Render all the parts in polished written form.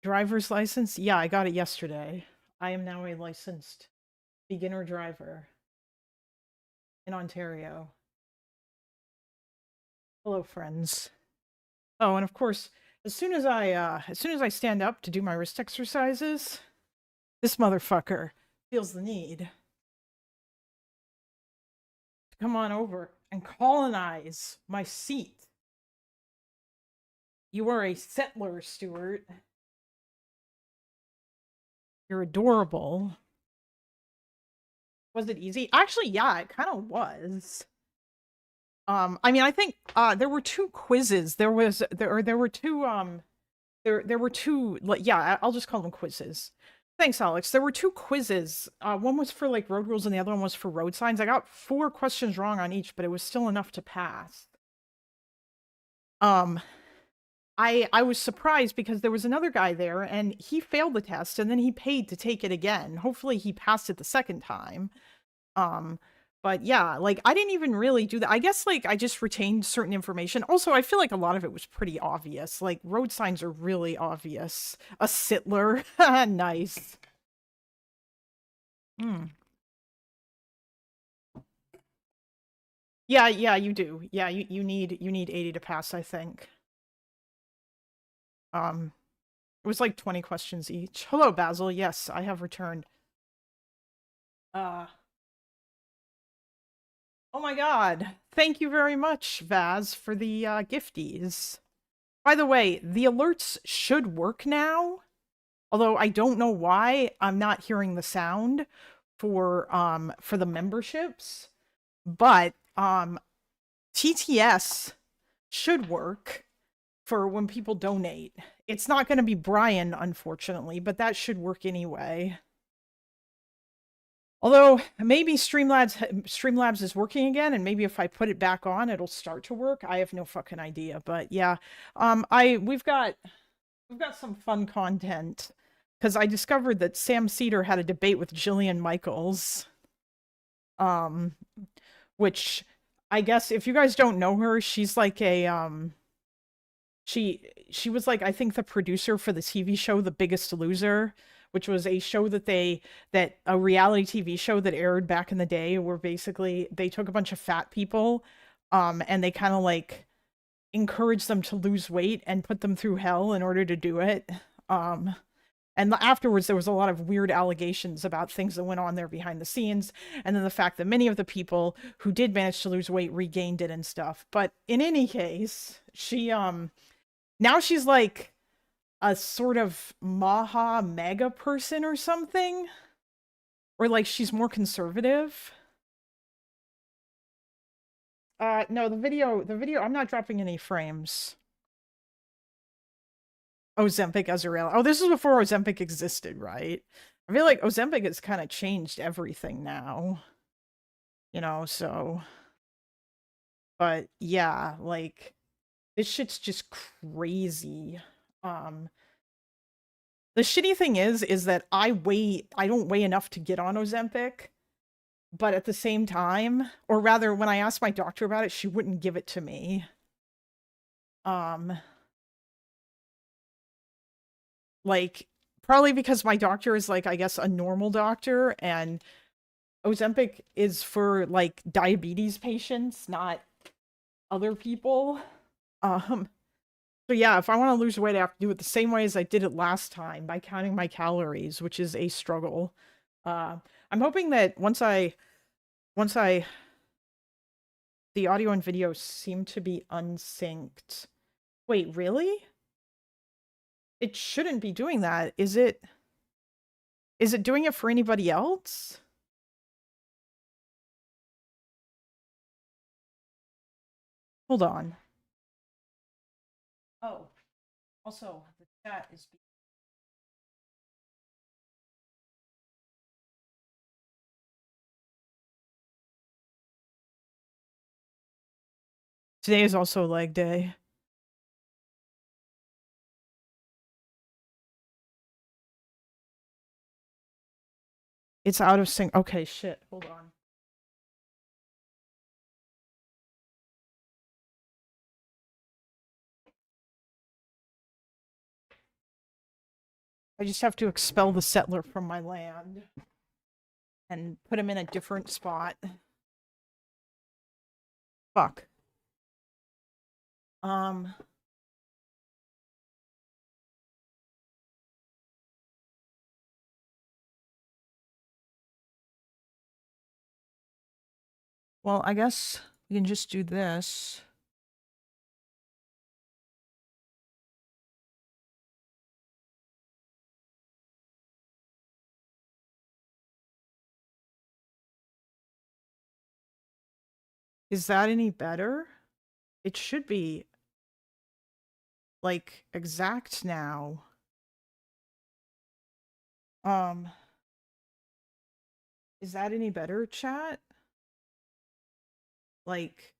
Driver's license? Yeah, I got it yesterday. I am now a licensed beginner driver in Ontario. Hello, friends. Oh, and of course, as soon as I stand up to do my wrist exercises, this motherfucker feels the need to come on over and colonize my seat. You are a settler, Stuart. You're adorable. Was it easy? Actually, yeah, it kind of was. I mean, I think there were two quizzes. There were two there were two like yeah, I'll just call them quizzes. Thanks, Alex. There were two quizzes. One was for like road rules and the other one was for road signs. I got four questions wrong on each, but it was still enough to pass. Um I was surprised because there was another guy there and he failed the test and then he paid to take it again. Hopefully he passed it the second time. Um, but yeah, like I didn't even really do that. I guess like I just retained certain information. Also, I feel like a lot of it was pretty obvious. Like road signs are really obvious. A Sittler. Nice. Hmm. Yeah, yeah, you do. Yeah, you need 80 to pass, I think. Um, it was like 20 questions each. Hello, Basil. Yes, I have returned. Uh oh my god. Thank you very much, Vaz, for the gifties. By the way, the alerts should work now. Although I don't know why I'm not hearing the sound for the memberships, but TTS should work for when people donate. It's not going to be Brian, unfortunately, but that should work anyway. Although maybe Streamlabs is working again, and maybe if I put it back on, it'll start to work. I have no fucking idea, but yeah, I we've got some fun content because I discovered that Sam Seder had a debate with Jillian Michaels, um, which I guess if you guys don't know her, she's like a she was like I think the producer for the TV show The Biggest Loser, which was a show that a reality TV show that aired back in the day where basically they took a bunch of fat people and they kind of like encouraged them to lose weight and put them through hell in order to do it. Um and afterwards there was a lot of weird allegations about things that went on there behind the scenes, and then the fact that many of the people who did manage to lose weight regained it and stuff. But in any case, she now she's like a sort of maha mega person or something, or like she's more conservative. No, the video I'm not dropping any frames. Ozempic Azarela. Oh, this is before Ozempic existed, right? I feel like Ozempic has kind of changed everything now, so but yeah, like this shit's just crazy. Um the shitty thing is that I don't weigh enough to get on Ozempic, but at the same time, or rather when I asked my doctor about it, she wouldn't give it to me. Um like probably because my doctor is like I guess a normal doctor and Ozempic is for like diabetes patients, not other people. Um, so yeah, if I want to lose weight, I have to do it the same way as I did it last time by counting my calories, which is a struggle. Uh, I'm hoping that once I the audio and video seem to be unsynced. Wait, really? It shouldn't be doing that. Is it? Is it doing it for anybody else? Hold on. Oh, also the chat is. Today is also leg day. It's out of sync. Okay, shit. Hold on. I just have to expel the settler from my land and put him in a different spot. Fuck. Well, I guess we can just do this. Is that any better? It should be, like, exact now. Is that any better, chat? Like,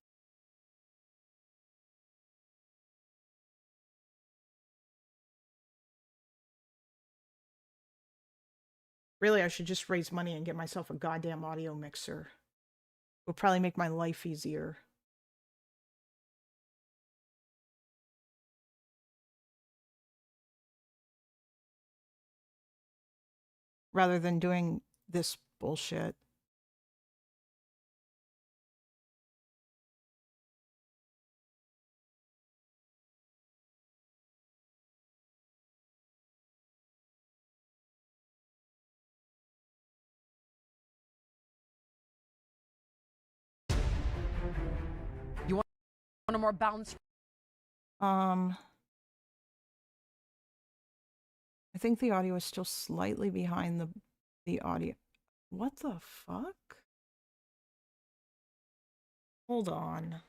really, I should just raise money and get myself a goddamn audio mixer. It will probably make my life easier. Rather than doing this bullshit. You want a more balanced? I think the audio is still slightly behind the audio. What the fuck? Hold on.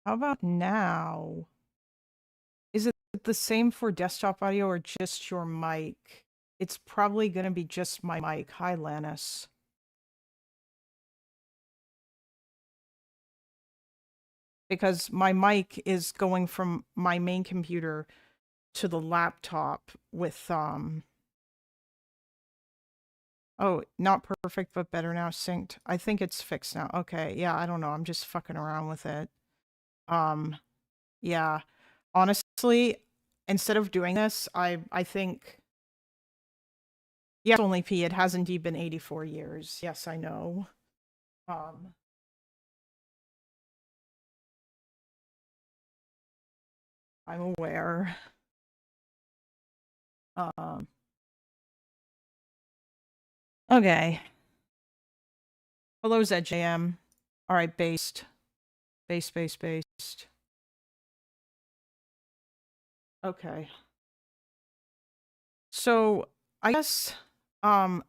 How about now? Is it the same for desktop audio or just your mic? It's probably going to be just my mic. Hi, Lannis. Because my mic is going from my main computer to the laptop with, oh, not perfect, but better now, synced. I think it's fixed now. Okay, yeah, I don't know. I'm just fucking around with it. Yeah. Honestly, instead of doing this, I think... Yes, only P, it has indeed been 84 years. Yes, I know. I'm aware. Okay. Hello, ZJM. All right, based. Based. Okay. So, I guess, we are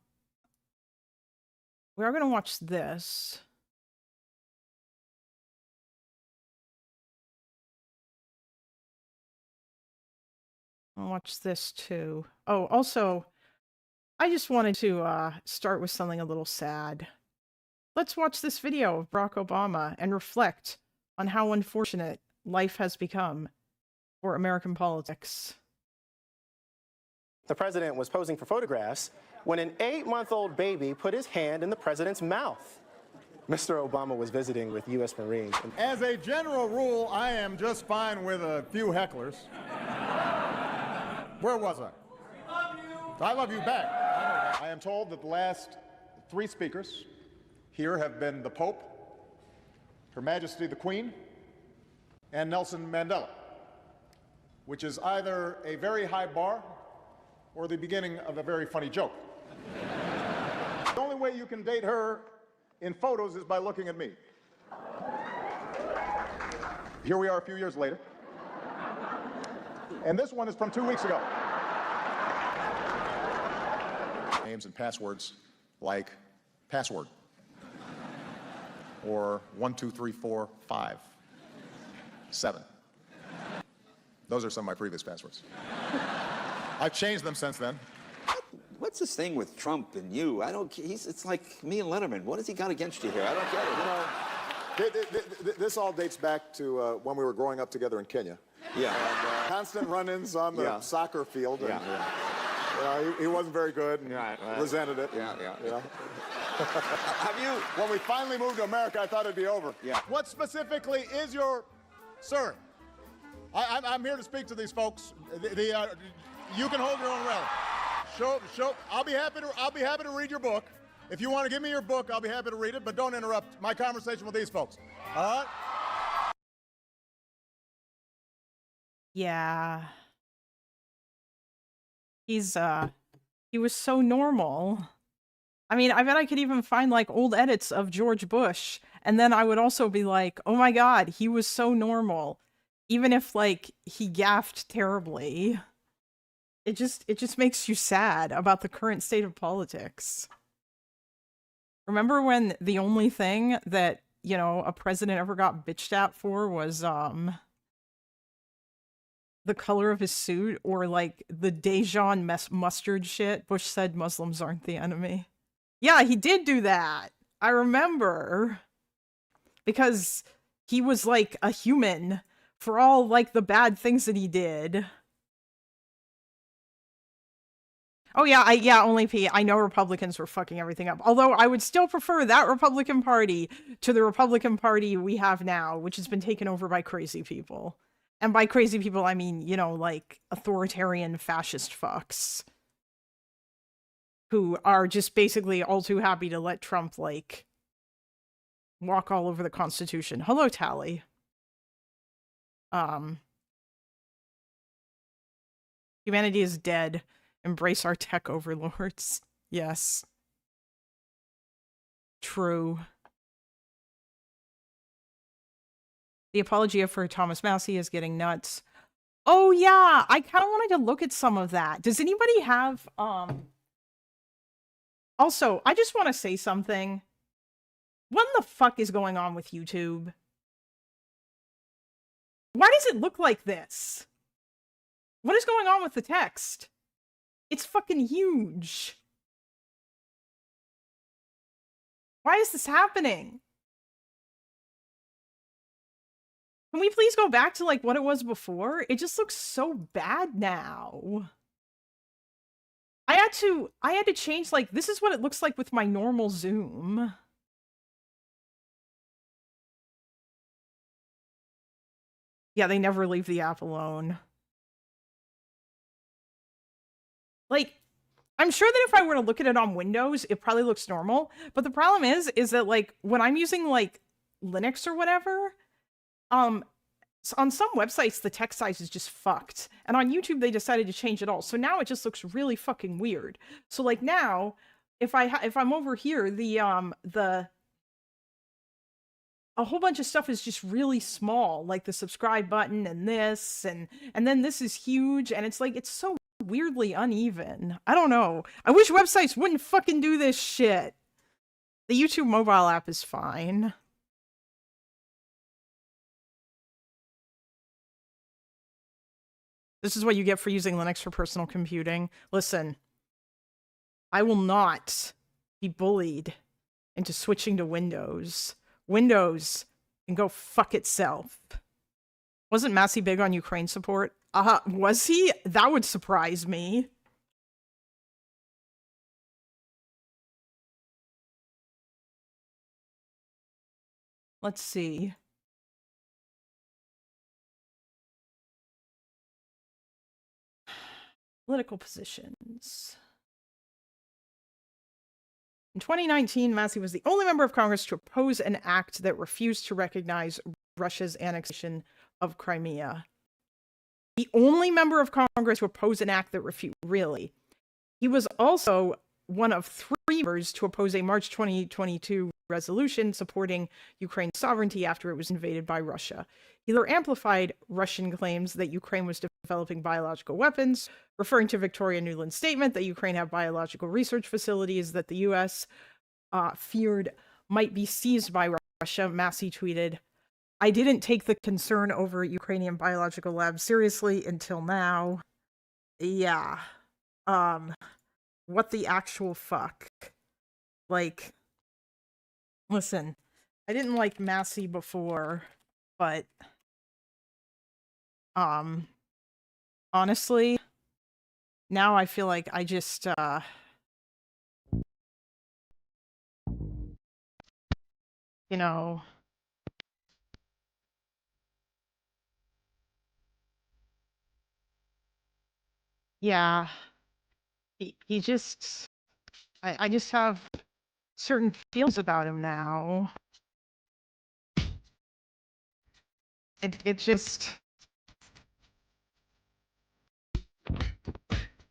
going to watch this. I'll watch this too. Oh, also, I just wanted to start with something a little sad. Let's watch this video of Barack Obama and reflect on how unfortunate life has become for American politics. The president was posing for photographs when an 8-month-old baby put his hand in the president's mouth. Mr. Obama was visiting with U.S. Marines. As a general rule, I am just fine with a few hecklers. Where was I? I love you. I love you back. I am told that the last 3 speakers here have been the Pope, Her Majesty the Queen, and Nelson Mandela, which is either a very high bar or the beginning of a very funny joke. The only way you can date her in photos is by looking at me. Here we are a few years later, and this one is from 2 weeks ago. names and passwords like password or 1, 2, 3, 4, 5, 7. Those are some of my previous passwords. I've changed them since then. What's this thing with Trump and you? It's like me and Letterman. What has he got against you here? I don't get it. You know, This all dates back to when we were growing up together in Kenya. yeah. And, constant run-ins on the soccer field. And, he wasn't very good and resented it. Yeah. You know? Have you? When we finally moved to America, I thought it'd be over. Yeah. What specifically is your, sir? I'm here to speak to these folks. You can hold your own rally. Show. I'll be happy to read your book. If you want to give me your book, I'll be happy to read it. But don't interrupt my conversation with these folks. All right? Yeah. He was so normal. I mean, I bet I could even find like old edits of George Bush, and then I would also be like, oh my God, he was so normal. Even if like he gaffed terribly. It just makes you sad about the current state of politics. Remember when the only thing that, you know, a president ever got bitched at for was the color of his suit, or like the Dijon mustard shit? Bush said Muslims aren't the enemy. Yeah, he did do that. I remember. Because he was like a human for all like the bad things that he did. Oh yeah, only P. I know Republicans were fucking everything up. Although I would still prefer that Republican Party to the Republican Party we have now, which has been taken over by crazy people. And by crazy people, I mean, you know, like authoritarian fascist fucks. Who are just basically all too happy to let Trump, like, walk all over the Constitution. Hello, Tally. Humanity is dead. Embrace our tech overlords. Yes. True. The apologia for Thomas Massey is getting nuts. Oh yeah, I kind of wanted to look at some of that. Does anybody have Also, I just want to say something. What the fuck is going on with YouTube? Why does it look like this? What is going on with the text? It's fucking huge. Why is this happening? Can we please go back to like what it was before? It just looks so bad now. I had to change, like, this is what it looks like with my normal zoom. Yeah, they never leave the app alone. Like, I'm sure that if I were to look at it on Windows, it probably looks normal. But the problem is that, like, when I'm using, like, Linux or whatever, so on some websites, the text size is just fucked. And on YouTube, they decided to change it all. So now it just looks really fucking weird. So, like, now, if I'm over here, a whole bunch of stuff is just really small, like the subscribe button and this, and then this is huge, and it's like, it's so weirdly uneven. I don't know. I wish websites wouldn't fucking do this shit. The YouTube mobile app is fine. This is what you get for using Linux for personal computing. Listen, I will not be bullied into switching to Windows. Windows can go fuck itself. Wasn't Massey big on Ukraine support? Was he? That would surprise me. Let's see. Political positions. In 2019, Massey was the only member of Congress to oppose an act that refused to recognize Russia's annexation of Crimea. The only member of Congress to oppose an act that refused, really. He was also one of 3 members to oppose a March 2022 resolution supporting Ukraine's sovereignty after it was invaded by Russia. He later amplified Russian claims that Ukraine was developing biological weapons, referring to Victoria Nuland's statement that Ukraine had biological research facilities that the U.S. Feared might be seized by Russia. Massey tweeted, "I didn't take the concern over Ukrainian biological labs seriously until now." Yeah. What the actual fuck? Like, listen, I didn't like Massey before, but honestly, now I feel like I just you know, yeah, he just I just have certain feelings about him now. It just,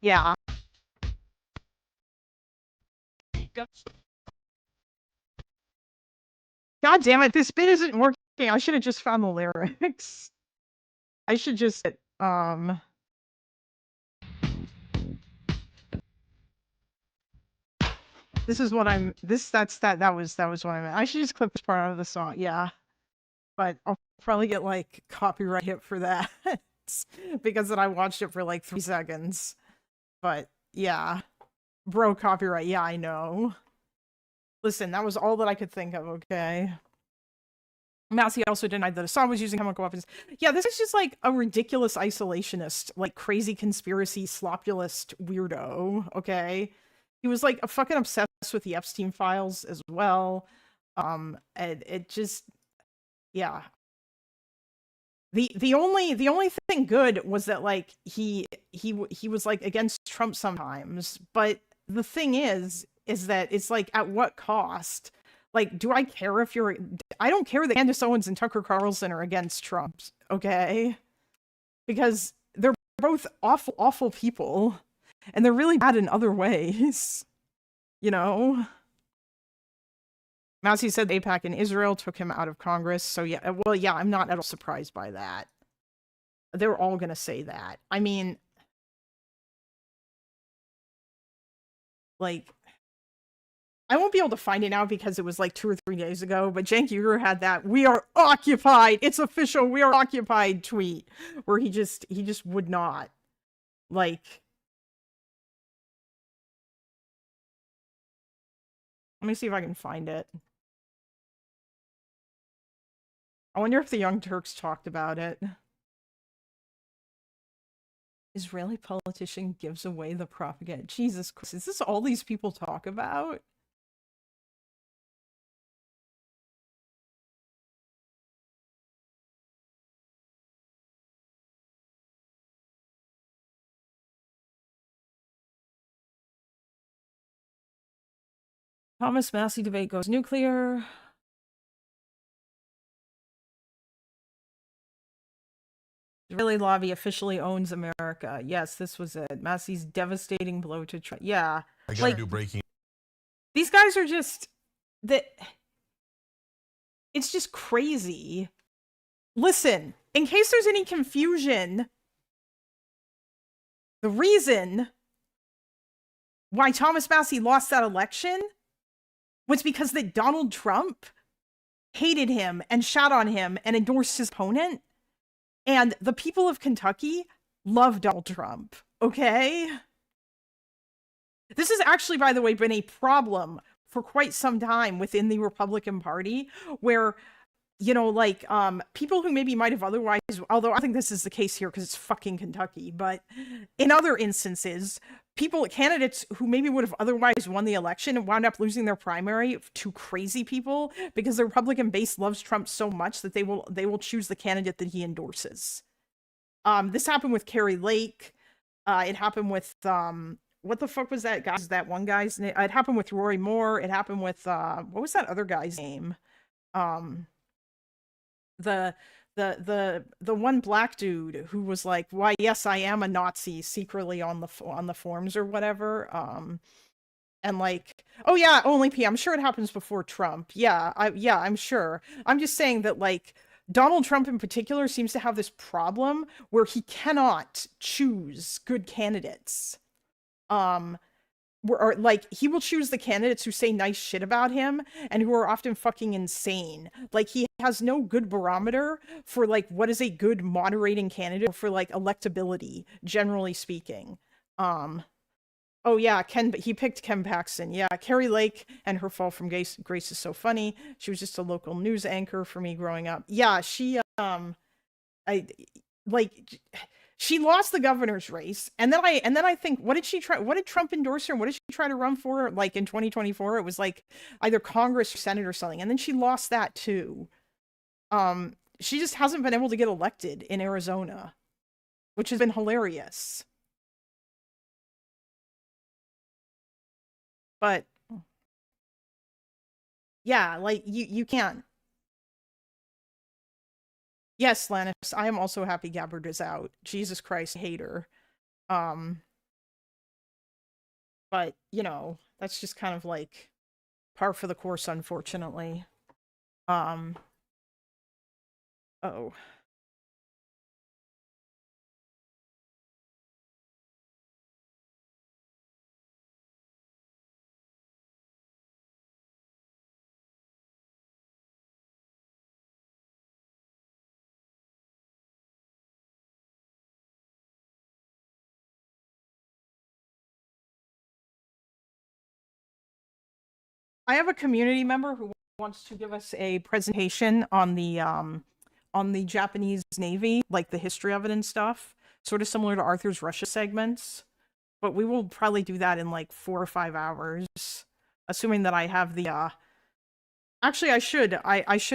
yeah. God damn it, this bit isn't working. I should have just found the lyrics. I should just this is what I'm that was what I meant. I should just clip this part out of the song, yeah. But I'll probably get like copyright hit for that. Because then I watched it for like 3 seconds. But yeah. Bro, copyright, yeah, I know. Listen, that was all that I could think of, okay? Massey also denied that Assad was using chemical weapons. Yeah, this is just like a ridiculous isolationist, like crazy conspiracy slopulist weirdo, okay? He was like a fucking obsessed with the Epstein files as well. And it just, yeah. The only thing good was that like he was like against Trump sometimes, but the thing is that it's like, at what cost? Like, do I care if you're... I don't care that Candace Owens and Tucker Carlson are against Trump, okay? Because they're both awful, awful people. And they're really bad in other ways. You know? Massey said AIPAC in Israel took him out of Congress. So yeah, well, yeah, I'm not at all surprised by that. They're all gonna say that. I mean... Like... I won't be able to find it now because it was like 2 or 3 days ago, but Cenk Uygur had that "We are occupied, it's official, we are occupied" tweet where he just would not, like... Let me see if I can find it. I wonder if the Young Turks talked about it. Israeli politician gives away the propaganda. Jesus Christ, is this all these people talk about? Thomas Massey debate goes nuclear. Israeli lobby officially owns America. Yes, this was it. Massey's devastating blow to Trump. Yeah. I gotta like, do breaking. These guys are just... It's just crazy. Listen, in case there's any confusion, the reason why Thomas Massey lost that election was because that Donald Trump hated him and shot on him and endorsed his opponent. And the people of Kentucky love Donald Trump, okay? This has actually, by the way, been a problem for quite some time within the Republican Party, where, you know, like, people who maybe might have otherwise, although I think this is the case here because it's fucking Kentucky, but in other instances, candidates who maybe would have otherwise won the election and wound up losing their primary to crazy people because the Republican base loves Trump so much that they will choose the candidate that he endorses. This happened with Carrie Lake. It happened with, what the fuck was that guy? That one guy's name? It happened with Rory Moore. It happened with, what was that other guy's name? The one black dude who was like, "Why, yes, I am a Nazi," secretly on the forums or whatever. And like, oh yeah, only P. I'm sure it happens before Trump. Yeah, I'm sure. I'm just saying that like Donald Trump in particular seems to have this problem where he cannot choose good candidates. Or like he will choose the candidates who say nice shit about him and who are often fucking insane. Like he has no good barometer for like what is a good moderating candidate for like electability, generally speaking. Oh yeah, he picked Ken Paxton. Yeah, Carrie Lake and her fall from grace is so funny. She was just a local news anchor for me growing up. Yeah, I like she lost the governor's race, and then I think what did Trump endorse her and what did she try to run for like in 2024? It was like either Congress or Senate or something, and then she lost that too. She just hasn't been able to get elected in Arizona, which has been hilarious. But yeah, like you can't. Yes, Lannis, I am also happy Gabbard is out. Jesus Christ, I hate her. But you know, that's just kind of like par for the course, unfortunately. Oh. I have a community member who wants to give us a presentation on the Japanese Navy, like the history of it and stuff, sort of similar to Arthur's Russia segments. But we will probably do that in like 4 or 5 hours, assuming that I have the actually I should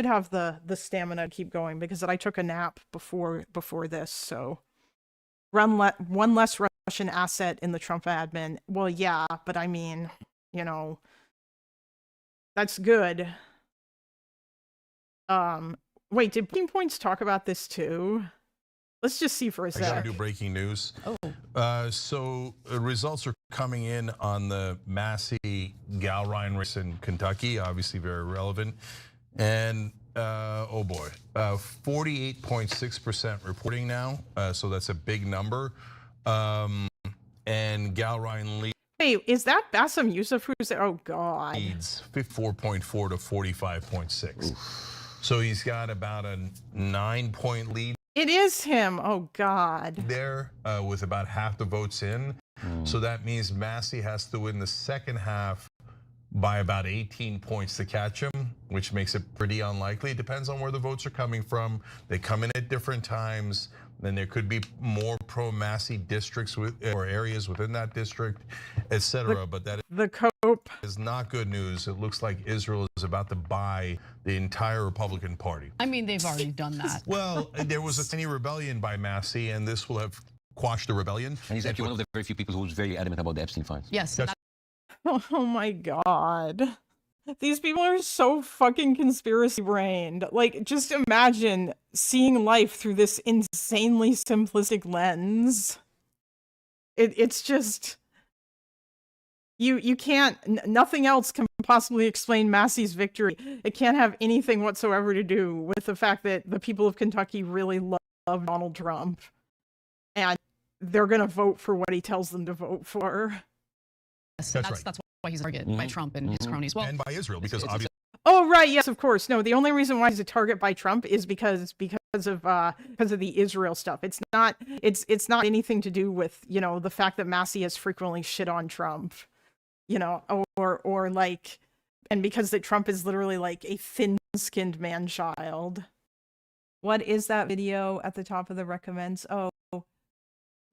have the stamina to keep going because I took a nap before this, so one less Russian asset in the Trump admin. Well, yeah, but I mean, you know, that's good. Wait, did Breaking Points talk about this too? Let's just see for a I gotta sec. do breaking news. Oh. So results are coming in on the Massey Galrine race in Kentucky, obviously very relevant. And oh boy, 48.6% reporting now. So that's a big number. And Galrine leads. Hey, is that Bassem Youssef who's there? Oh God. Leads 54.4 to 45.6. So he's got about a 9-point lead. It is him. Oh God. There with about half the votes in. So that means Massey has to win the second half by about 18 points to catch him, which makes it pretty unlikely. It depends on where the votes are coming from. They come in at different times. Then there could be more pro-Massey districts or areas within that district, etc. But that the cope is not good news. It looks like Israel is about to buy the entire Republican Party. I mean, they've already done that. Well, there was a tiny rebellion by Massey, and this will have quashed the rebellion. And he's actually one of the very few people who's very adamant about the Epstein files. Yes. Oh my God. These people are so fucking conspiracy brained. Like, just imagine seeing life through this insanely simplistic lens. It's just you can't. Nothing else can possibly explain Massey's victory. It can't have anything whatsoever to do with the fact that the people of Kentucky really love Donald Trump, and they're gonna vote for what he tells them to vote for. Yes, That's right. That's why he's a target by Trump and his cronies. Well, And by Israel, because obviously. Oh right, yes, of course. No, the only reason why he's a target by Trump is because of the Israel stuff. It's not anything to do with, you know, the fact that Massey has frequently shit on Trump, you know, or like, and because that Trump is literally like a thin-skinned man-child. What is that video at the top of the recommends? Oh,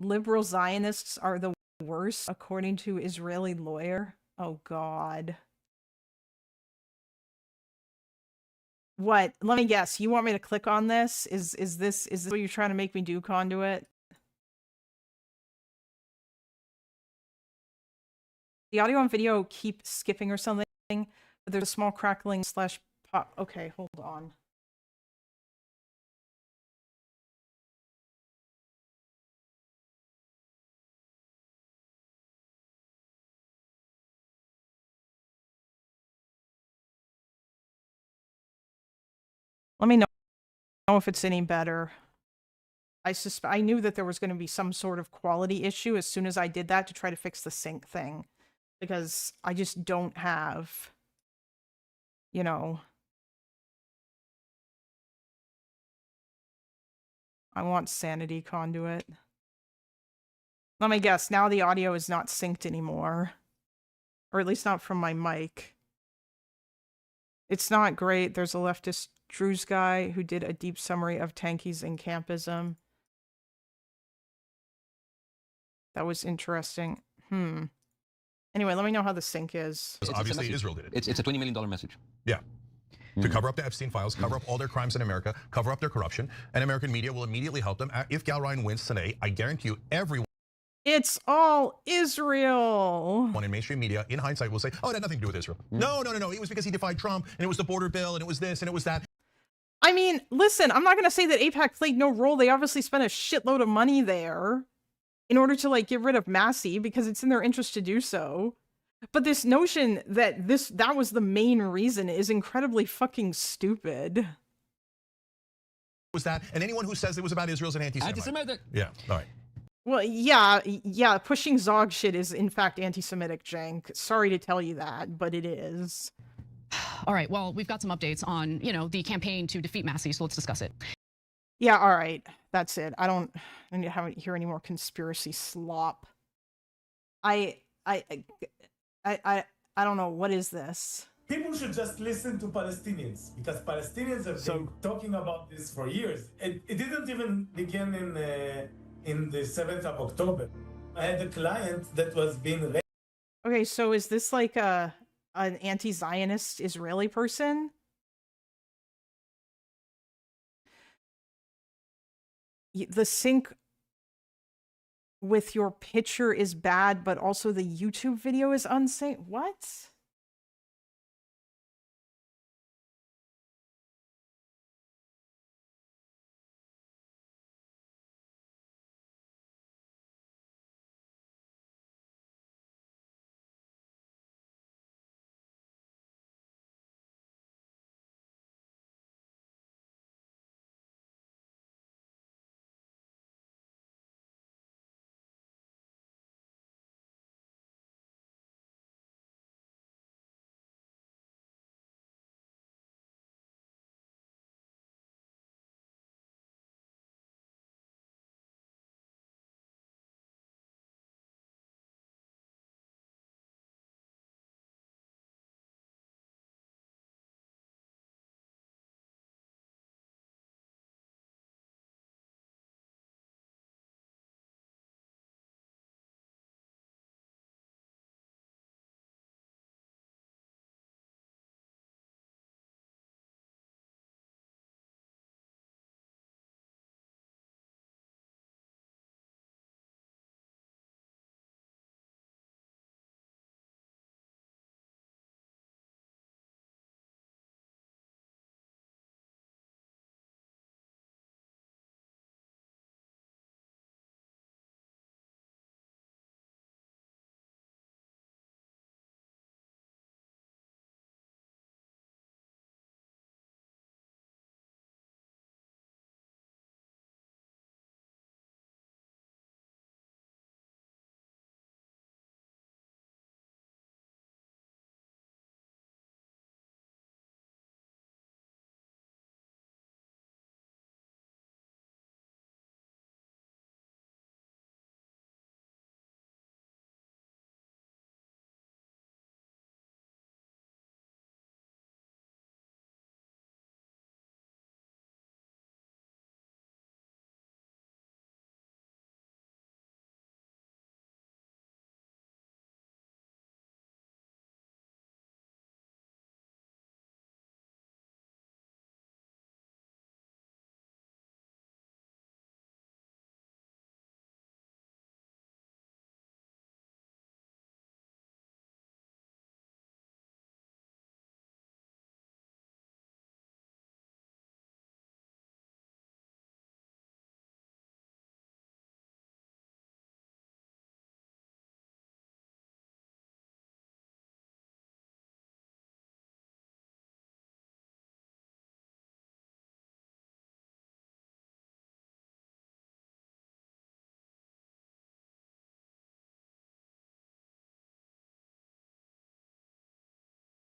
liberal Zionists are the worst according to Israeli lawyer. Oh God. What? Let me guess. You want me to click on this? Is this what you're trying to make me do, Conduit? The audio and video keep skipping or something, but there's a small crackling slash pop. Okay, hold on. Let me know if it's any better. I knew that there was going to be some sort of quality issue as soon as I did that to try to fix the sync thing. Because I just don't have, you know... I want sanity conduit. Let me guess, now the audio is not synced anymore. Or at least not from my mic. It's not great. There's a leftist Druze guy who did a deep summary of tankies and campism. That was interesting. Anyway, let me know how the sync is. Obviously, Israel did it. It's a $20 million message. Yeah. To cover up the Epstein files, cover up all their crimes in America, cover up their corruption, and American media will immediately help them. If Gal Ryan wins today, I guarantee you everyone It's all Israel. in mainstream media, in hindsight, will say, oh, it had nothing to do with Israel. No. It was because he defied Trump, and it was the border bill, and it was this, and it was that. I mean, listen, I'm not going to say that AIPAC played no role. They obviously spent a shitload of money there in order to, like, get rid of Massey because it's in their interest to do so. But this notion that that was the main reason is incredibly fucking stupid. Was that, and anyone who says it was about Israel is an anti-Semite. Anti-Semitic. Yeah, all right. Well, yeah, pushing Zog shit is in fact anti-Semitic, Jank. Sorry to tell you that, but it is. All right, well, we've got some updates on, the campaign to defeat Massey, so let's discuss it. Yeah, all right, that's it. I don't need to hear any more conspiracy slop. I don't know, what is this? People should just listen to Palestinians because Palestinians have been talking about this for years. It didn't even begin in the 7th of October. I had a client that was being raped. Okay, so is this like an anti-Zionist Israeli person? The sync with your picture is bad, but also the YouTube video is unsynced. What?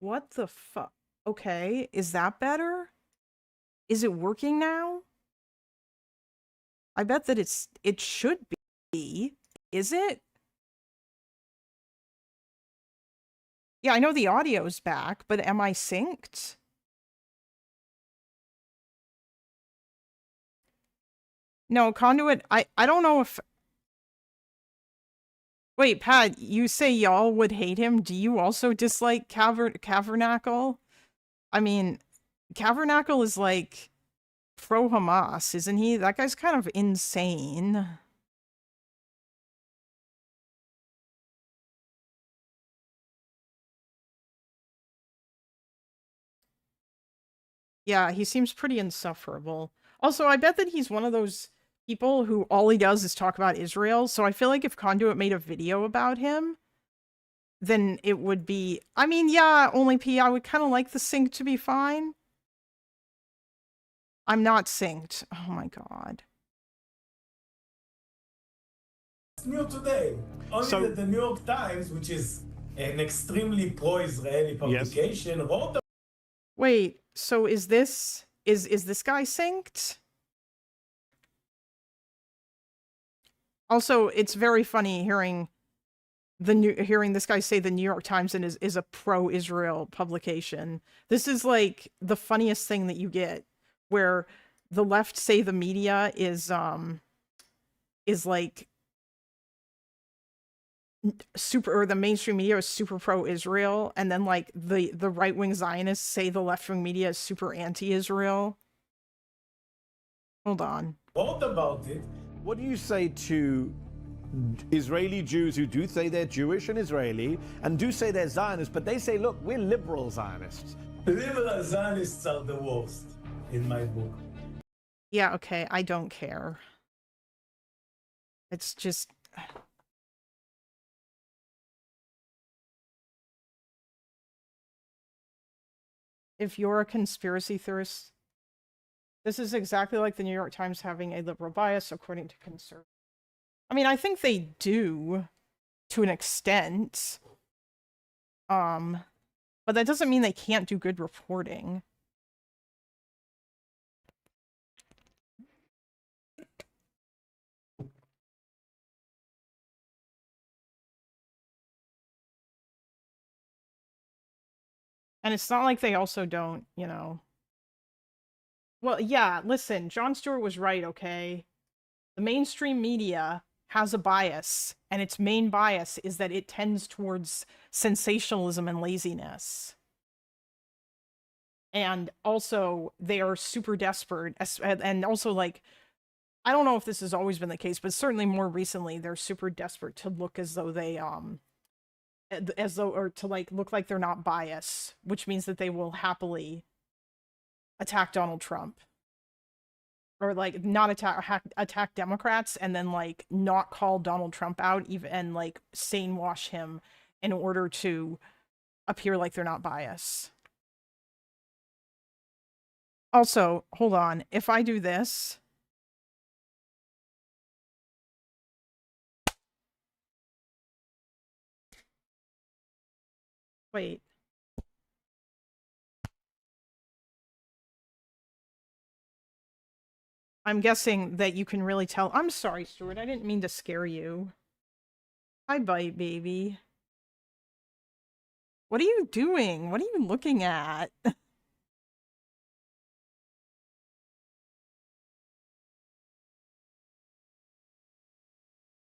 What the fuck? Okay, is that better? Is it working now? I bet that it should be. Is it? Yeah, I know the audio's back, but am I synced? No, Conduit, I don't know if... Wait, Pat, you say y'all would hate him. Do you also dislike Cavernacle? I mean, Cavernacle is like pro-Hamas, isn't he? That guy's kind of insane. Yeah, he seems pretty insufferable. Also, I bet that he's one of those people who all he does is talk about Israel, so I feel like if Conduit made a video about him, then it would be... I mean, yeah, only P, I would kind of like the sync to be fine. I'm not synced. Oh my god. It's new today. Only that the New York Times, which is an extremely pro-Israeli publication, wrote about... Wait, so is this guy synced? Also, it's very funny hearing this guy say the New York Times is a pro-Israel publication. This is like the funniest thing that you get, where the left say the media is like super, or the mainstream media is super pro-Israel, and then like the right-wing Zionists say the left-wing media is super anti-Israel. Hold on. Wrote about it. What do you say to Israeli Jews who do say they're Jewish and Israeli and do say they're Zionists, but they say, look, we're liberal Zionists? Liberal Zionists are the worst, in my book. Yeah, okay, I don't care. It's just... If you're a conspiracy theorist, this is exactly like the New York Times having a liberal bias, according to conservatives. I mean, I think they do, to an extent. But that doesn't mean they can't do good reporting. And it's not like they also don't, you know... Well, yeah, listen, Jon Stewart was right, okay? The mainstream media has a bias, and its main bias is that it tends towards sensationalism and laziness. And also, they are super desperate, and also, like, I don't know if this has always been the case, but certainly more recently, they're super desperate to look as though they, or to, like, look like they're not biased, which means that they will happily attack Donald Trump. Or, like, not attack Democrats, and then, like, not call Donald Trump out, even, and, like, sane wash him in order to appear like they're not biased. Also, hold on, if I do this... Wait. I'm guessing that you can really tell. I'm sorry, Stuart. I didn't mean to scare you. Hi, bite, baby. What are you doing? What are you looking at?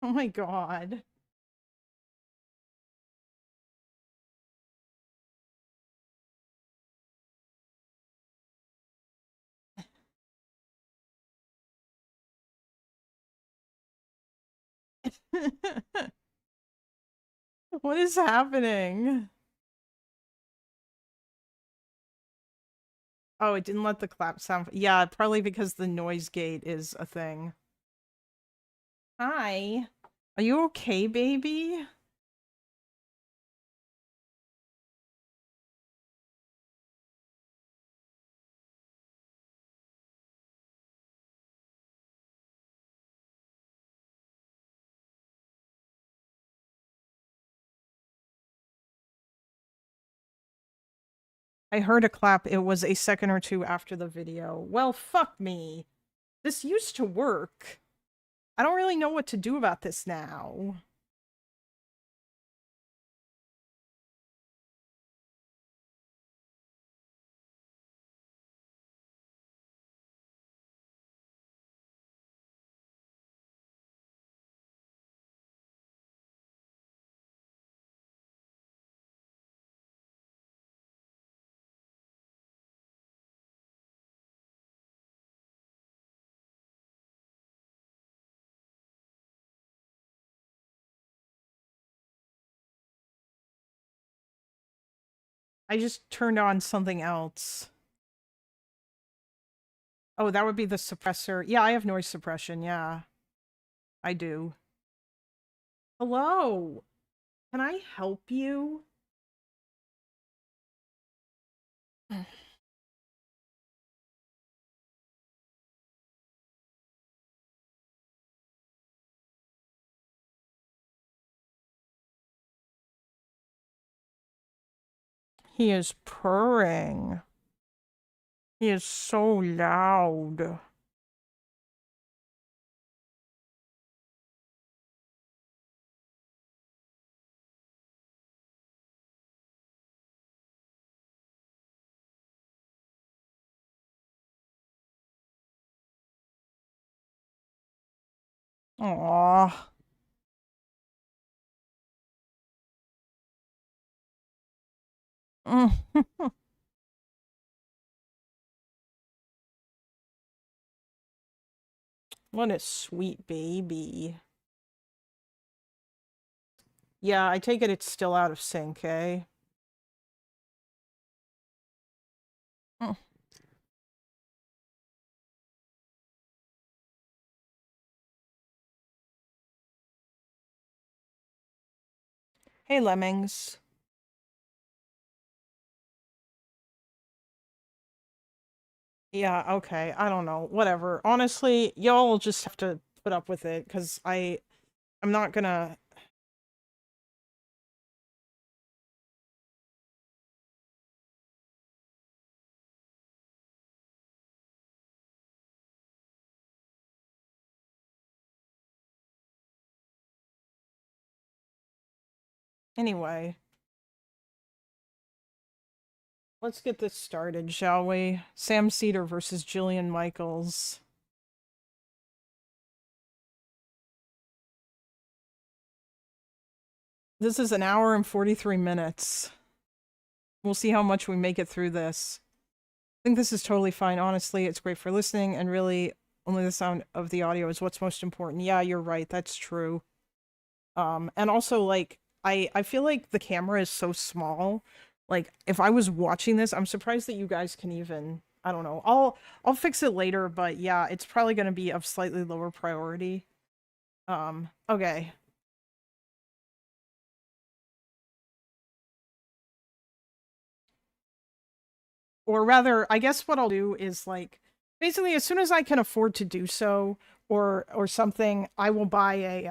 Oh my god. What is happening? Oh, it didn't let the clap sound. Yeah, probably because the noise gate is a thing. Hi. Are you okay, baby? I heard a clap. It was a second or two after the video. Well, fuck me. This used to work. I don't really know what to do about this now. I just turned on something else. Oh, that would be the suppressor. Yeah, I have noise suppression. Yeah, I do. Hello. Can I help you? He is purring. He is so loud. Aww. What a sweet baby. Yeah, I take it it's still out of sync, eh? Hey, lemmings. Yeah, okay. I don't know. Whatever. Honestly, y'all will just have to put up with it, because I'm not gonna... Anyway. Let's get this started, shall we? Sam Seder versus Jillian Michaels. This is an hour and 43 minutes. We'll see how much we make it through this. I think this is totally fine. Honestly, it's great for listening, and really only the sound of the audio is what's most important. Yeah, you're right. That's true. And also, like, I feel like the camera is so small. Like, if I was watching this, I'm surprised that you guys can even, I don't know. I'll fix it later, but yeah, it's probably going to be of slightly lower priority. Okay. Or rather, I guess what I'll do is, like, basically as soon as I can afford to do so, or something, I will buy a,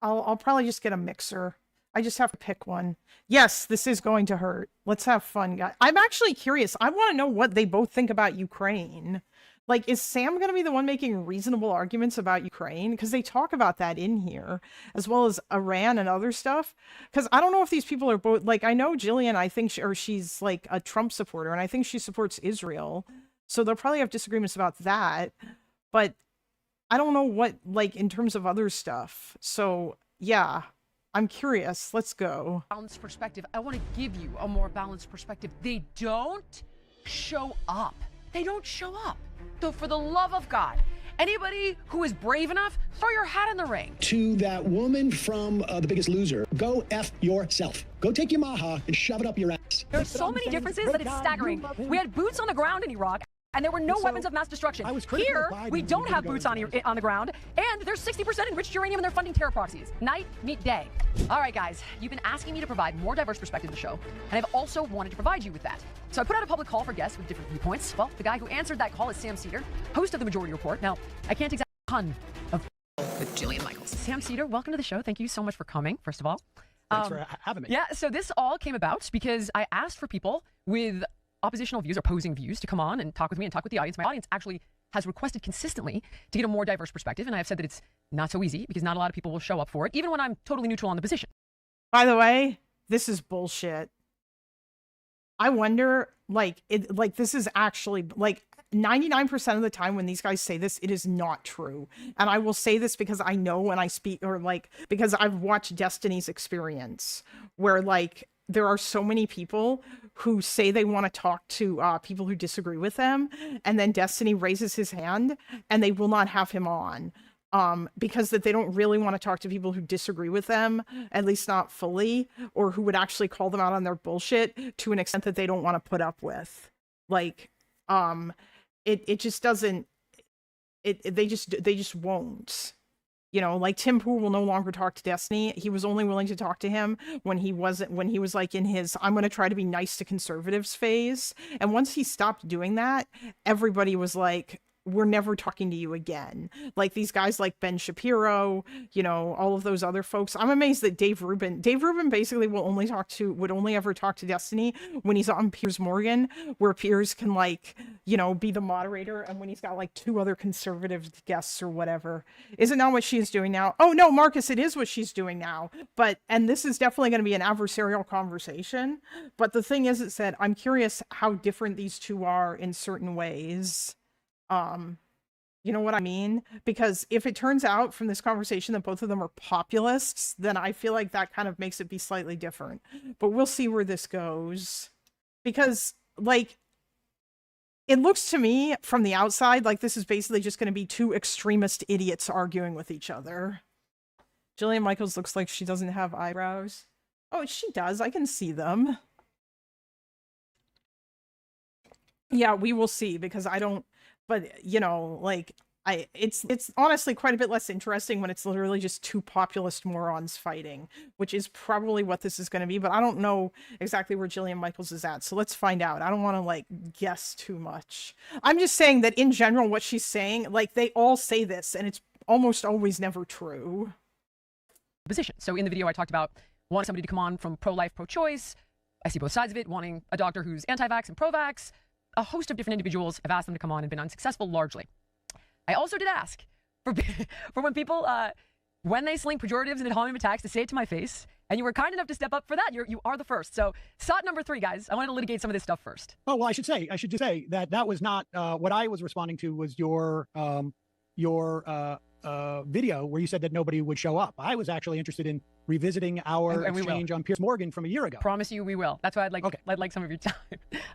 I'll probably just get a mixer. I just have to pick one. Yes, this is going to hurt. Let's have fun, guys. I'm actually curious. I want to know what they both think about Ukraine. Like, is Sam going to be the one making reasonable arguments about Ukraine? Because they talk about that in here, as well as Iran and other stuff. Because I don't know if these people are both, like, I know Jillian, I think, she's like a Trump supporter, and I think she supports Israel. So they'll probably have disagreements about that. But I don't know what, like, in terms of other stuff. So, yeah. I'm curious. Let's go. Balanced perspective. I want to give you a more balanced perspective. They don't show up. They don't show up. So for the love of God, anybody who is brave enough, throw your hat in the ring. To that woman from The Biggest Loser, go F yourself. Go take your maha and shove it up your ass. There's so many differences that it's staggering. We had boots on the ground in Iraq, and there were no weapons of mass destruction. Here, we don't have boots on the ground, and there's 60% enriched uranium, and they're funding terror proxies. Night, meet day. All right, guys, you've been asking me to provide more diverse perspective to the show, and I've also wanted to provide you with that. So I put out a public call for guests with different viewpoints. Well, the guy who answered that call is Sam Seder, host of The Majority Report. Now, I can't exactly ton of with Jillian Michaels. Sam Seder, welcome to the show. Thank you so much for coming, first of all. Thanks for having me. Yeah, so this all came about because I asked for people with oppositional views, opposing views, to come on and talk with me and talk with the audience. My audience actually has requested consistently to get a more diverse perspective, and I have said that it's not so easy because not a lot of people will show up for it, even when I'm totally neutral on the position. By the way, this is bullshit. I wonder, like, this is actually, like, 99% of the time when these guys say this, it is not true. And I will say this because I know when I speak, or like, because I've watched Destiny's experience, where like, there are so many people who say they want to talk to people who disagree with them, and then Destiny raises his hand and they will not have him on. Because that they don't really want to talk to people who disagree with them, at least not fully, or who would actually call them out on their bullshit to an extent that they don't want to put up with. Like, it just doesn't, they just won't. You know, like Tim Pool will no longer talk to Destiny. He was only willing to talk to him when he was like in his, I'm going to try to be nice to conservatives phase. And once he stopped doing that, everybody was like, we're never talking to you again. Like these guys like Ben Shapiro, you know, all of those other folks. I'm amazed that Dave Rubin basically would only ever talk to Destiny when he's on Piers Morgan, where Piers can like, you know, be the moderator, and when he's got like 2 other conservative guests or whatever. Is it not what she is doing now? Oh no, Marcus, it is what she's doing now. And this is definitely going to be an adversarial conversation. But the thing is that I'm curious how different these two are in certain ways. You know what I mean? Because if it turns out from this conversation that both of them are populists, then I feel like that kind of makes it be slightly different. But we'll see where this goes. Because, like, it looks to me from the outside like this is basically just going to be 2 extremist idiots arguing with each other. Jillian Michaels looks like she doesn't have eyebrows. Oh, she does. I can see them. Yeah, we will see, because I don't... But, you know, like, it's honestly quite a bit less interesting when it's literally just 2 populist morons fighting, which is probably what this is going to be. But I don't know exactly where Jillian Michaels is at. So let's find out. I don't want to, like, guess too much. I'm just saying that in general, what she's saying, like, they all say this, and it's almost always never true. Position. So in the video, I talked about wanting somebody to come on from pro-life, pro-choice. I see both sides of it, wanting a doctor who's anti-vax and pro-vax. A host of different individuals have asked them to come on and been unsuccessful largely. I also did ask for when people, when they sling pejoratives and ad hominem attacks, to say it to my face, and you were kind enough to step up for that. You are the first. So, SOT number 3, guys. I wanted to litigate some of this stuff first. Oh, well, I should just say that was not what I was responding to. Was your video where you said that nobody would show up. I was actually interested in revisiting our exchange on Piers Morgan from a year ago. Promise you we will. That's why I'd like some of your time.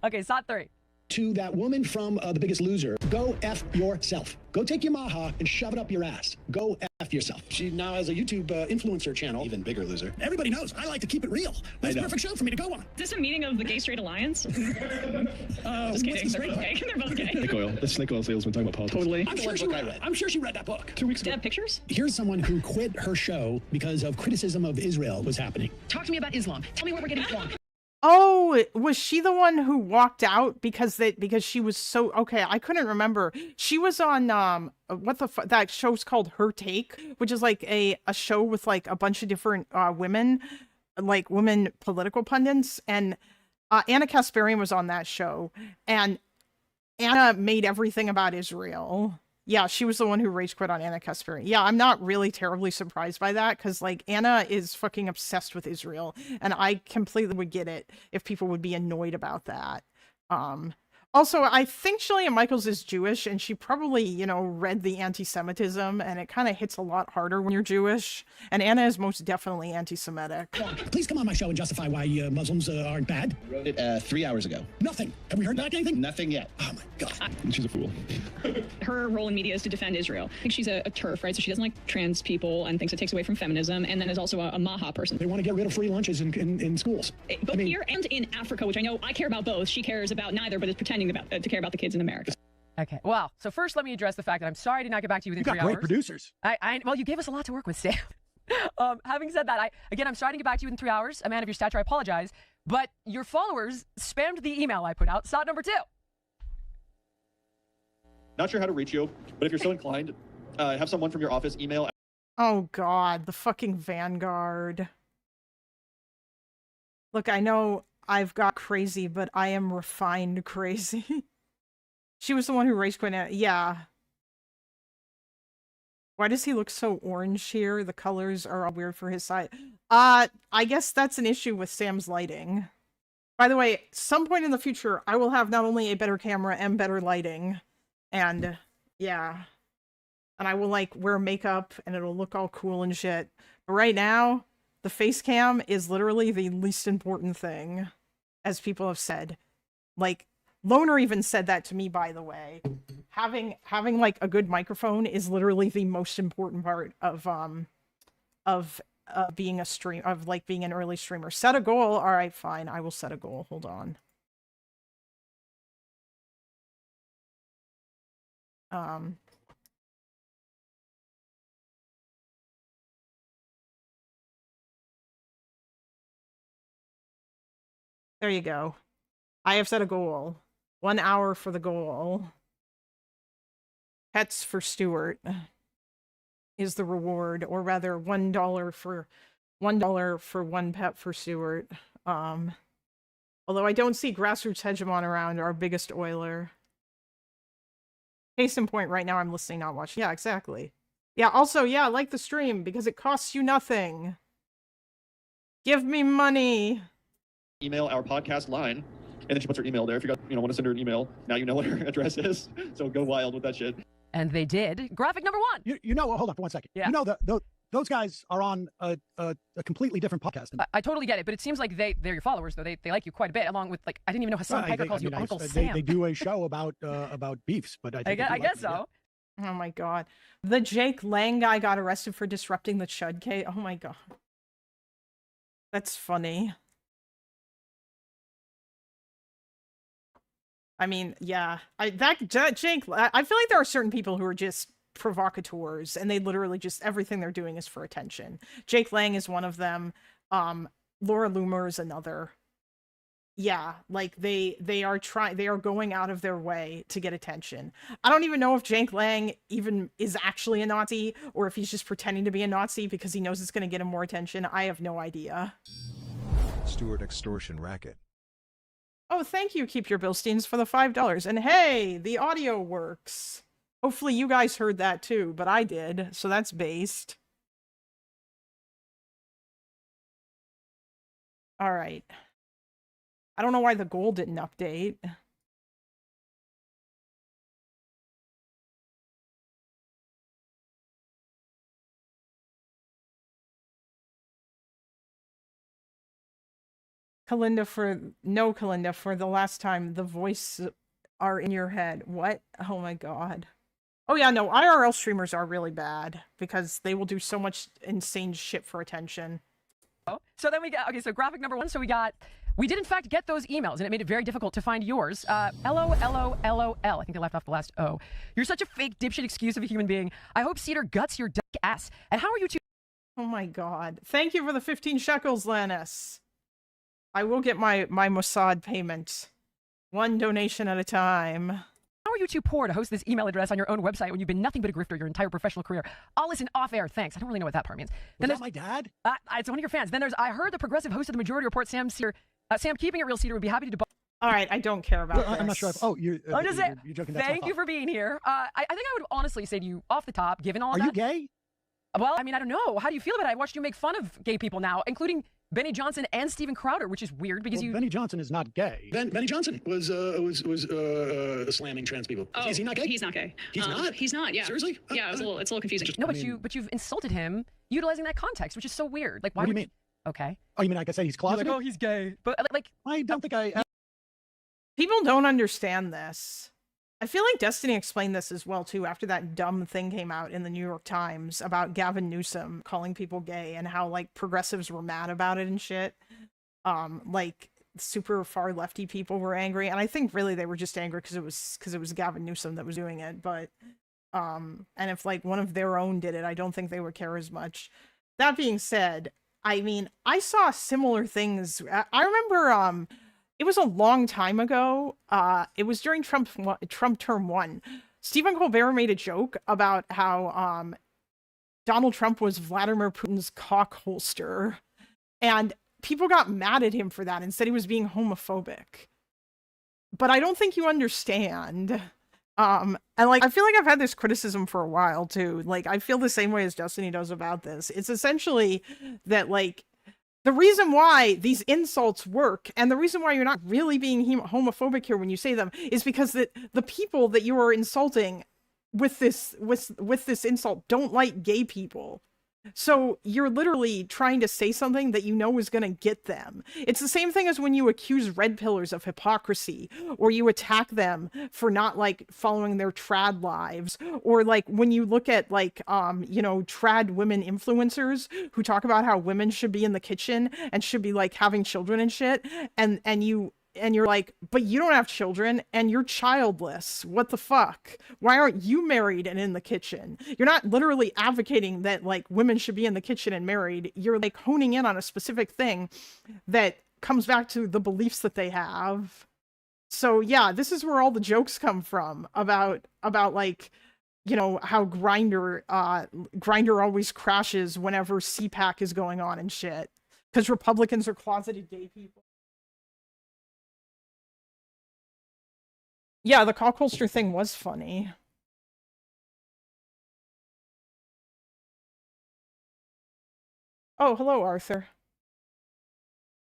Okay, SOT 3. To that woman from The Biggest Loser, go F yourself. Go take your maha and shove it up your ass. Go F yourself. She now has a YouTube influencer channel. Even bigger loser. Everybody knows I like to keep it real. That's a perfect show for me to go on. Is this a meeting of the Gay Straight Alliance? Just kidding. They're both gay. They're both gay. Snake oil. The snake oil salesman talking about politics. Totally. I'm sure she read that book 2 weeks ago. Do you have pictures? Here's someone who quit her show because of criticism of Israel was happening. Talk to me about Islam. Tell me where we're getting it wrong. Oh, was she the one who walked out because she was so... Okay, I couldn't remember. She was on, that show's called Her Take, which is like a show with like a bunch of different women, like women political pundits. And Anna Kasparian was on that show. And Anna made everything about Israel. Yeah, she was the one who rage quit on Anna Kasparian. Yeah, I'm not really terribly surprised by that, because like Anna is fucking obsessed with Israel, and I completely would get it if people would be annoyed about that. Also, I think Jillian Michaels is Jewish, and she probably, you know, read the anti-Semitism, and it kind of hits a lot harder when you're Jewish. And Anna is most definitely anti-Semitic. Please come on my show and justify why Muslims aren't bad. Wrote it 3 hours ago. Nothing. Have we heard back anything? Nothing yet. Oh my God. She's a fool. Her role in media is to defend Israel. I think she's a TERF, right? So she doesn't like trans people and thinks it takes away from feminism, and then is also a Maha person. They want to get rid of free lunches in schools. Both here and in Africa, which I know I care about both. She cares about neither, but is pretending to care about the kids in America. Okay, well, so first let me address the fact that I'm sorry I did not get back to you within 3 hours. You got great producers. Well, you gave us a lot to work with, Sam. Having said that, I'm sorry to get back to you within 3 hours. A man of your stature, I apologize. But your followers spammed the email I put out. SOT number 2. Not sure how to reach you, but if you're so inclined, have someone from your office email. Oh God, the fucking Vanguard. Look, I know I've got crazy, but I am refined crazy. She was the one who raised Quinn. Yeah. Why does he look so orange here? The colors are all weird for his side. I guess that's an issue with Sam's lighting. By the way, some point in the future, I will have not only a better camera and better lighting. And, yeah. And I will, like, wear makeup, and it'll look all cool and shit. But right now, the face cam is literally the least important thing, as people have said. Like, Loner even said that to me, by the way. Having like a good microphone is literally the most important part of being a being an early streamer. Set a goal. All right, fine. I will set a goal. Hold on. There you go. I have set a goal. 1 hour for the goal. Pets for Stuart is the reward, or rather $1 for one pet for Stuart. Although I don't see Grassroots Hegemon around, our biggest oiler. Case in point, right now I'm listening, not watching. Yeah, exactly. Yeah, also, yeah, like the stream, because it costs you nothing. Give me money. Email our podcast line, and then she puts her email there. If you want to send her an email, now you know what her address is. So go wild with that shit. And they did. Graphic number 1. You know, hold on for 1 second. Yeah. You know, those guys are on a completely different podcast. I totally get it, but it seems like they're your followers, though. They like you quite a bit, along with, like, I didn't even know Hassan Piker calls you Uncle Sam. They do a show about beefs, but I guess so. Yeah. Oh my god. The Jake Lang guy got arrested for disrupting the Chud case. Oh my god. That's funny. I mean, yeah. Jake, I feel like there are certain people who are just provocateurs, and they literally just, everything they're doing is for attention. Jake Lang is one of them. Laura Loomer is another. Yeah, like they are going out of their way to get attention. I don't even know if Jake Lang even is actually a Nazi, or if he's just pretending to be a Nazi because he knows it's going to get him more attention. I have no idea. Stuart extortion racket. Oh, thank you, Keep Your Bilsteins, for the $5. And hey, the audio works. Hopefully you guys heard that too, but I did, so that's based. All right. I don't know why the goal didn't update. Kalinda for the last time, the voice are in your head. What? Oh my god. Oh yeah, no, IRL streamers are really bad because they will do so much insane shit for attention. So then we got, okay, so graphic number 1, so we did in fact get those emails, and it made it very difficult to find yours. LOLOLOL, I think they left off the last O. You're such a fake dipshit excuse of a human being. I hope Cedar guts your dick ass. And how are you two? Oh my god. Thank you for the 15 shekels, Lannis. I will get my Mossad payment. 1 donation at a time. How are you too poor to host this email address on your own website when you've been nothing but a grifter your entire professional career? I'll listen off air, thanks. I don't really know what that part means. Was that my dad? It's one of your fans. Then there's, I heard the progressive host of the Majority Report, Sam Keeping It Real Cedar would be happy to debunk. All right, I don't care about this. I'm not sure. I'm just saying, you're joking. Thank you for being here. I think I would honestly say to you, off the top, given all that. Are you gay? Well, I mean, I don't know. How do you feel about it? I watched you make fun of gay people now, including Benny Johnson and Steven Crowder, which is weird because Benny Johnson is not gay. Benny Johnson was slamming trans people. Oh, is he not gay? He's not gay. He's not? He's not, yeah. Seriously? Yeah, it's a little confusing. No, but you've insulted him utilizing that context, which is so weird. Like, why what do you mean? Okay. Oh, you mean I could say he's closeted? You're like, oh, he's gay. But like, I don't think I... People don't understand this. I feel like Destiny explained this as well, too, after that dumb thing came out in the New York Times about Gavin Newsom calling people gay and how, like, progressives were mad about it and shit. Like, super far lefty people were angry, and I think really they were just angry because it was Gavin Newsom that was doing it, but, and if, like, one of their own did it, I don't think they would care as much. That being said, I mean, I saw similar things. I remember, it was a long time ago. It was during Trump term 1. Stephen Colbert made a joke about how Donald Trump was Vladimir Putin's cock holster, and people got mad at him for that and said he was being homophobic. But I don't think you understand. And like, I feel like I've had this criticism for a while too. Like, I feel the same way as Destiny does about this. It's essentially that, like, the reason why these insults work and the reason why you're not really being homophobic here when you say them is because the people that you are insulting with this insult don't like gay people. So you're literally trying to say something that you know is going to get them. It's the same thing as when you accuse red pillars of hypocrisy, or you attack them for not like following their trad lives, or like when you look at like you know, trad women influencers who talk about how women should be in the kitchen and should be like having children and shit, and you're like, but you don't have children and you're childless. What the fuck? Why aren't you married and in the kitchen? You're not literally advocating that like women should be in the kitchen and married. You're like honing in on a specific thing that comes back to the beliefs that they have. So yeah, this is where all the jokes come from about like, you know, how Grindr always crashes whenever CPAC is going on and shit. Because Republicans are closeted gay people. Yeah, the cock holster thing was funny. Oh, hello, Arthur.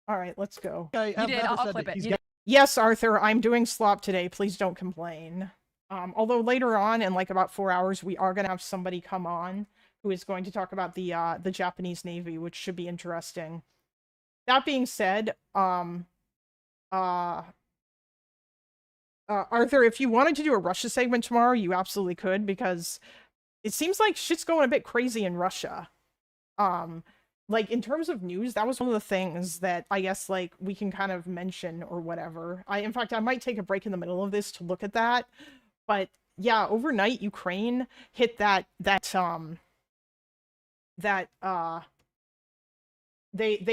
All right, let's go. You did. I'll clip it. Yes, Arthur, I'm doing slop today. Please don't complain. Although later on, in like about 4 hours, we are gonna have somebody come on who is going to talk about the Japanese Navy, which should be interesting. That being said, Arthur, if you wanted to do a Russia segment tomorrow, you absolutely could, because it seems like shit's going a bit crazy in Russia. Like, in terms of news, that was one of the things that I guess, like, we can kind of mention or whatever. In fact, I might take a break in the middle of this to look at that. But, yeah, overnight, Ukraine hit they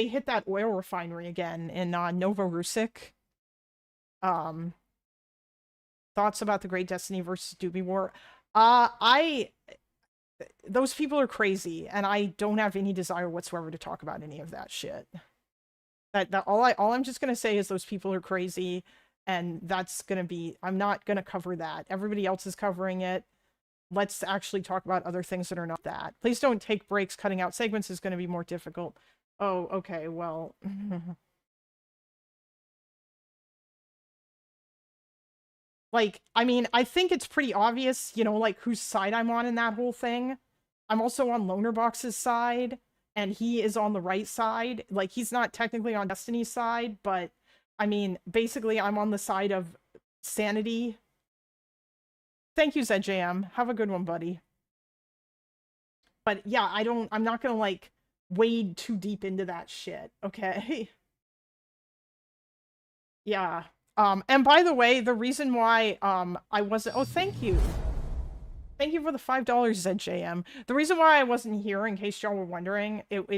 hit that oil refinery again in Novorossiysk. Thoughts about the Great Destiny versus Doobie War? Those people are crazy, and I don't have any desire whatsoever to talk about any of that shit. All I'm just gonna say is those people are crazy, and that's gonna be, I'm not gonna cover that. Everybody else is covering it. Let's actually talk about other things that are not that. Please don't take breaks. Cutting out segments is gonna be more difficult. Oh, okay, well. Like, I mean, I think it's pretty obvious, you know, like, whose side I'm on in that whole thing. I'm also on Lonerbox's side, and he is on the right side. Like, he's not technically on Destiny's side, but, I mean, basically, I'm on the side of sanity. Thank you, ZJM. Have a good one, buddy. But, yeah, I'm not gonna, like, wade too deep into that shit, okay? Yeah. And by the way, the reason why I wasn't, oh, thank you. Thank you for the $5, ZJM. The reason why I wasn't here, in case y'all were wondering, it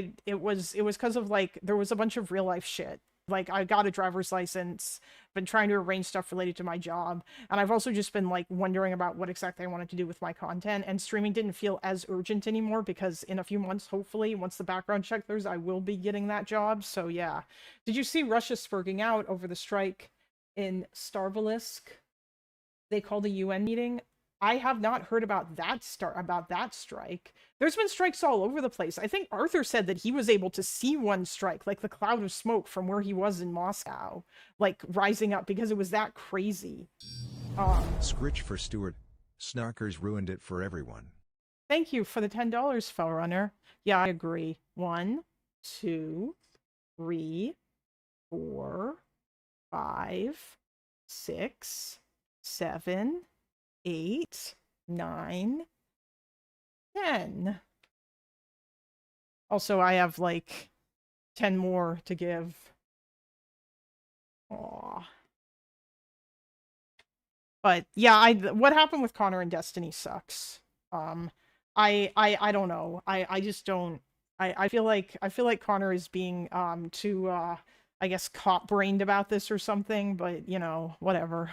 was because of, like, there was a bunch of real life shit. Like, I got a driver's license, been trying to arrange stuff related to my job, and I've also just been, like, wondering about what exactly I wanted to do with my content, and streaming didn't feel as urgent anymore, because in a few months, hopefully, once the background check clears, I will be getting that job, so yeah. Did you see Russia spurging out over the strike in Starvalisk? They called a UN meeting. I have not heard about that strike. There's been strikes all over the place. I think Arthur said that he was able to see one strike, like the cloud of smoke from where he was in Moscow, like rising up because it was that crazy. Scritch for Stuart. Snarkers ruined it for everyone. Thank you for the $10, Fellrunner. Yeah, I agree. 1, 2, 3, 4, 5, 6, 7, 8, 9, 10. Also, I have like 10 more to give. Aw. But yeah, what happened with Connor and Destiny sucks. I don't know. I just don't. I feel like Connor is being too I guess cop-brained about this or something, but you know, whatever.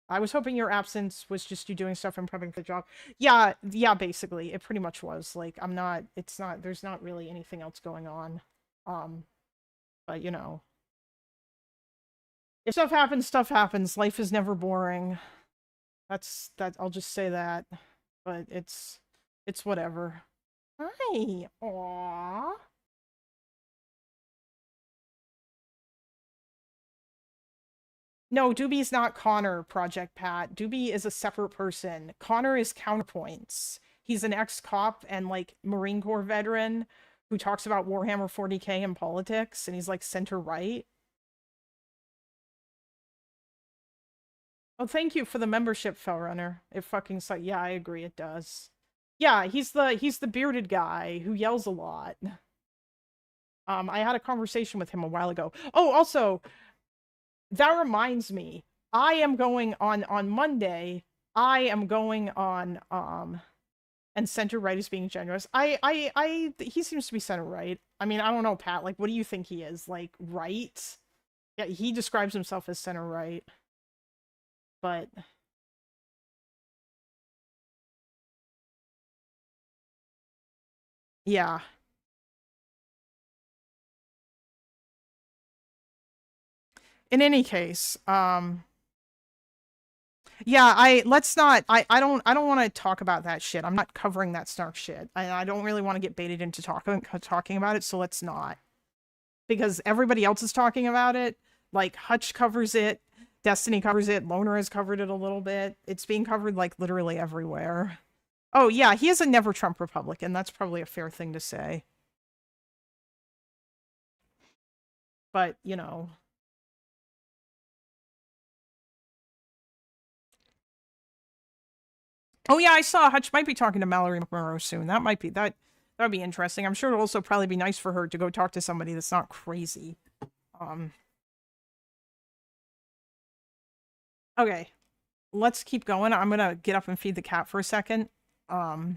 I was hoping your absence was just you doing stuff and prepping for the job. Yeah, basically. It pretty much was. Like, there's not really anything else going on. But, you know. If stuff happens. Life is never boring. That I'll just say that. But it's whatever. Hi. Aww. No, Doobie's not Connor, Project Pat. Doobie is a separate person. Connor is Counterpoints. He's an ex-cop and, like, Marine Corps veteran who talks about Warhammer 40K and politics, and he's, like, center-right. Oh, thank you for the membership, Fellrunner. It fucking sucks. Yeah, I agree, it does. Yeah, he's the bearded guy who yells a lot. I had a conversation with him a while ago. Oh, also... That reminds me, I am going on Monday, I am going on, and center-right is being generous. He seems to be center-right. I mean, I don't know, Pat, like, what do you think he is? Like, right? Yeah, he describes himself as center-right. But... yeah. In any case, yeah, let's not, I don't want to talk about that shit. I'm not covering that snark shit. I don't really want to get baited into talking about it, so let's not. Because everybody else is talking about it. Like, Hutch covers it, Destiny covers it, Loner has covered it a little bit. It's being covered, like, literally everywhere. Oh, yeah, he is a never Trump Republican. That's probably a fair thing to say. But, you know... Oh yeah, I saw Hutch might be talking to Mallory McMurrow soon. That would be interesting. I'm sure it'll also probably be nice for her to go talk to somebody that's not crazy. Okay. Let's keep going. I'm gonna get up and feed the cat for a second. Yeah,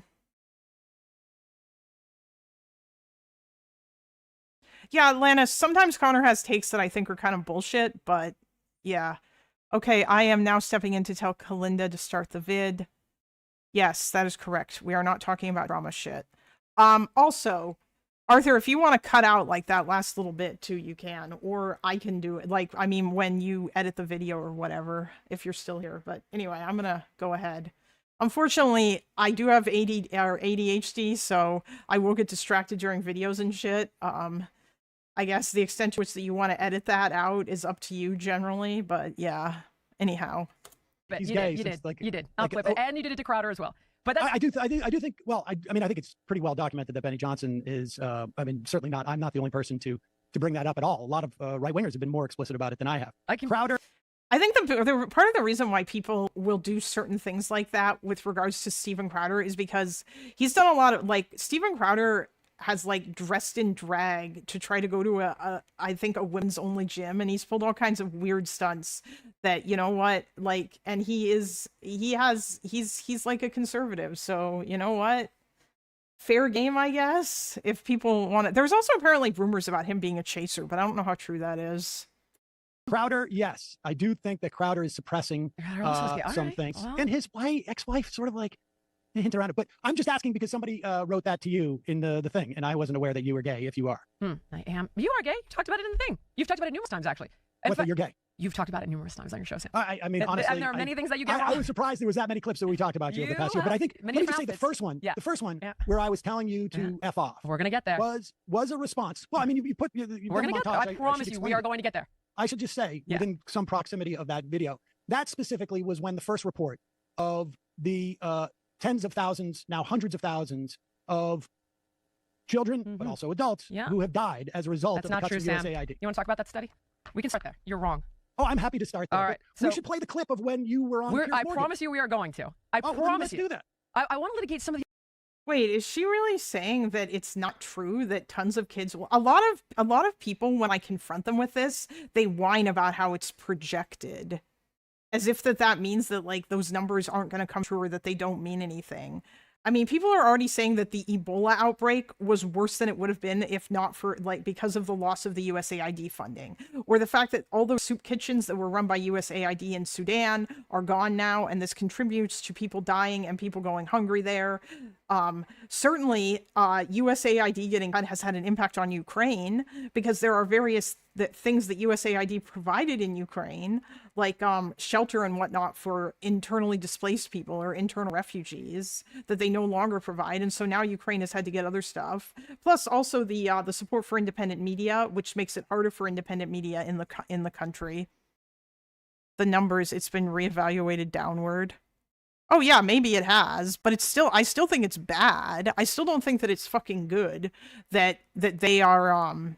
Lannis, sometimes Connor has takes that I think are kind of bullshit, but yeah. Okay, I am now stepping in to tell Kalinda to start the vid. Yes, that is correct. We are not talking about drama shit. Also, Arthur, if you want to cut out like that last little bit too, you can, or I can do it. Like, I mean, when you edit the video or whatever, if you're still here. But anyway, I'm gonna go ahead. Unfortunately, I do have ADHD, so I will get distracted during videos and shit. I guess the extent to which that you want to edit that out is up to you generally, but yeah. Anyhow. But He's you gay, did. You so did. it's like- You did. like- I'll flip it. And you did it to Crowder as well. But that's, I do think. Well, I mean, I think it's pretty well documented that Benny Johnson is. I mean, certainly not. I'm not the only person to bring that up at all. A lot of right wingers have been more explicit about it than I have. Crowder. I think the part of the reason why people will do certain things like that with regards to Steven Crowder is because he's done a lot of, like, Steven Crowder has, like, dressed in drag to try to go to I think a women's only gym, and he's pulled all kinds of weird stunts that, you know what, like, and he's like a conservative, so you know what, fair game, I guess, if people want it. There's also apparently rumors about him being a chaser, but I don't know how true that is. Crowder, yes, I do think that Crowder is suppressing some things, and his ex-wife sort of like hint around it. But I'm just asking because somebody wrote that to you in the thing, and I wasn't aware that you were gay. If you are, I am. You are gay. You talked about it in the thing. You've talked about it numerous times, actually. What, that you're gay? You've talked about it numerous times on your show, Sam. I mean, honestly, and there are many things that you get wrong. I was surprised there was that many clips that we talked about you over the past year. But I think let me just say the first one, where I was telling you to F off. We're gonna get there. Was a response. Well, I mean, you put. We're gonna get there. I promise you, we are going to get there. I should just say, within some proximity of that video, that specifically was when the first report of the tens of thousands, now hundreds of thousands of children, but also adults who have died as a result That's of not the true, cuts of Sam. USAID. You want to talk about that study? We can start there. You're wrong. Oh, I'm happy to start there. All right, we should play the clip of when you were on. I promise you we are going to. I promise you. Let's do that. I want to litigate some of the. Wait, is she really saying that it's not true that tons of kids, a lot of people, when I confront them with this, they whine about how it's projected, as if that means that, like, those numbers aren't going to come true or that they don't mean anything. I mean, people are already saying that the Ebola outbreak was worse than it would have been if not for, like, because of the loss of the USAID funding, or the fact that all those soup kitchens that were run by USAID in Sudan are gone now, and this contributes to people dying and people going hungry there. Certainly, USAID getting cut has had an impact on Ukraine because there are various things that USAID provided in Ukraine, like shelter and whatnot for internally displaced people or internal refugees that they no longer provide, and so now Ukraine has had to get other stuff. Plus, also the support for independent media, which makes it harder for independent media in the country. The numbers, it's been reevaluated downward. Oh yeah, maybe it has, but I still think it's bad. I still don't think that it's fucking good that they are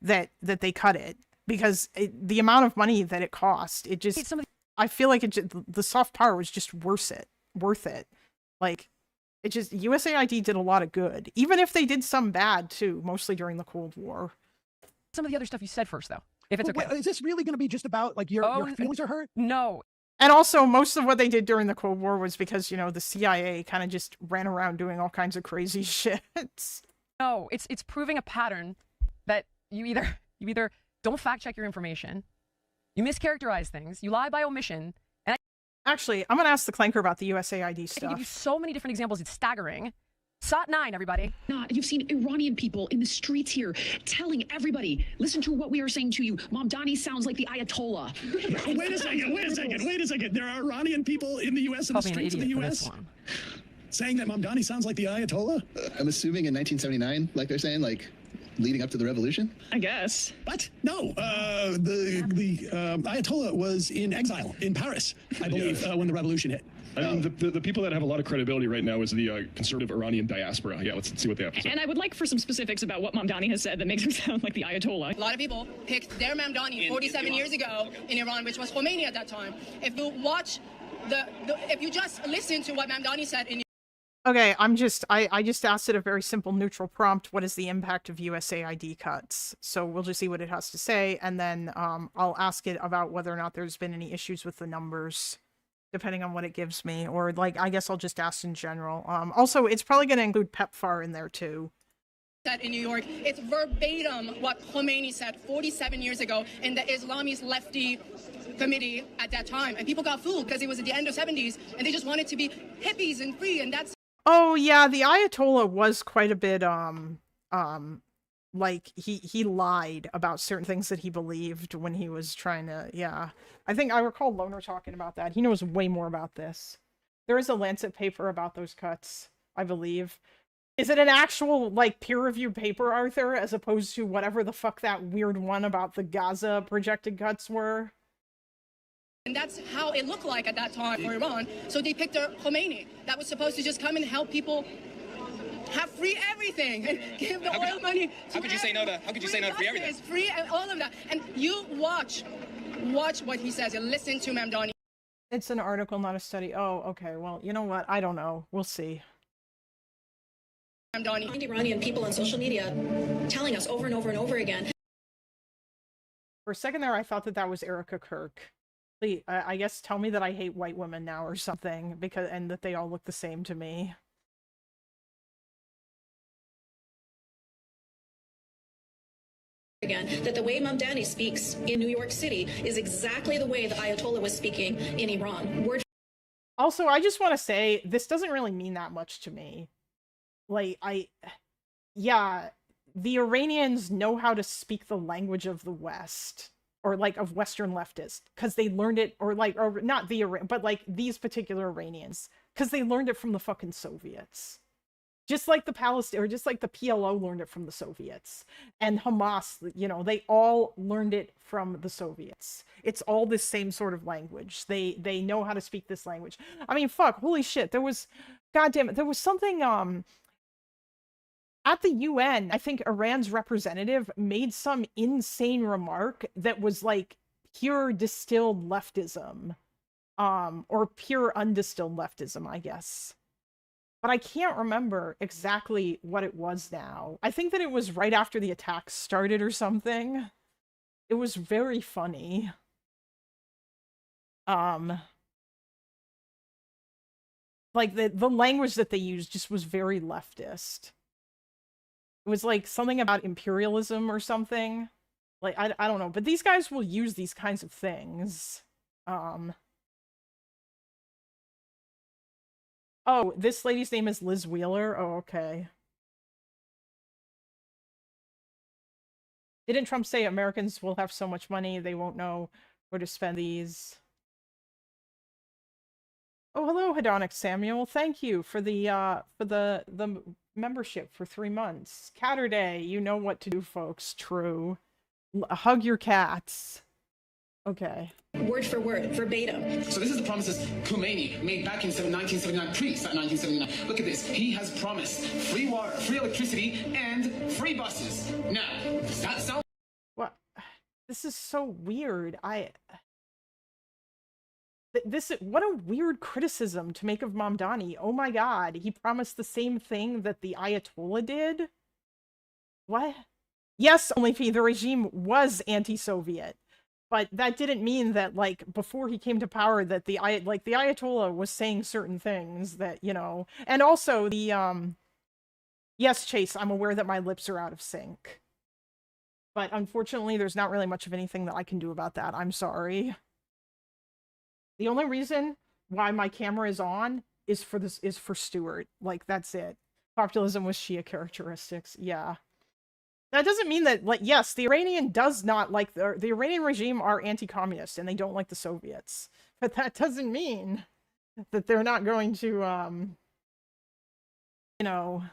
that they cut it, because the amount of money that it cost, it just, I feel like the soft power was just worth it. Like, it just, USAID did a lot of good, even if they did some bad too, mostly during the Cold War. Some of the other stuff you said first, though, if it's okay. Is this really going to be just about like your feelings are hurt? No. And also, most of what they did during the Cold War was because, the CIA kind of just ran around doing all kinds of crazy shit. No, it's proving a pattern that you either don't fact check your information, you mischaracterize things, you lie by omission, and actually, I'm gonna ask the Clanker about the USAID I stuff. can give you so many different examples. It's staggering. SOT 9, everybody. You've seen Iranian people in the streets here telling everybody, listen to what we are saying to you. Mamdani sounds like the Ayatollah. Wait a second. There are Iranian people in the U.S. in the streets of the U.S. saying that Mamdani sounds like the Ayatollah? I'm assuming in 1979, like they're saying, like leading up to the revolution? I guess. What? No. The Ayatollah was in exile in Paris, I believe, when the revolution hit. I mean, the people that have a lot of credibility right now is the conservative Iranian diaspora. Yeah, let's see what they have to say. And I would like for some specifics about what Mamdani has said that makes him sound like the Ayatollah. A lot of people picked their Mamdani 47 years ago in Iran, which was Khomeini at that time. If you watch if you just listen to what Mamdani said in Okay, I just asked it a very simple neutral prompt. What is the impact of USAID cuts? So we'll just see what it has to say, and then I'll ask it about whether or not there's been any issues with the numbers, depending on what it gives me, or like, I guess I'll just ask in general. Also, it's probably going to include PEPFAR in there too. said in New York, it's verbatim what Khomeini said 47 years ago in the Islamist lefty committee at that time. And people got fooled because it was at the end of 70s and they just wanted to be hippies and free, and that's... Oh yeah, the Ayatollah was quite a bit, like he lied about certain things that he believed when he was trying to, yeah. I think I recall Loner talking about that. He knows way more about this. There is a Lancet paper about those cuts, I believe. Is it an actual, like, peer-reviewed paper, Arthur, as opposed to whatever the fuck that weird one about the Gaza projected cuts were? And that's how it looked like at that time for Iran. So they picked a Khomeini that was supposed to just come and help people have free everything and give the oil money to How could you say no to free everything? Free and all of that. And you watch what he says and listen to Mamdani. It's an article, not a study. Oh, okay. Well, you know what? I don't know. We'll see. Mamdani. Iranian people on social media telling us over and over and over again. For a second there, I thought that was Erica Kirk. I guess tell me that I hate white women now or something, and that they all look the same to me. Again, that the way Mamdani speaks in New York City is exactly the way the Ayatollah was speaking in Iran. Also, I just want to say, this doesn't really mean that much to me. Like, yeah, the Iranians know how to speak the language of the West, or like of Western leftists, because they learned it, or not but like these particular Iranians, because they learned it from the fucking Soviets. Just like the PLO learned it from the Soviets, and Hamas, you know, they all learned it from the Soviets. It's all this same sort of language. They know how to speak this language. I mean, fuck, holy shit, there was something, at the UN, I think Iran's representative made some insane remark that was like pure distilled leftism, or pure undistilled leftism, I guess. But I can't remember exactly what it was now. I think that it was right after the attacks started or something. It was very funny. Like the language that they used just was very leftist. It was like something about imperialism or something. Like, I don't know, but these guys will use these kinds of things. Oh, this lady's name is Liz Wheeler. Oh, okay. Didn't Trump say Americans will have so much money they won't know where to spend these? Oh, hello, Hedonic Samuel. Thank you for the membership for 3 months. Catterday, you know what to do, folks. True. Hug your cats. Okay. Word for word, verbatim. So this is the promises Khomeini made back in 1979, pre-1979. Look at this. He has promised free water, free electricity, and free buses. Now, does that sound... What? This is so weird. What a weird criticism to make of Mamdani. Oh my god, he promised the same thing that the Ayatollah did? What? Yes, only if the regime was anti-Soviet. But that didn't mean that, like, before he came to power, that the Ayatollah was saying certain things that, you know... And also, yes, Chase, I'm aware that my lips are out of sync. But unfortunately, there's not really much of anything that I can do about that. I'm sorry. The only reason why my camera is on is for Stuart. Like, that's it. Populism with Shia characteristics. Yeah. That doesn't mean that, like, yes, the Iranian does not like the Iranian regime are anti-communist and they don't like the Soviets. But that doesn't mean that they're not going to, you know,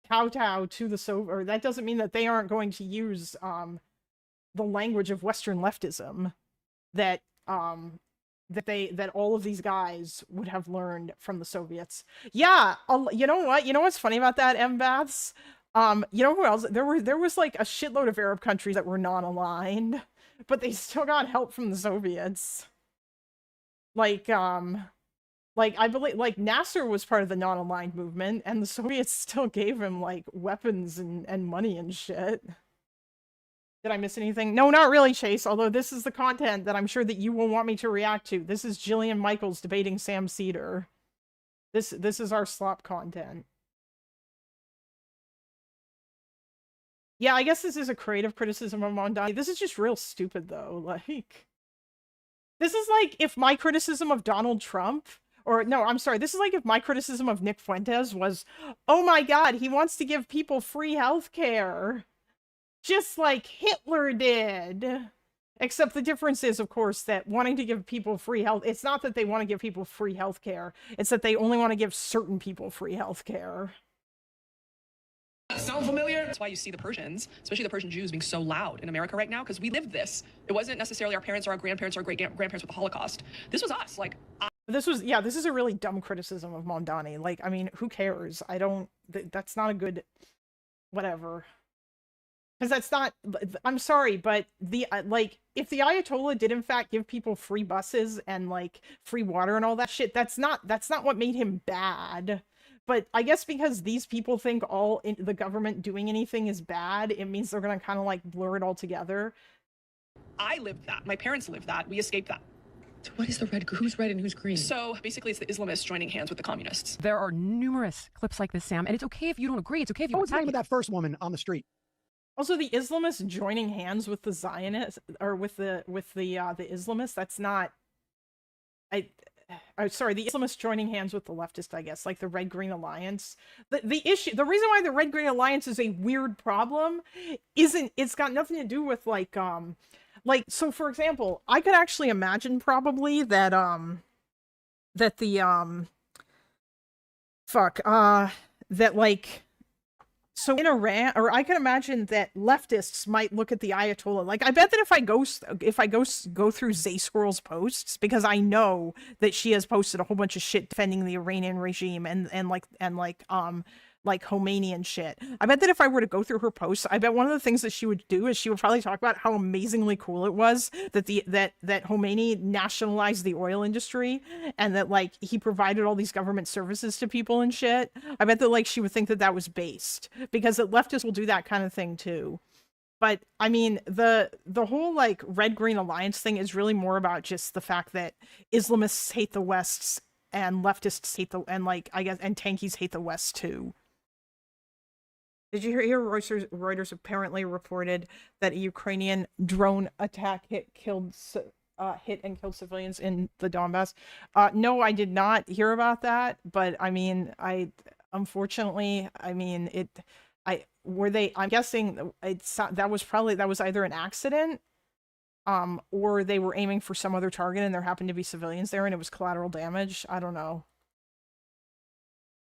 kowtow to the Soviet, or that doesn't mean that they aren't going to use, the language of Western leftism that, that all of these guys would have learned from the Soviets. Yeah, you know what? You know what's funny about that, M-Baths? You know who else? There was like a shitload of Arab countries that were non-aligned, but they still got help from the Soviets. Like I believe, like, Nasser was part of the non-aligned movement, and the Soviets still gave him, like, weapons and money and shit. Did I miss anything? No, not really, Chase, although this is the content that I'm sure that you will want me to react to. This is Jillian Michaels debating Sam Seder. This is our slop content. Yeah, I guess this is a creative criticism of Mondani. This is just real stupid, though. Like, this is like if my criticism of Donald Trump, or no, I'm sorry, this is like if my criticism of Nick Fuentes was, oh my god, he wants to give people free healthcare, just like Hitler did. Except the difference is, of course, that wanting to give people free health, it's not that they want to give people free healthcare, it's that they only want to give certain people free healthcare. Sound familiar? That's why you see the Persians, especially the Persian Jews, being so loud in America right now, because we lived this. It wasn't necessarily our parents or our grandparents or great-grandparents with the Holocaust. This was us. Like, this is a really dumb criticism of Mondani. Like, I mean, who cares? That's not a good, whatever. Because that's not, I'm sorry, but like, if the Ayatollah did in fact give people free buses and, like, free water and all that shit, that's not what made him bad. But I guess because these people think the government doing anything is bad, it means they're gonna kind of, like, blur it all together. I lived that. My parents lived that. We escaped that. So what is the red? Who's red and who's green? So basically, it's the Islamists joining hands with the communists. There are numerous clips like this, Sam, and it's okay if you don't agree. It's okay if you. What was the name of that first woman on the street? Also, the Islamists joining hands with the Zionists, or with the Islamists. That's not. Sorry, the Islamists joining hands with the leftist, I guess, like the Red-Green Alliance. The reason why the Red-Green Alliance is a weird problem it's got nothing to do with, like, so for example, I could actually imagine probably that, so in Iran, or I can imagine that leftists might look at the Ayatollah. Like, I bet that if I go through Zay Squirrel's posts, because I know that she has posted a whole bunch of shit defending the Iranian regime and Khomeini and shit. I bet that if I were to go through her posts, I bet one of the things that she would do is she would probably talk about how amazingly cool it was that that Khomeini nationalized the oil industry and that, like, he provided all these government services to people and shit. I bet that, like, she would think that was based, because the leftists will do that kind of thing too. But I mean, the whole, like, Red-Green Alliance thing is really more about just the fact that Islamists hate the West and leftists hate and tankies hate the West too. Did you hear Reuters apparently reported that a Ukrainian drone attack killed hit and killed civilians in the Donbass. No, I did not hear about that, but I mean, unfortunately, I mean, I'm guessing that was either an accident, or they were aiming for some other target and there happened to be civilians there and it was collateral damage. I don't know.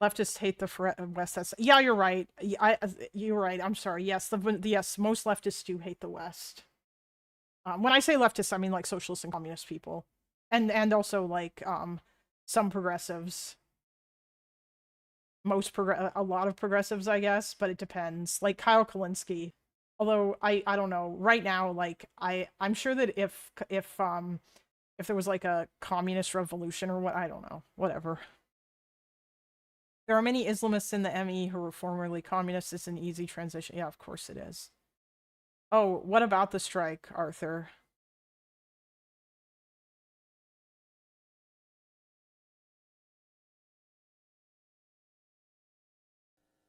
Leftists hate the West. Yeah, you're right. You're right. I'm sorry. Yes, yes, most leftists do hate the West. When I say leftists, I mean like socialist and communist people, and also like some progressives. A lot of progressives, I guess, but it depends. Like Kyle Kalinske. Although I don't know. Right now, like I'm sure that if there was like a communist revolution or what, I don't know. Whatever. There are many Islamists in the ME who were formerly communists. It's an easy transition. Yeah, of course it is. Oh, what about the strike, Arthur?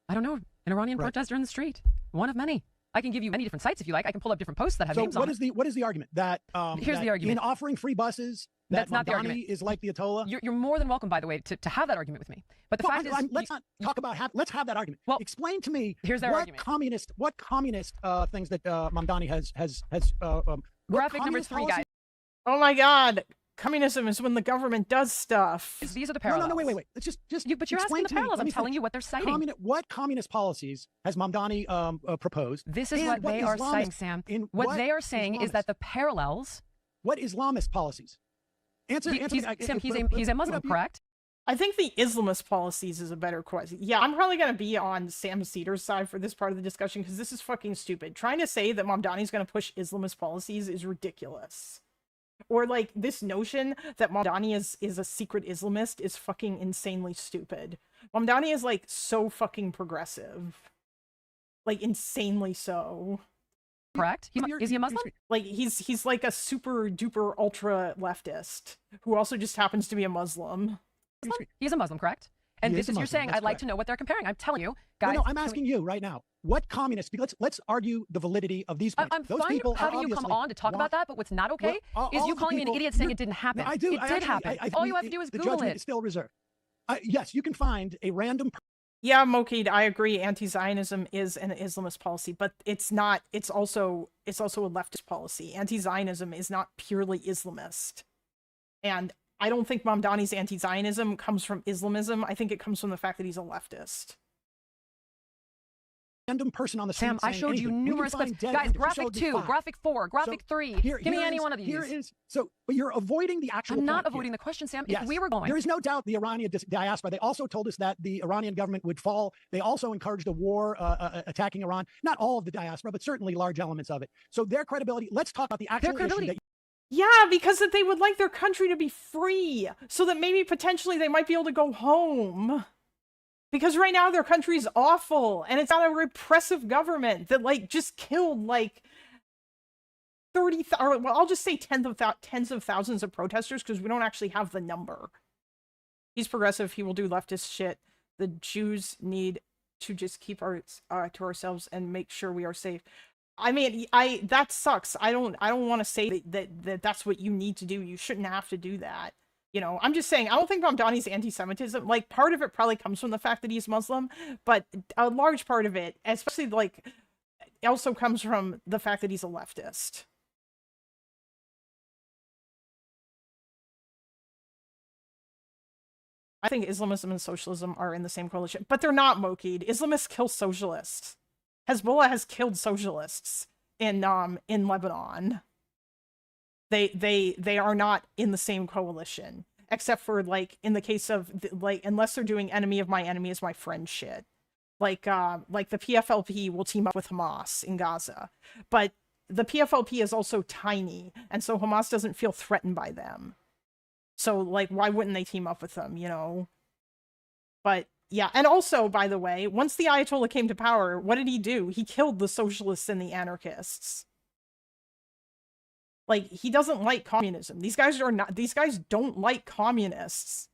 I don't know. An Iranian protester in the street. One of many. I can give you many different sites if you like. I can pull up different posts that have names on it. What is the argument? That Here's the argument. in offering free buses, that's not the Mamdani argument. is like the Ayatollah? You're more than welcome, by the way, to have that argument with me. But the fact is, let's not talk about let's have that argument. Well, explain to me here's their argument. What communist things that Mamdani has graphic number 3, guys. Oh my God. Communism is when the government does stuff. These are the parallels. No, wait. Let's just but you're asking the parallels. I'm telling you what they're citing. What communist policies has Mamdani proposed? This is what they are citing, Sam. What they are saying is that the parallels. What Islamist policies? Answer me. Sam, he's a Muslim, correct? I think the Islamist policies is a better question. Yeah, I'm probably going to be on Sam Cedar's side for this part of the discussion because this is fucking stupid. Trying to say that Mamdani's going to push Islamist policies is ridiculous. Or like this notion that Mamdani is a secret Islamist is fucking insanely stupid. Mamdani is like so fucking progressive. Like insanely so. Correct? Is he a Muslim? Like he's like a super duper ultra leftist who also just happens to be a Muslim. He's a Muslim, correct? And this is you're saying I'd like to know what they're comparing. I'm telling you, guys. No, I'm asking you right now. What communist? Let's argue the validity of these points. I'm fine having you come on to talk about that, but what's not okay is you calling me an idiot saying it didn't happen. I do. It did happen. All you have to do is Google it. The judgment is still reserved. Yes, you can find a random. Yeah, Mokid, I agree. Anti-Zionism is an Islamist policy, but it's not. It's also a leftist policy. Anti-Zionism is not purely Islamist, and I don't think Mamdani's anti-Zionism comes from Islamism. I think it comes from the fact that he's a leftist. Random person on the street. Sam, I showed you numerous clips. Guys, graphic 2, graphic 4, graphic 3. Give me any one of these. But you're avoiding the actual. I'm not avoiding the question, Sam. Yes. If we were going. There is no doubt the Iranian diaspora. They also told us that the Iranian government would fall. They also encouraged a war attacking Iran. Not all of the diaspora, but certainly large elements of it. So their credibility. Let's talk about the actual issue. Yeah, because that they would like their country to be free, so that maybe potentially they might be able to go home. Because right now their country is awful, and it's got a repressive government that like just killed like 30,000, or well, I'll just say tens of thousands of protesters because we don't actually have the number. He's progressive. He will do leftist shit. The Jews need to just keep to ourselves and make sure we are safe. I mean, that sucks. I don't want to say that that's what you need to do. You shouldn't have to do that. You know, I'm just saying, I don't think Mamdani's anti-Semitism, like, part of it probably comes from the fact that he's Muslim, but a large part of it, especially, like, also comes from the fact that he's a leftist. I think Islamism and socialism are in the same coalition, but they're not, Mokid. Islamists kill socialists. Hezbollah has killed socialists in Lebanon. They are not in the same coalition, except for like in the case of like unless they're doing enemy of my enemy is my friend shit. Like the PFLP will team up with Hamas in Gaza, but the PFLP is also tiny, and so Hamas doesn't feel threatened by them. So like, why wouldn't they team up with them? You know, but. Yeah, and also, by the way, once the Ayatollah came to power, what did he do? He killed the socialists and the anarchists. Like, he doesn't like communism. These guys don't like communists.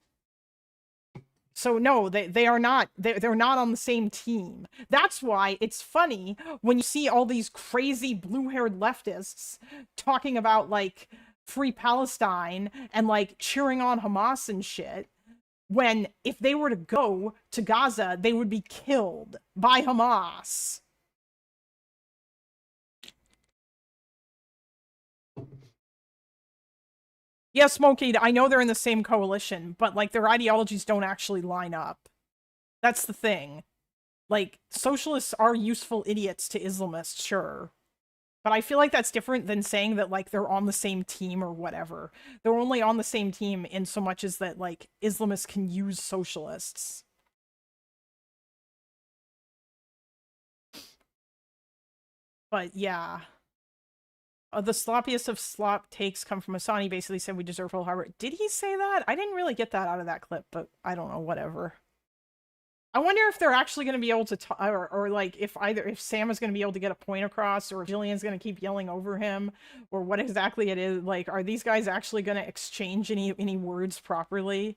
So no, they're not on the same team. That's why it's funny when you see all these crazy blue-haired leftists talking about like free Palestine and like cheering on Hamas and shit, when if they were to go to Gaza, they would be killed by Hamas. Yeah, Smokey, I know they're in the same coalition, but like their ideologies don't actually line up. That's the thing. Like, socialists are useful idiots to Islamists, sure. But I feel like that's different than saying that, like, they're on the same team or whatever. They're only on the same team in so much as that, like, Islamists can use socialists. But, yeah. The sloppiest of slop takes come from Asani, basically said we deserve Pearl Harbor. Did he say that? I didn't really get that out of that clip, but I don't know, whatever. I wonder if they're actually going to be able to, or like if Sam is going to be able to get a point across, or if Jillian's going to keep yelling over him, or what exactly it is. Like, are these guys actually going to exchange any words properly?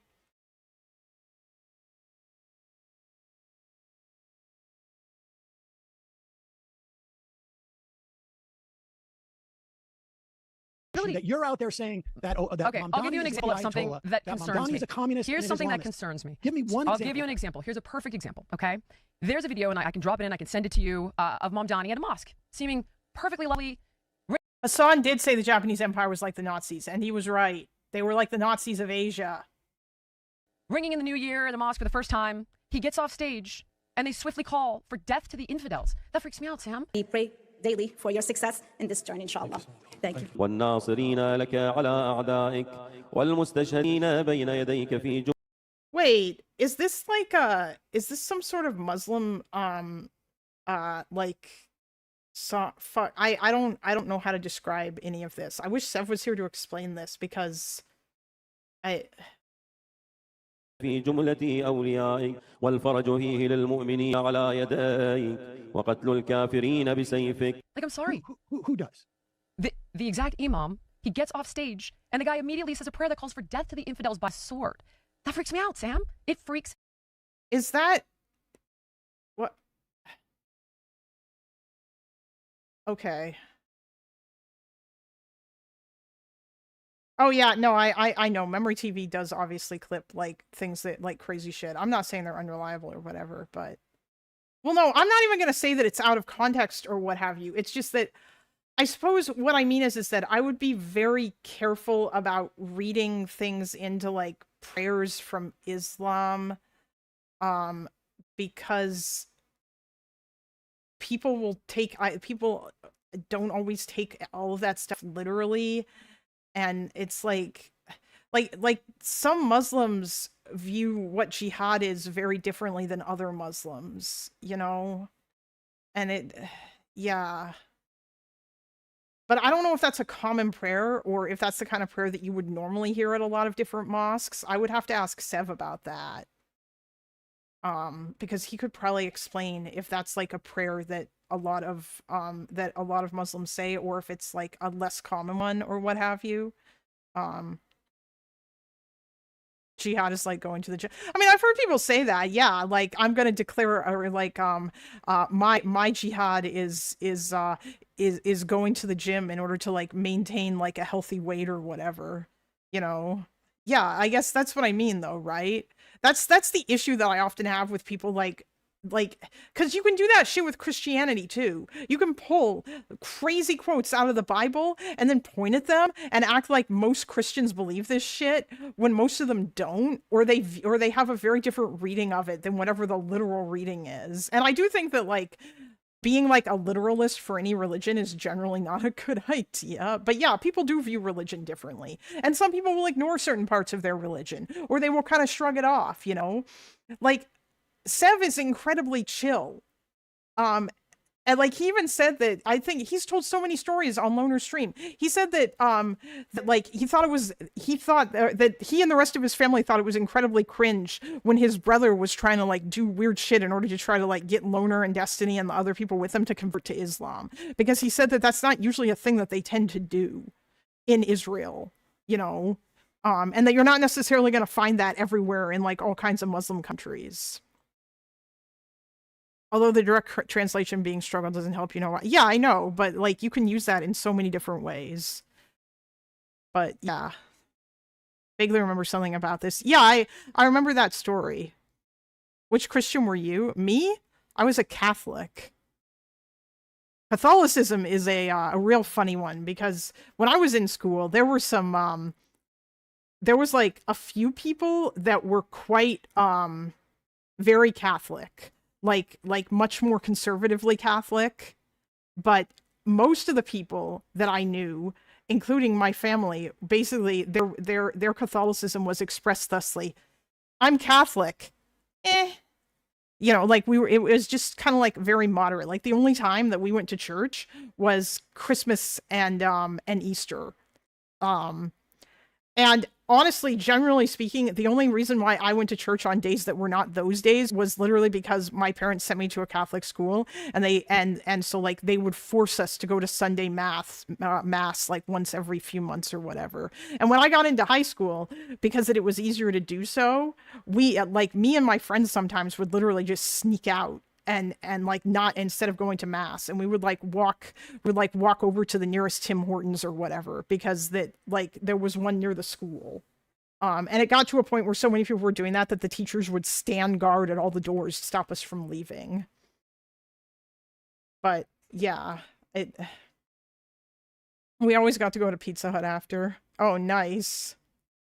That you're out there saying that. That okay, I'll give you an example of something that concerns me. A communist. Here's something that concerns me. Give me one. I'll give you an example. Here's a perfect example. Okay, there's a video, and I can drop it in. I can send it to you of Mamdani at a mosque, seeming perfectly lovely. Hassan did say the Japanese Empire was like the Nazis, and he was right. They were like the Nazis of Asia. Ringing in the new year at the mosque for the first time, he gets off stage, and they swiftly call for death to the infidels. That freaks me out, Sam. We pray daily for your success in this journey, inshallah. Thank you. Wait, is this like is this some sort of Muslim like fuck, I don't know how to describe any of this. I wish Sev was here to explain this, because في جملة أوليائك والفرج فيه للمؤمنين على يديك وقتل الكافرين بسيفك. Like, I'm sorry. Who does? The exact imam, he gets off stage, and the guy immediately says a prayer that calls for death to the infidels by sword. That freaks me out, Sam. It freaks. Is that what? Okay. Oh yeah, no, I know. Memory TV does obviously clip like things that like crazy shit. I'm not saying they're unreliable or whatever, but well, no, I'm not even gonna say that it's out of context or what have you. It's just that I suppose what I mean is that I would be very careful about reading things into like prayers from Islam, because people don't always take all of that stuff literally. And it's like some Muslims view what jihad is very differently than other Muslims, you know? And yeah. But I don't know if that's a common prayer or if that's the kind of prayer that you would normally hear at a lot of different mosques. I would have to ask Sev about that. Because he could probably explain if that's like a prayer that a lot of Muslims say, or if it's like a less common one or what have you. Jihad is like going to the gym. I mean, I've heard people say that. Yeah, like I'm gonna declare my jihad is going to the gym in order to like maintain like a healthy weight or whatever. You know. Yeah, I guess that's what I mean though, right? That's the issue that I often have with people like because you can do that shit with Christianity too. You can pull crazy quotes out of the Bible and then point at them and act like most Christians believe this shit when most of them don't, or they have a very different reading of it than whatever the literal reading is. And I do think that like being like a literalist for any religion is generally not a good idea. But yeah, people do view religion differently. And some people will ignore certain parts of their religion, or they will kind of shrug it off, you know? Like, Sev is incredibly chill. And like he even said that, I think he's told so many stories on Loner Stream. He said that like he thought that he and the rest of his family thought it was incredibly cringe when his brother was trying to like do weird shit in order to try to like get Loner and Destiny and the other people with him to convert to Islam, because he said that that's not usually a thing that they tend to do in Israel, you know, and that you're not necessarily going to find that everywhere in like all kinds of Muslim countries. Although the direct translation being struggle doesn't help, you know. Yeah, I know, but like you can use that in so many different ways. But yeah, vaguely remember something about this. Yeah, I remember that story. Which Christian were you? Me? I was a Catholic. Catholicism is a real funny one, because when I was in school, there were some there was like a few people that were quite very Catholic, like much more conservatively Catholic, but most of the people that I knew, including my family, basically their Catholicism was expressed thusly: I'm Catholic. You know, like it was just kind of like very moderate. Like the only time that we went to church was Christmas and Easter. And honestly, generally speaking, the only reason why I went to church on days that were not those days was literally because my parents sent me to a Catholic school, and so like they would force us to go to Sunday mass like once every few months or whatever. And when I got into high school, because it was easier to do so, we like me and my friends sometimes would literally just sneak out and like not, instead of going to mass, and we would walk over to the nearest Tim Hortons or whatever, because that like there was one near the school. And it got to a point where so many people were doing that the teachers would stand guard at all the doors to stop us from leaving. But yeah, we always got to go to Pizza Hut after. Oh, nice.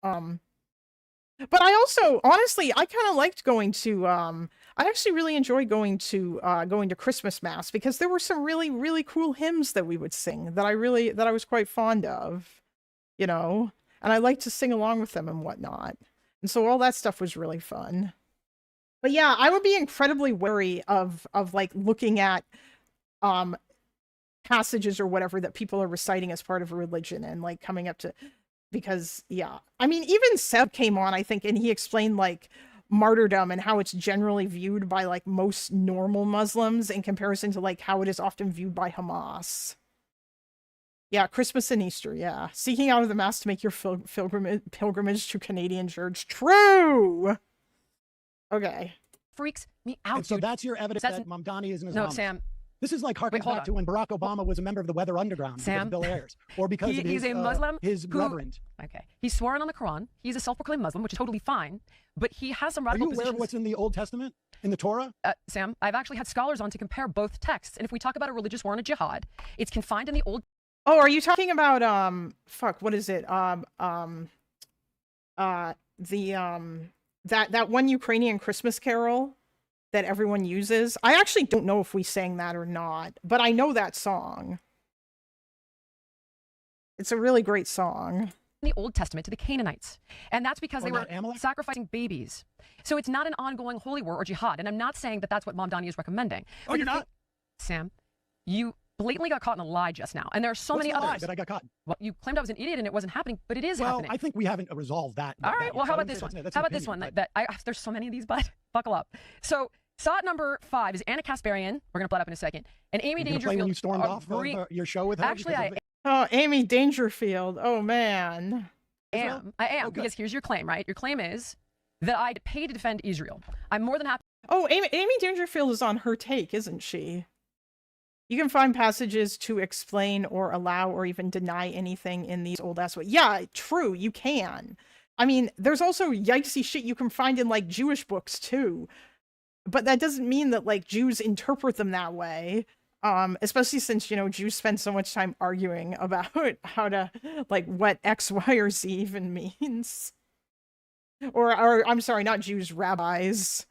But I also, honestly, I kind of liked going to, I actually really enjoyed going to Christmas Mass, because there were some really, really cool hymns that we would sing that I was quite fond of, you know, and I liked to sing along with them and whatnot. And so all that stuff was really fun. But yeah, I would be incredibly wary of like looking at, passages or whatever that people are reciting as part of a religion and like coming up to, because yeah, I mean, even Seb came on, I think, and he explained like martyrdom and how it's generally viewed by like most normal Muslims in comparison to like how it is often viewed by Hamas. Yeah, Christmas and Easter, yeah. Seeking out of the mass to make your pilgrimage to Canadian church. True! Okay. Freaks me out, And so that's your evidence that Mamdani is an Islamist. No, Sam. This is like harkens back to when Barack Obama was a member of the Weather Underground, Sam, because of Bill Ayers, or because of he's a Muslim his reverend. Okay, he's sworn on the Quran. He's a self-proclaimed Muslim, which is totally fine. But he has some radical Are you aware of what's in the Old Testament, in the Torah? Sam, I've actually had scholars on to compare both texts, and if we talk about a religious war and a jihad, it's confined in the Old. Oh, are you talking about what is it? That one Ukrainian Christmas carol that everyone uses? I actually don't know if we sang that or not, but I know that song. It's a really great song. The Old Testament to the Canaanites, and that's because they were sacrificing babies. So it's not an ongoing holy war or jihad, and I'm not saying that that's what Mamdani is recommending. Oh, you're not? Sam, you blatantly got caught in a lie just now, and there are so many others. Lie that I got caught? Well, you claimed I was an idiot and it wasn't happening, but it is happening. Well, I think we haven't resolved that. All right, well, how about this one? How about this one? There's so many of these, but buckle up. So, Sot number 5 is Anna Kasparian. We're going to play it up in a second. And Amy Dangerfield. Play when you stormed off your show with her? Actually, Oh, Amy Dangerfield. Oh, man. I am, because here's your claim, right? Your claim is that I'd pay to defend Israel. I'm more than happy. Oh, Amy Dangerfield is on Her Take, isn't she? You can find passages to explain or allow or even deny anything in these old-ass ways. Yeah, true, you can. I mean, there's also yikesy shit you can find in, like, Jewish books, too. But that doesn't mean that, like, Jews interpret them that way. Especially since, you know, Jews spend so much time arguing about how to, like, what X, Y, or Z even means. Or I'm sorry, not Jews, rabbis.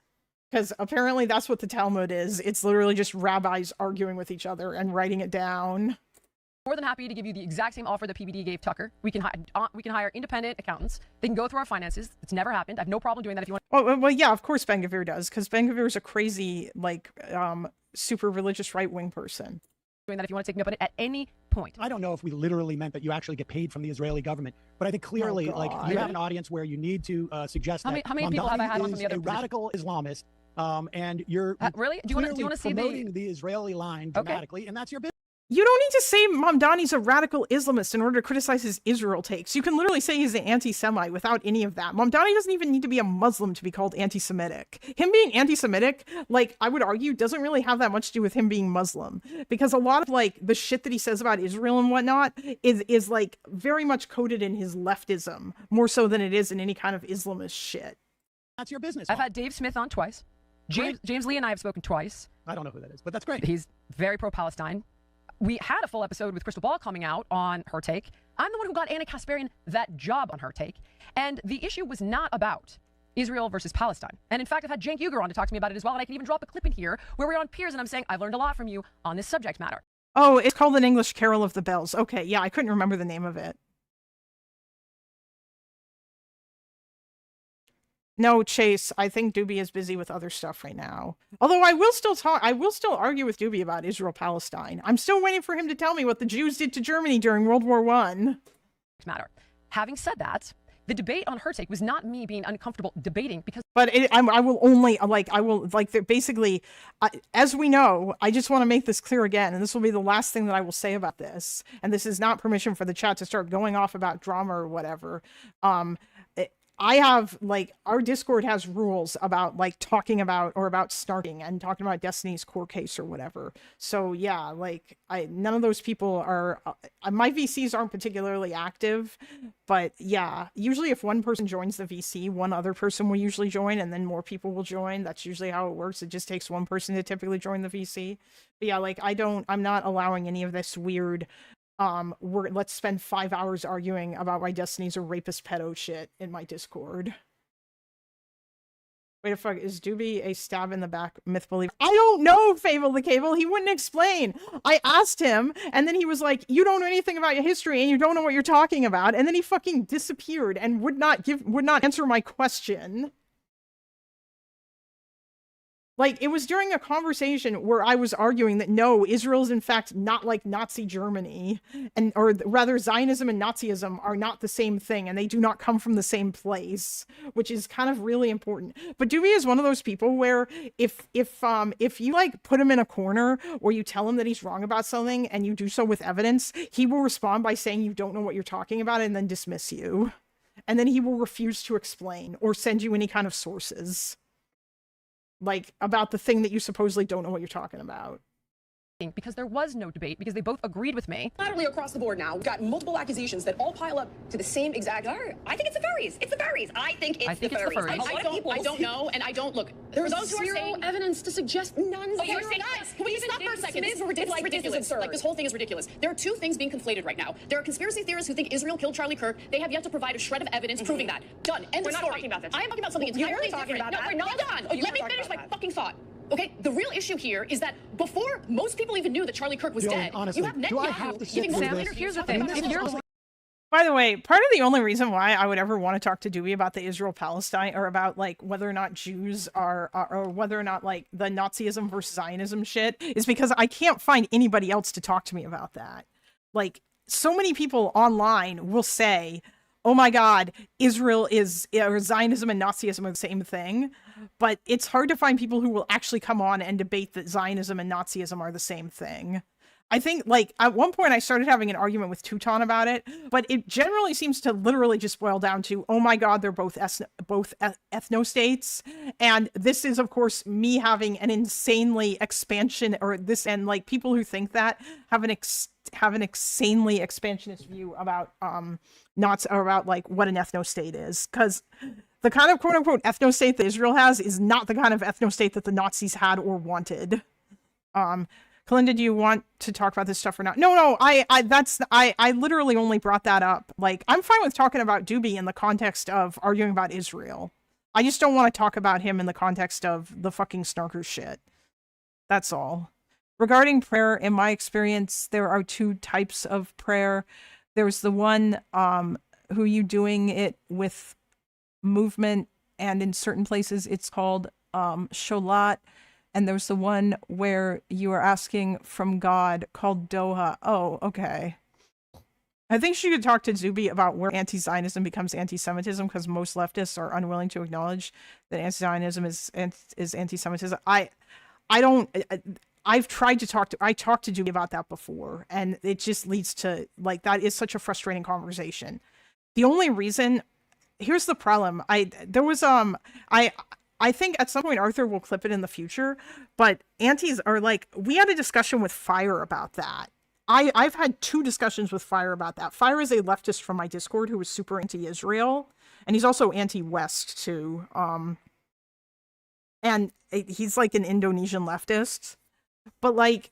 Because apparently that's what the Talmud is. It's literally just rabbis arguing with each other and writing it down. More than happy to give you the exact same offer that PBD gave Tucker. We can hire independent accountants. They can go through our finances. It's never happened. I have no problem doing that if you want. Oh, well, yeah, of course Ben Gvir does, because Ben Gvir is a crazy, like, super religious right-wing person. Doing that if you want to take me up on it at any point. I don't know if we literally meant that you actually get paid from the Israeli government, but I think clearly, like, you have an audience where you need to suggest that how many people have I had on from the other a radical Islamist, and you're really? Do you want to see promoting the Israeli line dramatically, and that's your business. You don't need to say Mamdani's a radical Islamist in order to criticize his Israel takes. You can literally say he's an anti-Semite without any of that. Mamdani doesn't even need to be a Muslim to be called anti-Semitic. Him being anti-Semitic, like, I would argue, doesn't really have that much to do with him being Muslim. Because a lot of, like, the shit that he says about Israel and whatnot is like, very much coded in his leftism, more so than it is in any kind of Islamist shit. That's your business. I've had Dave Smith on twice. James Lee and I have spoken twice. I don't know who that is, but that's great. He's very pro-Palestine. We had a full episode with Crystal Ball coming out on her take. I'm the one who got Anna Kasparian that job on her take. And the issue was not about Israel versus Palestine. And in fact, I've had Cenk Uygur on to talk to me about it as well. And I can even drop a clip in here where we're on Piers and I'm saying, I've learned a lot from you on this subject matter. Oh, it's called in English Carol of the Bells. Okay, yeah, I couldn't remember the name of it. No, Chase, I think Doobie is busy with other stuff right now. Although I will still argue with Doobie about Israel-Palestine. I'm still waiting for him to tell me what the Jews did to Germany during World War I. Matter. Having said that, the debate on her take was not me being uncomfortable debating because... But I will only, basically, as we know, I just want to make this clear again, and this will be the last thing that I will say about this, and this is not permission for the chat to start going off about drama or whatever. I have, like, our Discord has rules about, like, talking about or about snarking and talking about Destiny's court case or whatever. So, yeah, like, none of those people are, my VCs aren't particularly active, but yeah, usually if one person joins the VC, one other person will usually join and then more people will join. That's usually how it works. It just takes one person to typically join the VC. But yeah, like, I'm not allowing any of this weird, let's spend 5 hours arguing about why Destiny's a rapist pedo shit in my Discord. Wait a fuck, is Doobie a stab in the back myth believer? I don't know, Fable the Cable, he wouldn't explain. I asked him, and then he was like, you don't know anything about your history, and you don't know what you're talking about, and then he fucking disappeared and would not answer my question. Like, it was during a conversation where I was arguing that no, Israel is in fact not like Nazi Germany, or rather Zionism and Nazism are not the same thing, and they do not come from the same place, which is kind of really important. But Doobie is one of those people where if you like put him in a corner or you tell him that he's wrong about something and you do so with evidence, he will respond by saying you don't know what you're talking about and then dismiss you. And then he will refuse to explain or send you any kind of sources. Like, about the thing that you supposedly don't know what you're talking about. Because there was no debate, because they both agreed with me. Laterally across the board now, we've got multiple accusations that all pile up to the same exact... I think it's the furries. It's the furries. I think it's the furries. I don't know, and I don't... Look, There's for those who are saying... evidence to suggest none. Oh, you're saying, guys, can we stop for a second? This is ridiculous. Like, this whole thing is ridiculous. There are two things being conflated right now. There are conspiracy theorists who think Israel killed Charlie Kirk. They have yet to provide a shred of evidence proving that. Done. End of story. We're not talking about this. I am talking about something entirely different. No, we're not done. Let me finish my fucking thought. Okay, the real issue here is that before most people even knew that Charlie Kirk was dead, honestly, you have Netanyahu giving here's the thing. By the way, part of the only reason why I would ever want to talk to Doobie about the Israel-Palestine or about like whether or not Jews are or whether or not like the Nazism versus Zionism shit is because I can't find anybody else to talk to me about that. Like, so many people online will say, oh my God, Israel is, or Zionism and Nazism are the same thing. But it's hard to find people who will actually come on and debate that Zionism and Nazism are the same thing. I think, like, at one point I started having an argument with Teuton about it, but it generally seems to literally just boil down to, oh my God, they're both ethno-states. And this is, of course, me having an insanely expansion, or this, and like people who think that have an insanely expansionist view about about like what an ethno-state is. Because the kind of quote-unquote ethno-state that Israel has is not the kind of ethno-state that the Nazis had or wanted. Kalinda, do you want to talk about this stuff or not? No, I literally only brought that up. Like, I'm fine with talking about Doobie in the context of arguing about Israel. I just don't want to talk about him in the context of the fucking snarker shit. That's all. Regarding prayer, in my experience, there are two types of prayer. There's the one who you doing it with movement, and in certain places it's called sholat, and there's the one where you are asking from God called doha. Oh, okay. I think she could talk to Zuby about where anti-Zionism becomes anti-Semitism, because most leftists are unwilling to acknowledge that anti-Zionism is anti-Semitism. I I've tried to I talked to Julie about that before, and it just leads to, like, that is such a frustrating conversation. The only reason, here's the problem. I think at some point Arthur will clip it in the future, but antis are like, we had a discussion with Fire about that. I've had 2 discussions with Fire about that. Fire is a leftist from my Discord who was super anti-Israel, and he's also anti-West too. And he's like an Indonesian leftist. But like,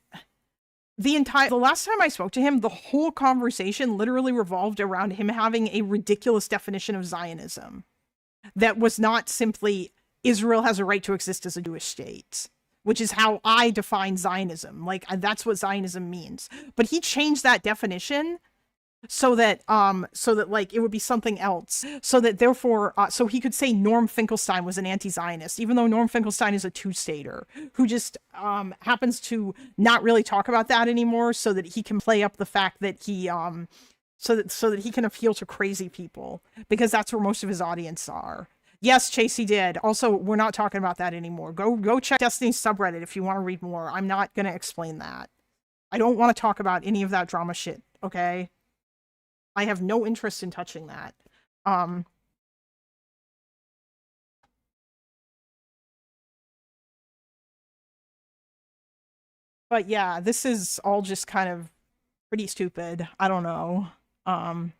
the last time I spoke to him, the whole conversation literally revolved around him having a ridiculous definition of Zionism that was not simply Israel has a right to exist as a Jewish state, which is how I define Zionism. Like, that's what Zionism means. But he changed that definition so that like it would be something else, so that therefore so he could say Norm Finkelstein was an anti-Zionist, even though Norm Finkelstein is a 2-stater who just happens to not really talk about that anymore, so that he can play up the fact that he so that he can appeal to crazy people, because that's where most of his audience are. Yes, Chase, he did. Also, we're not talking about that anymore. Go check Destiny's subreddit if you want to read more. I'm not going to explain that. I don't want to talk about any of that drama shit, okay? I have no interest in touching that. But yeah, this is all just kind of pretty stupid. I don't know. Problem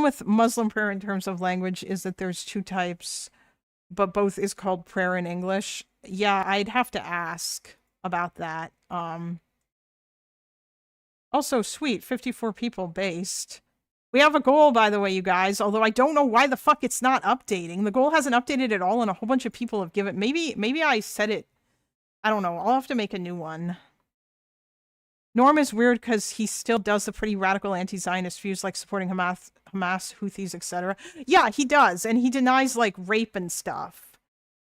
with Muslim prayer in terms of language is that there's 2 types, but both is called prayer in English. Yeah, I'd have to ask about that. Also, sweet, 54 people based. We have a goal, by the way, you guys, although I don't know why the fuck it's not updating. The goal hasn't updated at all, and a whole bunch of people have given... Maybe I said it... I don't know. I'll have to make a new one. Norm is weird because he still does the pretty radical anti-Zionist views, like supporting Hamas, Houthis, etc. Yeah, he does, and he denies, like, rape and stuff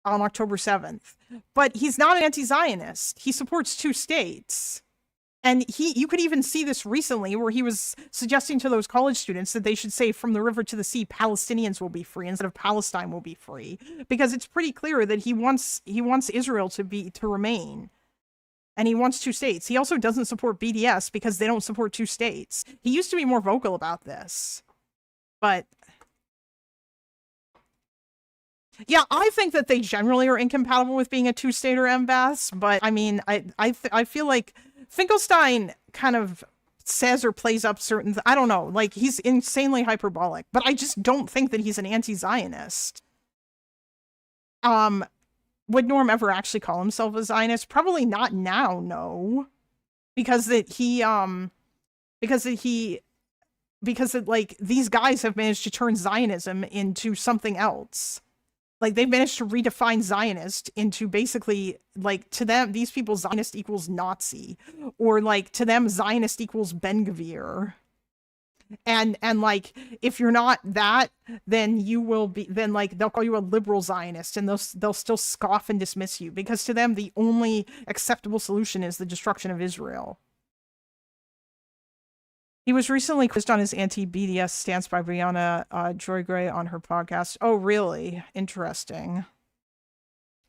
on October 7th. But he's not an anti-Zionist. He supports 2 states. And you could even see this recently, where he was suggesting to those college students that they should say, from the river to the sea, Palestinians will be free instead of Palestine will be free, because it's pretty clear that he wants Israel to remain, and he wants 2 states. He also doesn't support BDS because they don't support 2 states. He used to be more vocal about this, but yeah, I think that they generally are incompatible with being a 2-stater empaths. But I mean, I feel like Finkelstein kind of says or plays up certain... I don't know, like, he's insanely hyperbolic, but I just don't think that he's an anti-Zionist. Would Norm ever actually call himself a Zionist? Probably not now, no. Because like, these guys have managed to turn Zionism into something else. Like, they've managed to redefine Zionist into basically, like, to them, these people, Zionist equals Nazi. Or, like, to them, Zionist equals Ben Gvir. And like, if you're not that, then you will be, then, like, they'll call you a liberal Zionist, and they'll still scoff and dismiss you. Because to them, the only acceptable solution is the destruction of Israel. He was recently quizzed on his anti-BDS stance by Brianna Joy Gray on her podcast. Oh, really? Interesting.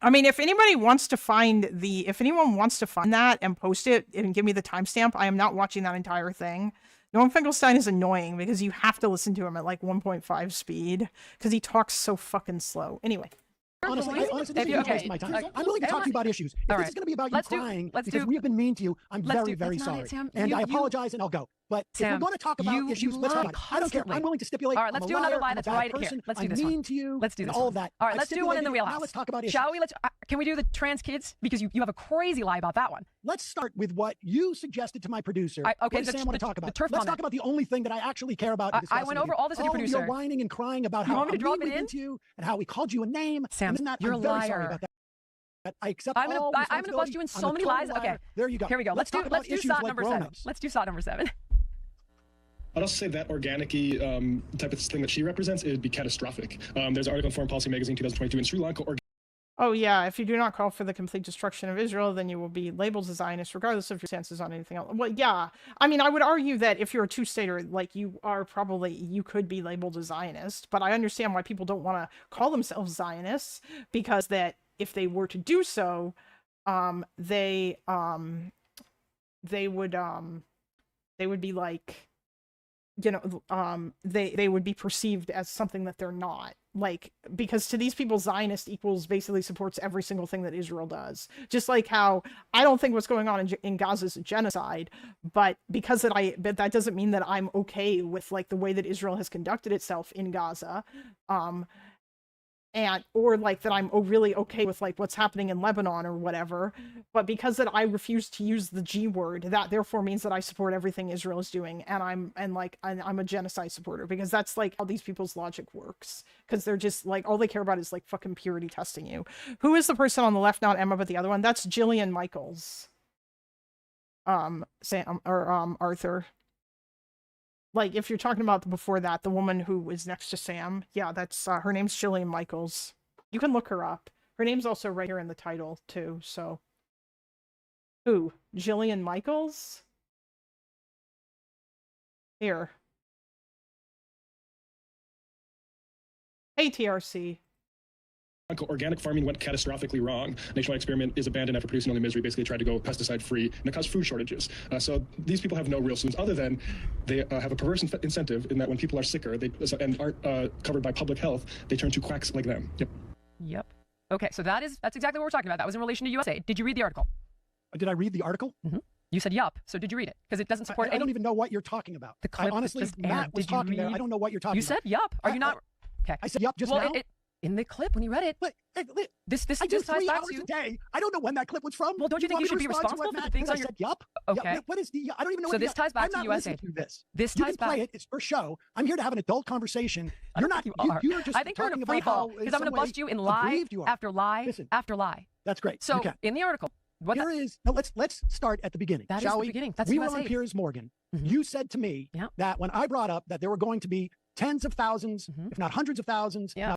I mean, if anyone wants to find that and post it and give me the timestamp, I am not watching that entire thing. Norm Finkelstein is annoying because you have to listen to him at like 1.5 speed because he talks so fucking slow. Anyway. Honestly, this is a waste of my time. I'm willing to talk to you about issues. If this is going to be about you crying because we have been mean to you, I'm very, very sorry. And I apologize, and I'll go. But if we're going to talk about issues, let's talk about it. I don't care. I'm willing to stipulate. All right, let's do another lie that's right here. Let's do this one. I'm mean to you. Let's do this all of that. All right, let's do one in the wheelhouse. Now let's talk about issues. Shall we? Can we do the trans kids? Because you have a crazy lie about that one. Let's start with what you suggested to my producer. Okay, what does Sam want to talk about? Let's talk about the only thing that I actually care about. I went over all this with your producer. All of your whining and crying about how we've been to you and how we called you a name. Sam, you're a liar. I'm very sorry about that. I accept I'm gonna bust you in so many lies. Okay, there you go. Here we go. Let's do SOT number 7. Let's do SOT number 7. I'd also say that organic-y type of thing that she represents, it'd be catastrophic. There's an article in Foreign Policy Magazine 2022 in Sri Lanka. Oh yeah, if you do not call for the complete destruction of Israel, then you will be labeled as Zionist, regardless of your stances on anything else. Well, yeah, I mean, I would argue that if you're a 2-stater, like, you could be labeled a Zionist, but I understand why people don't want to call themselves Zionists, because that if they were to do so, they would be like, they would be perceived as something that they're not, like, because to these people Zionist equals basically supports every single thing that Israel does, just like how I don't think what's going on in Gaza is a genocide, but but that doesn't mean that I'm okay with like the way that Israel has conducted itself in Gaza, and or like that I'm really okay with like what's happening in Lebanon or whatever, but because that I refuse to use the G word, that therefore means that I support everything Israel is doing, and I'm a genocide supporter, because that's like how these people's logic works, because they're just like, all they care about is like fucking purity testing you. Who is the person on the left, not Emma but the other one? That's Jillian Michaels. Arthur. Like, if you're talking about before that, the woman who was next to Sam, yeah, that's her name's Jillian Michaels. You can look her up. Her name's also right here in the title too. So, who? Jillian Michaels? Here. Hey, TRC. Organic farming went catastrophically wrong. Nationwide experiment is abandoned after producing only misery. Basically tried to go pesticide free, and it caused food shortages. So these people have no real solutions other than they have a perverse incentive in that when people are sicker and aren't covered by public health, they turn to quacks like them. Yep. Okay, so that's exactly what we're talking about. That was in relation to USA. Did you read the article? Did I read the article? Mm-hmm. You said yup. So did you read it? Because it doesn't support. I don't even know what you're talking about. The clip honestly, Matt was talking there. I don't know what you're talking about. You said yup. Are you not? Okay. I said yup just now. In the clip when you read it. This I do ties 3 back hours to you. a day. I don't know when that clip was from. Well, don't you think you should be responsible for the things on your? I said yup. Okay. What is the? I don't even know. So what this ties back to USA. This you ties can back. play it. It's for show. I'm here to have an adult conversation. You're not. You're just. I think you're in a free fall because I'm going to bust you in lie after lie after lie. That's great. So in the article. Here is let's start at the beginning. That shall is we? The beginning. That's we USA. were on Piers Morgan. You said to me that when I brought up that there were going to be tens of thousands, if not hundreds of thousands. Yeah.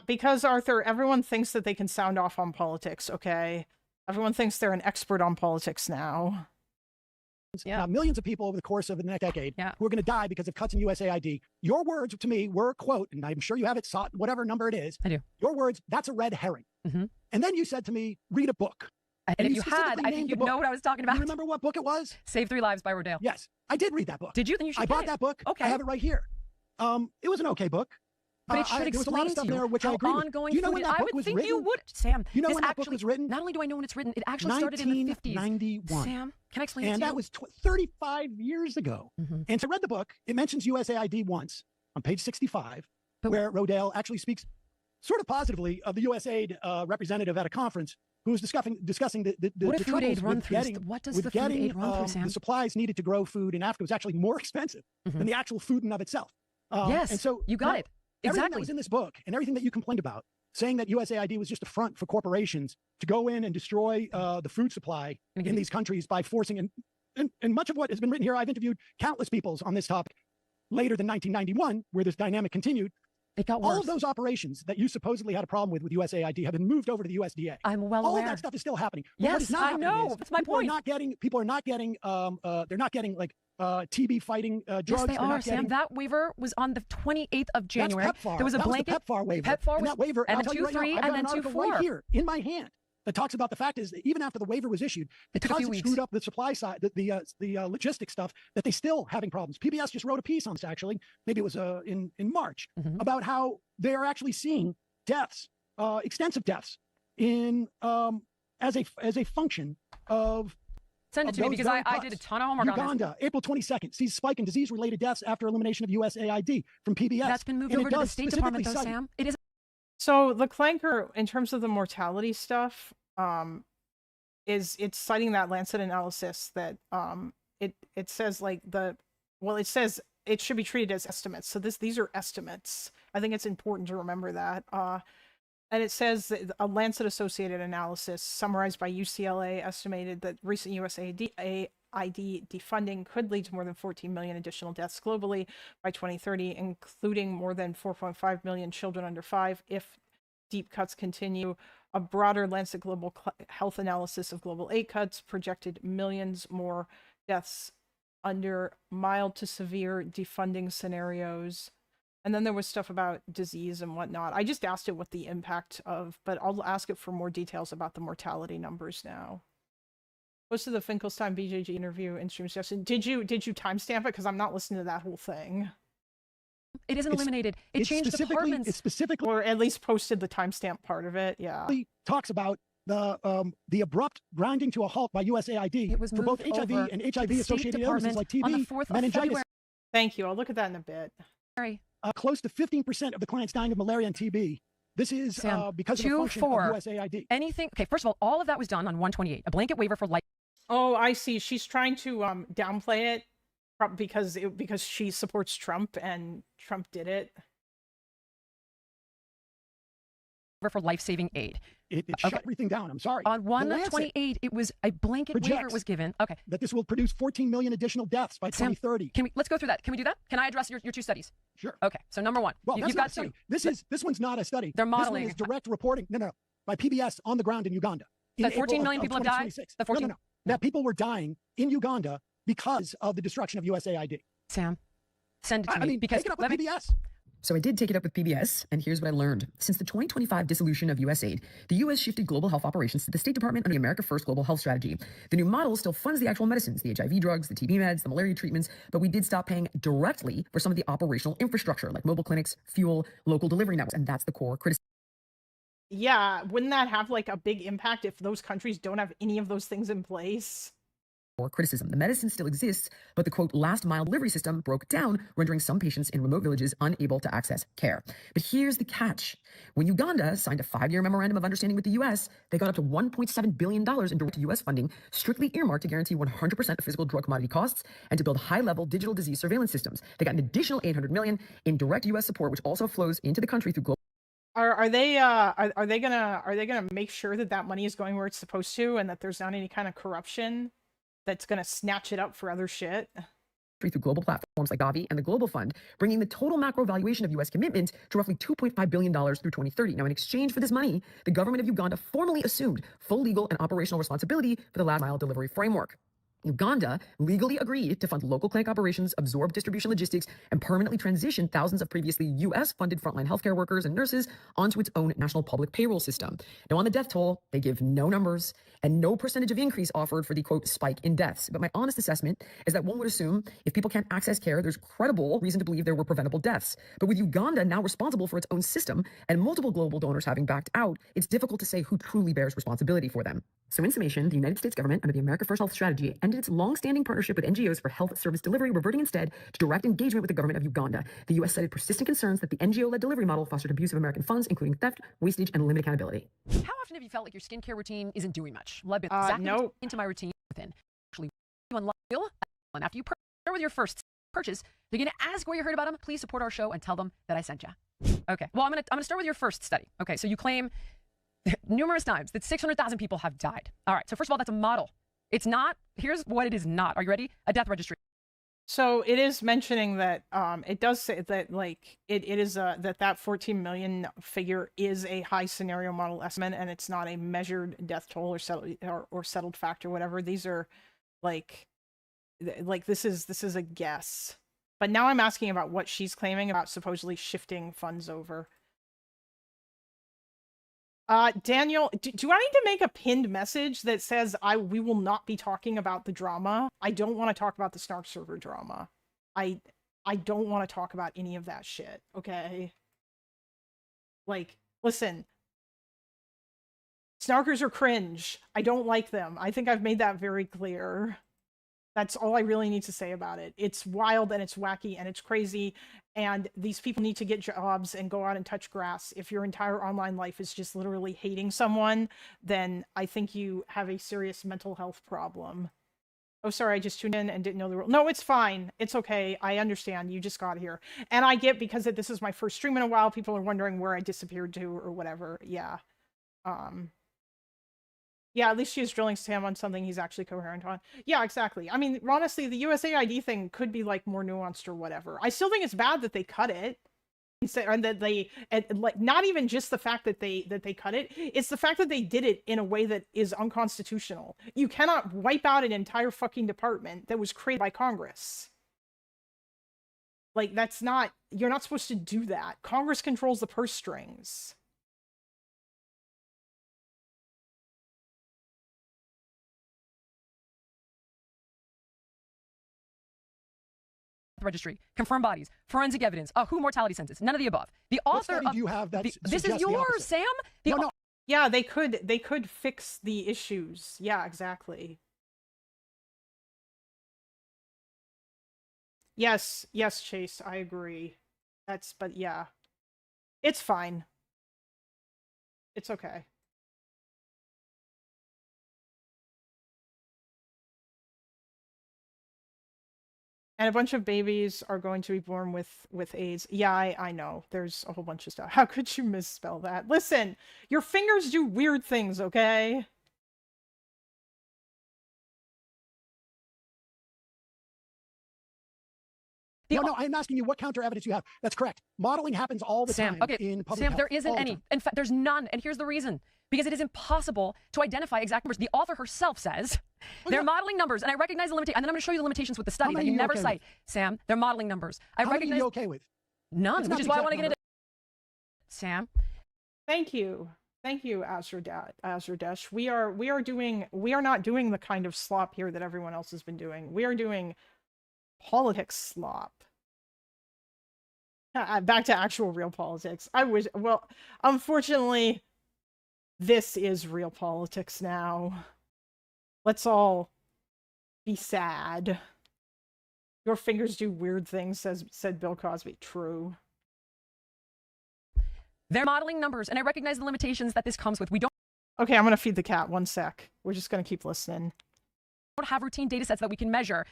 Because Arthur, everyone thinks that they can sound off on politics. Okay, everyone thinks they're an expert on politics now. Yeah. Millions of people over the course of the next decade who are going to die because of cuts in USAID. Your words to me were, quote, and I'm sure you have it, whatever number it is. I do. Your words, that's a red herring. And then you said to me, read a book. And if you had, I think you'd know what I was talking about. You remember what book it was? Save 3 Lives by Rodale. Yes, I did read that book. Did you? Then you should. I bought that book. Okay. I have it right here. It was an okay book. But it should there was a lot of stuff explain to there which I you agree how with. ongoing Do you know food when is. that I book would was think written? you would, Sam. You know this when that actually, book was written? Not only do I know when it's written, it actually started in the 50s. 1991. Sam, can I explain it to you? And that was 35 years ago. And so I read the book. It mentions USAID once on page 65, where Rodale actually speaks sort of positively of the USAID representative at a conference who was discussing the food aid run with through? getting, What does with the getting, food aid run through, Sam? the supplies needed to grow food in Africa was actually more expensive than the actual food in of itself. Yes, and so you got it. Everything Exactly. that was in this book and everything that you complained about, saying that USAID was just a front for corporations to go in and destroy the food supply in these countries by forcing, and much of what has been written here, I've interviewed countless people on this topic later than 1991, where this dynamic continued. It got worse. All of those operations that you supposently had a problem with USAID have been moved over to the USDA. I'm well All aware. of that stuff is still happening. But what Yes, is not I happening know. is That's my point. People are not getting they're not getting like TB fighting drugs. Yes, they They're are, not Sam. getting, That waiver was on the 28th of January. That's PEPFAR. There was a that blanket. Was the PEPFAR waiver. PEPFAR and that waiver, and I'll then tell you right now, 2.3 I've and got then an article 2.4 right here in my hand that talks about the fact is that even after the waiver was issued, took a few because it weeks. screwed up the supply side, the logistic stuff, that they still having problems. PBS just wrote a piece on this actually, maybe it was in March, about how they are actually seeing deaths, extensive deaths, in as a function of. Send it to me because I did a ton of homework on Uganda, April 22nd, sees spike in disease-related deaths after elimination of USAID from PBS. That's been moved over to the State Department, though, Sam. It is. So the Clanker, in terms of the mortality stuff, it's citing that Lancet analysis that it says like it says it should be treated as estimates. So these are estimates. I think it's important to remember that. And it says that a Lancet-associated analysis summarized by UCLA estimated that recent USAID defunding could lead to more than 14 million additional deaths globally by 2030, including more than 4.5 million children under 5 if deep cuts continue. A broader Lancet Global Health analysis of global aid cuts projected millions more deaths under mild to severe defunding scenarios. And then there was stuff about disease and whatnot. I just asked it what the impact of, but I'll ask it for more details about the mortality numbers now. Most of the Finkelstein BJG interview in stream suggestion. Did you timestamp it? Because I'm not listening to that whole thing. It isn't eliminated. It changed departments. It specifically, or at least posted the timestamp part of it. Yeah. Talks about the abrupt grinding to a halt by USAID for both HIV and HIV-associated illnesses like TB, meningitis. Thank you. I'll look at that in a bit. Sorry. Close to 15% of the clients dying of malaria and TB. This is because of the function of USAID. Anything? Okay, first of all of that was done on 128, a blanket waiver for life. Oh, I see. She's trying to downplay it because she supports Trump and Trump did it. For life-saving aid. It shut everything down. I'm sorry. On 128, it was a blanket waiver was given. Okay. That this will produce 14 million additional deaths by 2030. Let's go through that. Can we do that? Can I address your two studies? Sure. Okay. So number one. Well, that's not a study. This one's not a study. They're modeling. This one is direct reporting. No. By PBS on the ground in Uganda. That 14 million people have died? The 14? No. That people were dying in Uganda because of the destruction of USAID. Sam, send it to me. I mean, because take it up with PBS. So I did take it up with PBS, and here's what I learned. Since the 2025 dissolution of USAID, the U.S. shifted global health operations to the State Department under the America First Global Health Strategy. The new model still funds the actual medicines, the HIV drugs, the TB meds, the malaria treatments, but we did stop paying directly for some of the operational infrastructure, like mobile clinics, fuel, local delivery networks, and that's the core criticism. Yeah, wouldn't that have like a big impact if those countries don't have any of those things in place? Criticism. The medicine still exists, but the quote last mile delivery system broke down, rendering some patients in remote villages unable to access care. But here's the catch. When Uganda signed a 5-year memorandum of understanding with the US, they got up to $1.7 billion in direct US funding, strictly earmarked to guarantee 100% of physical drug commodity costs and to build high-level digital disease surveillance systems. They got an additional $800 million in direct US support, which also flows into the country through global. Are they gonna make sure that that money is going where it's supposed to and that there's not any kind of corruption that's going to snatch it up for other shit? Through global platforms like Gavi and the Global Fund, bringing the total macro valuation of U.S. commitment to roughly $2.5 billion through 2030. Now, in exchange for this money, the government of Uganda formally assumed full legal and operational responsibility for the last mile delivery framework. Uganda legally agreed to fund local clinic operations, absorb distribution logistics, and permanently transition thousands of previously U.S.-funded frontline healthcare workers and nurses onto its own national public payroll system. Now, on the death toll, they give no numbers and no percentage of increase offered for the, quote, spike in deaths. But my honest assessment is that one would assume if people can't access care, there's credible reason to believe there were preventable deaths. But with Uganda now responsible for its own system and multiple global donors having backed out, it's difficult to say who truly bears responsibility for them. So in summation, the United States government, under the America First Health Strategy, ended its long-standing partnership with NGOs for health service delivery, reverting instead to direct engagement with the government of Uganda. The U.S. cited persistent concerns that the NGO-led delivery model fostered abuse of American funds, including theft, wastage, and limited accountability. How often have you felt like your skincare routine isn't doing much? Well, I've been exactly no. into my routine within. Actually, you unlock and after you start with your first purchase, they're going to ask where you heard about them. Please support our show and tell them that I sent you. Okay. Well, I'm gonna start with your first study. Okay. So you claim numerous times that 600,000 people have died. All right. So first of all, that's a model. It's not. Here's what it is not. Are you ready? A death registry. So it is mentioning that it does say that like it is that 14 million figure is a high scenario model estimate, and it's not a measured death toll or settled fact or whatever. These are like this is a guess. But now I'm asking about what she's claiming about supposedly shifting funds over. Daniel, do I need to make a pinned message that says we will not be talking about the drama? I don't want to talk about the Snark server drama. I don't want to talk about any of that shit, okay? Like, listen. Snarkers are cringe. I don't like them. I think I've made that very clear. That's all I really need to say about it. It's wild and it's wacky and it's crazy, and these people need to get jobs and go out and touch grass. If your entire online life is just literally hating someone, then I think you have a serious mental health problem. Oh, sorry, I just tuned in and didn't know the rule. No, it's fine. It's okay. I understand. You just got here. And I get because this is my first stream in a while, people are wondering where I disappeared to or whatever. Yeah. Yeah, at least she's drilling Sam on something he's actually coherent on. Yeah, exactly. I mean, honestly, the USAID thing could be like more nuanced or whatever. I still think it's bad that they cut it. And that they like not even just the fact that they cut it, it's the fact that they did it in a way that is unconstitutional. You cannot wipe out an entire fucking department that was created by Congress. Like, that's not, you're not supposed to do that. Congress controls the purse strings. Registry, confirmed bodies, forensic evidence, who mortality census, none of the above. The author what study do you have that this is yours, Sam. No. Yeah, they could fix the issues. Yeah, exactly. Yes, Chase, I agree. But yeah. It's fine. It's okay. And a bunch of babies are going to be born with AIDS. Yeah, I know. There's a whole bunch of stuff. How could you misspell that? Listen, your fingers do weird things, okay? No, I'm asking you what counter evidence you have. That's correct. Modeling happens all the time in public Sam, health. there isn't any. In fact, there's none. And here's the reason. Because it is impossible to identify exact numbers. The author herself says they're modeling numbers, and I recognize the limitation. And then I'm going to show you the limitations with the study that you never cite. Sam, they're modeling numbers. I recognize. How many are you okay with? None, which is why I want to get into. Sam, thank you, Azradesh. We are not doing the kind of slop here that everyone else has been doing. We are doing politics slop. Back to actual real politics. Unfortunately, this is real politics now. Let's all be sad. Your fingers do weird things, said Bill Cosby. True. They're modeling numbers, and I recognize the limitations that this comes with. We don't. Okay, I'm gonna feed the cat. 1 sec. We're just gonna keep listening. Don't have routine data sets that we can measure,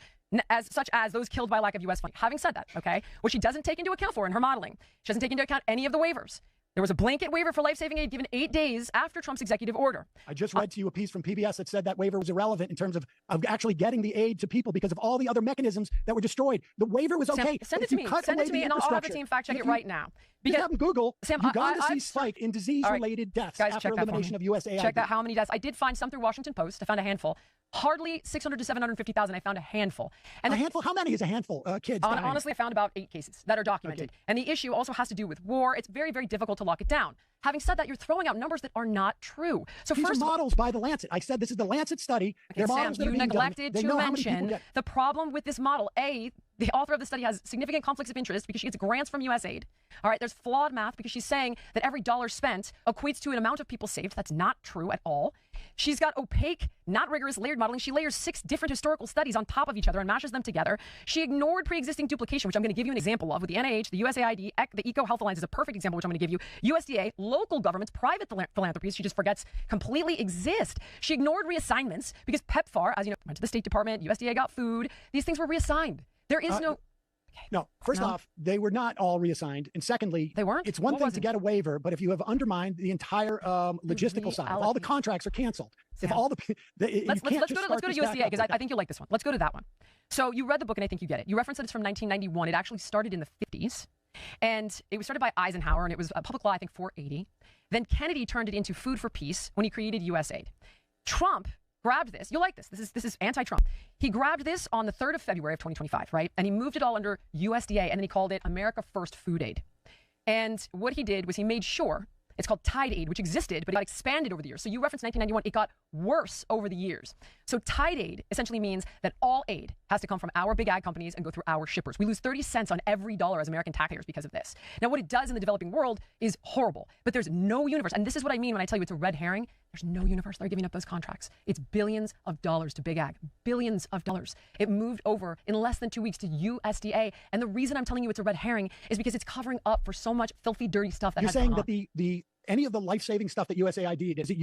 such as those killed by lack of U.S. funding. Having said that, okay, what she doesn't take into account in her modeling, she doesn't take into account any of the waivers. There was a blanket waiver for life-saving aid given 8 days after Trump's executive order. I just read to you a piece from PBS that said that waiver was irrelevant in terms of actually getting the aid to people because of all the other mechanisms that were destroyed. The waiver was okay. Send it to me. Send it to me, and I'll have the team fact check it right now. Because have Google, Sam, Uganda spike in disease-related deaths after elimination of USAID. Check that. How many deaths? I did find some through Washington Post. I found a handful. Hardly 600 to 750,000. I found a handful. And a handful? How many is a handful? Kids? Honestly, I found about 8 cases that are documented. Okay. And the issue also has to do with war. It's very, very difficult to lock it down. Having said that, you're throwing out numbers that are not true. So these first are models by the Lancet. I said this is the Lancet study. Okay, Sam, you neglected to mention the problem with this model. The author of the study has significant conflicts of interest because she gets grants from USAID. All right, there's flawed math because she's saying that every dollar spent equates to an amount of people saved. That's not true at all. She's got opaque, not rigorous layered modeling. She layers 6 different historical studies on top of each other and mashes them together. She ignored pre-existing duplication, which I'm going to give you an example of with the NIH, the USAID, the Eco Health Alliance is a perfect example, which I'm going to give you. USDA, local governments, private philanthropies, she just forgets completely exist. She ignored reassignments because PEPFAR, as you know, went to the State Department, USDA got food. These things were reassigned. There is no... No, first off, they were not all reassigned. And secondly, they weren't. It's one thing to get a waiver, but if you have undermined the entire logistical side, all the contracts are canceled. Sam. If all let's go to USDA because I think you'll like this one. Let's go to that one. So you read the book and I think you get it. You referenced that it's from 1991. It actually started in the 50s. And it was started by Eisenhower, and it was Public Law, I think, 480. Then Kennedy turned it into Food for Peace when he created USAID. Trump grabbed this. You'll like this. This is anti-Trump. He grabbed this on the 3rd of February of 2025, right? And he moved it all under USDA, and then he called it America First Food Aid. And what he did was he made sure, it's called Tide Aid, which existed, but it got expanded over the years. So you referenced 1991. It got worse over the years. So Tide Aid essentially means that all aid has to come from our big ag companies and go through our shippers. We lose 30 cents on every dollar as American taxpayers because of this. Now, what it does in the developing world is horrible, but there's no universe. And this is what I mean when I tell you it's a red herring. There's no universe they're giving up those contracts. It's billions of dollars to big ag, billions of dollars. It moved over in less than 2 weeks to USDA. And the reason I'm telling you it's a red herring is because it's covering up for so much filthy, dirty stuff that You're saying that any of the life-saving stuff that USAID did, is it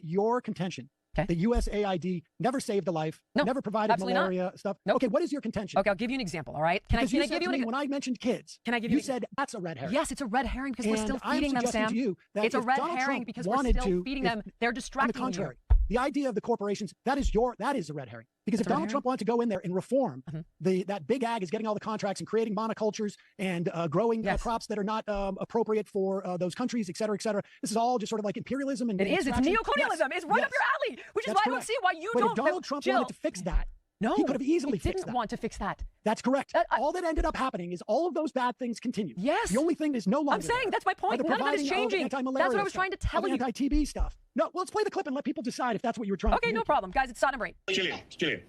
your contention that USAID never saved a life, never provided malaria stuff? Nope. Okay, what is your contention? Okay, I'll give you an example, all right? Can I give you an when I mentioned kids, you said that's a red herring. Yes, it's a red herring because we're still feeding them, Sam. To you that it's a red herring because we're still feeding them. They're distracting you. On the contrary, the idea of the corporations, that is a red herring. Because if Donald Trump wanted to go in there and reform, that big ag is getting all the contracts and creating monocultures and growing crops that are not appropriate for those countries, et cetera, et cetera. This is all just sort of like imperialism. And it is. It's neocolonialism. It's right up your alley, which is why I don't see why you don't. If Donald Trump wanted to fix that, No, he could have easily he fixed didn't that. want to fix that. That's correct. All that ended up happening is all of those bad things continued. Yes. The only thing is no longer. I'm saying that's my point. are the None of that is providing changing. anti-malaria That's what I was stuff, trying to tell of you. Anti-TB stuff. No, well, let's play the clip and let people decide if that's what you were trying to Okay, no communicate. problem. Guys, it's Sodom break. Jillian.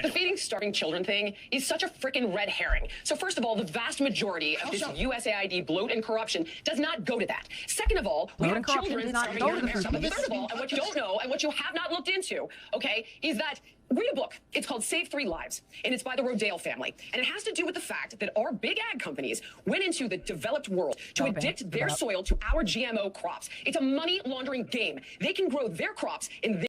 The feeding starving children thing is such a freaking red herring. So first of all, the vast majority of this USAID bloat and corruption does not go to that. Second of all, we Bloat have and corruption children does not starving go here to in the food America. banks. Third of all, and what you don't know and what you have not looked into, okay, is that read a book. It's called Save 3 Lives, and it's by the Rodale family. And it has to do with the fact that our big ag companies went into the developed world to addict their soil to our GMO crops. It's a money laundering game. They can grow their crops in their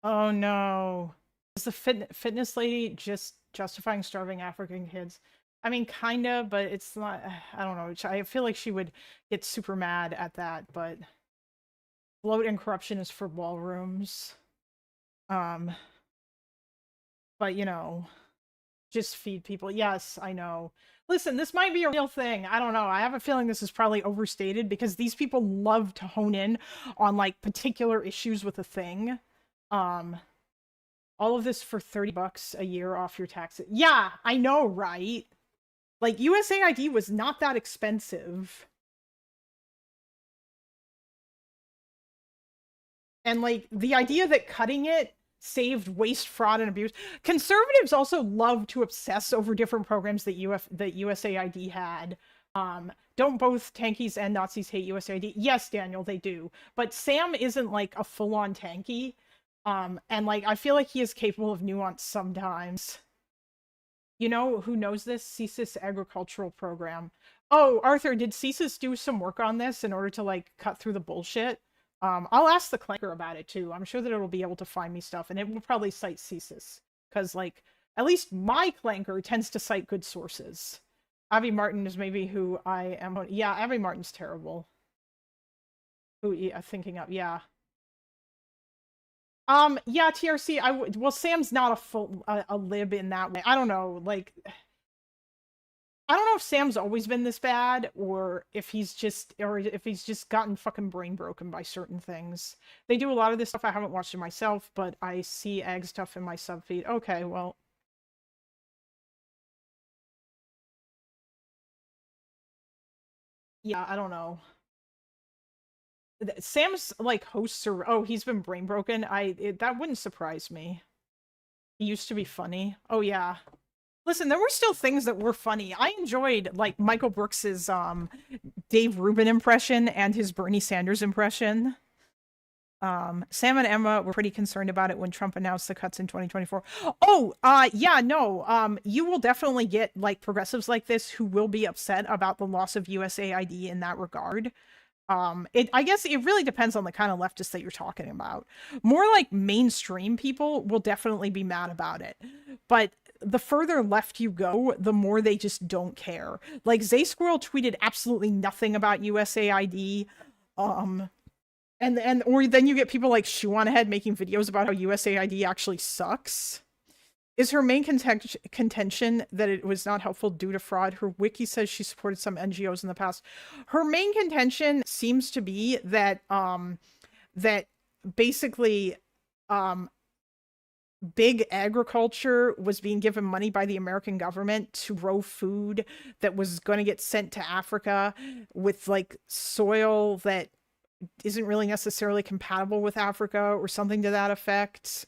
Oh no. Is the fitness lady just justifying starving African kids? I mean, kinda, but it's not, I don't know. I feel like she would get super mad at that, but bloat and corruption is for ballrooms. But you know, just feed people. Yes, I know. Listen, this might be a real thing. I don't know. I have a feeling this is probably overstated because these people love to hone in on like particular issues with a thing. All of this for $30 a year off your taxes. Yeah, I know, right? Like, USAID was not that expensive. And, like, the idea that cutting it saved waste, fraud, and abuse. Conservatives also love to obsess over different programs that USAID had. Don't both tankies and Nazis hate USAID? Yes, Daniel, they do. But Sam isn't, like, a full-on tanky. And like, I feel like he is capable of nuance sometimes. You know who knows this? CSIS agricultural program. Oh, Arthur, did CSIS do some work on this in order to like cut through the bullshit? I'll ask the clanker about it too. I'm sure that it'll be able to find me stuff and it will probably cite CSIS. Cause like, at least my clanker tends to cite good sources. Avi Martin is maybe who I am. Yeah, Avi Martin's terrible. Who thinking of, yeah. Yeah, TRC, well, Sam's not a full, a lib in that way. I don't know, like, I don't know if Sam's always been this bad, or if he's just gotten fucking brain broken by certain things. They do a lot of this stuff. I haven't watched it myself, but I see ag stuff in my subfeed. Okay, well. Yeah, I don't know. Sam's like hosts are, oh, he's been brain broken. That wouldn't surprise me. He used to be funny. Oh yeah. Listen, there were still things that were funny. I enjoyed like Michael Brooks's Dave Rubin impression and his Bernie Sanders impression. Sam and Emma were pretty concerned about it when Trump announced the cuts in 2024. Oh, yeah, no. You will definitely get like progressives like this who will be upset about the loss of USAID in that regard. I guess it really depends on the kind of leftist that you're talking about. More like mainstream people will definitely be mad about it. But the further left you go, the more they just don't care. Like Zay Squirrel tweeted absolutely nothing about USAID. Or then you get people like Shoe on Ahead making videos about how USAID actually sucks. Is her main contention that it was not helpful due to fraud? Her wiki says she supported some NGOs in the past. Her main contention seems to be that that basically big agriculture was being given money by the American government to grow food that was going to get sent to Africa with like soil that isn't really necessarily compatible with Africa or something to that effect.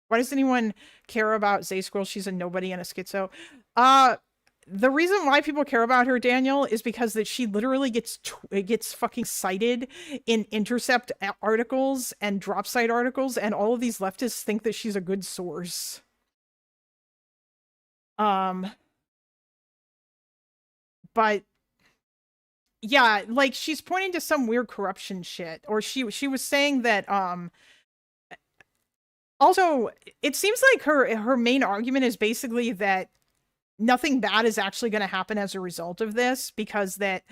Why does anyone care about Zay Squirrel? She's a nobody and a schizo. The reason why people care about her, Daniel, is because that she literally gets fucking cited in Intercept articles and drop site articles, and all of these leftists think that she's a good source. But yeah, like she's pointing to some weird corruption shit, or she was saying that also, it seems like her main argument is basically that nothing bad is actually going to happen as a result of this, because that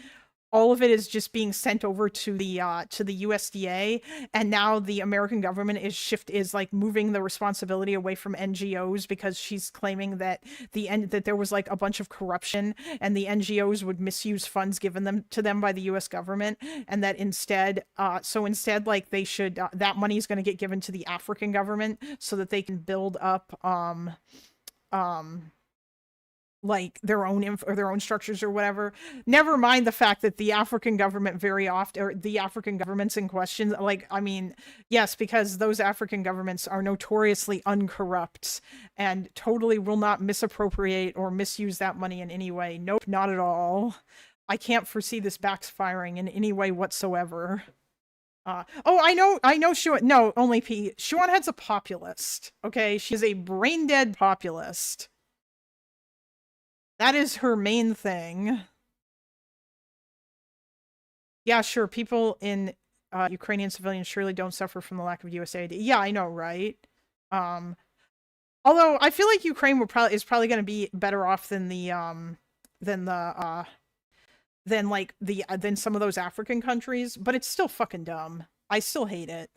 all of it is just being sent over to the USDA, and now the American government is like moving the responsibility away from NGOs because she's claiming that that there was like a bunch of corruption and the NGOs would misuse funds given to them by the US government, and that instead like they should that money is going to get given to the African government so that they can build up like their own structures or whatever. Never mind the fact that the African government very often, or the African governments in question, like, I mean, yes, because those African governments are notoriously uncorrupt and totally will not misappropriate or misuse that money in any way. Nope, not at all. I can't foresee this backfiring in any way whatsoever. Oh, I know, Shuan, no, only P. Shuan Head's a populist, okay? She's a brain-dead populist. That is her main thing. Yeah, sure. People in Ukrainian civilians surely don't suffer from the lack of USAID. Yeah, I know, right? Although I feel like Ukraine is probably going to be better off than than some of those African countries, but it's still fucking dumb. I still hate it.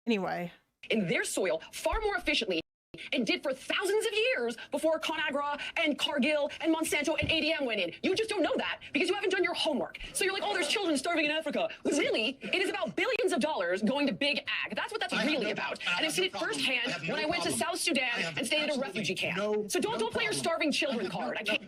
Anyway. In their soil far more efficiently and did for thousands of years before ConAgra and Cargill and Monsanto and ADM went in. You just don't know that because you haven't done your homework. So you're like, oh, there's children starving in Africa. When really, it is about billions of dollars going to big ag. That's what that's really about. And I've seen it firsthand when I went to South Sudan and stayed at a refugee camp. So don't play your starving children card. I can't.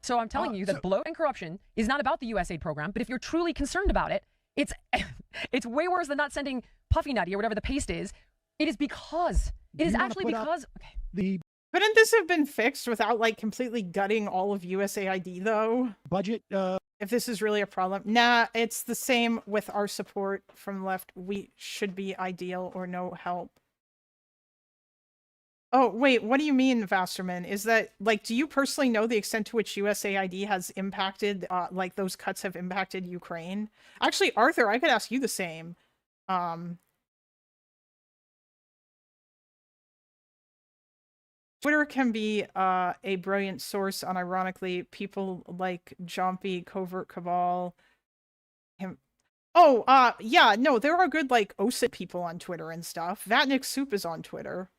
So I'm telling you that bloat and corruption is not about the USAID program, but if you're truly concerned about it, it's way worse than not sending Puffy Nutty or whatever the paste is. It is because it is actually because Couldn't this have been fixed without like completely gutting all of USAID though? Budget if this is really a problem. Nah, it's the same with our support from left. We should be ideal or no help. Oh, wait, what do you mean, Vasterman? Is that, like, do you personally know the extent to which USAID has impacted, like, those cuts have impacted Ukraine? Actually, Arthur, I could ask you the same. Twitter can be a brilliant source on, ironically, people like Jompy, Covert Cabal, him. Oh, yeah, no, there are good, like, OSIT people on Twitter and stuff. Vatnik Soup is on Twitter.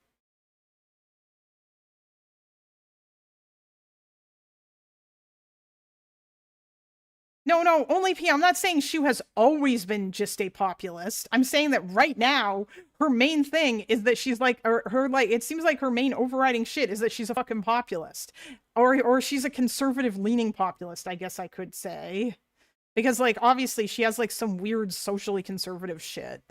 No, only P. I'm not saying Shu has always been just a populist. I'm saying that right now, her main thing is that she's like, it seems like her main overriding shit is that she's a fucking populist. Or she's a conservative leaning populist, I guess I could say. Because, like, obviously she has, like, some weird socially conservative shit.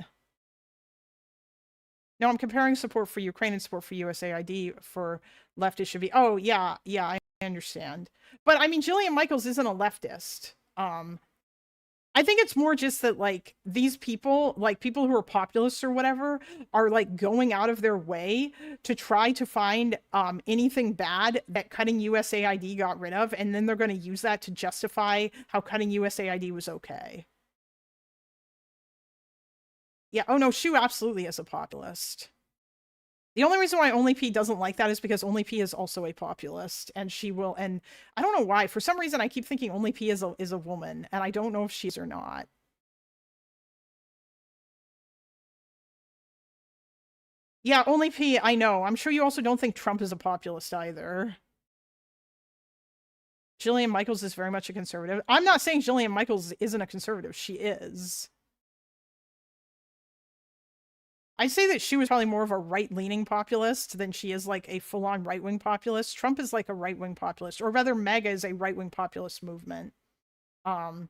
No, I'm comparing support for Ukraine and support for USAID for leftists should be, oh, yeah, I understand. But, I mean, Jillian Michaels isn't a leftist. I think it's more just that, like, these people, like, people who are populists or whatever, are, like, going out of their way to try to find anything bad that cutting USAID got rid of, and then they're going to use that to justify how cutting USAID was okay. Yeah, oh no, Shu absolutely is a populist. The only reason why Only P doesn't like that is because Only P is also a populist, and she will, and I don't know why, for some reason I keep thinking Only P is a woman, and I don't know if she's or not. Yeah, Only P, I know. I'm sure you also don't think Trump is a populist either. Jillian Michaels is very much a conservative. I'm not saying Jillian Michaels isn't a conservative. She is. I'd say that she was probably more of a right-leaning populist than she is like a full-on right-wing populist. Trump is like a right-wing populist, or rather MAGA is a right-wing populist movement. And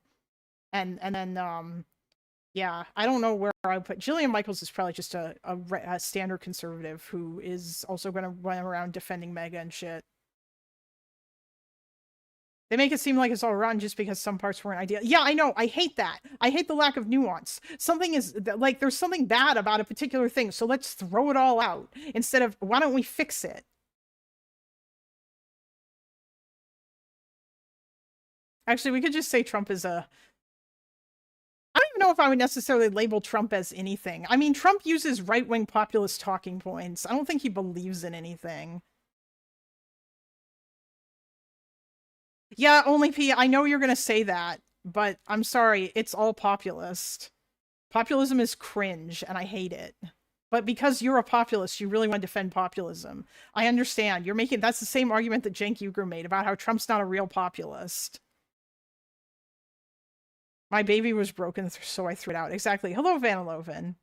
then, yeah, I don't know where I would put... Jillian Michaels is probably just a standard conservative who is also going to run around defending MAGA and shit. They make it seem like it's all rotten just because some parts weren't ideal. Yeah, I know. I hate that. I hate the lack of nuance. Something is, like, there's something bad about a particular thing, so let's throw it all out. Instead of, why don't we fix it? Actually, we could just say Trump is a... I don't even know if I would necessarily label Trump as anything. I mean, Trump uses right-wing populist talking points. I don't think he believes in anything. Yeah, Only P, I know you're going to say that, but I'm sorry, it's all populist. Populism is cringe, and I hate it. But because you're a populist, you really want to defend populism. I understand. You're making, that's the same argument that Cenk Uygur made about how Trump's not a real populist. My baby was broken, so I threw it out. Exactly. Hello, Vanaloven.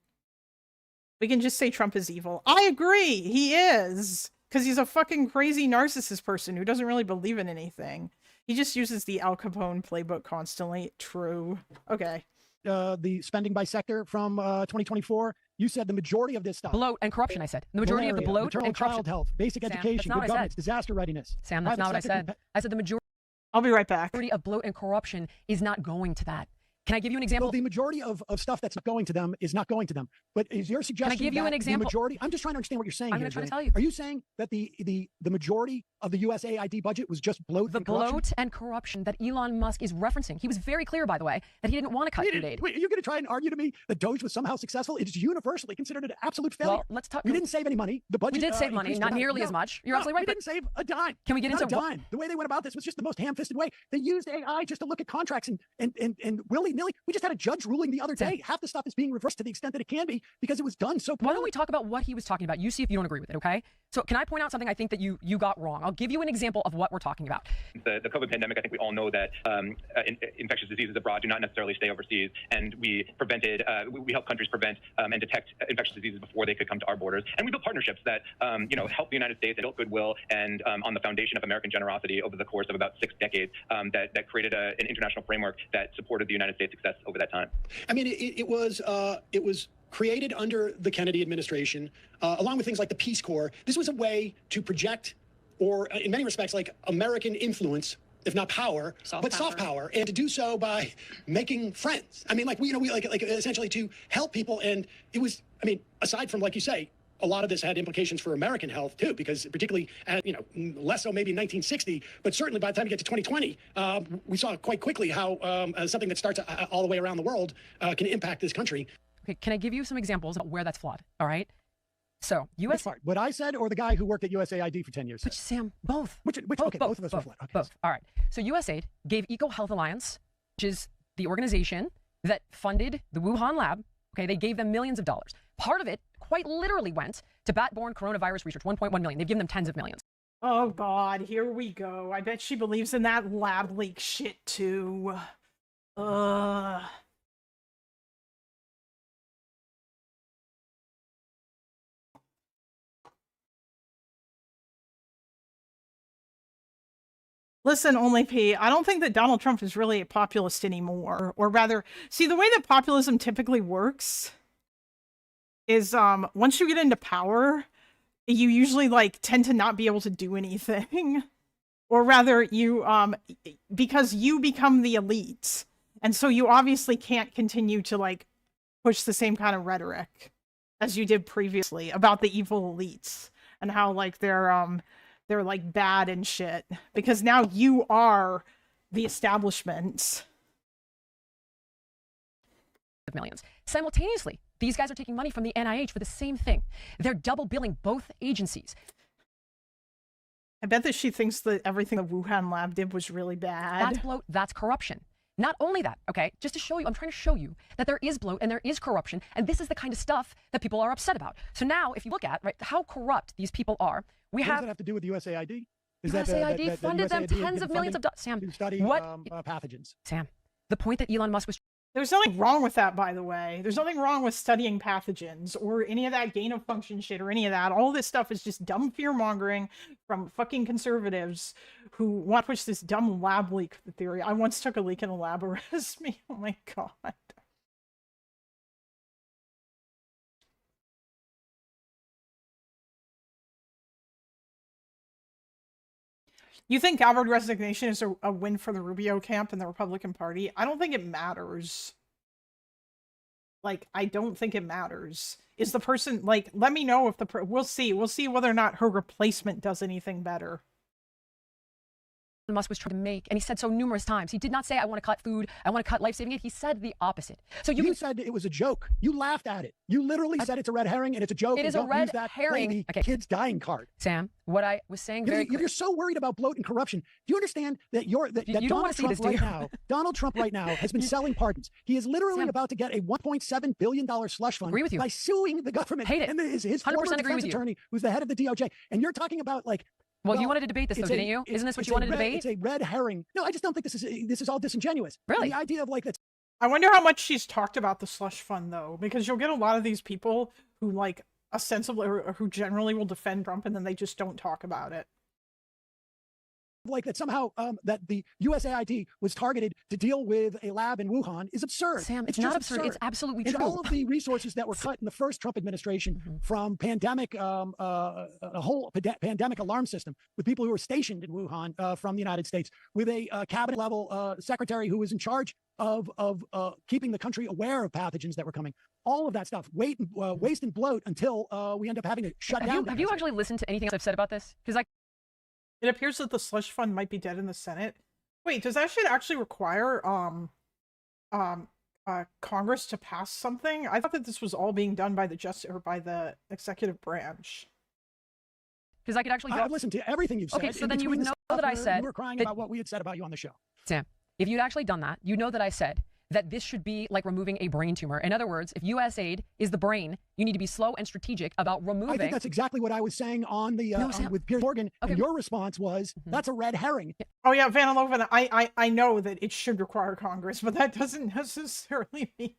We can just say Trump is evil. I agree! He is! Because he's a fucking crazy narcissist person who doesn't really believe in anything. He just uses the Al Capone playbook constantly. True. Okay. The spending by sector from 2024, you said the majority of this stuff. Bloat and corruption, I said. The majority of the bloat maternal and corruption. child health, basic Sam, education, that's not good what I governance, said. disaster readiness. Sam, that's not what I said. I said the majority. I'll be right back. Of bloat and corruption is not going to that. Can I give you an example? Well, the majority of stuff that's not going to them is not going to them. But is your suggestion? Can I give you an example? The majority. I'm just trying to understand what you're saying. I'm going to try to tell you. Are you saying that the majority of the USAID budget was just bloat? The and corruption? bloat and corruption that Elon Musk is referencing. He was very clear, by the way, that he didn't want to cut food aid. Wait, are you going to try and argue to me that Doge was somehow successful? It is universally considered an absolute failure. Well, let's talk. We didn't save any money. The budget. We did save money, not nearly as much. You're absolutely right. We didn't save a dime. Can we get not into a dime? The way they went about this was just the most ham-fisted way. They used AI just to look at contracts and willy-nilly. We just had a judge ruling the other day. Half the stuff is being reversed to the extent that it can be because it was done so poorly. Why don't we talk about what he was talking about? You see if you don't agree with it, okay? So can I point out something I think that you got wrong? I'll give you an example of what we're talking about. The COVID pandemic, I think we all know that infectious diseases abroad do not necessarily stay overseas, and we help countries prevent and detect infectious diseases before they could come to our borders. And we built partnerships that help the United States and built goodwill and on the foundation of American generosity over the course of about 6 decades that created an international framework that supported the United States' success over that time. I mean, it was created under the Kennedy administration, along with things like the Peace Corps. This was a way to project, or in many respects, like American influence, if not power, soft power, and to do so by making friends. I mean, like we essentially to help people. And it was, I mean, aside from, like you say, a lot of this had implications for American health too, because particularly, less so maybe in 1960, but certainly by the time you get to 2020, we saw quite quickly how something that starts all the way around the world can impact this country. Okay, can I give you some examples of where that's flawed? All right. So, Which part? What I said, or the guy who worked at USAID for 10 years? Which, Sam, both. Okay, both of us were flawed. Okay. Both. All right. So USAID gave EcoHealth Alliance, which is the organization that funded the Wuhan lab. Okay, they gave them millions of dollars. Part of it quite literally went to bat-borne coronavirus research, 1.1 million. They've given them tens of millions. Oh God, here we go. I bet she believes in that lab leak shit too. Listen, Only P, I don't think that Donald Trump is really a populist anymore. Or rather, see, the way that populism typically works is once you get into power, you usually tend to not be able to do anything. Or rather, you because you become the elite. And so you obviously can't continue to push the same kind of rhetoric as you did previously about the evil elites and how they're bad and shit, because now you are the establishment. Millions. Simultaneously, these guys are taking money from the NIH for the same thing. They're double billing both agencies. I bet that she thinks that everything the Wuhan lab did was really bad. That's bloat, that's corruption. Not only that, okay, just to show you, I'm trying to show you that there is bloat and there is corruption, and this is the kind of stuff that people are upset about. So now, if you look at, how corrupt these people are, what does that have to do with USAID? USAID funded them tens of millions of dollars. Sam, to study pathogens. Sam, the point that Elon Musk was... There's nothing wrong with that, by the way. There's nothing wrong with studying pathogens or any of that gain of function shit or any of that. All this stuff is just dumb fear-mongering from fucking conservatives who want to push this dumb lab leak theory. I once took a leak in a lab, arrest me. Oh my God. You think Alvord's resignation is a win for the Rubio camp and the Republican Party? I don't think it matters. I don't think it matters. Is the person, let me know if we'll see. We'll see whether or not her replacement does anything better. Musk was trying to make, and he said so numerous times. He did not say, I want to cut food, I want to cut life-saving aid. He said the opposite. So you said it was a joke. You laughed at it. You literally said it's a red herring and it's a joke. It is a red herring. Okay. Kids dying card. Sam, what I was saying you're so worried about bloat and corruption. Do you understand that Donald Trump right now has been selling pardons? He is literally about to get a $1.7 billion slush fund by suing the government. Hate it. And his former defense attorney, who's the head of the DOJ. And you're talking about like, well, you wanted to debate this, though, didn't you? Isn't this what you wanted to debate? It's a red herring. No, I just don't think this is all disingenuous. Really? The idea of like that. I wonder how much she's talked about the slush fund, though, because you'll get a lot of these people who like ostensibly or who generally will defend Trump, and then they just don't talk about it. Like that somehow that the USAID was targeted to deal with a lab in Wuhan is absurd. Sam, it's not absurd. It's absolutely true. And all of the resources that were cut in the first Trump administration from pandemic, a whole pandemic alarm system with people who were stationed in Wuhan from the United States, with a cabinet level secretary who was in charge of keeping the country aware of pathogens that were coming. All of that stuff, waste and bloat until we end up having to shut down. Have you actually listened to anything else I've said about this? Because it appears that the slush fund might be dead in the Senate. Wait, does that shit actually require Congress to pass something? I thought that this was all being done by the executive branch. Because I could actually. I've listened to everything you've said. Okay, so then you would know that I said you were crying about what we had said about you on the show. Sam, if you'd actually done that, you know that I said that this should be like removing a brain tumor. In other words, if USAID is the brain, you need to be slow and strategic about removing. I think that's exactly what I was saying on the with Piers Morgan. Okay. And your response was, that's a red herring. Oh yeah, Van Loven, I know that it should require Congress, but that doesn't necessarily mean.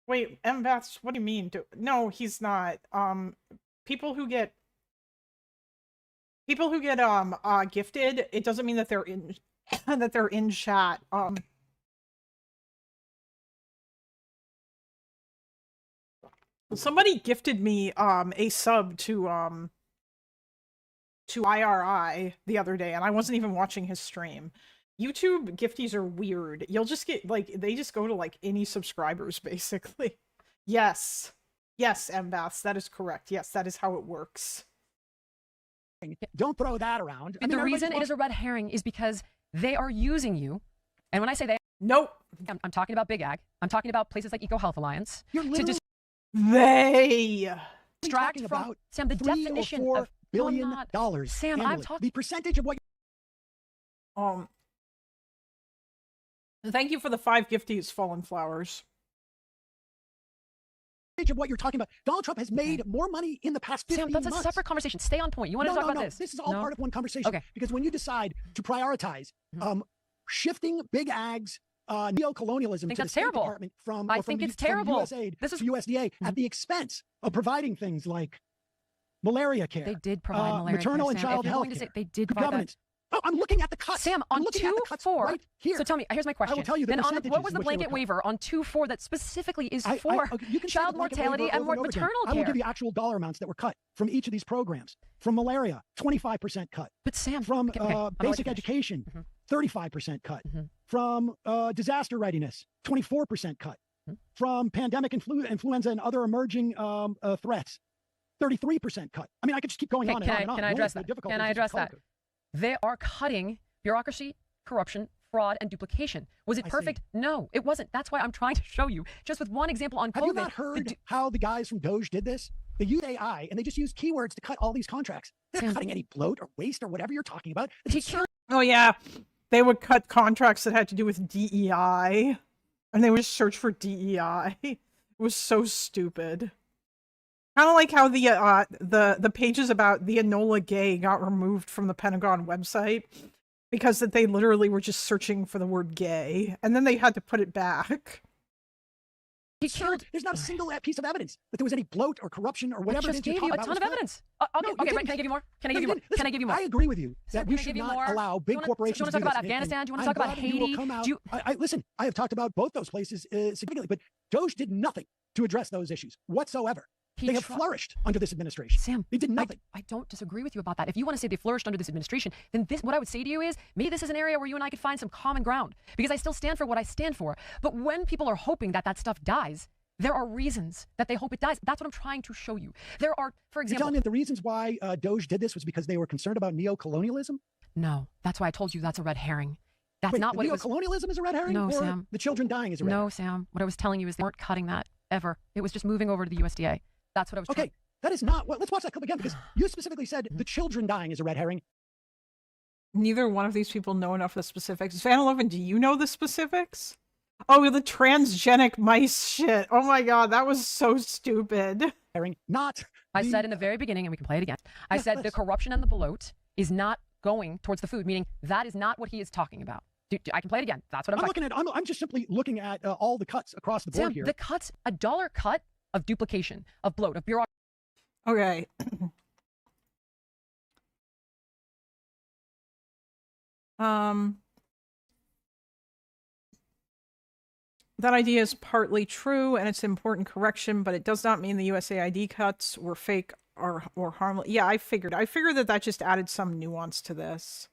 Wait, Baths, what do you mean? No, he's not. People who get gifted, it doesn't mean that they're in chat. Somebody gifted me a sub to IRI the other day, and I wasn't even watching his stream. YouTube gifties are weird. You'll just get they just go to like any subscribers basically. Yes, Mbaths, that is correct. Yes, that is how it works. Don't throw that around. And the reason it is a red herring is because they are using you. And when I say they, nope, I'm talking about Big Ag. I'm talking about places like EcoHealth Alliance. They distract from about Sam the definition $3 of billion dollars. Sam, annually. I'm talking the percentage of what. Thank you for the 5 gifties, Fallen Flowers. Of what you're talking about. Donald Trump has made more money in the past 15 months. Sam, that's a separate conversation. Stay on point. You want to talk about this? This is all part of one conversation. Okay. Because when you decide to prioritize shifting Big Ag's neocolonialism to the State Department from USAID to USDA at the expense of providing things like malaria care. They did provide malaria maternal care, and child health care. They did provide that. Oh, I'm looking at the cuts. Sam, on 2-4, right here. So tell me, here's my question. I will tell you the percentages. What was the blanket waiver on 2-4 that specifically is for child mortality and maternal care? I will give you actual dollar amounts that were cut from each of these programs. From malaria, 25% cut. But Sam, from basic education, 35% cut. From disaster readiness, 24% cut. From pandemic influenza and other emerging threats, 33% cut. I mean, I could just keep going on and on and on. Can I address that? Can I address that? They are cutting bureaucracy, corruption, fraud, and duplication. Was it perfect? No, it wasn't. That's why I'm trying to show you, just with one example on COVID. Have you not heard how the guys from Doge did this? They used AI, and they just used keywords to cut all these contracts. They're not cutting any bloat or waste or whatever you're talking about. Oh, yeah. They would cut contracts that had to do with DEI, and they would just search for DEI. It was so stupid. Kind of like how the pages about the Enola Gay got removed from the Pentagon website because that they literally were just searching for the word gay, and then they had to put it back. There's not a single piece of evidence that there was any bloat or corruption or whatever. I just gave you a ton of evidence. Okay, right, can I give you more? Can I give you more? Can I give you more? I agree with you that we should not allow big corporations. Do you want to talk about Afghanistan? Do you want to talk about Haiti? Listen, I have talked about both those places significantly, but Doge did nothing to address those issues whatsoever. They have flourished under this administration. Sam, they did nothing. I don't disagree with you about that. If you want to say they flourished under this administration, then what I would say to you is maybe this is an area where you and I could find some common ground, because I still stand for what I stand for. But when people are hoping that that stuff dies, there are reasons that they hope it dies. That's what I'm trying to show you. There are, for example, you're telling me that the reasons why Doge did this was because they were concerned about neocolonialism? No. That's why I told you that's a red herring. That's Wait, not what it was. Neocolonialism is a red herring? No, or Sam. The children dying is a red herring? No, Sam. What I was telling you is they weren't cutting that ever. It was just moving over to the USDA. That's what I was Okay, that is not what. Let's watch that clip again because you specifically said the children dying is a red herring. Neither one of these people know enough of the specifics. Van 11, do you know the specifics? Oh, the transgenic mice shit. Oh my god, that was so stupid. Herring, not. I said in the very beginning, and we can play it again. I said the corruption and the bloat is not going towards the food, meaning that is not what he is talking about. I can play it again. That's what I'm looking at. I'm just simply looking at all the cuts across the board Sam, here. the cuts, $1 cut of duplication, of bloat, of bureaucracy. Okay. That idea is partly true, and it's an important correction, but it does not mean the USAID cuts were fake or harmless. Yeah, I figured that just added some nuance to this.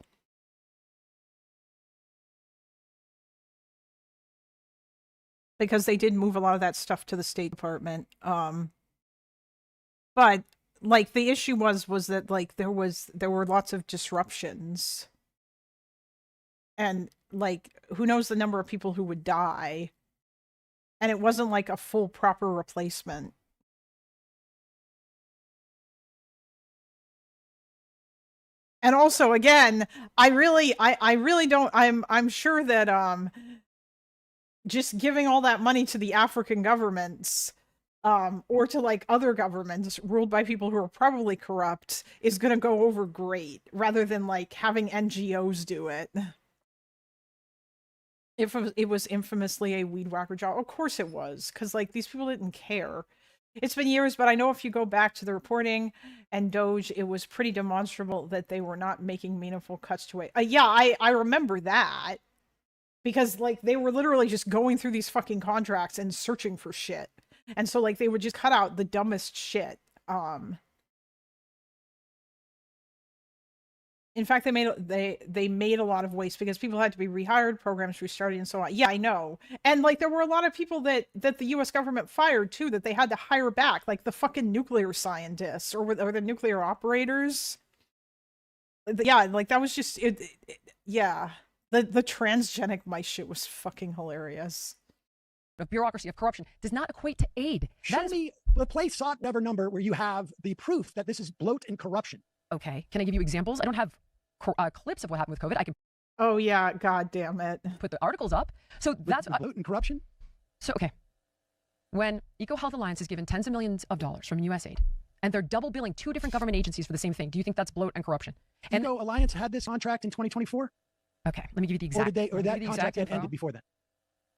Because they did move a lot of that stuff to the State Department. But like the issue was that like there were lots of disruptions. And like who knows the number of people who would die. And it wasn't like a full proper replacement. And also again, I really don't I'm sure that just giving all that money to the African governments or to like other governments ruled by people who are probably corrupt is going to go over great rather than like having NGOs do it. If it was infamously a weed whacker job, of course it was, because like these people didn't care. It's been years, but I know if you go back to the reporting and Doge, it was pretty demonstrable that they were not making meaningful cuts to it. Yeah, I remember that. Because, like, they were literally just going through these fucking contracts and searching for shit. And so, like, they would just cut out the dumbest shit. In fact, they made a lot of waste because people had to be rehired, programs restarted, and so on. Yeah, I know. And, like, there were a lot of people that the U.S. government fired, too, that they had to hire back. Like, the fucking nuclear scientists or the nuclear operators. Yeah, like, that was just... yeah. The transgenic mice shit was fucking hilarious. Of bureaucracy, of corruption, does not equate to aid. Show me the place sought never number where you have the proof that this is bloat and corruption. Okay, can I give you examples? I don't have clips of what happened with COVID. I can. Oh yeah, god damn it. Put the articles up. So that's bloat and corruption. So okay, when EcoHealth Alliance is given tens of millions of dollars from USAID, and they're double billing 2 different government agencies for the same thing, do you think that's bloat and corruption? And Alliance had this contract in 2024. Okay, let me give you the exact. Or that contract had ended before that.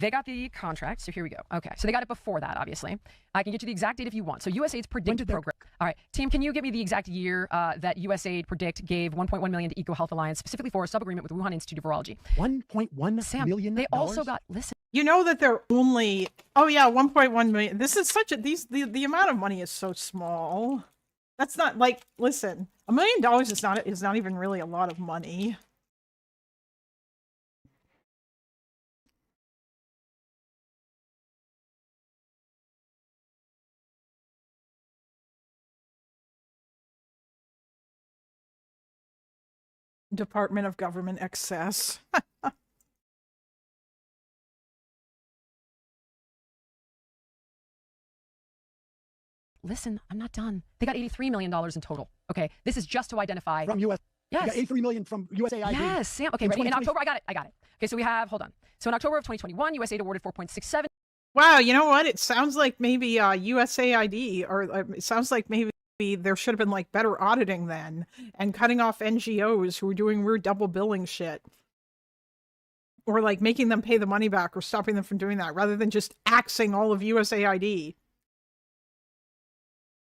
They got the contract, so here we go. Okay, so they got it before that, obviously. I can get you the exact date if you want. So USAID's Predict program. All right, team, can you give me the exact year that USAID Predict gave $1.1 million to EcoHealth Alliance, specifically for a sub-agreement with the Wuhan Institute of Virology? $1.1 million? They also got, listen. You know that they're only, oh yeah, 1.1 million. This is such a, the amount of money is so small. That's not like, listen, $1 million is not even really a lot of money. Department of Government excess. Listen, I'm not done. They got $83 million in total. Okay, this is just to identify. From US. Yes. You got $83 million from USAID. Yes, Sam. Okay, ready? In October, I got it. Okay, so we have, hold on. So in October of 2021, USAID awarded 4.67. Wow, you know what? It sounds like maybe USAID, or it sounds like maybe there should have been like better auditing then and cutting off NGOs who were doing weird double billing shit. Or like making them pay the money back or stopping them from doing that rather than just axing all of USAID.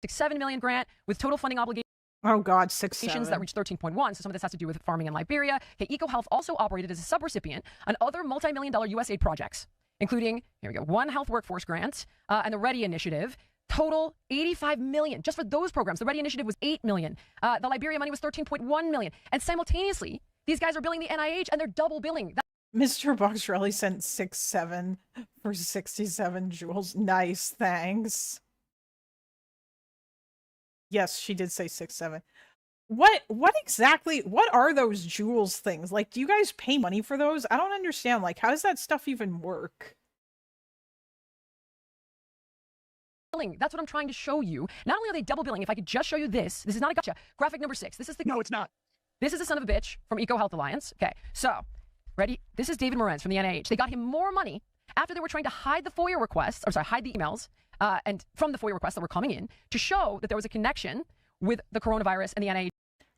$7 million grant with total funding obligations. Oh God, 6.7. That reached 13.1. So some of this has to do with farming in Liberia. Okay, EcoHealth also operated as a subrecipient on other multi-million-dollar USAID projects, including, here we go, One Health Workforce Grant and the READY Initiative. Total $85 million just for those programs. The READY Initiative was $8 million. The Liberia money was $13.1 million. And simultaneously, these guys are billing the NIH and they're double billing. Mr. Boxrelli sent 6.7 for 67 joules. Nice, thanks. Yes, she did say 6.7. What exactly, what are those jewels things? Like, do you guys pay money for those? I don't understand. Like, how does that stuff even work? That's what I'm trying to show you. Not only are they double billing, if I could just show you this. This is not a gotcha. Graphic number 6. This is the... No, it's not. This is the son of a bitch from Eco Health Alliance. Okay, so, ready? This is David Morenz from the NIH. They got him more money after they were trying to hide the FOIA requests, or sorry, hide the emails, and from the FOIA requests that were coming in to show that there was a connection with the coronavirus and the NIH.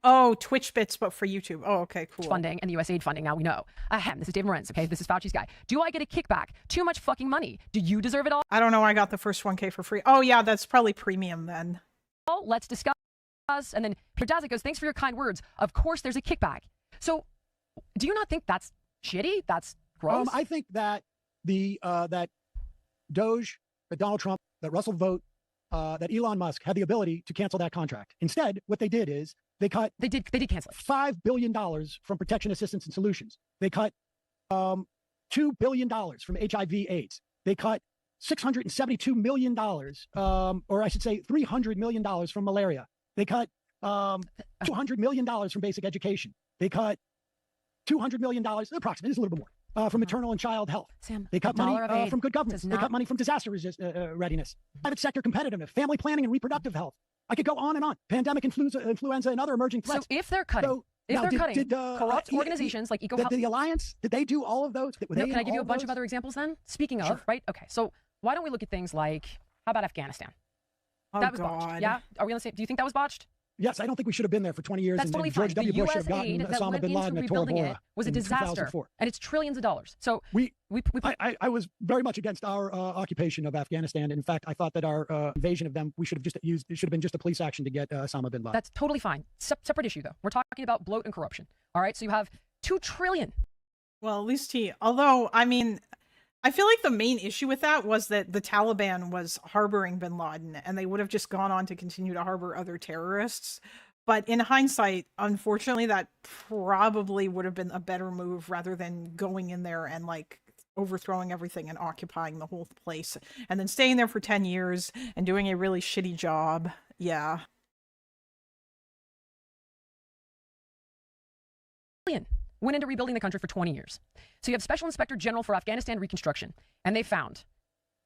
Oh, Twitch bits, but for YouTube. Oh, okay, cool. Funding and the USAID funding. Now we know. Ahem. This is David Morenz. Okay, this is Fauci's guy. Do I get a kickback? Too much fucking money. Do you deserve it all? I don't know. I got the first 1K for free. Oh yeah, that's probably premium then. Let's discuss. And then Peter Dazik goes, thanks for your kind words. Of course, there's a kickback. So, do you not think that's shitty? That's gross. I think that that Doge, that Donald Trump, that Russell Vogt, that Elon Musk had the ability to cancel that contract. Instead, what they did is they did cancel it. $5 billion from protection assistance and solutions. They cut $2 billion from HIV/AIDS. They cut $672 million, or I should say $300 million from malaria. They cut $200 million from basic education. They cut $200 million, approximately, it's a little bit more, from maternal and child health. Sam, they cut money from good governance. They cut money from disaster readiness, private sector competitiveness, family planning and reproductive health. I could go on and on. Pandemic, influenza, and other emerging threats. So if they're cutting, corrupt organizations like Eco Health, the Alliance, did they do all of those? Can I give you a bunch of other examples then? Speaking of, right? Okay, so why don't we look at things like, how about Afghanistan? Oh, that was botched. Yeah? Are we on the same? Do you think that was botched? Yes, I don't think we should have been there for 20 years. That's totally fine. George W. Bush should have gotten that Osama went bin Laden into at Tora rebuilding Bora it was a in disaster, 2004. and it's trillions of dollars. So I was very much against our occupation of Afghanistan. In fact, I thought that our invasion of them, we should have just used. It should have been just a police action to get Osama bin Laden. That's totally fine. Separate issue though. We're talking about bloat and corruption. All right. So you have $2 trillion. Well, at least although, I mean, I feel like the main issue with that was that the Taliban was harboring bin Laden, and they would have just gone on to continue to harbor other terrorists. But in hindsight, unfortunately, that probably would have been a better move rather than going in there and like overthrowing everything and occupying the whole place and then staying there for 10 years and doing a really shitty job. Yeah. Went into rebuilding the country for 20 years. So you have Special Inspector General for Afghanistan Reconstruction, and they found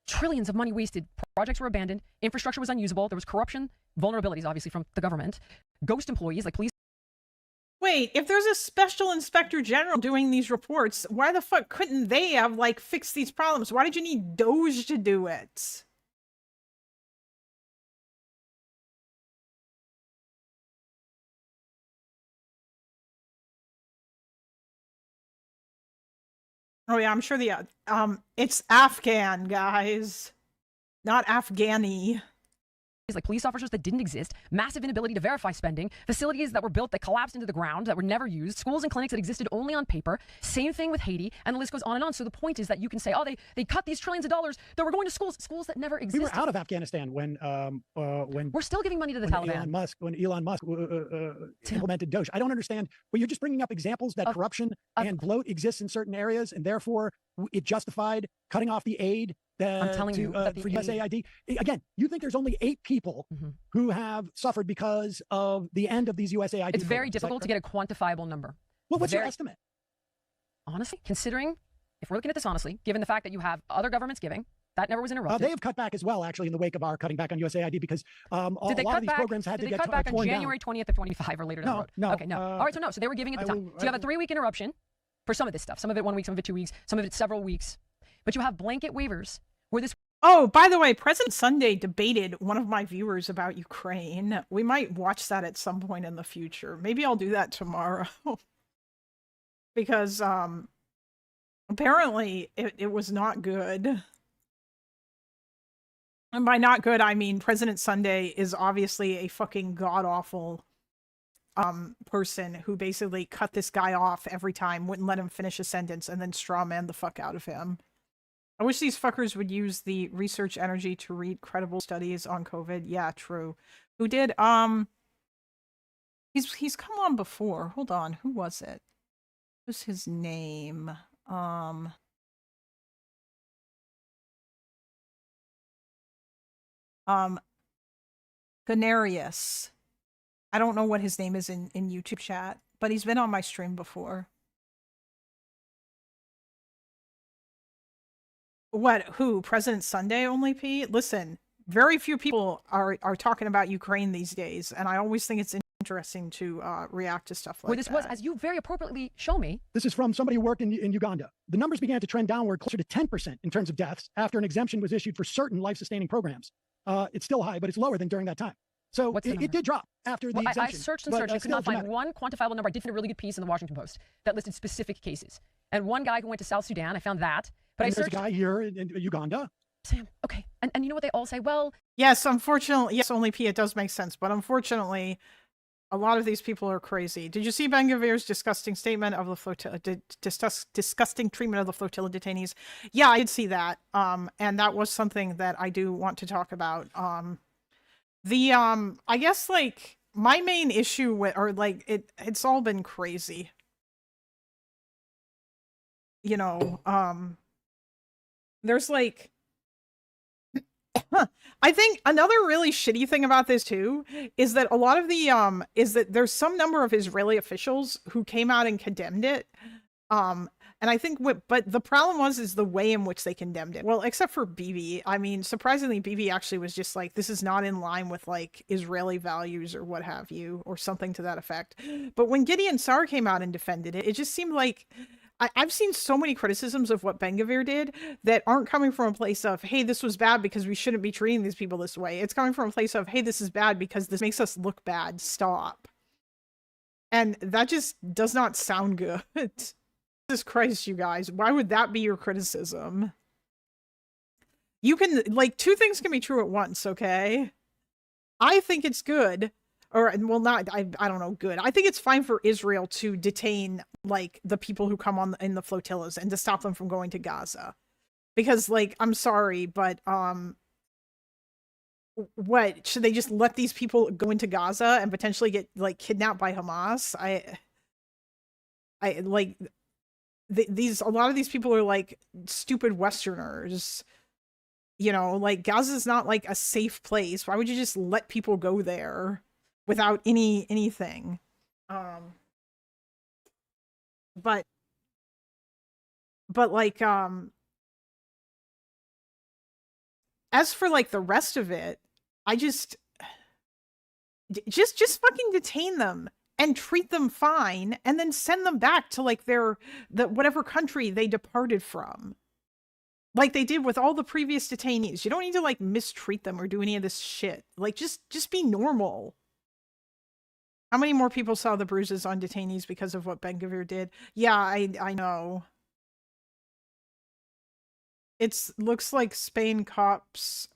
trillions of money wasted. Projects were abandoned. Infrastructure was unusable. There was corruption, vulnerabilities, obviously, from the government. Ghost employees, like police. Wait, if there's a Special Inspector General doing these reports, why the fuck couldn't they have, like, fixed these problems? Why did you need Doge to do it? Oh yeah, I'm sure it's Afghan, guys. Not Afghani. Like police officers that didn't exist, massive inability to verify spending, facilities that were built that collapsed into the ground, that were never used, schools and clinics that existed only on paper. Same thing with Haiti, and the list goes on and on. So the point is that you can say, oh, they cut these trillions of dollars that were going to schools that never existed. We were out of Afghanistan when we're still giving money to the Taliban. Elon Musk implemented Doge. I don't understand. Well, you're just bringing up examples that corruption and bloat exists in certain areas, and therefore it justified cutting off the aid. I'm telling you that for USAID. Again, you think there's only 8 people who have suffered because of the end of these USAID It's very difficult to get a quantifiable number. Well, what's your estimate? Honestly, considering, if we're looking at this honestly, given the fact that you have other governments giving, that never was interrupted. They have cut back as well, actually, in the wake of our cutting back on USAID, because a lot of these programs had to get cut back on torn January 20th of 25 or later down the road? No. Okay, no. All right, so they were giving at the time. So you have a 3-week interruption for some of this stuff. Some of it 1 week, some of it 2 weeks, some of it several weeks. But you have blanket waivers where this... Oh, by the way, President Sunday debated one of my viewers about Ukraine. We might watch that at some point in the future. Maybe I'll do that tomorrow. Because apparently it was not good. And by not good, I mean President Sunday is obviously a fucking god-awful person who basically cut this guy off every time, wouldn't let him finish a sentence, and then strawman the fuck out of him. I wish these fuckers would use the research energy to read credible studies on COVID. Yeah, true. Who did? He's come on before. Hold on. Who was it? What's his name? Ganarius. I don't know what his name is in YouTube chat, but he's been on my stream before. What? Who? President Sunday only, Pete? Listen, very few people are talking about Ukraine these days, and I always think it's interesting to react to stuff like Where this that. was, as you very appropriately show me. This is from somebody who worked in Uganda. The numbers began to trend downward closer to 10% in terms of deaths after an exemption was issued for certain life-sustaining programs. It's still high, but it's lower than during that time. So it did drop after the exemption. I searched and searched. I could not find one quantifiable number. I did find a really good piece in the Washington Post that listed specific cases. And one guy who went to South Sudan, I found that. But and there's a guy here in Uganda. Sam, okay. And you know what they all say? Well, yes, unfortunately, yes, only P, it does make sense. But unfortunately, a lot of these people are crazy. Did you see Ben-Gvir's disgusting statement of the flotilla, disgusting treatment of the flotilla detainees? Yeah, I did see that. And that was something that I do want to talk about. I guess, like, my main issue with, or like, it's all been crazy. You know, there's like, I think another really shitty thing about this too is that a lot of the is that there's some number of Israeli officials who came out and condemned it. And I think but the problem is the way in which they condemned it. Well, except for Bibi. I mean, surprisingly, Bibi actually was just like, this is not in line with like Israeli values or what have you, or something to that effect. But when Gideon Sa'ar came out and defended it, it just seemed like I've seen so many criticisms of what Ben-Gvir did that aren't coming from a place of, hey, this was bad because we shouldn't be treating these people this way. It's coming from a place of, hey, this is bad because this makes us look bad. Stop. And that just does not sound good. Jesus Christ, you guys. Why would that be your criticism? You can, like, two things can be true at once, okay? I think it's good. Or, well, not, I don't know, good. I think it's fine for Israel to detain, like, the people who come on in the flotillas and to stop them from going to Gaza. Because, like, I'm sorry, but, what, should they just let these people go into Gaza and potentially get, like, kidnapped by Hamas? Like, a lot of these people are, like, stupid Westerners. You know, like, Gaza's not, like, a safe place. Why would you just let people go there? Without anything. But like, as for like the rest of it, I just fucking detain them and treat them fine and then send them back to like whatever country they departed from. Like they did with all the previous detainees. You don't need to like mistreat them or do any of this shit. Like just be normal. How many more people saw the bruises on detainees because of what Ben-Gvir did? Yeah, I know. Looks like Spain cops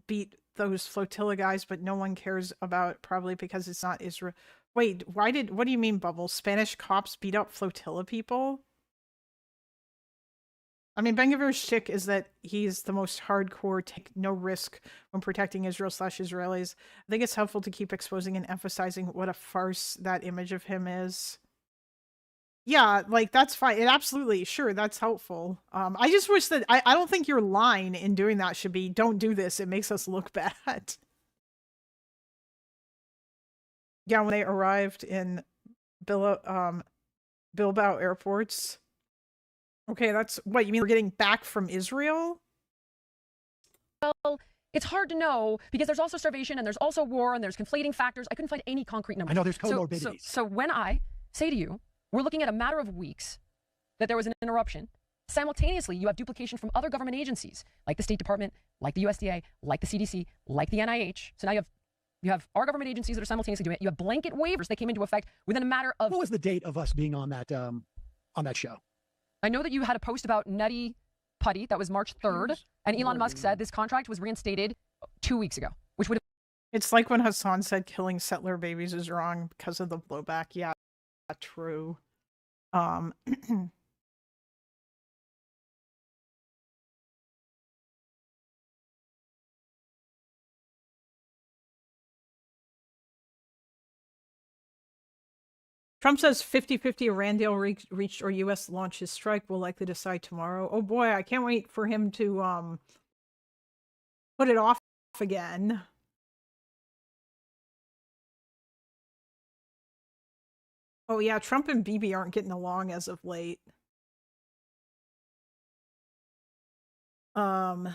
beat those flotilla guys, but no one cares about it, probably because it's not Israel. Wait, what do you mean, Bubbles? Spanish cops beat up flotilla people? I mean, Ben-Gvir's shtick is that he's the most hardcore, take no risk when protecting Israel/Israelis. I think it's helpful to keep exposing and emphasizing what a farce that image of him is. Yeah, like, that's fine. It absolutely, sure, that's helpful. I just wish that, I don't think your line in doing that should be, don't do this, it makes us look bad. Yeah, when they arrived in Bilbao airports. Okay, that's what you mean. We're getting back from Israel? Well, it's hard to know because there's also starvation and there's also war and there's conflating factors. I couldn't find any concrete numbers. I know there's comorbidities. So when I say to you, we're looking at a matter of weeks that there was an interruption. Simultaneously, you have duplication from other government agencies like the State Department, like the USDA, like the CDC, like the NIH. So now you have our government agencies that are simultaneously doing it. You have blanket waivers that came into effect within a matter of. What was the date of us being on that show? I know that you had a post about Nutty Putty. That was March 3rd. And Elon Musk said this contract was reinstated 2 weeks ago, which would have. It's like when Hassan said killing settler babies is wrong because of the blowback. Yeah, true. Trump says 50-50 Randale reached or U.S. launches strike will likely decide tomorrow. Oh boy, I can't wait for him to put it off again. Oh yeah, Trump and Bibi aren't getting along as of late. Oh,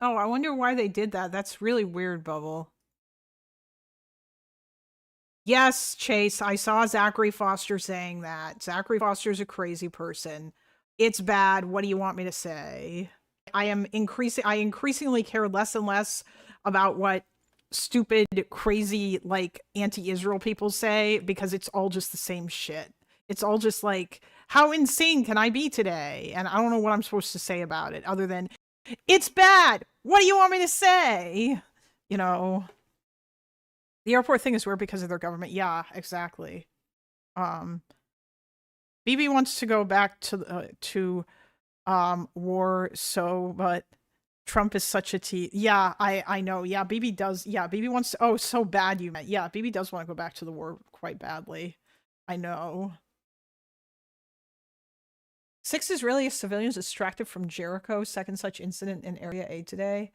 I wonder why they did that. That's really weird, Bubble. Yes, Chase, I saw Zachary Foster saying that. Zachary Foster's a crazy person. It's bad. What do you want me to say? I increasingly care less and less about what stupid, crazy, like, anti-Israel people say, because it's all just the same shit. It's all just like, how insane can I be today? And I don't know what I'm supposed to say about it, other than, it's bad! What do you want me to say? You know? The airport thing is weird because of their government. Yeah, exactly. Bibi wants to go back to war, but Trump is such a yeah, I know. Yeah, Bibi does. Yeah, Bibi wants to, oh, so bad you meant. Yeah, Bibi does want to go back to the war quite badly. I know. 6 Israeli civilians extracted from Jericho, second such incident in Area A today.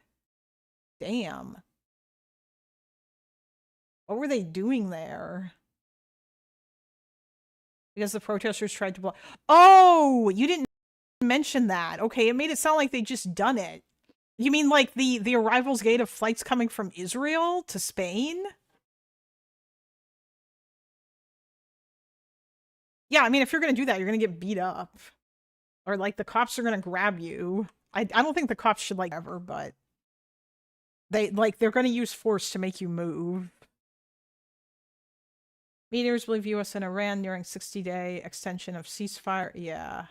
Damn. What were they doing there? Because the protesters tried to block. Oh, you didn't mention that. Okay, it made it sound like they just done it. You mean like the arrivals gate of flights coming from Israel to Spain? Yeah, I mean, if you're going to do that, you're going to get beat up. Or like the cops are going to grab you. I don't think the cops should like ever, but they're going to use force to make you move. Meteors believe US and Iran nearing 60-day extension of ceasefire. Yeah.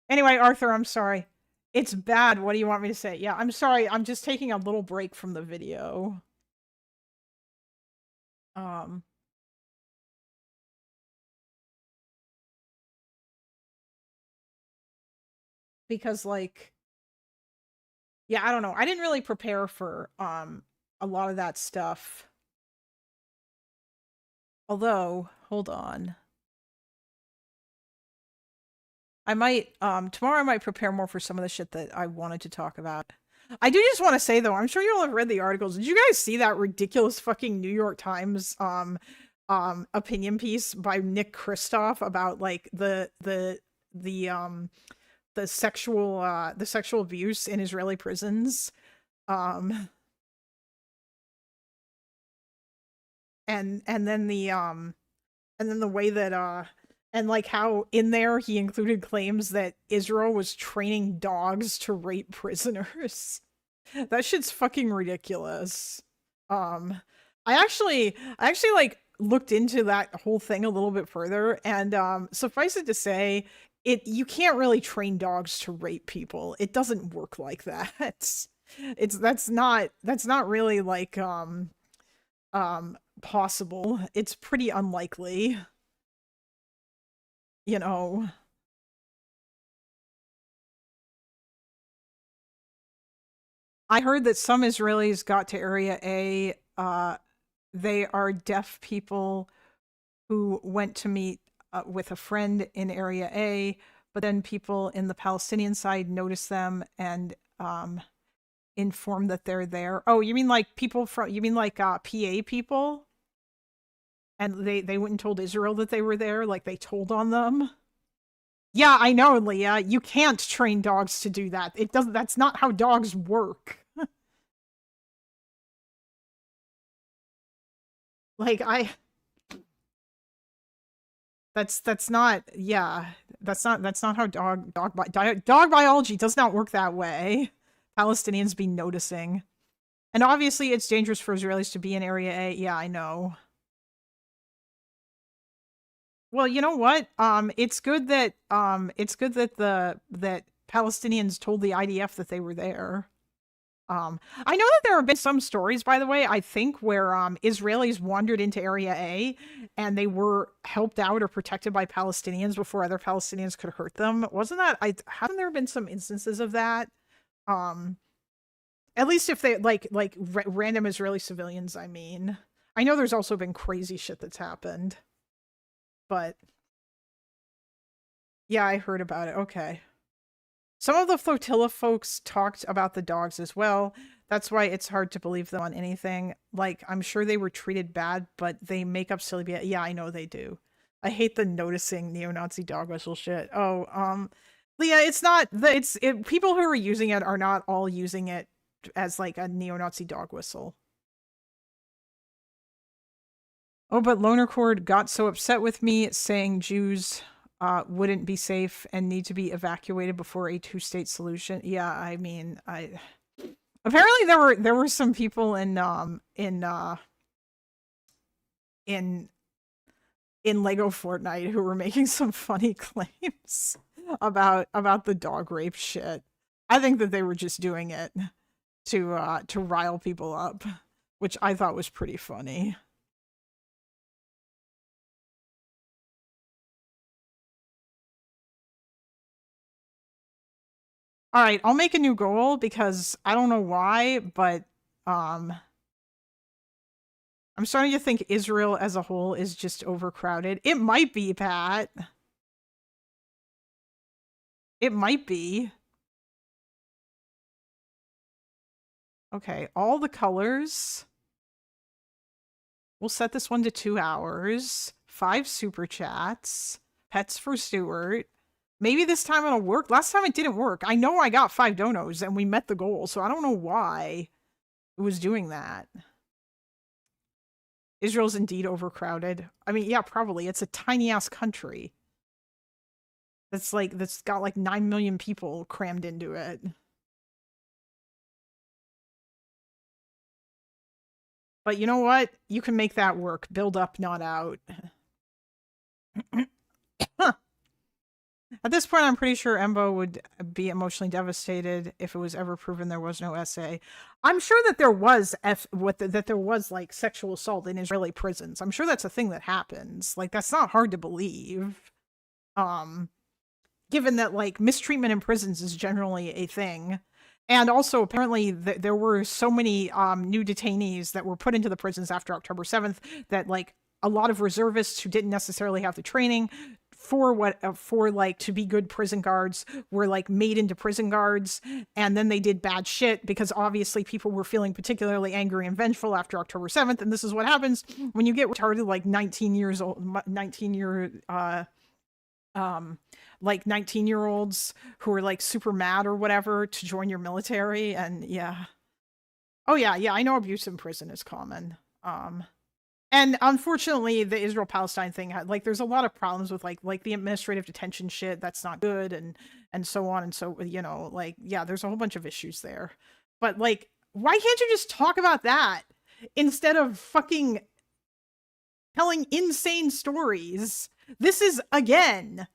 Anyway, Arthur, I'm sorry. It's bad. What do you want me to say? Yeah, I'm sorry. I'm just taking a little break from the video. Because like, yeah, I don't know. I didn't really prepare for a lot of that stuff. Although, hold on. I might tomorrow I might prepare more for some of the shit that I wanted to talk about. I do just want to say though, I'm sure you all have read the articles. Did you guys see that ridiculous fucking New York Times opinion piece by Nick Kristof about like the sexual abuse in Israeli prisons? And then the way that and like how in there he included claims that Israel was training dogs to rape prisoners. That shit's fucking ridiculous. I actually like looked into that whole thing a little bit further, and suffice it to say, you can't really train dogs to rape people. It doesn't work like that. That's not really like possible. It's pretty unlikely. You know. I heard that some Israelis got to Area A. They are deaf people who went to meet with a friend in Area A, but then people in the Palestinian side noticed them and informed that they're there. Oh, you mean like people from? You mean like PA people? And they went and told Israel that they were there, like they told on them. Yeah, I know, Leah. You can't train dogs to do that. It doesn't. That's not how dogs work. Like that's not. Yeah, that's not how dog biology does not work that way. Palestinians be noticing, and obviously it's dangerous for Israelis to be in Area A. Yeah, I know. Well, you know what? It's good that that Palestinians told the IDF that they were there. I know that there have been some stories, by the way, I think, where Israelis wandered into Area A and they were helped out or protected by Palestinians before other Palestinians could hurt them. Wasn't that? Haven't there been some instances of that? At least if they like random Israeli civilians. I mean, I know there's also been crazy shit that's happened. but yeah, I heard about it. Okay. Some of the flotilla folks talked about the dogs as well. That's why it's hard to believe them on anything. Like, I'm sure they were treated bad, but they make up silly BS. Yeah, I know they do. I hate the noticing neo-Nazi dog whistle shit. Oh, Leah, it's not people who are using it are not all using it as like a neo-Nazi dog whistle. Oh, but Loner Cord got so upset with me saying Jews wouldn't be safe and need to be evacuated before a two-state solution. Yeah, I mean, apparently there were some people in Lego Fortnite who were making some funny claims about the dog rape shit. I think that they were just doing it to rile people up, which I thought was pretty funny. All right, I'll make a new goal because I don't know why, but I'm starting to think Israel as a whole is just overcrowded. It might be, Pat. It might be. Okay, all the colors. We'll set this one to 2 hours. 5 super chats. Pets for Stuart. Maybe this time it'll work. Last time it didn't work. I know I got 5 donos and we met the goal, so I don't know why it was doing that. Israel's indeed overcrowded. I mean, yeah, probably. It's a tiny-ass country. That's got like 9 million people crammed into it. But you know what? You can make that work. Build up, not out. At this point, I'm pretty sure Embo would be emotionally devastated if it was ever proven there was no SA. I'm sure that there was that there was like sexual assault in Israeli prisons. I'm sure that's a thing that happens. Like, that's not hard to believe. Given that like mistreatment in prisons is generally a thing. And also, apparently, there were so many new detainees that were put into the prisons after October 7th that like a lot of reservists who didn't necessarily have the training for like to be good prison guards were like made into prison guards, and then they did bad shit because obviously people were feeling particularly angry and vengeful after October 7th, and this is what happens when you get retarded like 19-year-olds who are like super mad or whatever to join your military. And yeah. Oh yeah, I know abuse in prison is common. And unfortunately, the Israel-Palestine thing had like there's a lot of problems with like the administrative detention shit that's not good and so on and so, you know, like yeah, there's a whole bunch of issues there. But like, why can't you just talk about that instead of fucking telling insane stories? This is again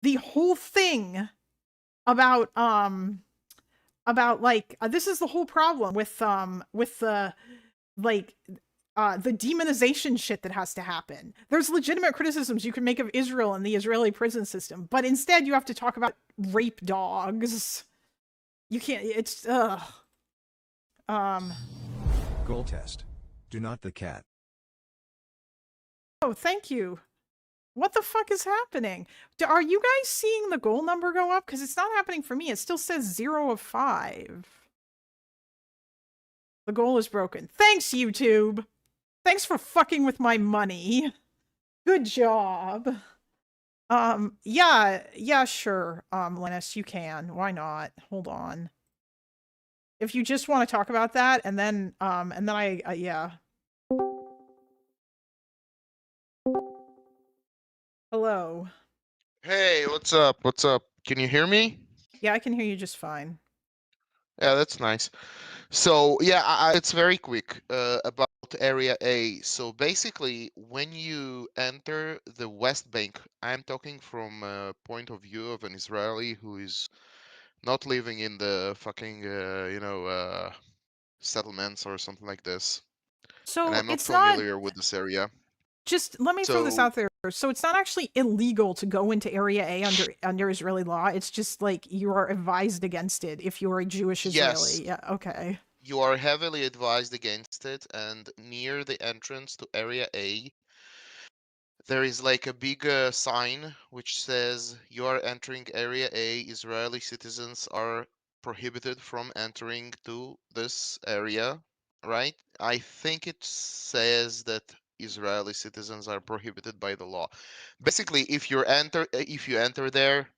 the whole thing about like this is the whole problem with the like the demonization shit that has to happen. There's legitimate criticisms you can make of Israel and the Israeli prison system, but instead you have to talk about rape dogs. You can't, it's, Goal test. Do not the cat. Oh, thank you. What the fuck is happening? Are you guys seeing the goal number go up? Because it's not happening for me. It still says 0 of 5. The goal is broken. Thanks, YouTube. Thanks for fucking with my money. Good job. Yeah, sure. Linus, you can. Why not? Hold on. If you just want to talk about that, and then yeah. Hello. Hey, what's up? What's up? Can you hear me? Yeah, I can hear you just fine. Yeah, that's nice. So, yeah, it's very quick about Area A. So basically, when you enter the West Bank, I'm talking from a point of view of an Israeli who is not living in the fucking, settlements or something like this. So And I'm not it's not familiar with this area. just let me throw this So, out there. So it's not actually illegal to go into Area A under Israeli law. It's just like you are advised against it if you're a Jewish Israeli. yes, Yeah, okay. you are heavily advised against it, and near the entrance to Area A, there is like a big sign which says you are entering Area A. Israeli citizens are prohibited from entering to this area, right? I think it says that Israeli citizens are prohibited by the law. Basically, if you enter there,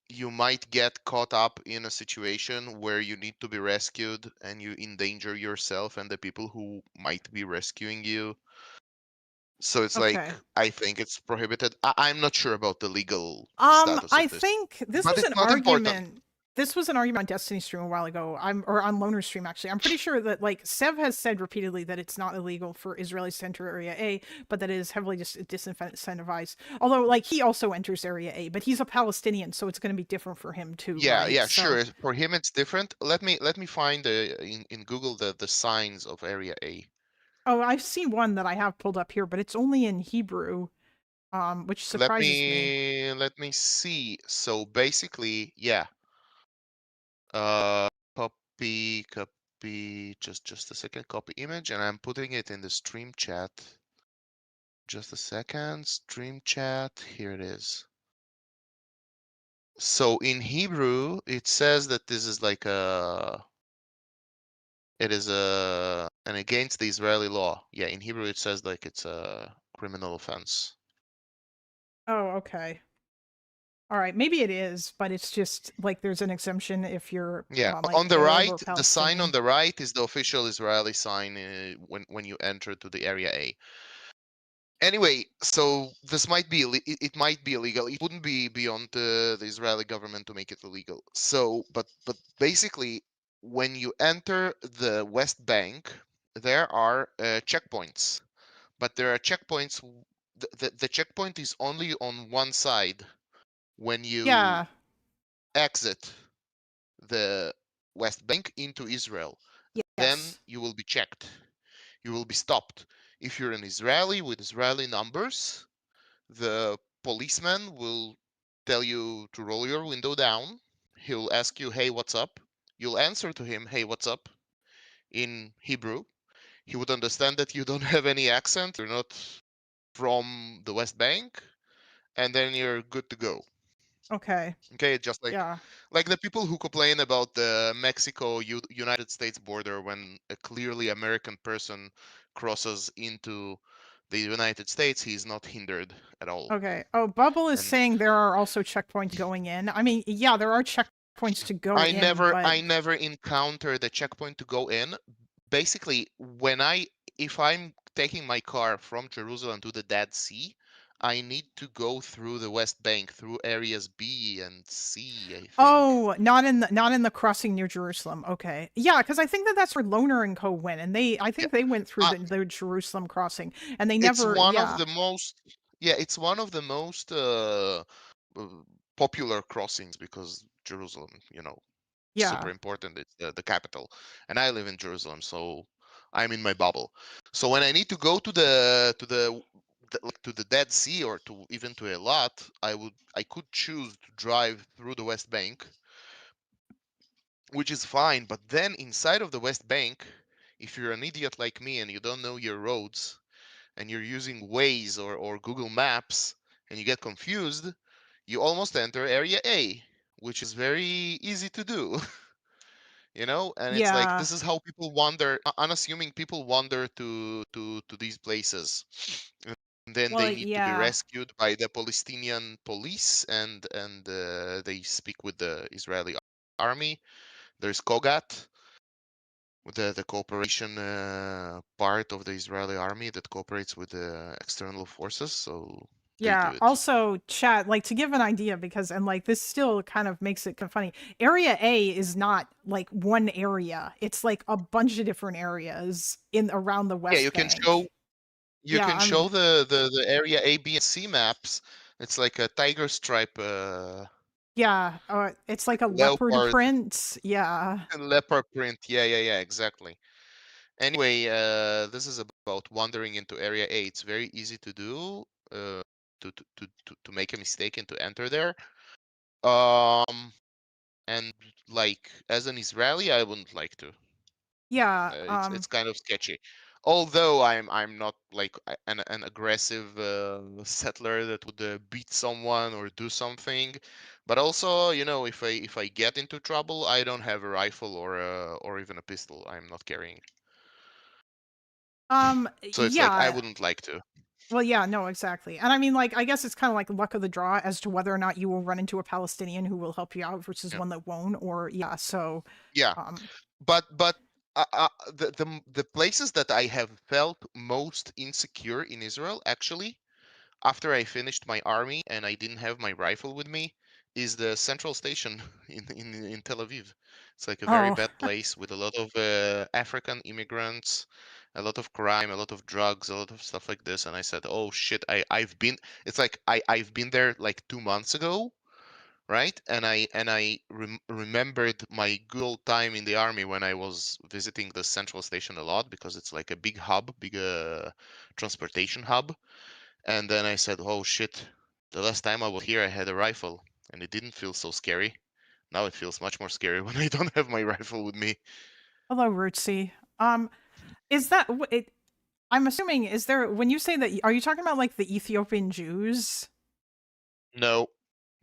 you might get caught up in a situation where you need to be rescued and you endanger yourself and the people who might be rescuing you. So it's like, Okay. I think it's prohibited. I'm not sure about the legal status I of this, think this but was it's an not important. argument. This was an argument on Destiny Stream a while ago. Or on Loner Stream actually. I'm pretty sure that like Sev has said repeatedly that it's not illegal for Israelis to enter Area A, but that it is heavily disincentivized. Although like he also enters Area A, but he's a Palestinian, so it's going to be different for him too, Yeah, right? yeah, So sure. For him, it's different. Let me find in Google the signs of Area A. oh, I've seen one that I have pulled up here, but it's only in Hebrew, which surprises me. Let me see. So basically, yeah. Copy, just a second. Copy image, and I'm putting it in the stream chat. Just a second. Stream chat. Here it is. So in Hebrew, it says that this is like it is an against the Israeli law. Yeah, in Hebrew it says like it's a criminal offense. Oh, okay. All right, maybe it is, but it's just like there's an exemption if you're Yeah, like on the Arab right, or the sign on Palestinian. the right is the official Israeli sign when you enter to the Area A. Anyway, so this might be it might be illegal. It wouldn't be beyond the Israeli government to make it illegal. So, but basically, when you enter the West Bank, there are checkpoints. But there are checkpoints. The checkpoint is only on one side when you Yeah. exit the West Bank into Israel. Then Yes. you will be checked. You will be stopped. If you're an Israeli with Israeli numbers, the policeman will tell you to roll your window down. He'll ask you, "Hey, what's up?" You'll answer to him, "Hey, what's up?" in Hebrew. He would understand that you don't have any accent, you're not from the West Bank, and then you're good to go. Okay. Okay, just Yeah. like the people who complain about the Mexico United States border when a clearly American person crosses into the United States, he's not hindered at all. Okay. Oh, Bubble is And saying there are also checkpoints going in. I mean, yeah, there are checkpoints to go in, but I never encountered a checkpoint to go in. Basically, if I'm taking my car from Jerusalem to the Dead Sea, I need to go through the West Bank, through areas B and C, I think. oh, not in the crossing near Jerusalem. Okay. Yeah, because I think that that's where Loner and Co went, and I think they went through the Jerusalem crossing, and they It's never. one of Yeah. the most, yeah, it's one of the most uh, popular crossings because Jerusalem, super Yeah. important. It's the capital, and I live in Jerusalem, so I'm in my bubble. So when I need to go to like to the Dead Sea or to even to Eilat, I could choose to drive through the West Bank, which is fine. But then inside of the West Bank, if you're an idiot like me and you don't know your roads and you're using Waze or Google Maps and you get confused, you almost enter Area A, which is very easy to do. And it's like Yeah. this is how people wander, unassuming people wander to these places, and then Well, they need to be yeah. rescued by the Palestinian police, and they speak with the Israeli army. There's Kogat, the cooperation part of the Israeli army that cooperates with the external forces, so they Yeah. do it. Also, chat, like to give an idea, because and like this still kind of makes it kind of funny. Area A is not like one area. It's like a bunch of different areas in around the Yeah, West show Bank. you Yeah, can show the area A, B, and C maps. It's like a tiger stripe yeah, it's like a leopard leopard print. Yeah. leopard print. Yeah, exactly. Anyway, this is about wandering into area A. It's very easy to do, to make a mistake and to enter there. And like as an Israeli, I wouldn't like to. Yeah. It's kind of sketchy. although I'm not like an aggressive settler that would beat someone or do something, but also, you know, if I get into trouble, I don't have a rifle or even a pistol. I'm not carrying. So it's like I Yeah. wouldn't like to. Well, yeah, no, exactly. And I mean, like, I guess it's kind of like luck of the draw as to whether or not you will run into a Palestinian who will help you out versus Yeah. one that won't. Or yeah, so Yeah, but the places that I have felt most insecure in Israel, actually, after I finished my army and I didn't have my rifle with me, is the central station in Tel Aviv. It's like a very Oh. bad place with a lot of African immigrants, a lot of crime, a lot of drugs, a lot of stuff like this. And I said, oh shit, I've been. It's like I've been there like 2 months ago, right? And I remembered my good old time in the army when I was visiting the central station a lot because it's like a big hub, big transportation hub. And then I said, "Oh shit! The last time I was here, I had a rifle, and it didn't feel so scary. Now it feels much more scary when I don't have my rifle with me." Hello, Rootsy. Is that it? I'm assuming, is there, when you say that, are you talking about like the Ethiopian Jews? No,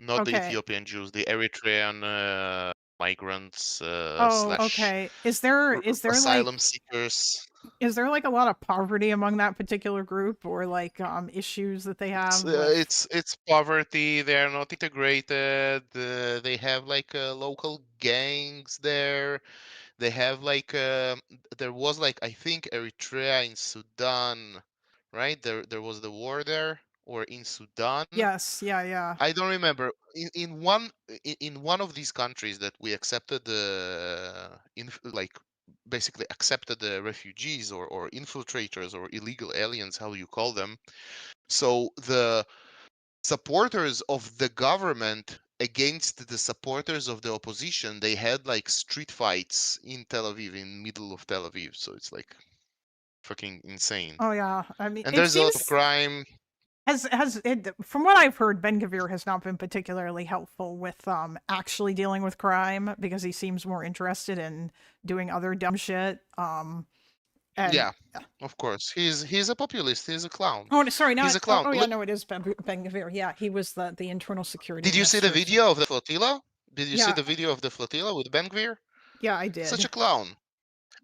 not the Okay. Ethiopian Jews, the Eritrean migrants Oh, slash okay. Is there asylum like seekers. a lot of poverty among that particular group, or like issues that they have with? It's poverty. They are not integrated. They have like local gangs there. They have like there was like I think Eritrea in Sudan, right? There was the war there or in Sudan. Yes, yeah, yeah. I don't remember. In one of these countries that we accepted in like basically accepted the refugees or infiltrators or illegal aliens, how you call them. So the supporters of the government against the supporters of the opposition, they had like street fights in Tel Aviv, in middle of Tel Aviv. So it's like fucking insane. Oh yeah. I mean, And it there's a lot of seems, crime. has it, from what I've heard, Ben Gvir has not been particularly helpful with actually dealing with crime, because he seems more interested in doing other dumb shit. And Yeah, of course. He's a populist. He's a clown. oh, sorry, He's not. a clown. Oh, yeah, no, it is Ben Gvir. Yeah, he was the internal security Did you see the minister. video of the flotilla? Did you see Yeah, the video of the flotilla with Ben Gvir? yeah, I Such did. a clown.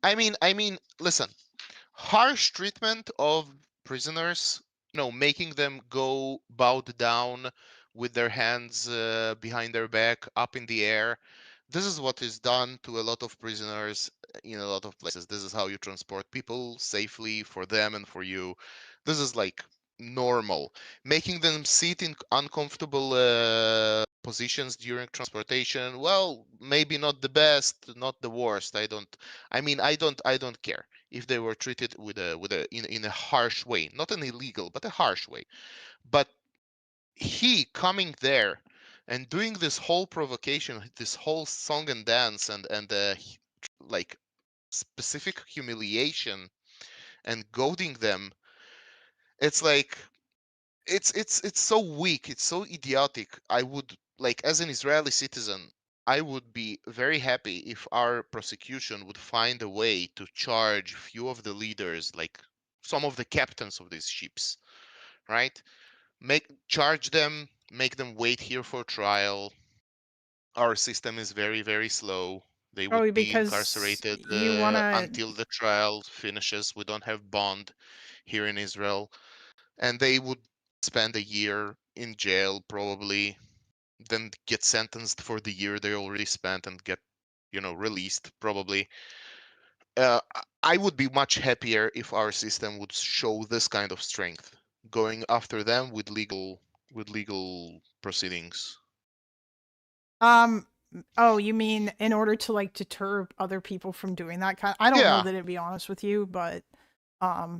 I mean, listen. Harsh treatment of prisoners, you know, making them go bowed down with their hands behind their back, up in the air. This is what is done to a lot of prisoners in a lot of places. This is how you transport people safely for them and for you. This is like normal. Making them sit in uncomfortable positions during transportation. Well, maybe not the best, not the worst. I don't care if they were treated in a harsh way, not an illegal, but a harsh way. But he coming there and doing this whole provocation, this whole song and dance, and like specific humiliation and goading them, it's like it's so weak, it's so idiotic. I would like, as an Israeli citizen, I would be very happy if our prosecution would find a way to charge few of the leaders, like some of the captains of these ships, right? Charge them, make them wait here for trial. Our system is very, very slow. They would Oh, be because incarcerated you wanna. until the trial finishes. We don't have bond here in Israel, and they would spend a year in jail probably, then get sentenced for the year they already spent and get, released probably. I would be much happier if our system would show this kind of strength, going after them with legal proceedings. Oh, you mean in order to like deter other people from doing that kind? I don't know Yeah. that, to be honest with you, but I mean,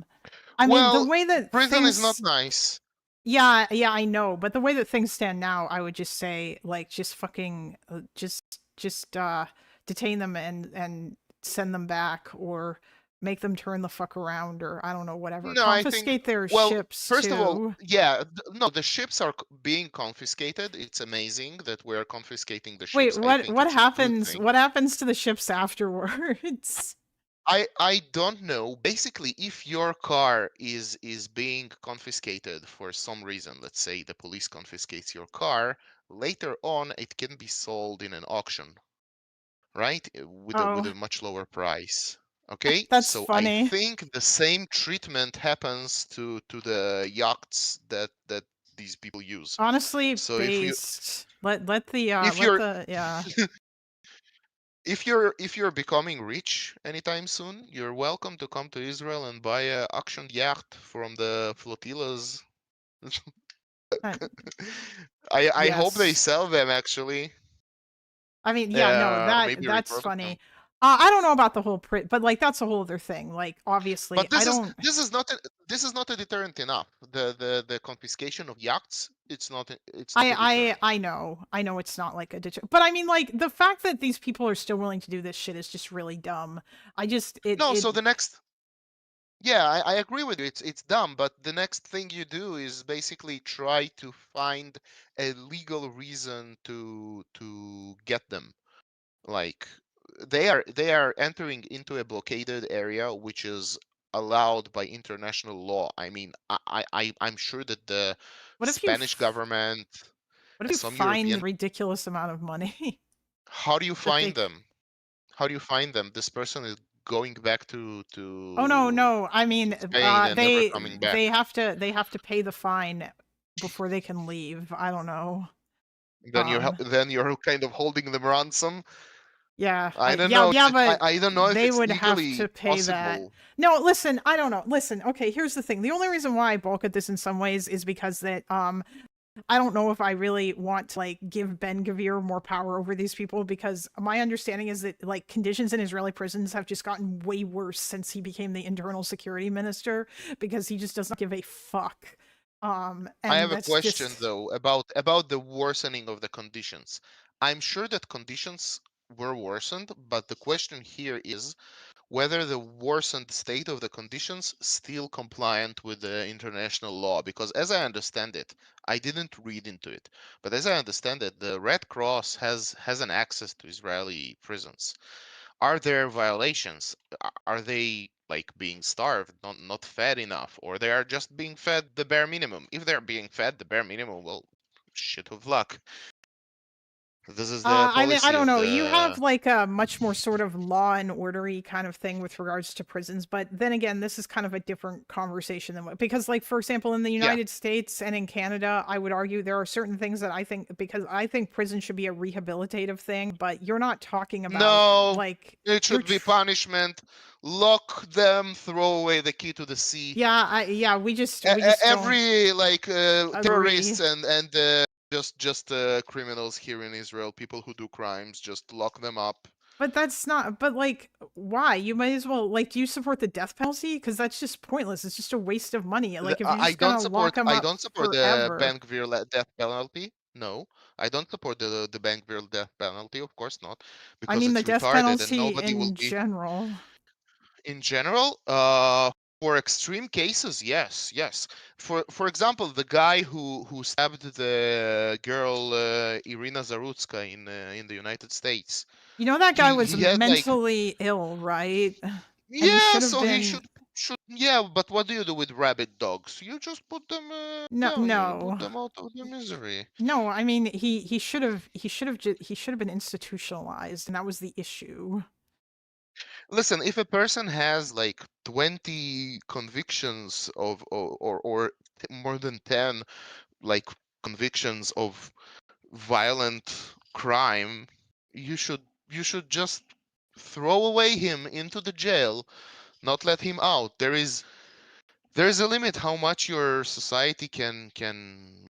the Well, way that prison is not things. nice. Yeah, yeah, I know, but the way that things stand now, I would just say like just fucking just detain them and send them back, or make them turn the fuck around, or I don't know, whatever. No, I think. Confiscate their Well, ships first of all, too. yeah, no, the ships are being confiscated. It's amazing that we're confiscating the Wait, ships. I think what it's a good happens? thing. What happens to the ships afterwards? I don't know. Basically, if your car is being confiscated for some reason, let's say the police confiscates your car, later on it can be sold in an auction, right? With Oh, a much lower price. Okay? that's So I funny. think the same treatment happens to the yachts that these people use. Honestly, So if you based. Let the if let you're the yeah. if you're becoming rich anytime soon, you're welcome to come to Israel and buy a auctioned yacht from the flotillas. Uh, I hope they yes. sell them actually. I mean, yeah, no, Maybe that's repurpose them. funny. I don't know about the whole but like that's a whole other thing. Like obviously, But I don't. this is not a deterrent enough. The confiscation of yachts, it's not a deterrent. I know it's not like a but I mean like the fact that these people are still willing to do this shit is just really dumb. I just No, it so the next Yeah, I agree with you. It's dumb, but the next thing you do is basically try to find a legal reason to get them. Like they are entering into a blockaded area, which is allowed by international law. I mean, I'm sure that the what if you Spanish government, what if you some find European, the ridiculous amount of money how do you that they find them? How do you find them? This person is going back Oh no, no. I mean, Spain and never coming back. they have to pay the fine before they can leave. I don't know. Then you're kind of holding them ransom. Yeah, I don't yeah, know. yeah, but I don't know if they it's would have to legally pay that. possible. No, listen, I don't know. Listen, okay, here's the thing. The only reason why I balk at this in some ways is because that I don't know if I really want to like give Ben Gavir more power over these people because my understanding is that like conditions in Israeli prisons have just gotten way worse since he became the internal security minister because he just doesn't give a fuck. I And have a that's question just though about the worsening of the conditions. I'm sure that conditions were worsened, but the question here is whether the worsened state of the conditions still compliant with the international law. Because as I understand it, I didn't read into it, but as I understand it, the Red Cross has an access to Israeli prisons. Are there violations? Are they like being starved, not fed enough, or they are just being fed the bare minimum? If they're being fed the bare minimum, well, shit of luck. This is the I mean, I policy don't of know. You have the. like a much more sort of law and ordery kind of thing with regards to prisons, but then again, this is kind of a different conversation than because, like, for example, in the Yeah. United States and in Canada, I would argue there are certain things that I think because I think prison should be a rehabilitative thing, but you're not talking about No, like it you're should be punishment. Lock them, throw away the key to the sea. yeah, we just don't Every like terrorists agree. and just criminals here in Israel, people who do crimes, just lock them up. But that's not. But like, why? You might as well like. Do you support the death penalty? Because that's just pointless. It's just a waste of money. Like, if you're I just gonna don't lock support them I up don't support the forever. Ben Gvir death penalty. No, I don't support the Ben Gvir death penalty. Of course not, I because mean, the it's death retarded and penalty nobody will in be. general. In general, for extreme cases, yes. For example, the guy who stabbed the girl Irina Zarutska in the United States. You know that guy was He had like. mentally ill, right? And he Yeah, should have so he been. should yeah, but what do you do with rabid dogs? You just put them No, down. You put no, them out of their misery. no. I mean, he should have he should have been institutionalized, and that was the issue. Listen, if a person has like 20 convictions or more than 10 like convictions of violent crime, you should just throw away him into the jail, not let him out. There is a limit how much your society can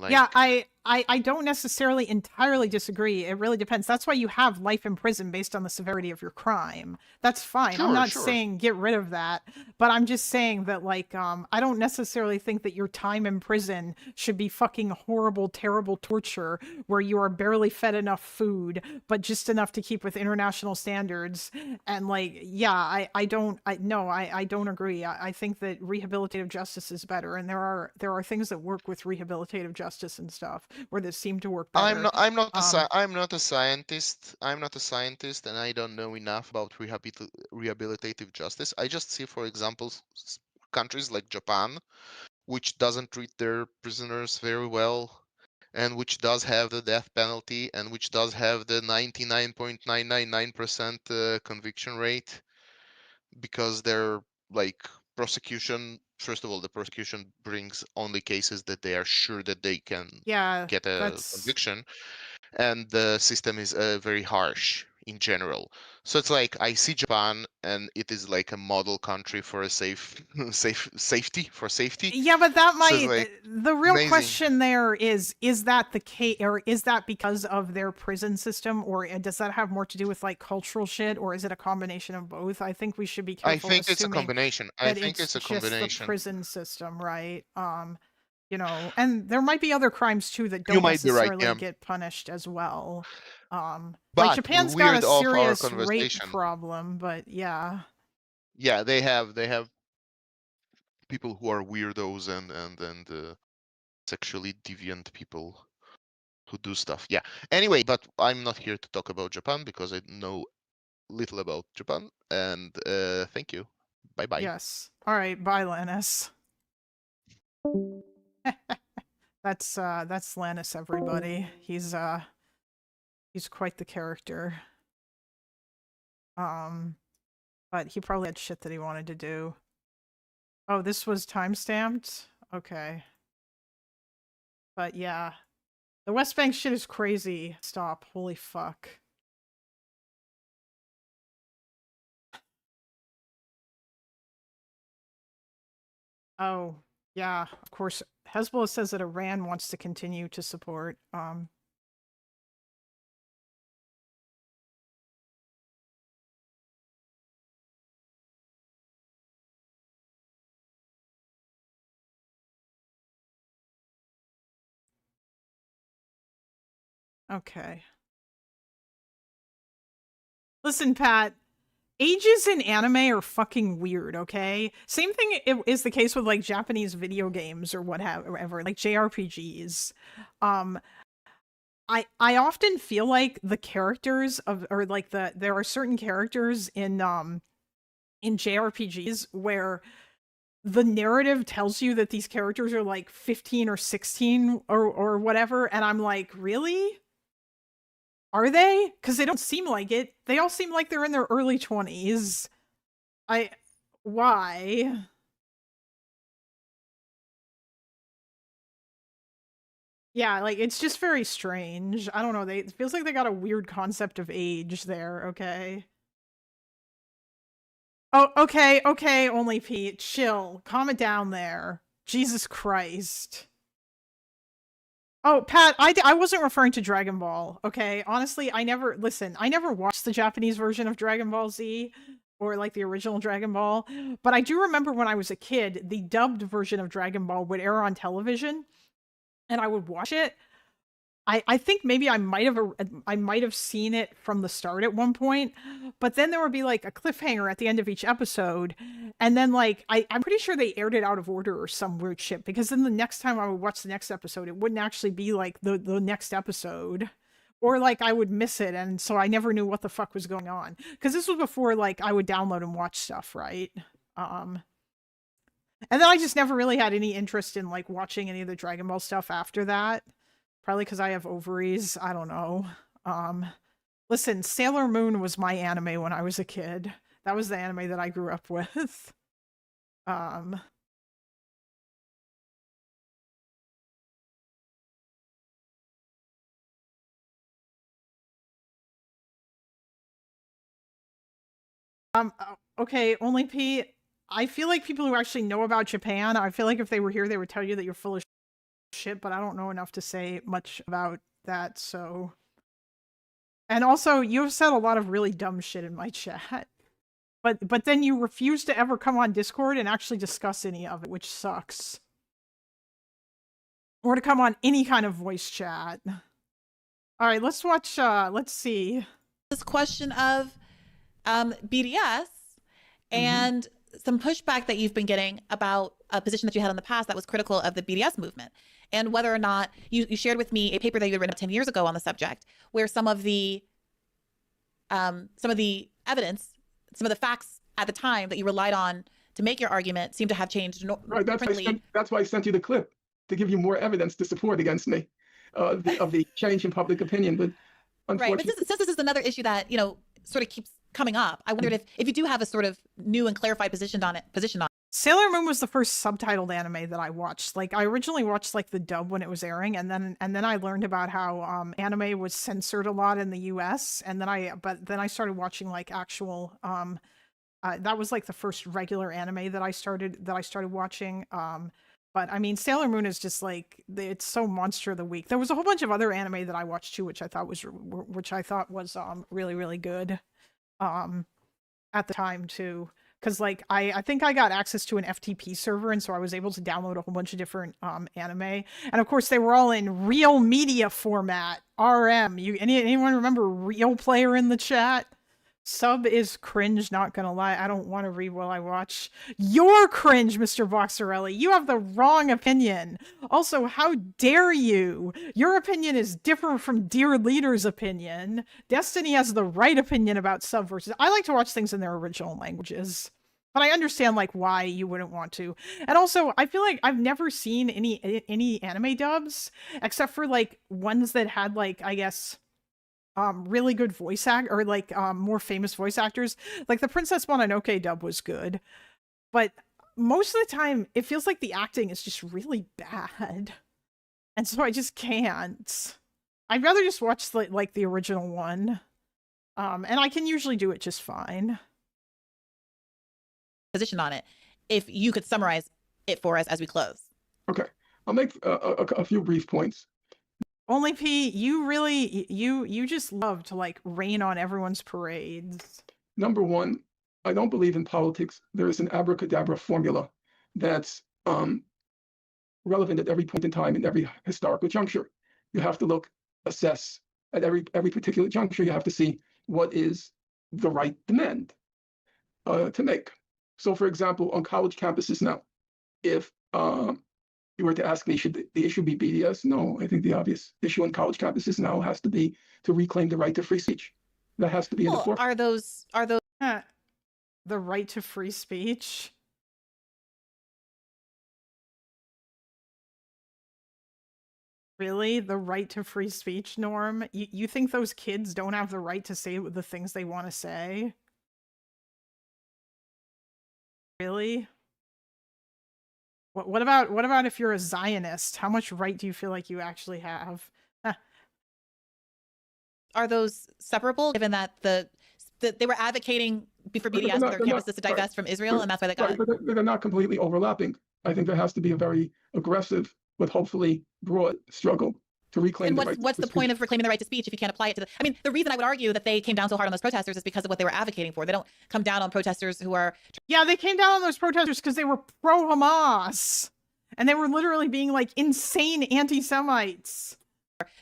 Yeah, like. I don't necessarily entirely disagree. It really depends. That's why you have life in prison based on the severity of your crime. That's fine. I'm not Sure. saying get rid of that, but I'm just saying that like I don't necessarily think that your time in prison should be fucking horrible, terrible torture where you are barely fed enough food, but just enough to keep with international standards. And like, yeah, I don't agree. I think that rehabilitative justice is better, and there are things that work with rehabilitative justice and stuff. where this seemed to work better. I'm not a scientist. I'm not a scientist, and I don't know enough about rehabilitative justice. I just see, for example, countries like Japan, which doesn't treat their prisoners very well, and which does have the death penalty, and which does have the 99.999% conviction rate, because their prosecution. First of all, the prosecution brings only cases that they are sure that they can get a conviction, and the system is very harsh in general. So it's like I see Japan, and it is like a model country for a safety. Yeah, but that So it's might like the real amazing. question there is that the case, or is that because of their prison system, or does that have more to do with like cultural shit, or is it a combination of both? I think we should be I careful think it's a assuming combination. I that think it's a just the combination. prison system, right? You know, and there might be other crimes too that You don't might be right, necessarily yeah. get punished as well. Like But Japan's got a weird of our serious rape conversation. problem, but yeah. Yeah, they have people who are weirdos and sexually deviant people who do stuff. Yeah. Anyway, but I'm not here to talk about Japan because I know little about Japan. And thank you. Bye bye. Yes. All right. Bye, Lannis. That's Lannis, everybody. He's quite the character. But he probably had shit that he wanted to do. Oh, this was timestamped? Okay. But yeah. The West Bank shit is crazy. Stop. Holy fuck. Oh, yeah. Of course, Hezbollah says that Iran wants to continue to support. Okay. Listen, Pat. Ages in anime are fucking weird, okay? Same thing is the case with like Japanese video games or whatever, like JRPGs. I often feel like the characters there are certain characters in JRPGs where the narrative tells you that these characters are like 15 or 16 or whatever, and I'm like, really? Are they? Because they don't seem like it. They all seem like they're in their early 20s. Why? Yeah, like, it's just very strange. I don't know, it feels like they got a weird concept of age there, okay? Oh, okay, only Pete. Chill. Calm it down there. Jesus Christ. Oh, Pat, I wasn't referring to Dragon Ball, okay? Honestly, I never watched the Japanese version of Dragon Ball Z, or like the original Dragon Ball, but I do remember when I was a kid, the dubbed version of Dragon Ball would air on television, and I would watch it. I think maybe I might have seen it from the start at one point, but then there would be like a cliffhanger at the end of each episode, and then like I'm pretty sure they aired it out of order or some weird shit, because then the next time I would watch the next episode, it wouldn't actually be like the next episode, or like I would miss it, and so I never knew what the fuck was going on, because this was before like I would download and watch stuff, right? And then I just never really had any interest in like watching any of the Dragon Ball stuff after that. Probably because I have ovaries. I don't know. Listen, Sailor Moon was my anime when I was a kid. That was the anime that I grew up with. Okay, only P. I feel like people who actually know about Japan, I feel like if they were here, they would tell you that you're full of shit, but I don't know enough to say much about that, so. And also, you've said a lot of really dumb shit in my chat. But then you refuse to ever come on Discord and actually discuss any of it, which sucks. Or to come on any kind of voice chat. Alright, let's watch, let's see. This question of BDS and some pushback that you've been getting about a position that you had in the past that was critical of the BDS movement, and whether or not you shared with me a paper that you had written 10 years ago on the subject, where some of the evidence, some of the facts at the time that you relied on to make your argument seem to have changed. Right. That's why I sent you the clip, to give you more evidence to support against me of the change in public opinion. But right. unfortunately, But since this is another issue that sort of keeps coming up, I wondered if you do have a sort of new and clarified position on it. Sailor Moon was the first subtitled anime that I watched. Like, I originally watched like the dub when it was airing, and then I learned about how anime was censored a lot in the US, and then I started watching like actual that was like the first regular anime that I started watching. But I mean, Sailor Moon is just like, it's so monster of the week. There was a whole bunch of other anime that I watched too, which I thought was really, really good at the time too. Because like I think I got access to an FTP server, and so I was able to download a whole bunch of different anime, and of course they were all in real media format, RM. Anyone remember Real Player in the chat? Sub is cringe, not gonna lie. I don't want to read while I watch. You're cringe, Mr. Boxerelli. You have the wrong opinion. Also, how dare you? Your opinion is different from Dear Leader's opinion. Destiny has the right opinion about sub versus. I like to watch things in their original languages, but I understand like why you wouldn't want to. And also, I feel like I've never seen any anime dubs except for like ones that had like, I guess, really good voice act, or like more famous voice actors. Like the Princess Mononoke dub was good, but most of the time it feels like the acting is just really bad, and so I just can't. I'd rather just watch like the original one, and I can usually do it just fine. Position on it, if you could summarize it for us as we close. Okay, I'll make a few brief points. Only P, you really, you just love to like rain on everyone's parades. Number one, I don't believe in politics. There is an abracadabra formula that's relevant at every point in time in every historical juncture. You have to assess at every particular juncture. You have to see what is the right demand to make. So, for example, on college campuses now, if you were to ask me, should the issue be BDS? No, I think the obvious issue on college campuses now has to be to reclaim the right to free speech. That has to be in the forefront. Are those the right to free speech? Really? The right to free speech, Norm? You think those kids don't have the right to say the things they want to say? Really? What about if you're a Zionist? How much right do you feel like you actually have? Are those separable, given that they were advocating for BDS on their campuses to divest from Israel, and that's why they got it? But they're not completely overlapping. I think there has to be a very aggressive, but hopefully broad struggle to reclaim the right to speech. What's the point of reclaiming the right to speech if you can't apply it to I mean, the reason I would argue that they came down so hard on those protesters is because of what they were advocating for. They don't come down on protesters who are... Yeah, they came down on those protesters because they were pro-Hamas. And they were literally being like insane anti-Semites.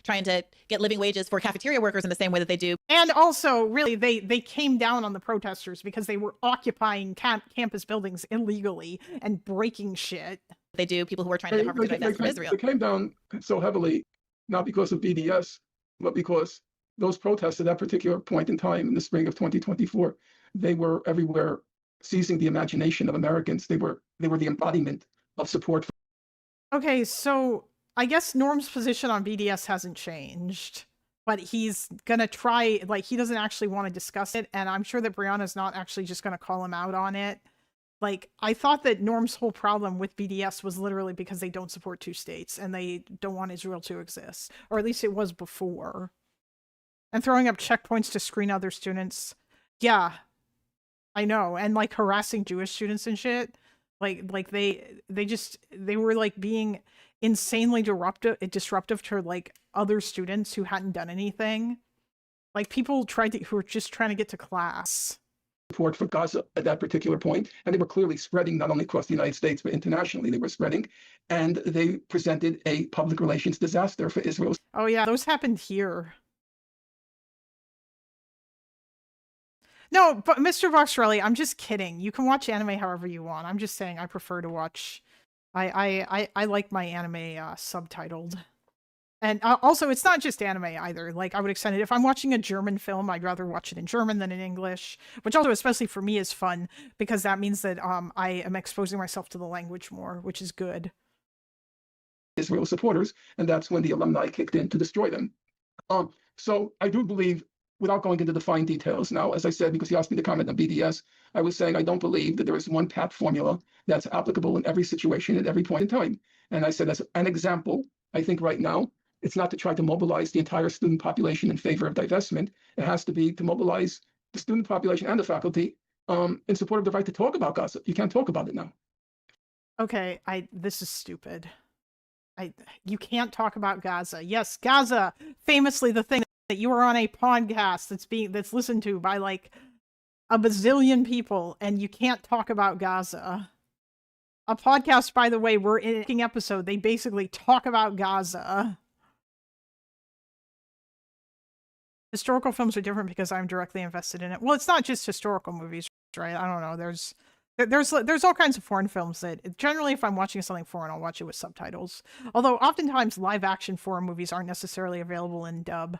Trying to get living wages for cafeteria workers in the same way that they do. And also, really, they came down on the protesters because they were occupying campus buildings illegally and breaking shit. They do, people who are trying to get Harvard to divest from Israel. They came down so heavily, not because of BDS, but because those protests at that particular point in time in the spring of 2024, they were everywhere, seizing the imagination of Americans. They were the embodiment of support. Okay, so I guess Norm's position on BDS hasn't changed, but he's gonna try, like, he doesn't actually want to discuss it, and I'm sure that Brianna's not actually just gonna call him out on it. Like, I thought that Norm's whole problem with BDS was literally because they don't support two states and they don't want Israel to exist. Or at least it was before. And throwing up checkpoints to screen other students. Yeah, I know. And like harassing Jewish students and shit. Like they were like being insanely disruptive to like other students who hadn't done anything. Like people who were just trying to get to class. Support for Gaza at that particular point, and they were clearly spreading not only across the United States but internationally. They were spreading, and they presented a public relations disaster for Israel. Oh yeah, those happened here. No, but Mr. Voxrelli, I'm just kidding. You can watch anime however you want. I'm just saying I prefer to watch. I like my anime subtitled. And also, it's not just anime either. Like, I would extend it. If I'm watching a German film, I'd rather watch it in German than in English, which also, especially for me, is fun because that means that I am exposing myself to the language more, which is good. Israel supporters, and that's when the alumni kicked in to destroy them. So I do believe, without going into the fine details now, as I said, because you asked me to comment on BDS, I was saying I don't believe that there is one pat formula that's applicable in every situation at every point in time. And I said, as an example, I think right now, it's not to try to mobilize the entire student population in favor of divestment. It has to be to mobilize the student population and the faculty in support of the right to talk about Gaza. You can't talk about it now. Okay, this is stupid. You can't talk about Gaza. Yes, Gaza, famously the thing that you are on a podcast that's listened to by like a bazillion people, and you can't talk about Gaza. A podcast, by the way, we're in an episode. They basically talk about Gaza. Historical films are different because I'm directly invested in it. Well, it's not just historical movies, right? I don't know. There's all kinds of foreign films that generally, if I'm watching something foreign, I'll watch it with subtitles. Although oftentimes live action foreign movies aren't necessarily available in dub.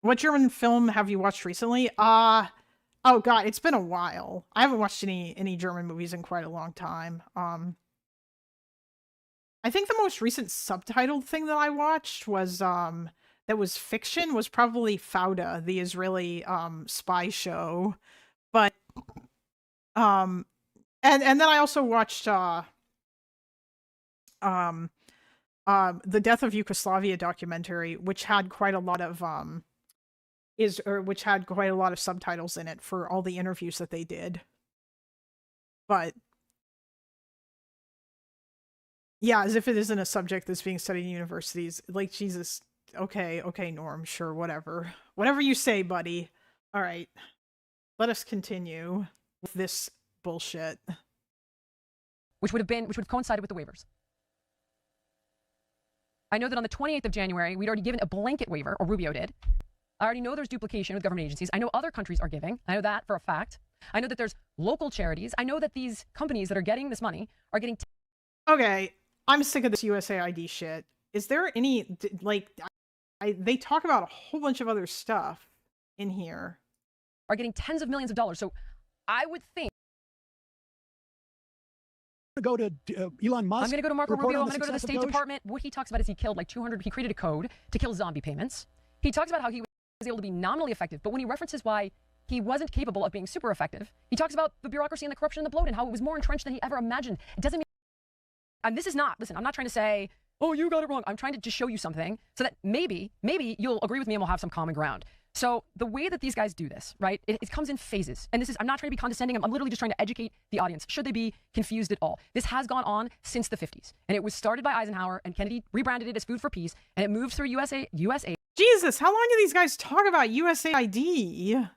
What German film have you watched recently? Oh god, it's been a while. I haven't watched any German movies in quite a long time. I think the most recent subtitled thing that I watched was that was fiction was probably Fauda, the Israeli spy show. But and then I also watched The Death of Yugoslavia documentary, which had quite a lot of which had quite a lot of subtitles in it for all the interviews that they did. But yeah, as if it isn't a subject that's being studied in universities. Like, Jesus. Okay, Norm, sure, whatever. Whatever you say, buddy. All right. Let us continue with this bullshit. Which would have coincided with the waivers. I know that on the 28th of January, we'd already given a blanket waiver, or Rubio did. I already know there's duplication with government agencies. I know other countries are giving. I know that for a fact. I know that there's local charities. I know that these companies that are getting this money are getting... Okay, I'm sick of this USAID shit. Is there any, like, they talk about a whole bunch of other stuff in here. Are getting tens of millions of dollars. So I would think... Go to Elon Musk. I'm going to go to Marco Rubio. I'm going to go to the success of State Doge. Department. What he talks about is he killed like 200. He created a code to kill zombie payments. He talks about how he was able to be nominally effective, but when he references why he wasn't capable of being super effective, he talks about the bureaucracy and the corruption and the bloat and how it was more entrenched than he ever imagined. It doesn't mean... And this is not... Listen, I'm not trying to say, oh, you got it wrong. I'm trying to just show you something so that maybe you'll agree with me and we'll have some common ground. So the way that these guys do this, right, it comes in phases. And this is, I'm not trying to be condescending. I'm literally just trying to educate the audience. Should they be confused at all? This has gone on since the 50s. And it was started by Eisenhower, and Kennedy rebranded it as Food for Peace, and it moved through USA. Jesus, how long do these guys talk about USAID?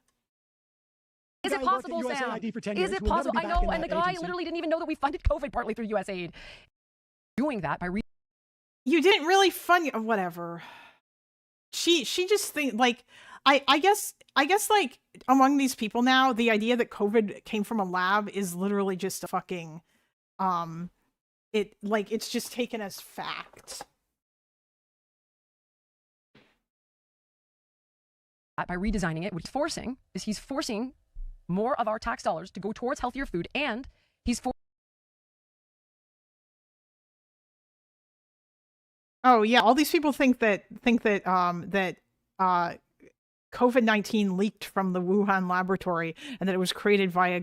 Is it possible, Sam? Is it possible? I know, and the guy literally didn't even know that we funded COVID partly through USAID. Doing that by... You didn't really fund... Whatever. She just think, like... I guess like among these people now, the idea that COVID came from a lab is literally just a fucking it's just taken as fact. By redesigning it, what he's forcing more of our tax dollars to go towards healthier food, and he's Oh yeah, all these people think that COVID-19 leaked from the Wuhan laboratory and that it was created via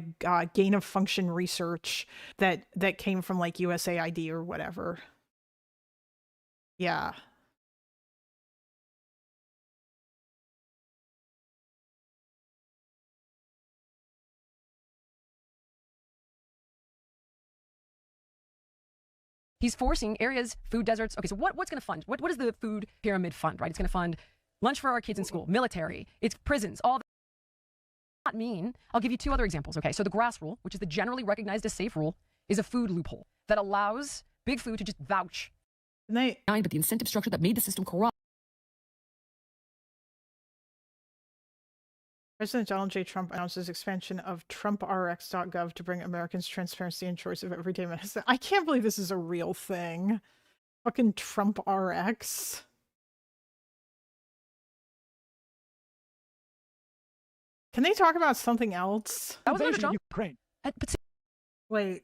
gain of function research that came from like USAID or whatever. Yeah. He's forcing areas, food deserts. Okay, so what's going to fund? What is the food pyramid fund, right? It's going to fund lunch for our kids in school, military, it's prisons, all that. Not mean. I'll give you two other examples, okay? So the grass rule, which is the generally recognized as safe rule, is a food loophole that allows big food to just vouch. But the incentive structure that made the system corrupt President Donald J. Trump announces expansion of TrumpRx.gov to bring Americans transparency and choice of everyday medicine. I can't believe this is a real thing. Fucking TrumpRx. Can they talk about something else? That was under Trump. Ukraine. Wait.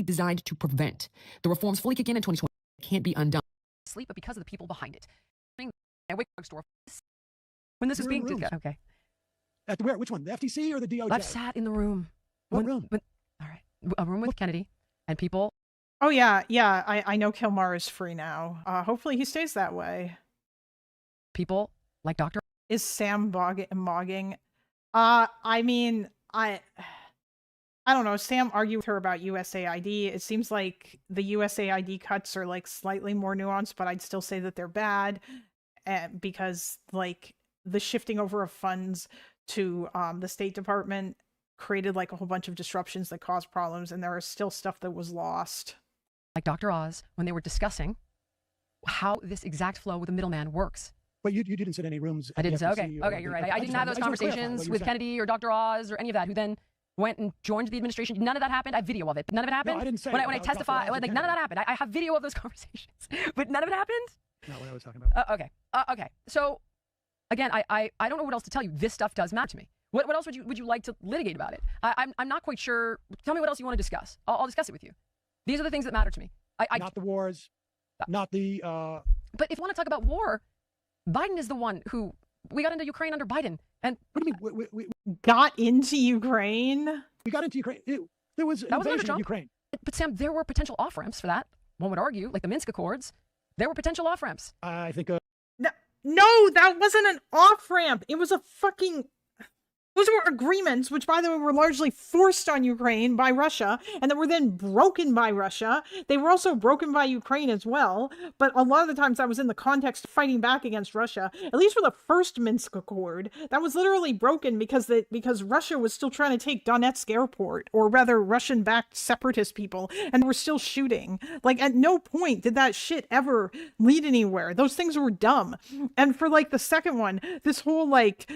Designed to prevent. The reforms fully kick in 2020 can't be undone. Sleep, but because of the people behind it. I wake up store when this is We're in being rooms. okay. At where? Which one? The FTC or the DOJ? I've sat in the room. What room? All right, a room with Kennedy and people. Oh yeah, yeah. I know Kilmar is free now. Hopefully he stays that way. People like Dr. Is Sam mogging? I mean, I don't know. Sam argued with her about USAID. It seems like the USAID cuts are like slightly more nuanced, but I'd still say that they're bad because like the shifting over of funds to the State Department created like a whole bunch of disruptions that caused problems, and there is still stuff that was lost. Like Dr. Oz, when they were discussing how this exact flow with the middleman works. But you didn't sit in any rooms. I didn't say, okay, you're right. I didn't have those conversations with Kennedy or Dr. Oz or any of that, who then went and joined the administration. None of that happened. I have video of it. None of it happened. No, I didn't say when it I about testify, Dr. Oz like or none of that Kennedy. happened. I have video of those conversations, but none of it happened. Not what I was talking about. Okay. So again, I don't know what else to tell you. This stuff does matter to me. What else would you like to litigate about it? I'm not quite sure. Tell me what else you want to discuss. I'll discuss it with you. These are the things that matter to me. Not the wars, not the. But if you want to talk about war, Biden is the one who we got into Ukraine under Biden. And what do you mean? We got into Ukraine? We got into Ukraine. There was an invasion of Ukraine. But Sam, there were potential off ramps for that. One would argue, like the Minsk Accords, there were potential off ramps. I think. No, that wasn't an off ramp. It was a fucking. Those were agreements, which, by the way, were largely forced on Ukraine by Russia, and that were then broken by Russia. They were also broken by Ukraine as well, but a lot of the times that was in the context of fighting back against Russia. At least for the first Minsk Accord, that was literally broken because Russia was still trying to take Donetsk airport, or rather Russian-backed separatist people, and were still shooting. Like, at no point did that shit ever lead anywhere. Those things were dumb. And for, like, the second one, this whole, like,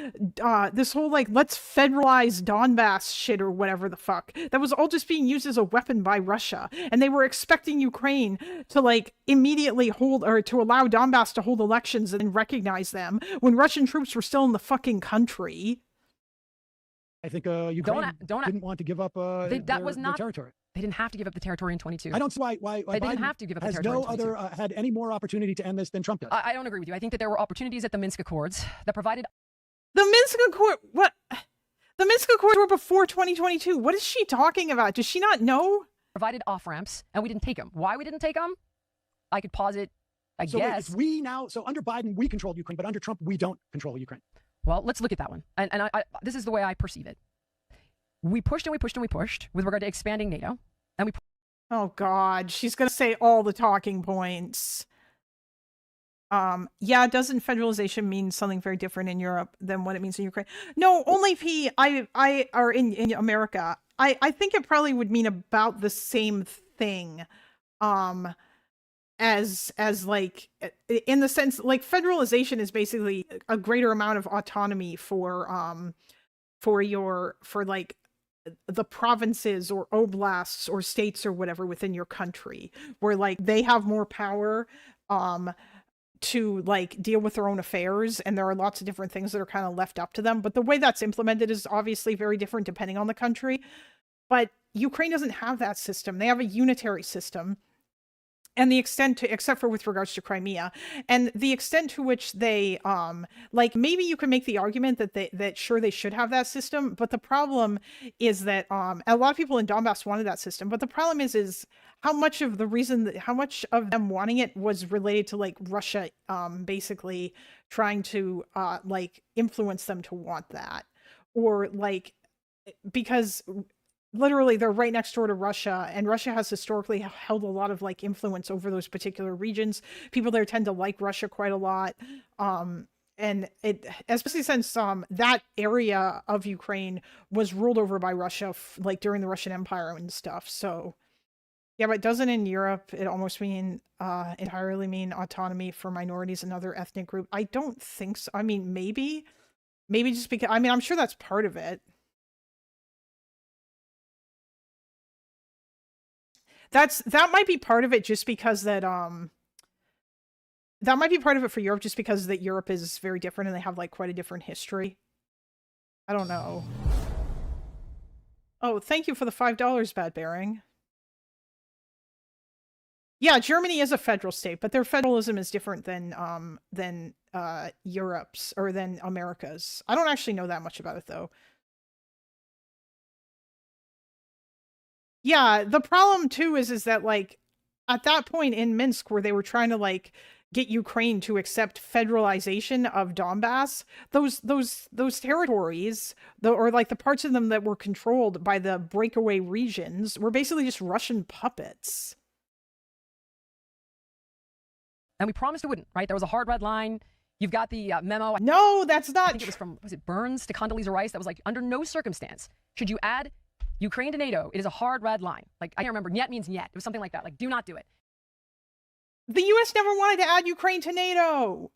let's federalize Donbass shit or whatever the fuck. That was all just being used as a weapon by Russia. And they were expecting Ukraine to like immediately hold or to allow Donbass to hold elections and recognize them when Russian troops were still in the fucking country. I think Ukraine didn't want to give up their territory. They didn't have to give up the territory in 22. I don't see why they Biden didn't have to give up the has territory no in 22. other had any more opportunity to end this than Trump does. I don't agree with you. I think that there were opportunities at the Minsk Accords that provided. The Minsk Accord, what? The Minsk Accords were before 2022. What is she talking about? Does she not know? Provided off ramps, and we didn't take them. Why we didn't take them? I could posit, I guess. So under Biden, we controlled Ukraine, but under Trump, we don't control Ukraine. Well, let's look at that one. And this is the way I perceive it. We pushed and we pushed and we pushed with regard to expanding NATO. And we. Oh, God. She's going to say all the talking points. Yeah, doesn't federalization mean something very different in Europe than what it means in Ukraine? No, only if I are in America. I think it probably would mean about the same thing. As like in the sense like federalization is basically a greater amount of autonomy for like the provinces or oblasts or states or whatever within your country, where like they have more power to like deal with their own affairs, and there are lots of different things that are kind of left up to them. But the way that's implemented is obviously very different depending on the country. But Ukraine doesn't have that system. They have a unitary system. And the extent to, except for with regards to Crimea, and the extent to which they, like maybe you can make the argument that sure they should have that system, but the problem is that a lot of people in Donbass wanted that system, but the problem is how much of the reason that how much of them wanting it was related to like Russia, basically trying to like influence them to want that, or like because. Literally, they're right next door to Russia, and Russia has historically held a lot of like influence over those particular regions. People there tend to like Russia quite a lot, and it, especially since that area of Ukraine was ruled over by Russia, like during the Russian Empire and stuff. So, Yeah, but doesn't in Europe it almost mean entirely mean autonomy for minorities and other ethnic group? I don't think so. I mean, maybe just because, I mean, I'm sure that's part of it. That might be part of it, just because that might be part of it for Europe, just because that Europe is very different and they have like quite a different history. I don't know. Oh, thank you for the $5, Bad Bearing. Yeah, Germany is a federal state, but their federalism is different than Europe's, or than America's. I don't actually know that much about it though. Yeah, the problem too is that like at that point in Minsk, where they were trying to like get Ukraine to accept federalization of Donbass, those territories, or like the parts of them that were controlled by the breakaway regions, were basically just Russian puppets. And we promised it wouldn't, right? There was a hard red line. You've got the memo. No, that's not. I think it was from, was it Burns to Condoleezza Rice? That was like, under no circumstance should you add Ukraine to NATO. It is a hard red line. Like, I can't remember. Nyet means nyet. It was something like that. Like, do not do it. The U.S. never wanted to add Ukraine to NATO.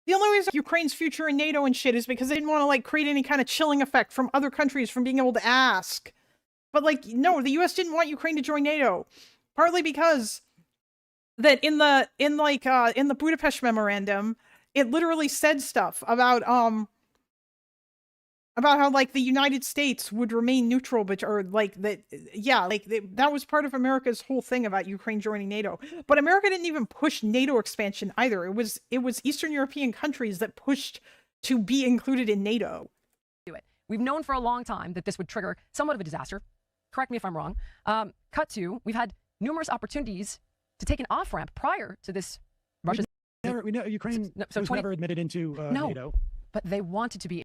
The only reason Ukraine's future in NATO and shit is because they didn't want to like create any kind of chilling effect from other countries from being able to ask. But like, no, the U.S. didn't want Ukraine to join NATO, partly because that in the Budapest Memorandum, it literally said stuff about how like the United States would remain neutral, but or like that, yeah, like that was part of America's whole thing about Ukraine joining NATO. But America didn't even push NATO expansion either. It was Eastern European countries that pushed to be included in NATO. Do it. We've known for a long time that this would trigger somewhat of a disaster. Correct me if I'm wrong. Cut to, we've had numerous opportunities to take an off-ramp prior to this Russia's... We know Ukraine was never admitted into NATO. But they wanted to be.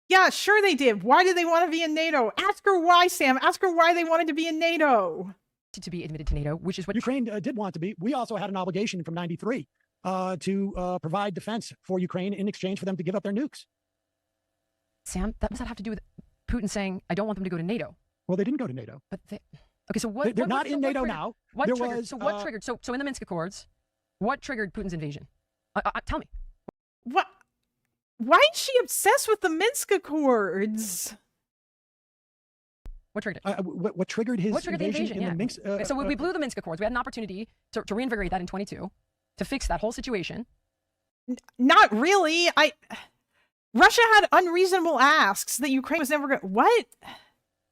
Yeah, sure they did. Why did they want to be in NATO? Ask her why, Sam. Ask her why they wanted to be in NATO. To be admitted to NATO, which is what Ukraine did want to be. We also had an obligation from '93 to provide defense for Ukraine in exchange for them to give up their nukes. Sam, that does that have to do with Putin saying, I don't want them to go to NATO? Well, they didn't go to NATO. But they... Okay, so what? They're not in NATO now. What triggered? So what triggered? So in the Minsk Accords, what triggered Putin's invasion? Tell me. What? Why is she obsessed with the Minsk Accords? What triggered it? What triggered his invasion in the Minsk? So we blew the Minsk Accords. We had an opportunity to reinvigorate that in 22, to fix that whole situation. Not really. Russia had unreasonable asks that Ukraine was never going. What?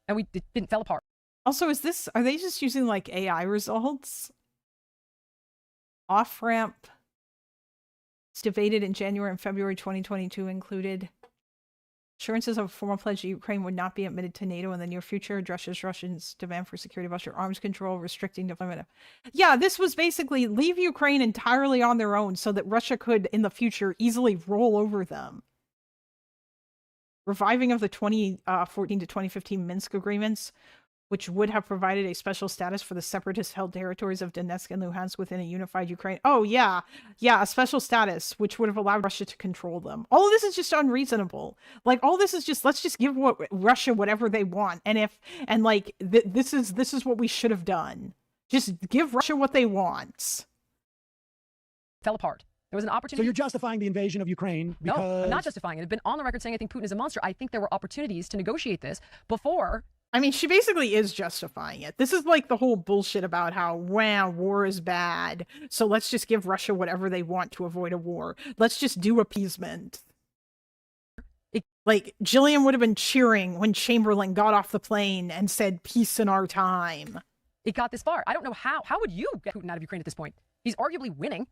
And we didn't fell apart. Also, are they just using like AI results? Off-ramp debated in January and February 2022 included assurances of a formal pledge that Ukraine would not be admitted to NATO in the near future, addresses Russia's demand for security of Russia, arms control, restricting deployment of... Yeah, this was basically leave Ukraine entirely on their own so that Russia could, in the future, easily roll over them. Reviving of the 2014 to 2015 Minsk agreements, which would have provided a special status for the separatist-held territories of Donetsk and Luhansk within a unified Ukraine. Oh, yeah. Yeah, a special status, which would have allowed Russia to control them. All of this is just unreasonable. Like, all this is just, let's just give Russia whatever they want. And this is what we should have done. Just give Russia what they want. Fell apart. There was an opportunity. So you're justifying the invasion of Ukraine because... No, I'm not justifying it. I've been on the record saying I think Putin is a monster. I think there were opportunities to negotiate this before... I mean, she basically is justifying it. This is like the whole bullshit about how, wow, war is bad. So let's just give Russia whatever they want to avoid a war. Let's just do appeasement. Like, Jillian would have been cheering when Chamberlain got off the plane and said, peace in our time. It got this far. I don't know how. How would you get Putin out of Ukraine at this point? He's arguably winning.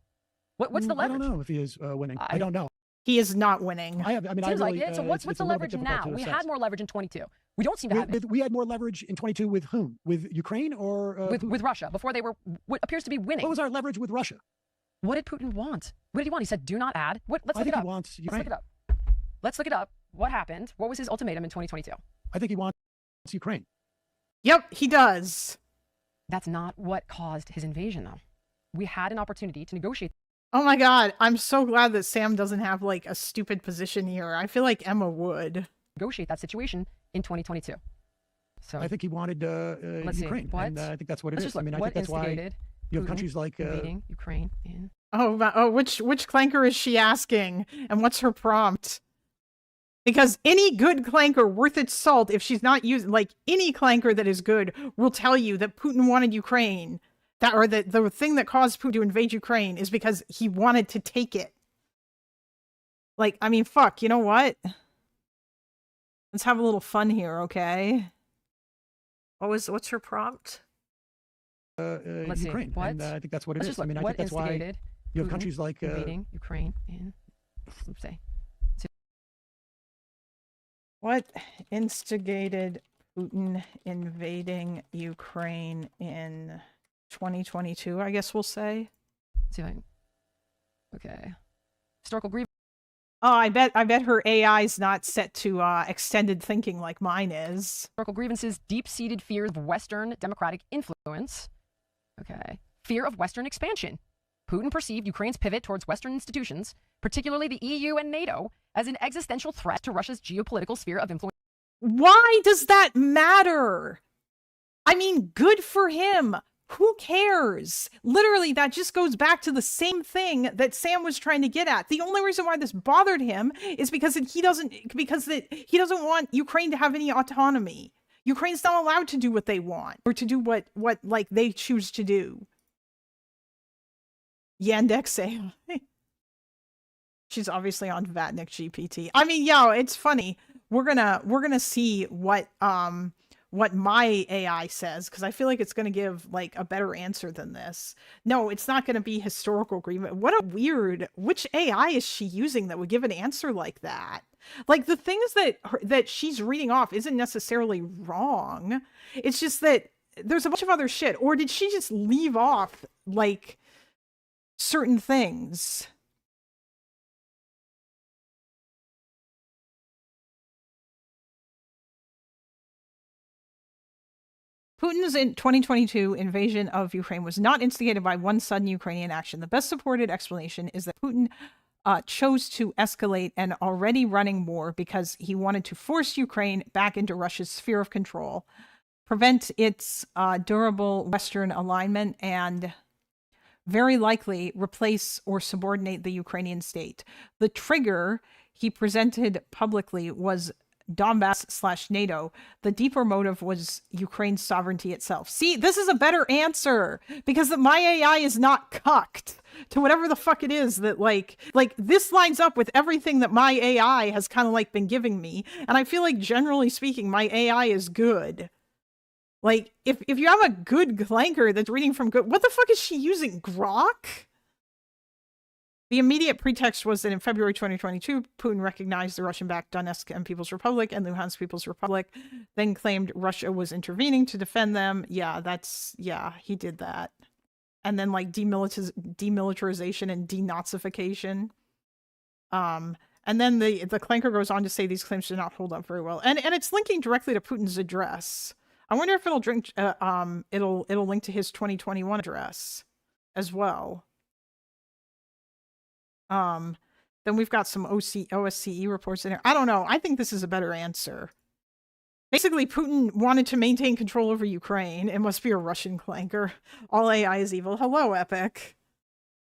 What's the leverage? I don't know if he is winning. I don't know. He is not winning. Seems like it. So what's the leverage now? We had more leverage in 22. We don't seem to have it. We had more leverage in 22 with whom? With Ukraine or with Russia before they were what appears to be winning. What was our leverage with Russia? What did Putin want? What did he want? He said, "Do not add." Let's look it up. Let's look it up. Let's look it up. What happened? What was his ultimatum in 2022? I think he wants Ukraine. Yep, he does. That's not what caused his invasion, though. We had an opportunity to negotiate. Oh my god, I'm so glad that Sam doesn't have like a stupid position here. I feel like Emma would. Negotiate that situation in 2022. So I think he wanted let's Ukraine, see. What? and I think that's what it Let's is. just I look. mean, I What think that's why instigated you have Putin countries like invading Ukraine in? Which clanker is she asking? And what's her prompt? Because any good clanker worth its salt, if she's not using, like, any clanker that is good will tell you that Putin wanted Ukraine. The thing that caused Putin to invade Ukraine is because he wanted to take it. Like, I mean, fuck, you know what? Let's have a little fun here, okay? What's her prompt? Let's Ukraine, see. What? and I think that's what it Let's is. just I mean, look. I What think that's why instigated you have Putin countries like invading Ukraine in? Let's say. What instigated Putin invading Ukraine in 2022, I guess we'll say? Let's see if I can. Okay. Historical grievance. Oh, I bet her AI's not set to extended thinking like mine is. Historical grievances, deep-seated fears of Western democratic influence. Okay. Fear of Western expansion. Putin perceived Ukraine's pivot towards Western institutions, particularly the EU and NATO, as an existential threat to Russia's geopolitical sphere of influence. Why does that matter? I mean, good for him. Who cares? Literally, that just goes back to the same thing that Sam was trying to get at. The only reason why this bothered him is because he doesn't want Ukraine to have any autonomy. Ukraine's not allowed to do what they want or to do what like they choose to do. Yandex AI. She's obviously on Vatnik GPT. I mean, yo, it's funny. We're gonna see what my AI says, because I feel like it's gonna give like a better answer than this. No, it's not gonna be historical agreement. What a weird, which AI is she using that would give an answer like that? Like, the things that she's reading off isn't necessarily wrong. It's just that there's a bunch of other shit. Or did she just leave off like certain things? Putin's 2022 invasion of Ukraine was not instigated by one sudden Ukrainian action. The best supported explanation is that Putin chose to escalate an already running war because he wanted to force Ukraine back into Russia's sphere of control, prevent its durable Western alignment, and very likely replace or subordinate the Ukrainian state. The trigger he presented publicly was Donbass/NATO. The deeper motive was Ukraine's sovereignty itself. See, this is a better answer because my AI is not cucked to whatever the fuck it is that like this lines up with everything that my AI has kind of like been giving me. And I feel like generally speaking, my AI is good. Like, if you have a good clanker that's reading from good, what the fuck is she using? Grok? The immediate pretext was that in February 2022, Putin recognized the Russian-backed Donetsk and People's Republic and Luhansk People's Republic, then claimed Russia was intervening to defend them. Yeah, he did that. And then like demilitarization and denazification. And then the clanker goes on to say these claims do not hold up very well. And it's linking directly to Putin's address. I wonder if it'll link to his 2021 address as well. Then we've got some OSCE reports in here. I don't know. I think this is a better answer. Basically, Putin wanted to maintain control over Ukraine. It must be a Russian clanker. All AI is evil. Hello, Epic.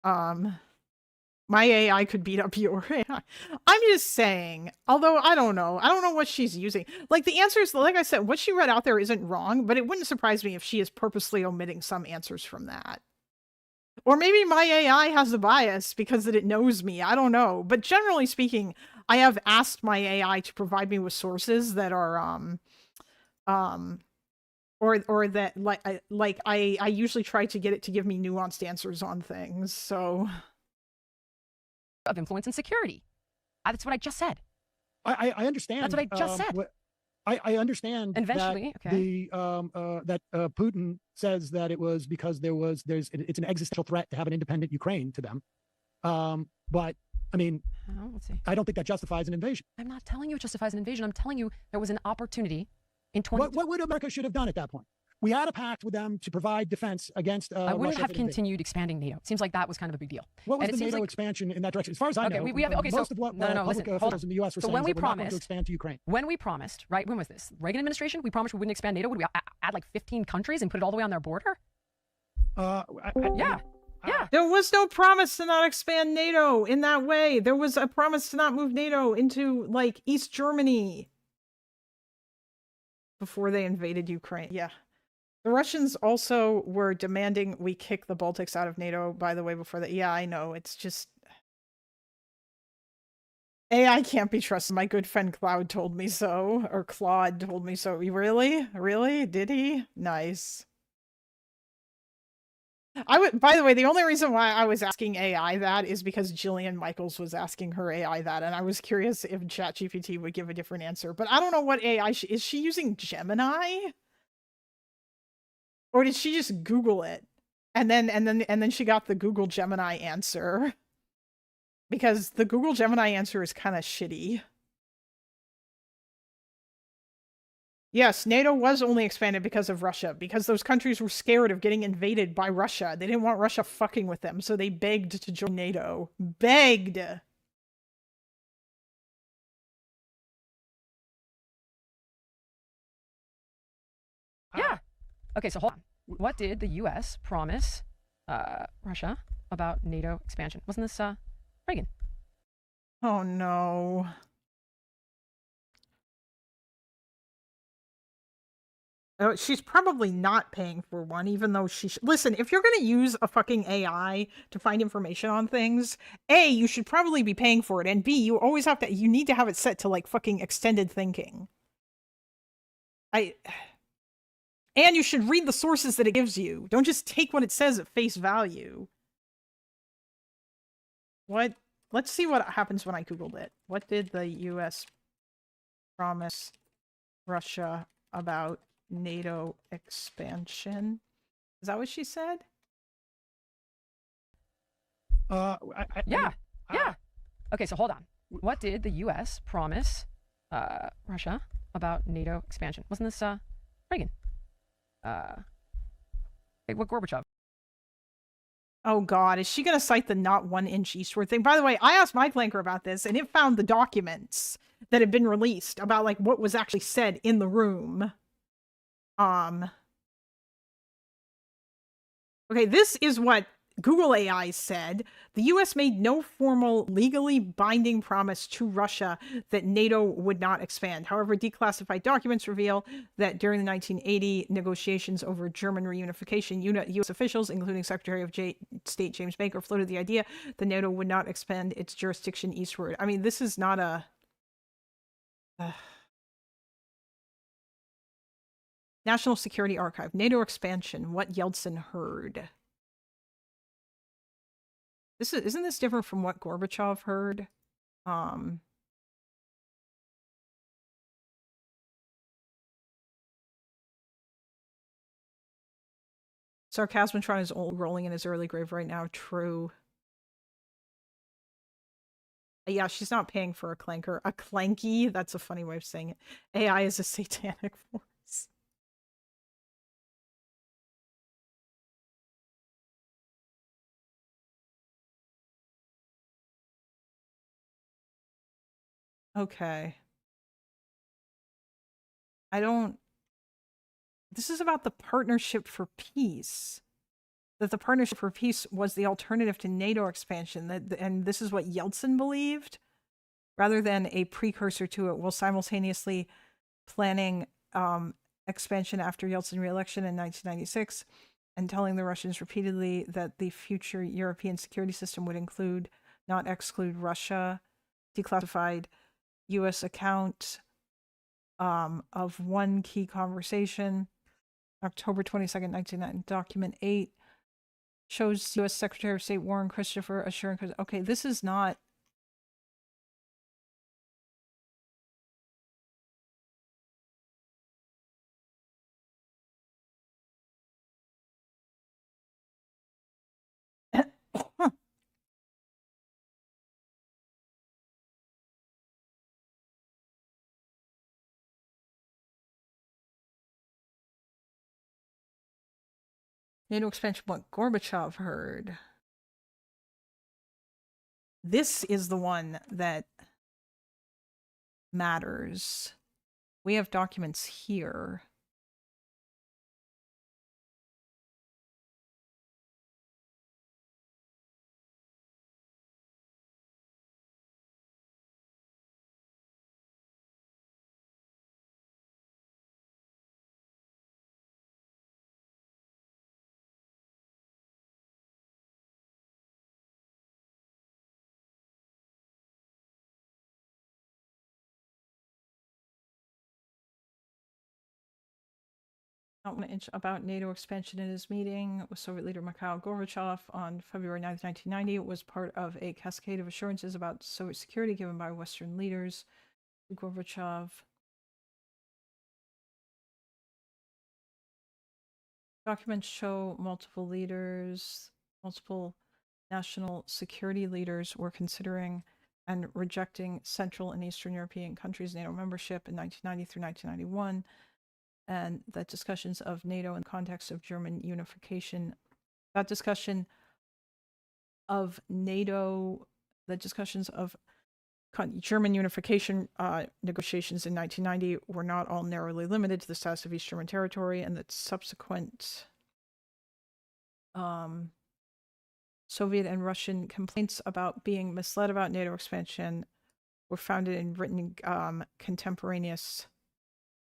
My AI could beat up your AI. I'm just saying, although I don't know what she's using. Like, the answers, like I said, what she read out there isn't wrong, but it wouldn't surprise me if she is purposely omitting some answers from that. Or maybe my AI has a bias because that it knows me. I don't know. But generally speaking, I have asked my AI to provide me with sources that are or that I usually try to get it to give me nuanced answers on things. So of influence and security. That's what I just said. I understand. That's what I just said. I understand eventually, that that Putin says that it was because it's an existential threat to have an independent Ukraine to them. But I mean, let's see. I don't think that justifies an invasion. I'm not telling you it justifies an invasion. I'm telling you there was an opportunity in What would America should have done at that point? We had a pact with them to provide defense against I wouldn't Russia have if it invaded. continued expanding NATO. Seems like that was kind of a big deal. What was And it the seems NATO like expansion in that direction? As far as I know, we have okay. most So of what no, public listen, hold officials on. in the U.S. were So saying when is we that we're not going to promised, expand to Ukraine. when we promised, right? When was this? Reagan administration. We promised we wouldn't expand NATO. Would we add like 15 countries and put it all the way on their border? Yeah. There was no promise to not expand NATO in that way. There was a promise to not move NATO into like East Germany before they invaded Ukraine. Yeah. The Russians also were demanding we kick the Baltics out of NATO, by the way, before that. Yeah, I know. It's just AI can't be trusted. My good friend Cloud told me so, or Claude told me so. Really? Really? Did he? Nice. By the way, the only reason why I was asking AI that is because Jillian Michaels was asking her AI that, and I was curious if ChatGPT would give a different answer. But I don't know what AI is she using Gemini? Or did she just Google it? And then she got the Google Gemini answer. Because the Google Gemini answer is kind of shitty. Yes, NATO was only expanded because of Russia, because those countries were scared of getting invaded by Russia. They didn't want Russia fucking with them, so they begged to join NATO. Begged! Yeah. Okay, so hold on. What did the U.S. promise Russia about NATO expansion? Wasn't this Reagan? Oh no. Oh, she's probably not paying for one, even though she listen, if you're going to use a fucking AI to find information on things, A, you should probably be paying for it, and B, you always have to, you need to have it set to like fucking extended thinking. And you should read the sources that it gives you. Don't just take what it says at face value. What? Let's see what happens when I Googled it. What did the U.S. promise Russia about NATO expansion? Is that what she said? Yeah. Okay, so hold on. What did the U.S. promise Russia about NATO expansion? Wasn't this Reagan? What Gorbachev? Oh God, is she going to cite the not 1 inch eastward thing? By the way, I asked Mike Lanker about this, and it found the documents that had been released about like what was actually said in the room. Okay, this is what Google AI said. The US made no formal, legally binding promise to Russia that NATO would not expand. However, declassified documents reveal that during the 1980 negotiations over German reunification, US officials, including Secretary of State James Baker, floated the idea that NATO would not expand its jurisdiction eastward. I mean, this is not a... National Security Archive, NATO expansion, what Yeltsin heard. Isn't this different from what Gorbachev heard? Sarcasmatron is rolling in his early grave right now. True. Yeah, she's not paying for a clanker. A clanky? That's a funny way of saying it. AI is a satanic force. Okay. This is about the Partnership for Peace. That the Partnership for Peace was the alternative to NATO expansion. And this is what Yeltsin believed, rather than a precursor to it, while simultaneously planning expansion after Yeltsin re-election in 1996 and telling the Russians repeatedly that the future European security system would include, not exclude, Russia. Declassified U.S. account of one key conversation, October 22nd, 1990, document 8, shows U.S. Secretary of State Warren Christopher assuring, okay, this is not, NATO expansion, what Gorbachev heard. This is the one that matters. We have documents here. About NATO expansion in his meeting with Soviet leader Mikhail Gorbachev on February 9th, 1990. It was part of a cascade of assurances about Soviet security given by Western leaders to Gorbachev. Documents show multiple national security leaders were considering and rejecting Central and Eastern European countries' NATO membership in 1990 through 1991. And that discussions of NATO in the context of German unification, that discussion of NATO, the discussions of German unification negotiations in 1990 were not all narrowly limited to the status of East German territory, and that subsequent Soviet and Russian complaints about being misled about NATO expansion were founded in written contemporaneous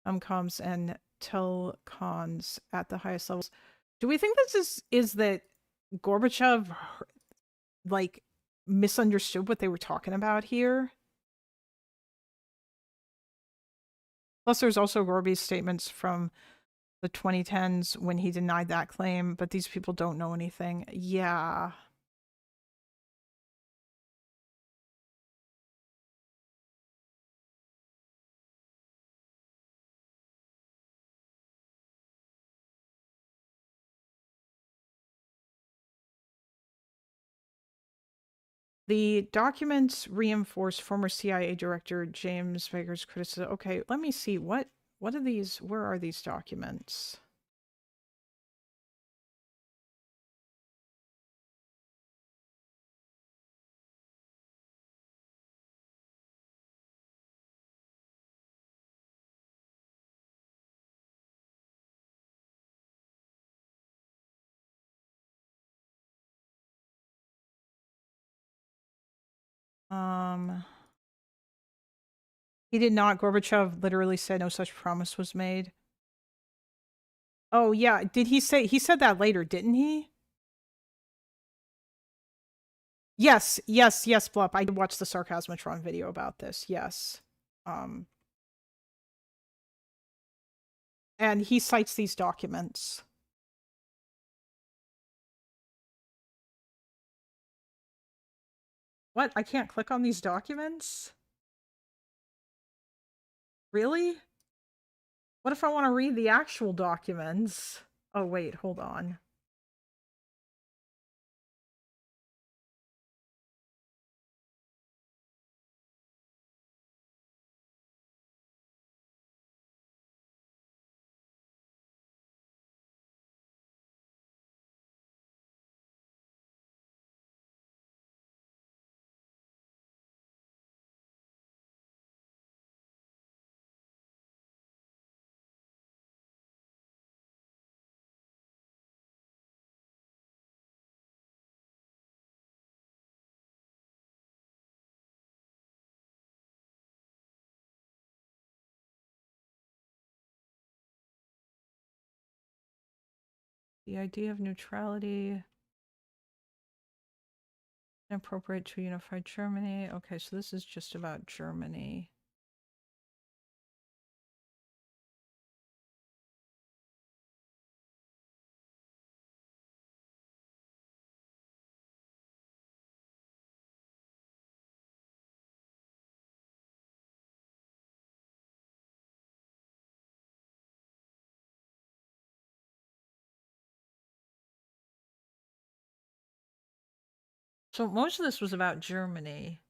comms and telcons at the highest levels. Do we think this is that Gorbachev like misunderstood what they were talking about here? Plus, there's also Gorby's statements from the 2010s when he denied that claim, but these people don't know anything. Yeah. The documents reinforce former CIA Director James Baker's criticism. Okay, let me see. What are these? Where are these documents? He did not. Gorbachev literally said no such promise was made. Oh, yeah. Did he say, he said that later, didn't he? Yes, Blup. I did watch the Sarcasmatron video about this. Yes. And he cites these documents. What? I can't click on these documents? Really? What if I want to read the actual documents? Oh, wait, hold on. The idea of neutrality inappropriate to unified Germany. Okay, so this is just about Germany. So most of this was about Germany.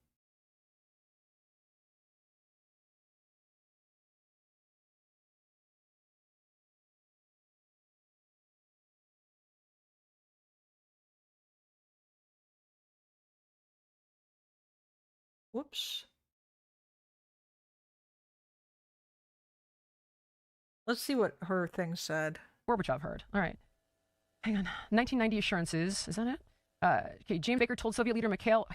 Whoops. Let's see what her thing said. Gorbachev heard. All right. Hang on. 1990 assurances. Is that it? Okay. James Baker told Soviet leader Mikhail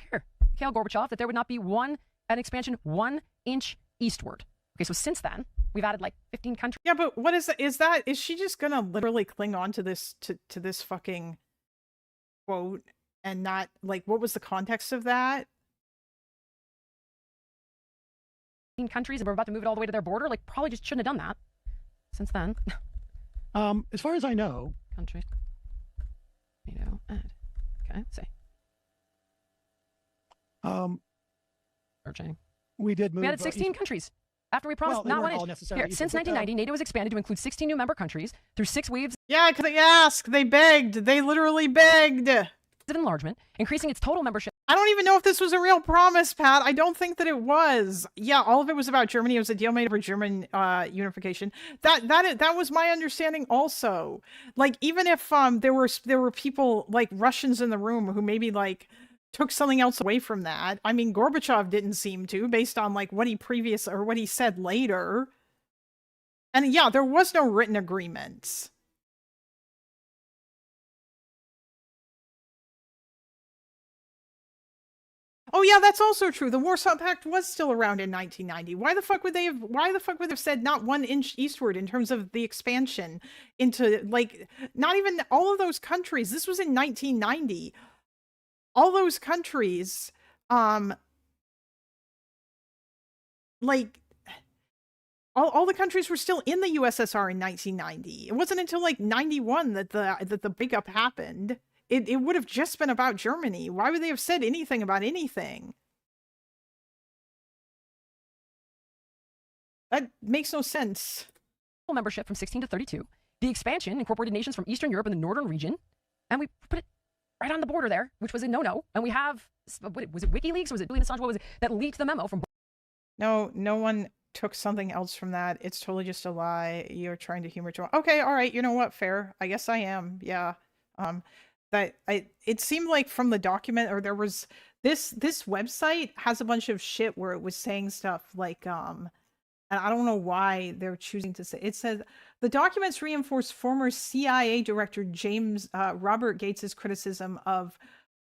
Gorbachev that there would not be an expansion 1 inch eastward. Okay, so since then, we've added like 15 countries. Yeah, but what is she just gonna literally cling on to this to this fucking quote and not like what was the context of that? 15 countries and we're about to move it all the way to their border? Like probably just shouldn't have done that since then. As far as I know, country. Add. Okay, let's see. Searching. We did move. We added 16 countries. After we promised not one inch. Here, since 1990, NATO was expanded to include 16 new member countries through 6 waves. Yeah, because they asked. They begged. They literally begged. Of enlargement, increasing its total membership. I don't even know if this was a real promise, Pat. I don't think that it was. Yeah, all of it was about Germany. It was a deal made over German unification. That was my understanding also. Like, even if there were people like Russians in the room who maybe like took something else away from that. I mean, Gorbachev didn't seem to, based on like what he said later. And yeah, there was no written agreement. Oh yeah, that's also true. The Warsaw Pact was still around in 1990. Why the fuck would they have said not 1 inch eastward in terms of the expansion into like not even all of those countries? This was in 1990. All those countries, like all the countries were still in the USSR in 1990. It wasn't until like 91 that the breakup happened. It would have just been about Germany. Why would they have said anything about anything? That makes no sense. Membership from 16 to 32. The expansion incorporated nations from Eastern Europe and the Northern region, and we put it right on the border there, which was a no-no. And we have, was it WikiLeaks or was it Julian Assange? What was it that leaked the memo from? No one took something else from that. It's totally just a lie. You're trying to humor. Okay, all right. You know what? Fair. I guess I am. Yeah. It seemed like from the document, or there was this website has a bunch of shit where it was saying stuff like and I don't know why they're choosing to say it. Says the documents reinforce former CIA director James Robert Gates's criticism of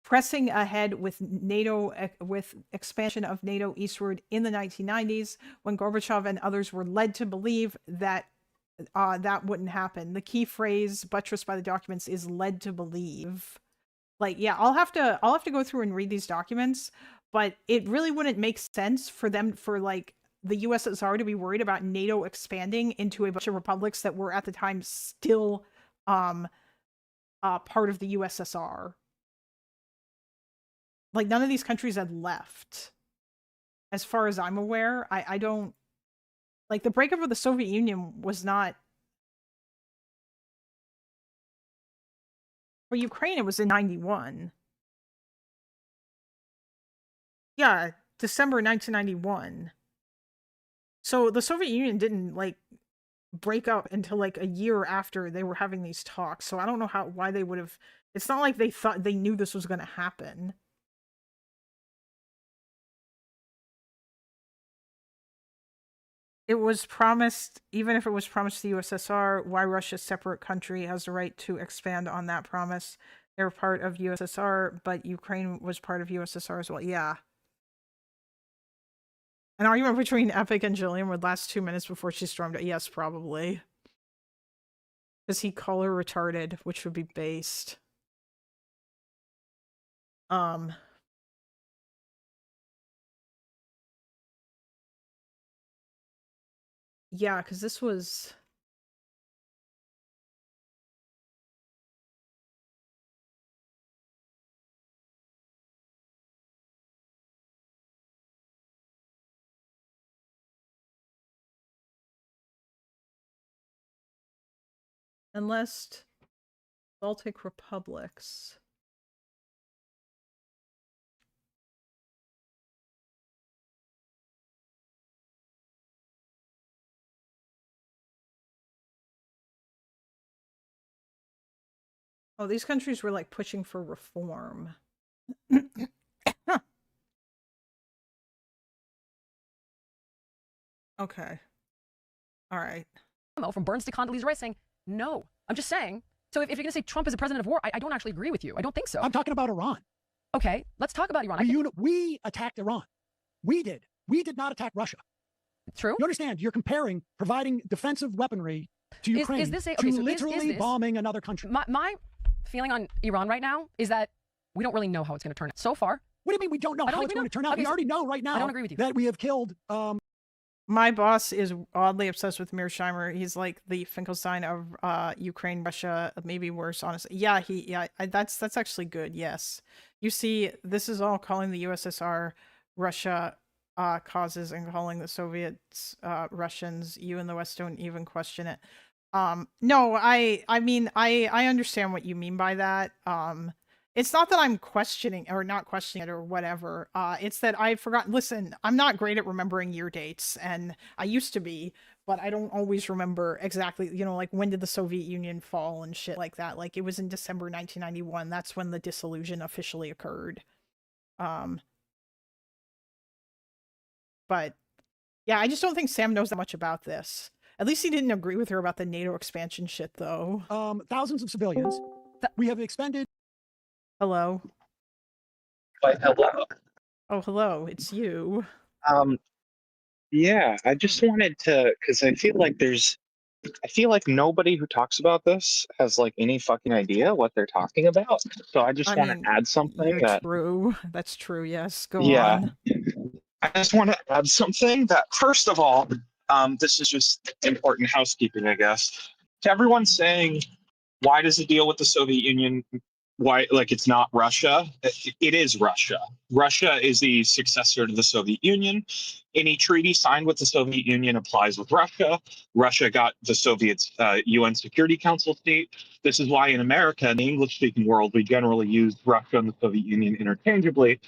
pressing ahead with NATO with expansion of NATO eastward in the 1990s when Gorbachev and others were led to believe that that wouldn't happen. The key phrase buttressed by the documents is led to believe. Like, yeah, I'll have to go through and read these documents, but it really wouldn't make sense for like the USSR to be worried about NATO expanding into a bunch of republics that were at the time still part of the USSR. Like, none of these countries had left. As far as I'm aware, I don't like the breakup of the Soviet Union was not for Ukraine. It was in 91. Yeah, December 1991. So the Soviet Union didn't like break up until like a year after they were having these talks. So I don't know why they would have. It's not like they thought they knew this was going to happen. It was promised, even if it was promised to the USSR, why Russia's separate country has the right to expand on that promise. They're part of USSR, but Ukraine was part of USSR as well. Yeah. An argument between Epic and Jillian would last 2 minutes before she stormed it. Yes, probably. Does he call her retarded, which would be based? Yeah, because this was... Unless Baltic republics. Oh, these countries were like pushing for reform. Okay. All right. From Burns to Condoleezza Rice saying, no. I'm just saying. So if you're going to say Trump is a president of war, I don't actually agree with you. I don't think so. I'm talking about Iran. Okay, let's talk about Iran. We attacked Iran. We did. We did not attack Russia. True. You understand? You're comparing providing defensive weaponry to Ukraine is this to so literally bombing another country. My feeling on Iran right now is that we don't really know how it's going to turn out. So far. What do you mean we don't know how it's going to turn out? Okay, we already know right now I don't agree with you. that we have killed... My boss is oddly obsessed with Mearsheimer. He's like the Finkelstein of Ukraine, Russia, maybe worse, honestly. Yeah, that's actually good. Yes, you see, this is all calling the USSR Russia causes and calling the Soviets Russians. You in the West don't even question it. No, I mean, I understand what you mean by that. It's not that I'm questioning or not questioning it or whatever. It's that I've forgotten. Listen, I'm not great at remembering year dates, and I used to be, but I don't always remember exactly, like when did the Soviet Union fall and shit like that. Like it was in December 1991. That's when the dissolution officially occurred. But yeah, I just don't think Sam knows that much about this. At least he didn't agree with her about the NATO expansion shit, though. Thousands of civilians. We have expended... Hello. Hello. Oh, hello. It's you. Yeah, I just wanted to, because I feel like nobody who talks about this has like any fucking idea what they're talking about. So I just want to add something True. That's true. Yes. Go on. Yeah. I just want to add something that, first of all, this is just important housekeeping, I guess. To everyone saying, why does it deal with the Soviet Union? Why, like, it's not Russia? It is Russia. Russia is the successor to the Soviet Union. Any treaty signed with the Soviet Union applies with Russia. Russia got the Soviets' UN Security Council seat. This is why in America, in the English-speaking world, we generally use Russia and the Soviet Union interchangeably,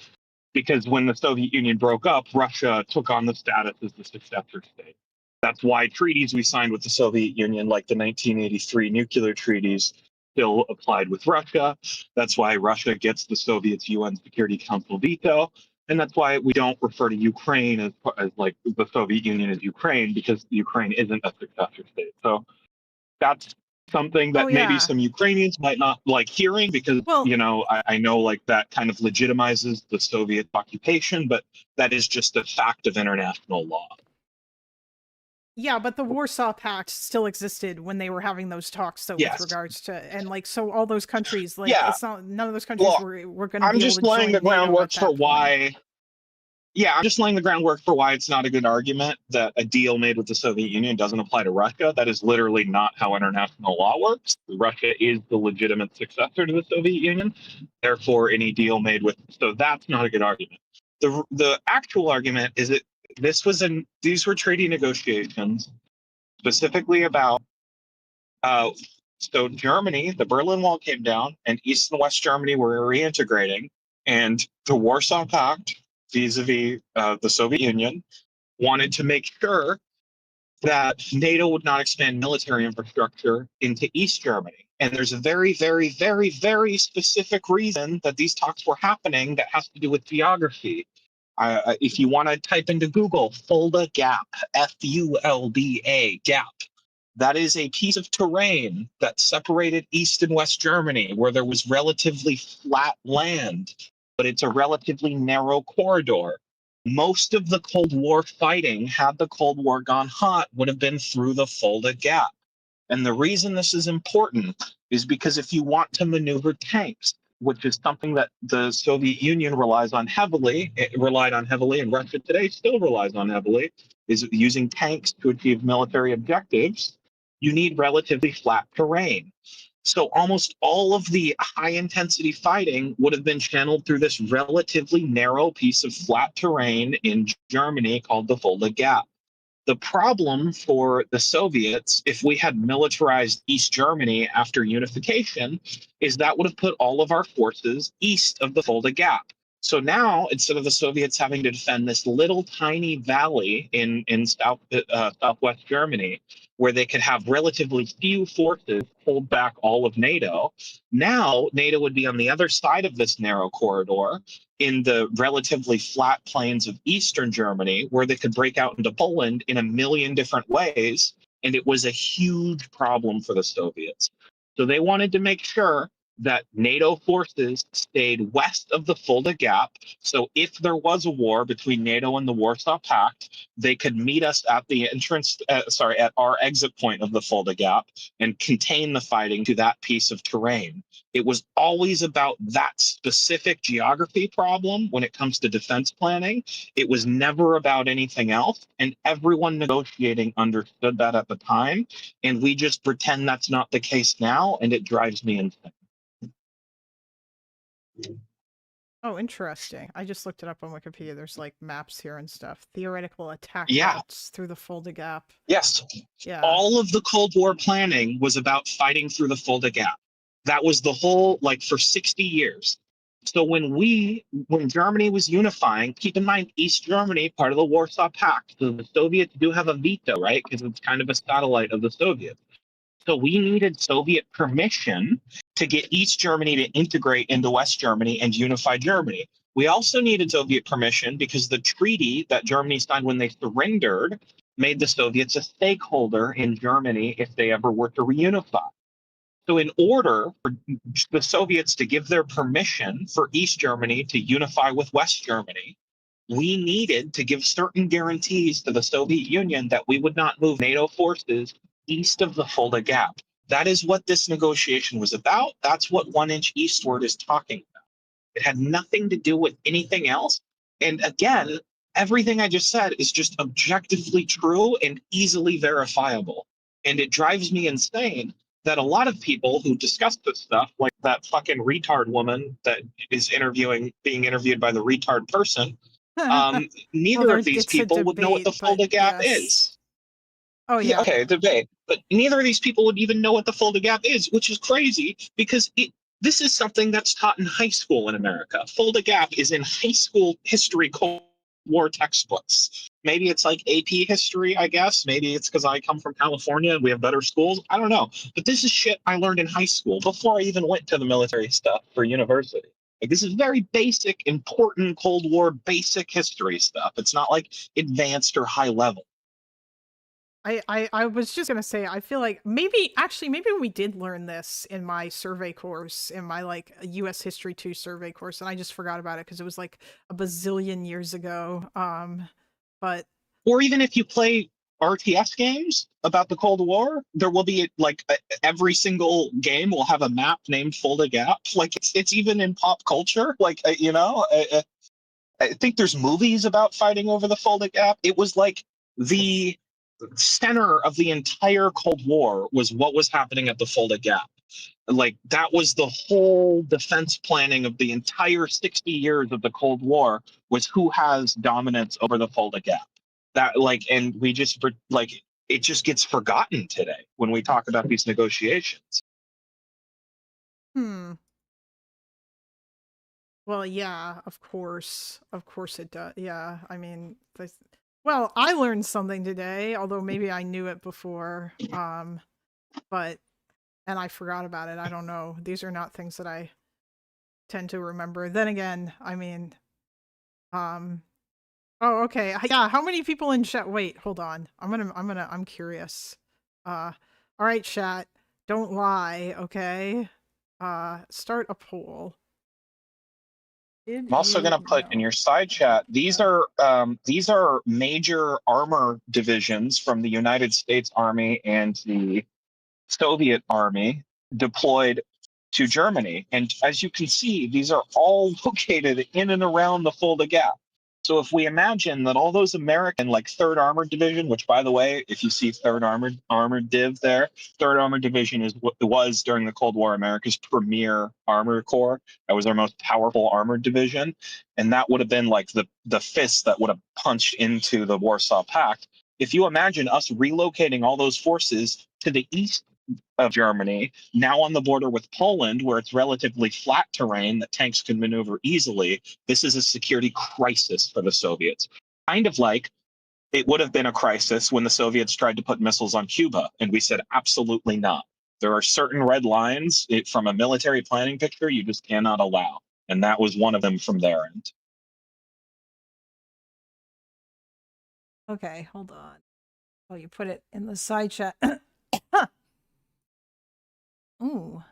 because when the Soviet Union broke up, Russia took on the status as the successor state. That's why treaties we signed with the Soviet Union, like the 1983 nuclear treaties, still applied with Russia. That's why Russia gets the Soviets' UN Security Council veto. And that's why we don't refer to Ukraine as like the Soviet Union as Ukraine, because Ukraine isn't a successor state. So that's something that maybe some Ukrainians might not like hearing, because, I know like that kind of legitimizes the Soviet occupation, but that is just a fact of international law. Yeah, but the Warsaw Pact still existed when they were having those talks, though, with regards to, and like, so all those countries, like, it's not, none of those countries were going to be able to join NATO. I'm just laying the groundwork for why. Yeah, I'm just laying the groundwork for why it's not a good argument that a deal made with the Soviet Union doesn't apply to Russia. That is literally not how international law works. Russia is the legitimate successor to the Soviet Union. Therefore, any deal made with, so that's not a good argument. The actual argument is that these were treaty negotiations specifically about, so Germany, the Berlin Wall came down and East and West Germany were reintegrating, and the Warsaw Pact, vis-a-vis the Soviet Union, wanted to make sure that NATO would not expand military infrastructure into East Germany. And there's a very, very, very, very specific reason that these talks were happening that has to do with geography. If you want to type into Google, Fulda Gap, Fulda Gap. That is a piece of terrain that separated East and West Germany, where there was relatively flat land, but it's a relatively narrow corridor. Most of the Cold War fighting, had the Cold War gone hot, would have been through the Fulda Gap. And the reason this is important is because if you want to maneuver tanks, which is something that the Soviet Union relied on heavily, and Russia today still relies on heavily, is using tanks to achieve military objectives, you need relatively flat terrain. So almost all of the high-intensity fighting would have been channeled through this relatively narrow piece of flat terrain in Germany called the Fulda Gap. The problem for the Soviets, if we had militarized East Germany after unification, is that would have put all of our forces east of the Fulda Gap. So now, instead of the Soviets having to defend this little tiny valley in southwest Germany, where they could have relatively few forces hold back all of NATO, now NATO would be on the other side of this narrow corridor in the relatively flat plains of eastern Germany, where they could break out into Poland in a million different ways. And it was a huge problem for the Soviets. So they wanted to make sure that NATO forces stayed west of the Fulda Gap. So if there was a war between NATO and the Warsaw Pact, they could meet us at the at our exit point of the Fulda Gap and contain the fighting to that piece of terrain. It was always about that specific geography problem when it comes to defense planning. It was never about anything else. And everyone negotiating understood that at the time. And we just pretend that's not the case now. And it drives me insane. Oh, interesting. I just looked it up on Wikipedia. There's like maps here and stuff. Theoretical attack Yeah. routes through the Fulda Gap. Yes. Yeah. All of the Cold War planning was about fighting through the Fulda Gap. That was the whole, like, for 60 years. So when Germany was unifying, keep in mind, East Germany, part of the Warsaw Pact, so the Soviets do have a veto, right? Because it's kind of a satellite of the Soviets. So we needed Soviet permission to get East Germany to integrate into West Germany and unify Germany. We also needed Soviet permission because the treaty that Germany signed when they surrendered made the Soviets a stakeholder in Germany if they ever were to reunify. So in order for the Soviets to give their permission for East Germany to unify with West Germany, we needed to give certain guarantees to the Soviet Union that we would not move NATO forces east of the Fulda Gap. That is what this negotiation was about. That's what 1 inch eastward is talking about. It had nothing to do with anything else. And again, everything I just said is just objectively true and easily verifiable. And it drives me insane that a lot of people who discuss this stuff, like that fucking retard woman that is being interviewed by the retard person, neither of these people would know what the Fulda Gap is. Oh, yeah. Okay, debate. But neither of these people would even know what the Fulda Gap is, which is crazy because this is something that's taught in high school in America. Fulda Gap is in high school history Cold War textbooks. Maybe it's like AP history, I guess. Maybe it's because I come from California and we have better schools. I don't know. But this is shit I learned in high school before I even went to the military stuff for university. Like, this is very basic, important Cold War, basic history stuff. It's not like advanced or high level. I was just gonna say, I feel like maybe we did learn this in my survey course, in my like US History 2 survey course, and I just forgot about it because it was like a bazillion years ago. But or even if you play RTS games about the Cold War, there will be like every single game will have a map named Fulda Gap. Like it's even in pop culture. Like I think there's movies about fighting over the Fulda Gap. It was like the center of the entire Cold War was what was happening at the Fulda Gap. Like that was the whole defense planning of the entire 60 years of the Cold War was who has dominance over the Fulda Gap. That and we just it just gets forgotten today when we talk about these negotiations. Well, yeah, of course it does. Yeah, I mean, well, I learned something today, although maybe I knew it before, but and I forgot about it. I don't know. These are not things that I tend to remember. Then again, I mean, oh, okay. Yeah, how many people in chat? Wait, hold on. I'm curious. All right, chat. Don't lie, okay? Start a poll. I'm also going to put in your side chat, these are major armor divisions from the United States Army and the Soviet Army deployed to Germany. And as you can see, these are all located in and around the Fulda Gap. So if we imagine that all those American, like 3rd Armored Division, which by the way, if you see 3rd Armored Div there, 3rd Armored Division is what it was during the Cold War, America's premier armor corps. That was our most powerful armored division. And that would have been like the fist that would have punched into the Warsaw Pact. If you imagine us relocating all those forces to the east of Germany, now on the border with Poland, where it's relatively flat terrain that tanks can maneuver easily. This is a security crisis for the Soviets. Kind of like it would have been a crisis when the Soviets tried to put missiles on Cuba, and we said absolutely not. There are certain red lines from a military planning picture you just cannot allow, and that was one of them from their end. Okay, hold on. Oh, you put it in the side chat. Ooh.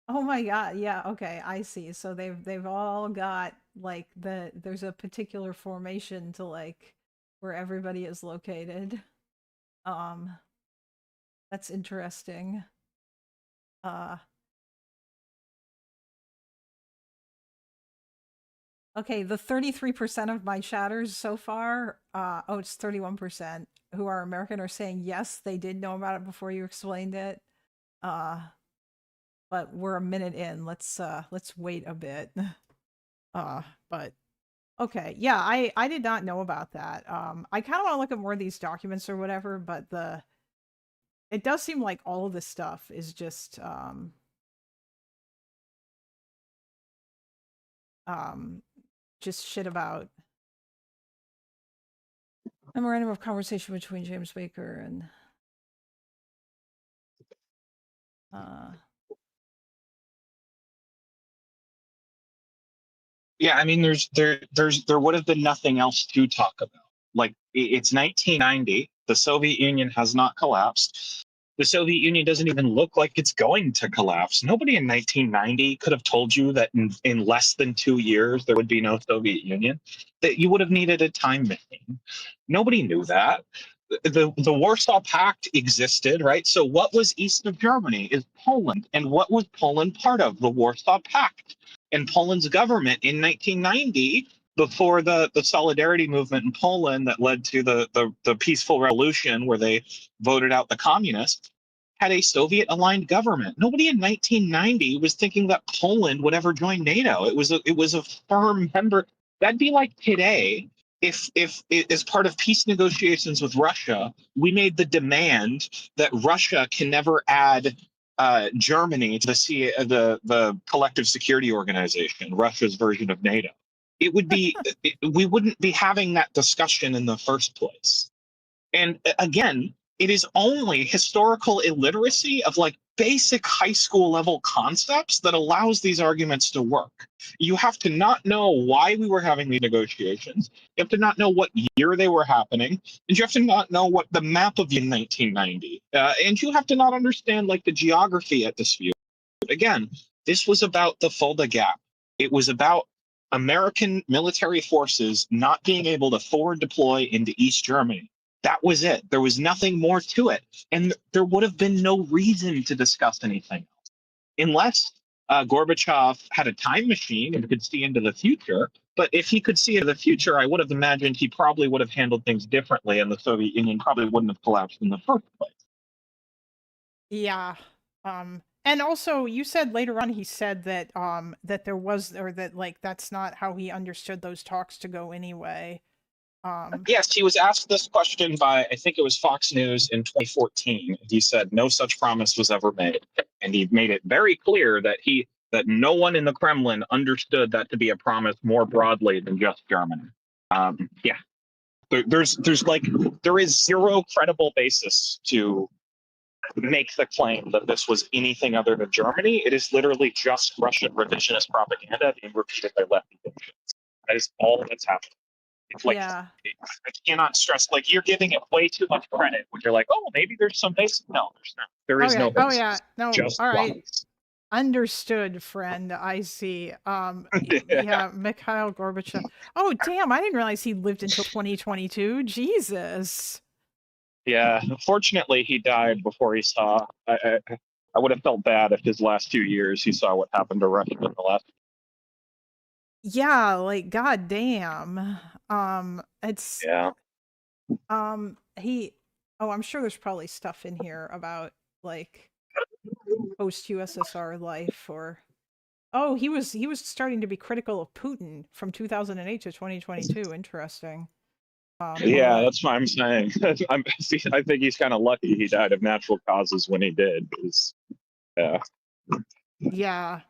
Oh my God. Yeah, okay, I see. So they've all got like there's a particular formation to like where everybody is located. That's interesting. Okay, the 33% of my chatters so far, oh, it's 31% who are American are saying yes, they did know about it before you explained it. But we're a minute in. Let's wait a bit. But okay, yeah, I did not know about that. I kind of want to look at more of these documents or whatever, but it does seem like all of this stuff is just shit about memorandum of conversation between James Baker and Yeah, I mean, there would have been nothing else to talk about. Like it's 1990, the Soviet Union has not collapsed. The Soviet Union doesn't even look like it's going to collapse. Nobody in 1990 could have told you that in less than 2 years there would be no Soviet Union. That you would have needed a time machine. Nobody knew that. The Warsaw Pact existed, right? So what was east of Germany is Poland, and what was Poland part of? The Warsaw Pact. And Poland's government in 1990, before the solidarity movement in Poland that led to the peaceful revolution where they voted out the communists, had a Soviet aligned government. Nobody in 1990 was thinking that Poland would ever join NATO. It was a firm member. That'd be like today if as part of peace negotiations with Russia, we made the demand that Russia can never add Germany to the collective security organization, Russia's version of NATO. It would be we wouldn't be having that discussion in the first place. And again, it is only historical illiteracy of like basic high school level concepts that allows these arguments to work. You have to not know why we were having these negotiations. You have to not know what year they were happening, and you have to not know what the map of in 1990. And you have to not understand like the geography at this view. Again, this was about the Fulda Gap. It was about American military forces not being able to forward deploy into East Germany. That was it. There was nothing more to it. And there would have been no reason to discuss anything else. Unless Gorbachev had a time machine and could see into the future. But if he could see into the future, I would have imagined he probably would have handled things differently and the Soviet Union probably wouldn't have collapsed in the first place. Yeah. And also you said later on he said that that there was or that like that's not how he understood those talks to go anyway. Yes, he was asked this question by, I think it was Fox News in 2014. He said no such promise was ever made. And he made it very clear that no one in the Kremlin understood that to be a promise more broadly than just Germany. Yeah, there is zero credible basis to make the claim that this was anything other than Germany. It is literally just Russian revisionist propaganda being repeated by lefty dictators. That is all that's happening. It's like, yeah. I cannot stress, like you're giving it way too much credit when you're like, oh, maybe there's some basis. No, there's not. There is no basis. Oh yeah. No. Just All right. lies. Understood, friend. I see. Yeah, Mikhail Gorbachev. Oh, damn! I didn't realize he lived until 2022. Jesus. Yeah, unfortunately, he died before he saw. I would have felt bad if his last 2 years he saw what happened to Russia in the last. Yeah, like god damn. It's yeah. He. Oh, I'm sure there's probably stuff in here about like post USSR life or Oh, he was starting to be critical of Putin from 2008 to 2022. Interesting. Yeah, that's what I'm saying. I think he's kind of lucky he died of natural causes when he did. Yeah. Yeah.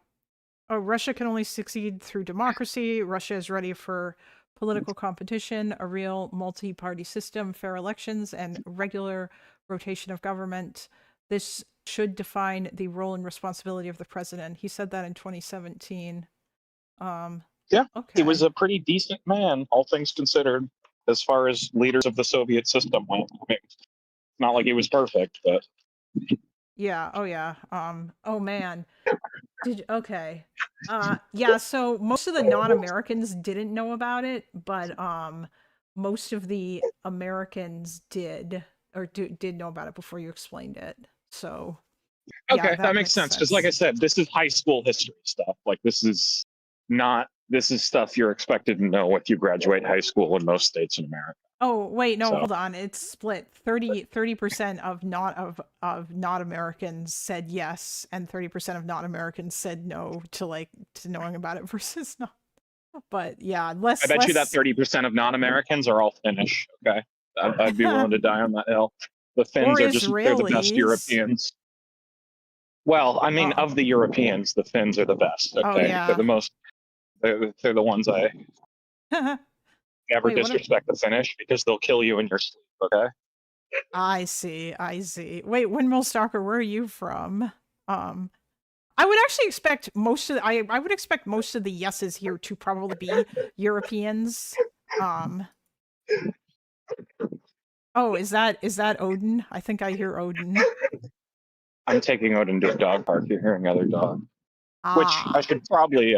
Oh, Russia can only succeed through democracy. Russia is ready for political competition, a real multi-party system, fair elections, and regular rotation of government. This should define the role and responsibility of the president. He said that in 2017. Yeah, okay. He was a pretty decent man, all things considered, as far as leaders of the Soviet system went. I mean, not like he was perfect, but Yeah. Oh, yeah. Oh, man. Okay. Yeah, so most of the non-Americans didn't know about it, but most of the Americans did did know about it before you explained it. So okay, yeah, that makes sense. Because, like I said, this is high school history stuff. Like, this is stuff you're expected to know if you graduate high school in most states in America. Oh, wait, no, So- hold on. It's split. 30% of not Americans said yes, and 30% of not Americans said no to knowing about it versus not. But yeah, I bet you that 30% of non-Americans are all Finnish. Okay, I'd be willing to die on that hill. The Finns Or are they're the best Israelis. Europeans. Well, I mean, of the Europeans, the Finns are the best. Okay, Oh, yeah. they're the most. They're the ones I never Wait, what disrespect the Finnish because they'll kill you in your sleep. Okay. I see. Wait, Windmill Stalker, where are you from? I would actually expect most of I would expect most of the yeses here to probably be Europeans. Oh, is that Odin? I think I hear Odin. I'm taking Odin to a dog park. You're hearing other dog, which Ah. I should probably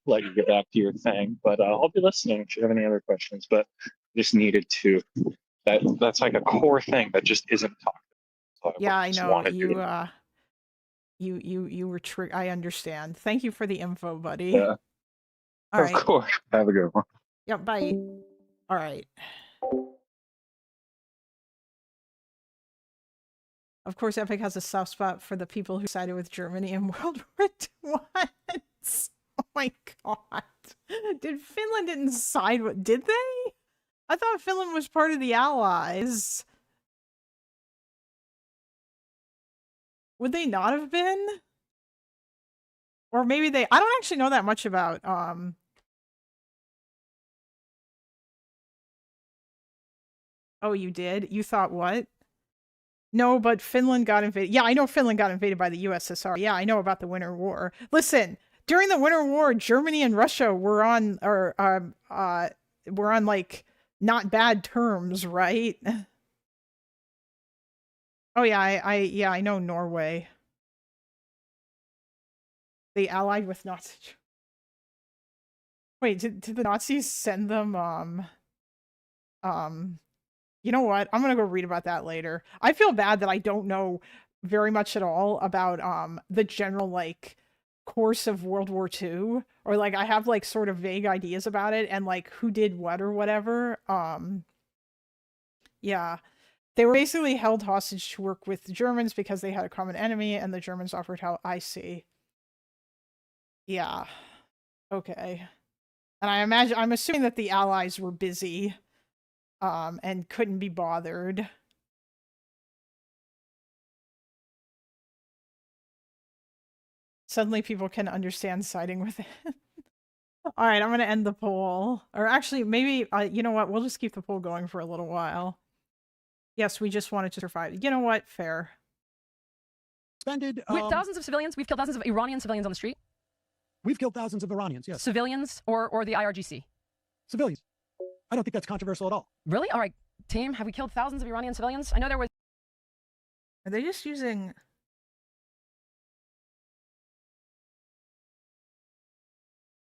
let you get back to your thing. But I'll be listening if you have any other questions. But just needed to. That's like a core thing that just isn't talked about. So Yeah, I just know. wanted You to- you were I understand. Thank you for the info, buddy. Yeah. All Of right. course. Have a good one. Yep, bye. All right. Of course, Epic has a soft spot for the people who sided with Germany in World War II. What? Oh my god. Finland didn't side with... Did they? I thought Finland was part of the Allies. Would they not have been? Or maybe they... I don't actually know that much about... Oh, you did? You thought what? No, but Finland got invaded. Yeah, I know Finland got invaded by the USSR. Yeah, I know about the Winter War. Listen, during the Winter War, Germany and Russia were on like not bad terms, right? Oh yeah, I know Norway. They allied with Nazis. Wait, did the Nazis send them you know what? I'm gonna go read about that later. I feel bad that I don't know very much at all about the general like course of World War II, or like I have like sort of vague ideas about it and like who did what or whatever. Yeah. They were basically held hostage to work with the Germans because they had a common enemy and the Germans offered help. I see. Yeah. Okay. And I'm assuming that the Allies were busy and couldn't be bothered. Suddenly people can understand siding with it. All right, I'm going to end the poll. Or actually, maybe, you know what? We'll just keep the poll going for a little while. Yes, we just wanted to survive. You know what? Fair. Suspended. With thousands of civilians, we've killed thousands of Iranian civilians on the street. We've killed thousands of Iranians, yes. Civilians or the IRGC? Civilians. I don't think that's controversial at all. Really? All right, team, have we killed thousands of Iranian civilians? I know there was... Are they just using...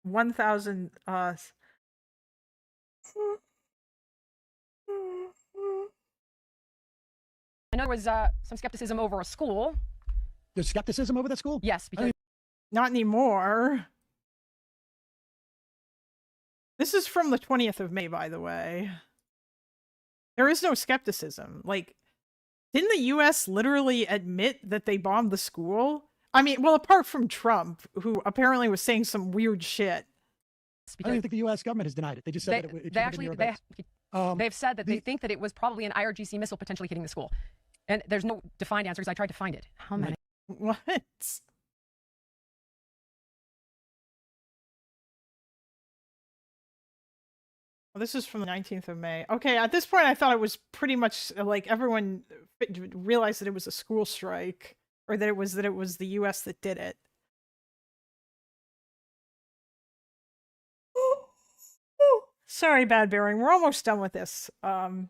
1,000, I know there was some skepticism over a school. There's skepticism over that school? Yes, because... Not anymore. This is from the 20th of May, by the way. There is no skepticism. Like, didn't the US literally admit that they bombed the school? I mean, well, apart from Trump, who apparently was saying some weird shit. I don't even think the U.S. government has denied it. They just said that it they've said that they think that it was probably an IRGC missile potentially hitting the school. And there's no defined answers. I tried to find it. How many? What? Well, this is from the 19th of May. Okay, at this point, I thought it was pretty much like everyone realized that it was a school strike, or that it was the U.S. that did it. Sorry, Bad Bearing. We're almost done with this. How many?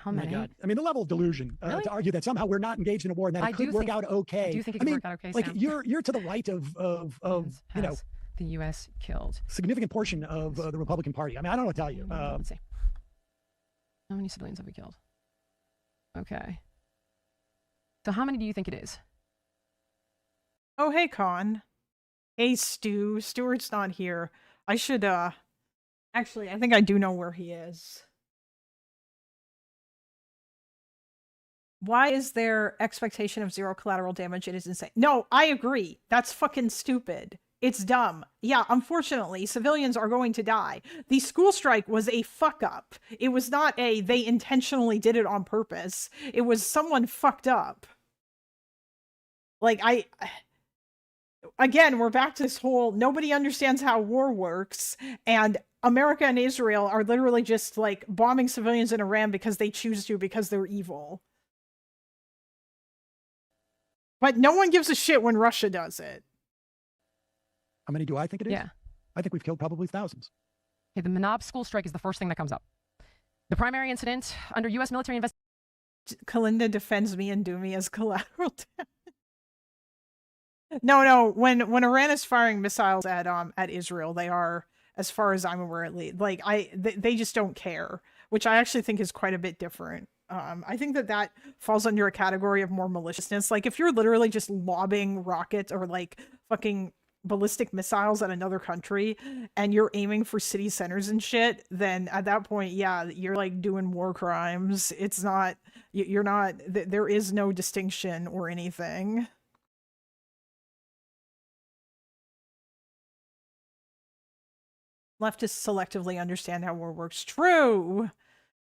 Oh my God. I mean, the level of delusion Really? to argue that somehow we're not engaged in a war and that it could work out okay. I do think it could work out okay, like Sam. you're to the right of you know, the U.S. killed significant portion of the Republican Party. I mean, I don't know what to tell you. Let's see. How many civilians have we killed? Okay. So how many do you think it is? Oh, hey, Con. Hey, Stu. Stuart's not here. I should, actually, I think I do know where he is. Why is there expectation of zero collateral damage? It is insane. No, I agree. That's fucking stupid. It's dumb. Yeah, unfortunately, civilians are going to die. The school strike was a fuck up. It was not a they intentionally did it on purpose. It was someone fucked up. Like, again, we're back to this whole nobody understands how war works, and America and Israel are literally just like bombing civilians in Iran because they choose to, because they're evil. But no one gives a shit when Russia does it. How many do I think it is? Yeah. I think we've killed probably thousands. Okay, the Manab school strike is the first thing that comes up. The primary incident under U.S. military investigation. Kalinda defends me and Doomy as collateral damage. No. When Iran is firing missiles at Israel, they are, as far as I'm aware, at least, like they just don't care, which I actually think is quite a bit different. I think that falls under a category of more maliciousness. Like if you're literally just lobbing rockets or like fucking ballistic missiles at another country and you're aiming for city centers and shit, then at that point, yeah, you're like doing war crimes. It's not, you're not, there is no distinction or anything. Leftists selectively understand how war works. True.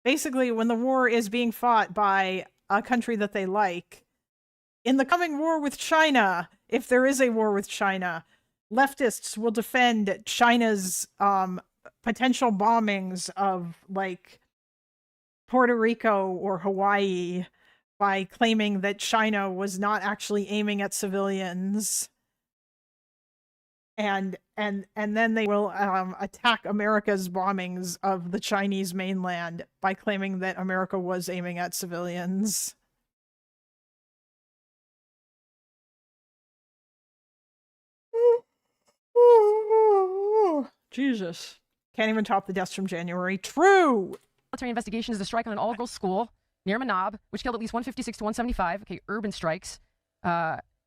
Basically, when the war is being fought by a country that they like, in the coming war with China, if there is a war with China, leftists will defend China's potential bombings of like Puerto Rico or Hawaii by claiming that China was not actually aiming at civilians. And then they will attack America's bombings of the Chinese mainland by claiming that America was aiming at civilians. Jesus. Can't even top the deaths from January. True! Military investigation is the strike on an all-girls school near Manab, which killed at least 156 to 175. Okay, urban strikes.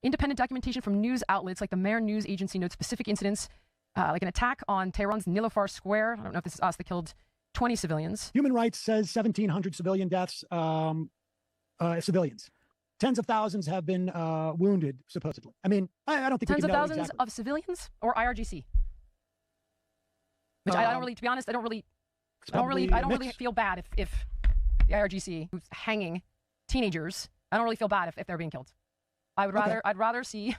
Independent documentation from news outlets like the Mehr News Agency notes specific incidents, like an attack on Tehran's Nilofar Square. I don't know if this is us that killed 20 civilians. Human Rights says 1,700 civilian deaths, civilians. Tens of thousands have been wounded, supposedly. I mean, I don't think Tens we can of know thousands exactly. of civilians or IRGC? Which I don't really, to be honest, I don't really feel bad if the IRGC, who's hanging teenagers, I don't really feel bad if they're being killed. I'd rather see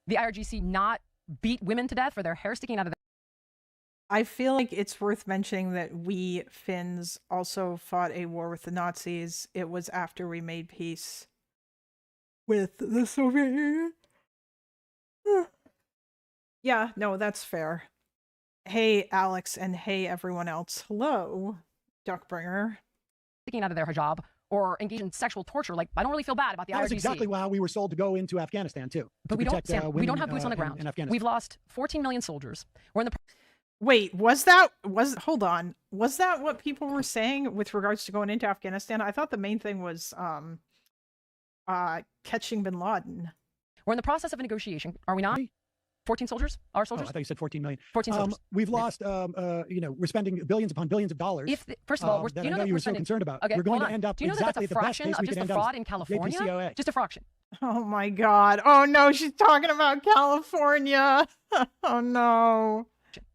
the IRGC not beat women to death for their hair sticking out of their. I feel like it's worth mentioning that we Finns also fought a war with the Nazis. It was after we made peace with the Soviet Union. Yeah, no, that's fair. Hey, Alex, and hey, everyone else. Hello, Duckbringer. Sticking out of their hijab or engage in sexual torture. Like, I don't really feel bad about the IRGC. That's exactly why we were sold to go into Afghanistan, too. But we don't, Sam, we don't have boots on the ground. In Afghanistan. We've lost 14 million soldiers. We're in the... Wait, hold on. Was that what people were saying with regards to going into Afghanistan? I thought the main thing was catching bin Laden. We're in the process of a negotiation, are we not? 14 soldiers? Our soldiers? Oh, I thought you said 14 million. 14 soldiers. We've lost, we're spending billions upon billions of dollars. First of all, that I know you were so concerned about. Okay, we're going to end up do you know exactly that at the best fraction place of we just could the end fraud up in California? JPCOA. Just a fraction. Oh my God. Oh no, she's talking about California. Oh no.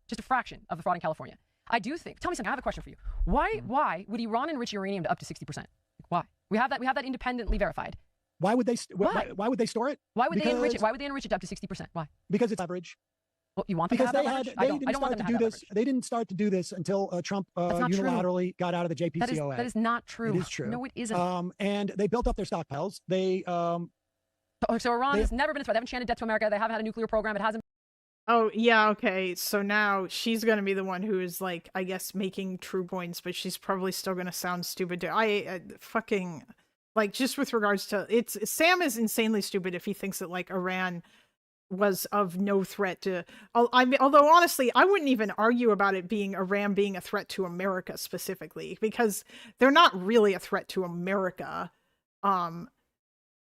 Just a fraction of the fraud in California. I do think. Tell me something. I have a question for you. Why would Iran enrich uranium to up to 60%? Why? We have that independently verified. Why would they? Why would they store it? Why would they enrich it? Why would they enrich it to up to 60%? Why? Because it's leverage. Well, you want them to have that leverage? I don't want them to have that leverage. They didn't start to do this until Trump unilaterally got out of the JPCOA. That is not true. It is true. No, it isn't. And they built up their stockpiles. So Iran has never been a threat. They haven't chanted death to America. They haven't had a nuclear program. It hasn't. Oh, yeah, okay. So now she's going to be the one who is, like, I guess, making true points, but she's probably still going to sound stupid. I fucking, like, just with regards to, Sam is insanely stupid if he thinks that, like, Iran was of no threat to, although honestly, I wouldn't even argue about it being Iran being a threat to America specifically, because they're not really a threat to America.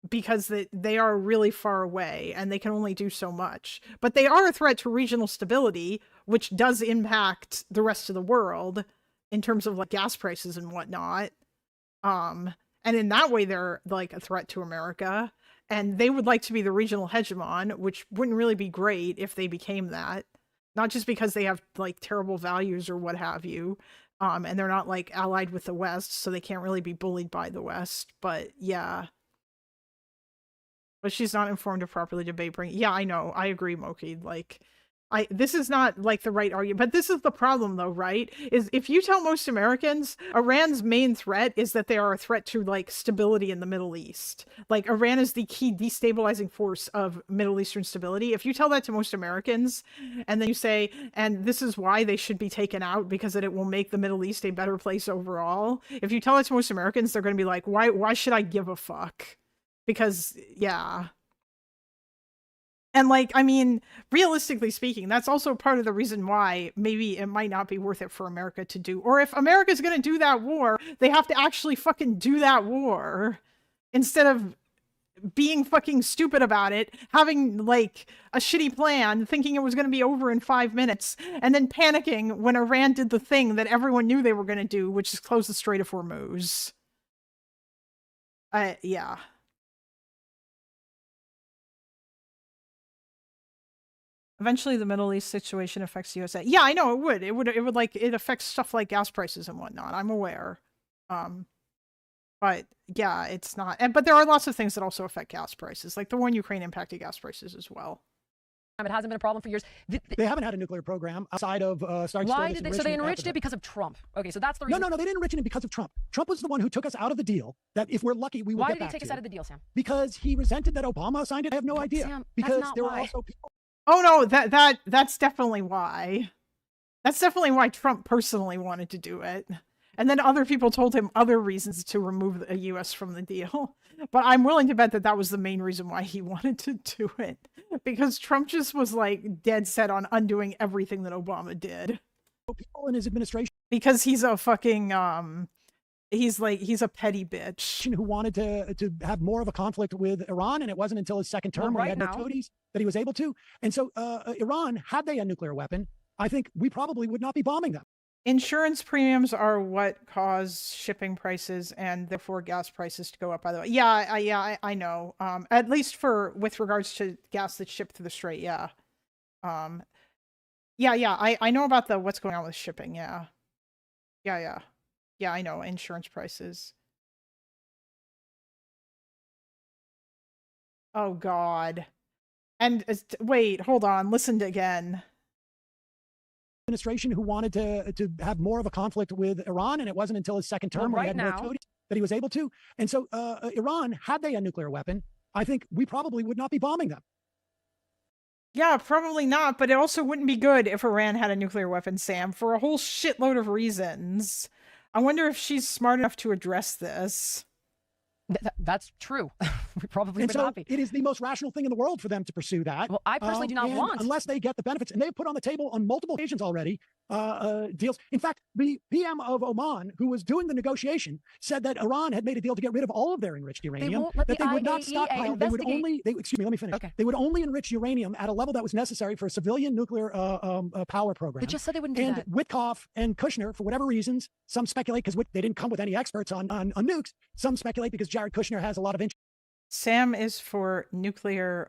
Because they are really far away and they can only do so much. But they are a threat to regional stability, which does impact the rest of the world in terms of like gas prices and whatnot. And in that way, they're like a threat to America. And they would like to be the regional hegemon, which wouldn't really be great if they became that. Not just because they have like terrible values or what have you. And they're not like allied with the West, so they can't really be bullied by the West. But yeah. But she's not informed to properly debate bring. Yeah, I know. I agree, Moki. Like, this is not like the right argument. But this is the problem though, right? Is if you tell most Americans Iran's main threat is that they are a threat to like stability in the Middle East. Like Iran is the key destabilizing force of Middle Eastern stability. If you tell that to most Americans and then you say, and this is why they should be taken out because it will make the Middle East a better place overall. If you tell that to most Americans, they're going to be like, why should I give a fuck? Because, yeah. And, like, I mean, realistically speaking, that's also part of the reason why maybe it might not be worth it for America to do. Or if America's going to do that war, they have to actually fucking do that war. Instead of being fucking stupid about it, having, like, a shitty plan, thinking it was going to be over in 5 minutes, and then panicking when Iran did the thing that everyone knew they were going to do, which is close the Strait of Hormuz. Yeah. Eventually, the Middle East situation affects the USA. Yeah, I know it would. It would like it affects stuff like gas prices and whatnot. I'm aware. But yeah, it's not. But there are lots of things that also affect gas prices, like the war in Ukraine impacted gas prices as well. It hasn't been a problem for years. They haven't had a nuclear program outside of starting. Why did they? So they enriched it because of Trump. Okay, so that's the reason. No, they didn't enrich it because of Trump. Trump was the one who took us out of the deal. That if we're lucky, we will get back to. Why did he take us out of the deal, Sam? Because he resented that Obama signed it. I have no idea. Sam, because that's there not were why. also people. Oh no, that's definitely why. That's definitely why Trump personally wanted to do it. And then other people told him other reasons to remove the US from the deal. But I'm willing to bet that that was the main reason why he wanted to do it. Because Trump just was like dead set on undoing everything that Obama did. People in his administration. Because he's a fucking he's a petty bitch who wanted to have more of a conflict with Iran, and it wasn't until his second term where he had no toadies that he was able to. And so Iran, had they a nuclear weapon, I think we probably would not be bombing them. Insurance premiums are what cause shipping prices and therefore gas prices to go up, by the way. Yeah, I know. At least with regards to gas that's shipped through the Strait, yeah. I know about what's going on with shipping, yeah. Yeah, I know, insurance prices. Oh, God. And wait, hold on, listen again. Administration who wanted to have more of a conflict with Iran, and it wasn't until his second term where he had no toadies that he was able to. And so Iran, had they a nuclear weapon, I think we probably would not be bombing them. Yeah, probably not, but it also wouldn't be good if Iran had a nuclear weapon, Sam, for a whole shitload of reasons. I wonder if she's smart enough to address this. That's true. We probably would so not be. It is the most rational thing in the world for them to pursue that. Well, I personally do not want. Unless they get the benefits. And they've put on the table on multiple occasions already deals. In fact, the PM of Oman, who was doing the negotiation, said that Iran had made a deal to get rid of all of their enriched uranium. That they would not stockpile. They would only, excuse me, let me finish. Okay. They would only enrich uranium at a level that was necessary for a civilian nuclear power program. They just said they wouldn't do and that. Witkoff and Kushner, for whatever reasons, some speculate because they didn't come with any experts on nukes. Some speculate because Jared Kushner has a lot of interest. Sam is for nuclear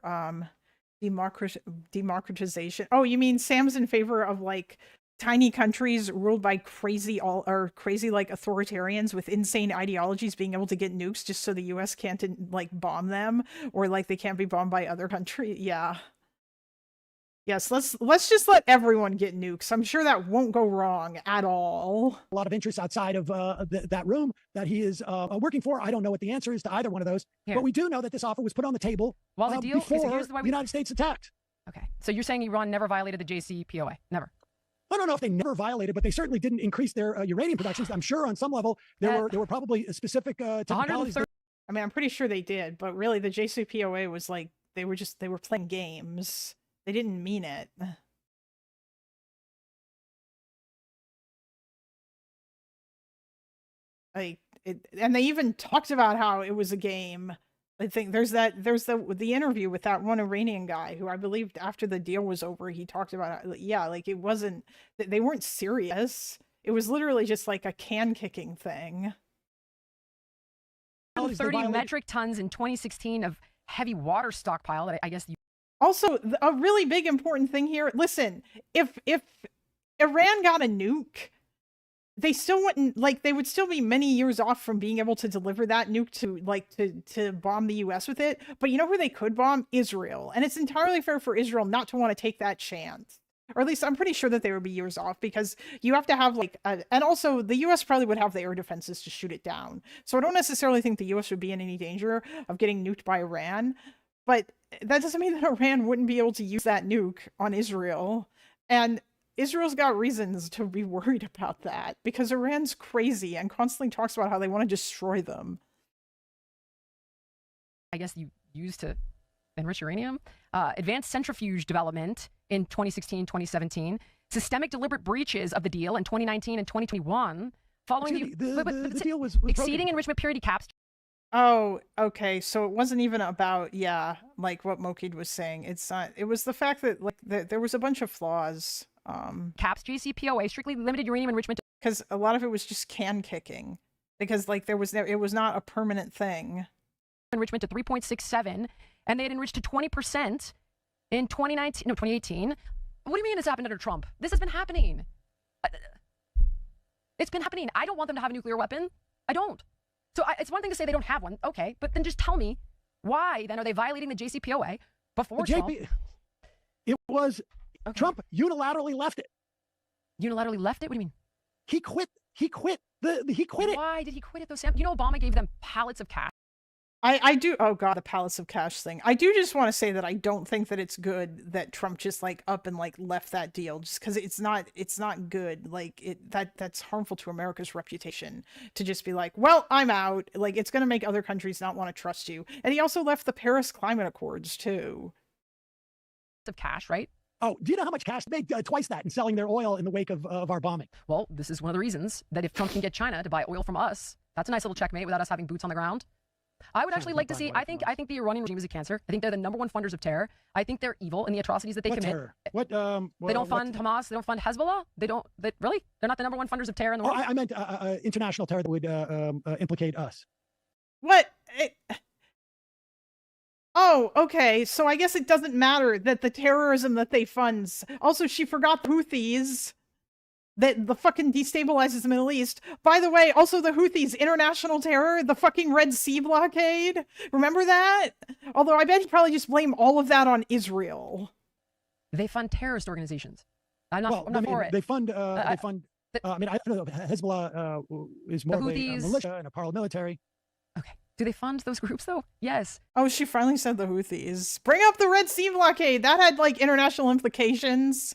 democratization. Oh, you mean Sam's in favor of like tiny countries ruled by crazy like authoritarians with insane ideologies being able to get nukes just so the US can't like bomb them, or like they can't be bombed by other countries. Yeah. Yes, let's just let everyone get nukes. I'm sure that won't go wrong at all. A lot of interests outside of that room that he is working for. I don't know what the answer is to either one of those, but we do know that this offer was put on the table before the United States attacked. Okay, so you're saying Iran never violated the JCPOA? Never. I don't know if they never violated, but they certainly didn't increase their uranium productions. I'm sure on some level there were probably specific technicalities. I mean, I'm pretty sure they did, but really the JCPOA was like they were playing games. They didn't mean it. And they even talked about how it was a game. I think there's the interview with that one Iranian guy who I believe after the deal was over, he talked about it. Yeah, like it wasn't, they weren't serious. It was literally just like a can kicking thing. 30 metric tons in 2016 of heavy water stockpile that I guess you. Also, a really big important thing here. Listen, if Iran got a nuke, they still wouldn't, like, they would still be many years off from being able to deliver that nuke to bomb the US with it. But you know who they could bomb? Israel. And it's entirely fair for Israel not to want to take that chance. Or at least I'm pretty sure that they would be years off, because you have to have like, and also the US probably would have the air defenses to shoot it down. So I don't necessarily think the US would be in any danger of getting nuked by Iran. But that doesn't mean that Iran wouldn't be able to use that nuke on Israel. And Israel's got reasons to be worried about that, because Iran's crazy and constantly talks about how they want to destroy them. I guess you used to enrich uranium. Advanced centrifuge development in 2016, 2017. Systemic deliberate breaches of the deal in 2019 and 2021. Following the deal was exceeding broken. enrichment purity caps. Oh, okay. So it wasn't even about, yeah, like what Mokid was saying. It's not, it was the fact that like there was a bunch of flaws. Caps JCPOA strictly limited uranium enrichment. Because a lot of it was just can kicking. Because like it was not a permanent thing. Enrichment to 3.67, and they had enriched to 20% in 2018. What do you mean it's happened under Trump? This has been happening. It's been happening. I don't want them to have a nuclear weapon. I don't. So it's one thing to say they don't have one. Okay, but then just tell me why then are they violating the JCPOA before Trump? It was Trump unilaterally left it. Unilaterally left it? What do you mean? He quit. He quit it. Why did he quit it though, Sam? You know, Obama gave them pallets of cash. I do. Oh God, the pallets of cash thing. I do just want to say that I don't think that it's good that Trump just like up and like left that deal, just because it's not good. Like that's harmful to America's reputation to just be like, well, I'm out. Like it's going to make other countries not want to trust you. And he also left the Paris Climate Accords too. Of cash, right? Oh, do you know how much cash they made? Twice that in selling their oil in the wake of our bombing. Well, this is one of the reasons that if Trump can get China to buy oil from us, that's a nice little checkmate without us having boots on the ground. I would actually like to see, I think the Iranian regime is a cancer. I think they're the #1 funders of terror. I think they're evil in the atrocities that they commit. Terror? They don't fund Hamas. They don't fund Hezbollah. Really? They're not the #1 funders of terror in the world? I meant international terror that would implicate us. What? Oh, okay. So I guess it doesn't matter that the terrorism that they fund. Also, she forgot the Houthis. That the fucking destabilizes the Middle East. By the way, also the Houthis, international terror, the fucking Red Sea blockade. Remember that? Although I bet he probably just blamed all of that on Israel. They fund terrorist organizations. I'm not for it. They fund. I mean, I don't know. Hezbollah is more of a militia and a paramilitary. Okay. Do they fund those groups though? Yes. Oh, she finally said the Houthis. Bring up the Red Sea blockade. That had like international implications.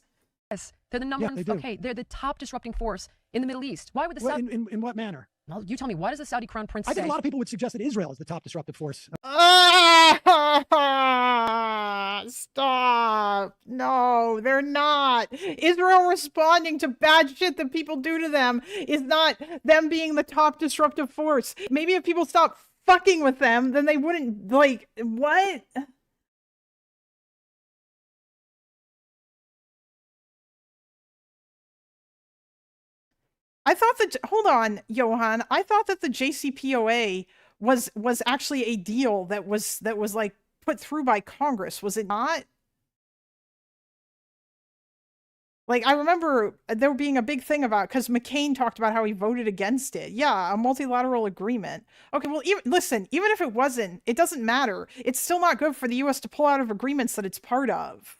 Yes. They're the number one. Okay, they're the top disrupting force in the Middle East. Why would the Saudi? In what manner? Well, you tell me. Why does the Saudi crown prince say? I think a lot of people would suggest that Israel is the top disruptive force. Stop! No, they're not. Israel responding to bad shit that people do to them is not them being the top disruptive force. Maybe if people stop fucking with them, then they wouldn't like what? I thought that, hold on, Johan. I thought that the JCPOA was actually a deal that was like put through by Congress, was it not? Like, I remember there being a big thing about, because McCain talked about how he voted against it. Yeah, a multilateral agreement. Okay, well, listen, even if it wasn't, it doesn't matter. It's still not good for the U.S. to pull out of agreements that it's part of.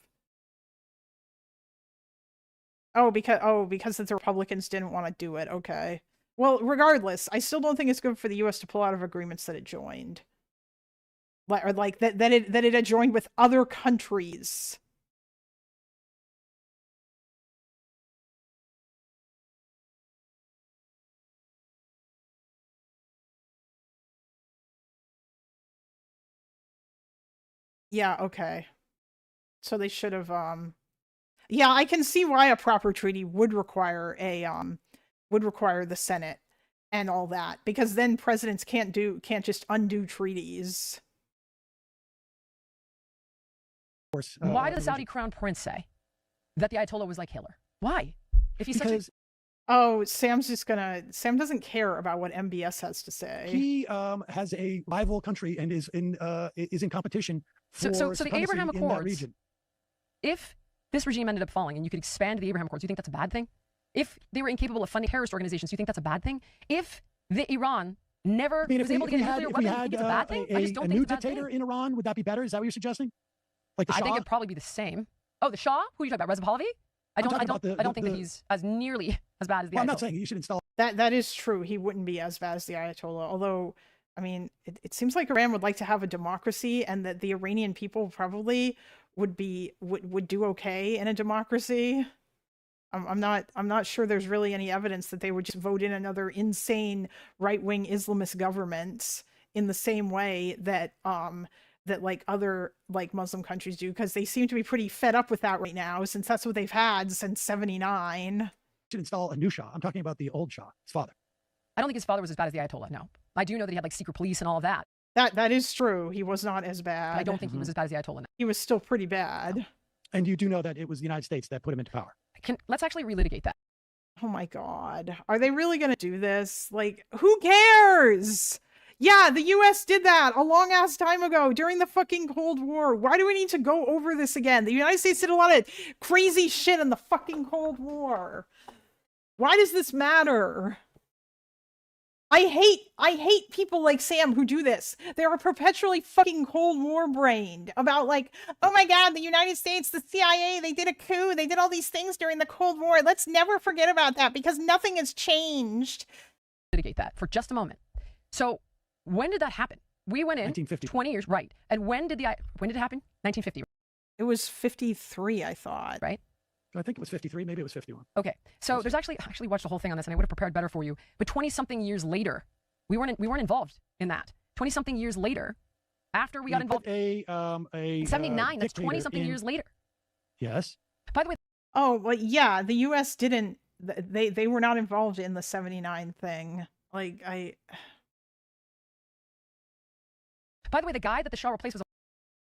Oh, because the Republicans didn't want to do it. Okay. Well, regardless, I still don't think it's good for the U.S. to pull out of agreements that it joined. Or like that it had joined with other countries. Yeah, okay. So they should have yeah, I can see why a proper treaty would require the Senate and all that, because then presidents can't just undo treaties. Of course, why does the Saudi crown prince say that the Ayatollah was like Hitler? Why? If he's because such a... Oh, Sam doesn't care about what MBS has to say. He has a rival country and is in competition for so the Abraham in that Accords, region. If this regime ended up falling and you could expand the Abraham Accords, do you think that's a bad thing? If they were incapable of funding terrorist organizations, do you think that's a bad thing? If Iran never was able to get a nuclear weapon, do you think it's a bad thing? I just don't think new it's a bad dictator thing. in Iran, would that be better? Is that what you're suggesting? Like the Shah? I think it'd probably be the same. Oh, the Shah? Who are you talking about? Reza Pahlavi? I don't think that he's as nearly as bad as the Ayatollah. I'm not saying you should install. That is true. He wouldn't be as bad as the Ayatollah. Although, I mean, it seems like Iran would like to have a democracy, and that the Iranian people probably would do okay in a democracy. I'm not sure there's really any evidence that they would just vote in another insane right-wing Islamist government in the same way that that like other like Muslim countries do, because they seem to be pretty fed up with that right now, since that's what they've had since '79. Should install a new Shah. I'm talking about the old Shah, his father. I don't think his father was as bad as the Ayatollah. No, I do know that he had like secret police and all of that. That is true. He was not as bad. But I don't think he was as bad as the Ayatollah. He was still pretty bad. No. And you do know that it was the United States that put him into power. Let's actually relitigate that. Oh my God. Are they really going to do this? Like, who cares? Yeah, the US did that a long ass time ago during the fucking Cold War. Why do we need to go over this again? The United States did a lot of crazy shit in the fucking Cold War. Why does this matter? I hate people like Sam who do this. They're perpetually fucking Cold War brained about like, oh my God, the United States, the CIA, they did a coup. They did all these things during the Cold War. Let's never forget about that because nothing has changed. Litigate that for just a moment. So when did that happen? We went in 1950. 20 years, right? And when did it happen? 1950. It was 53, I thought. Right? I think it was 53. Maybe it was 51. Okay. So there's actually watched the whole thing on this, and I would have prepared better for you. But 20-something years later, we weren't involved in that. 20-something years later, after we got involved. 79. That's 20-something years later. Yes. By the way. Oh, well, yeah. The U.S. didn't. They were not involved in the 79 thing. Like By the way, the guy that the Shah replaced was.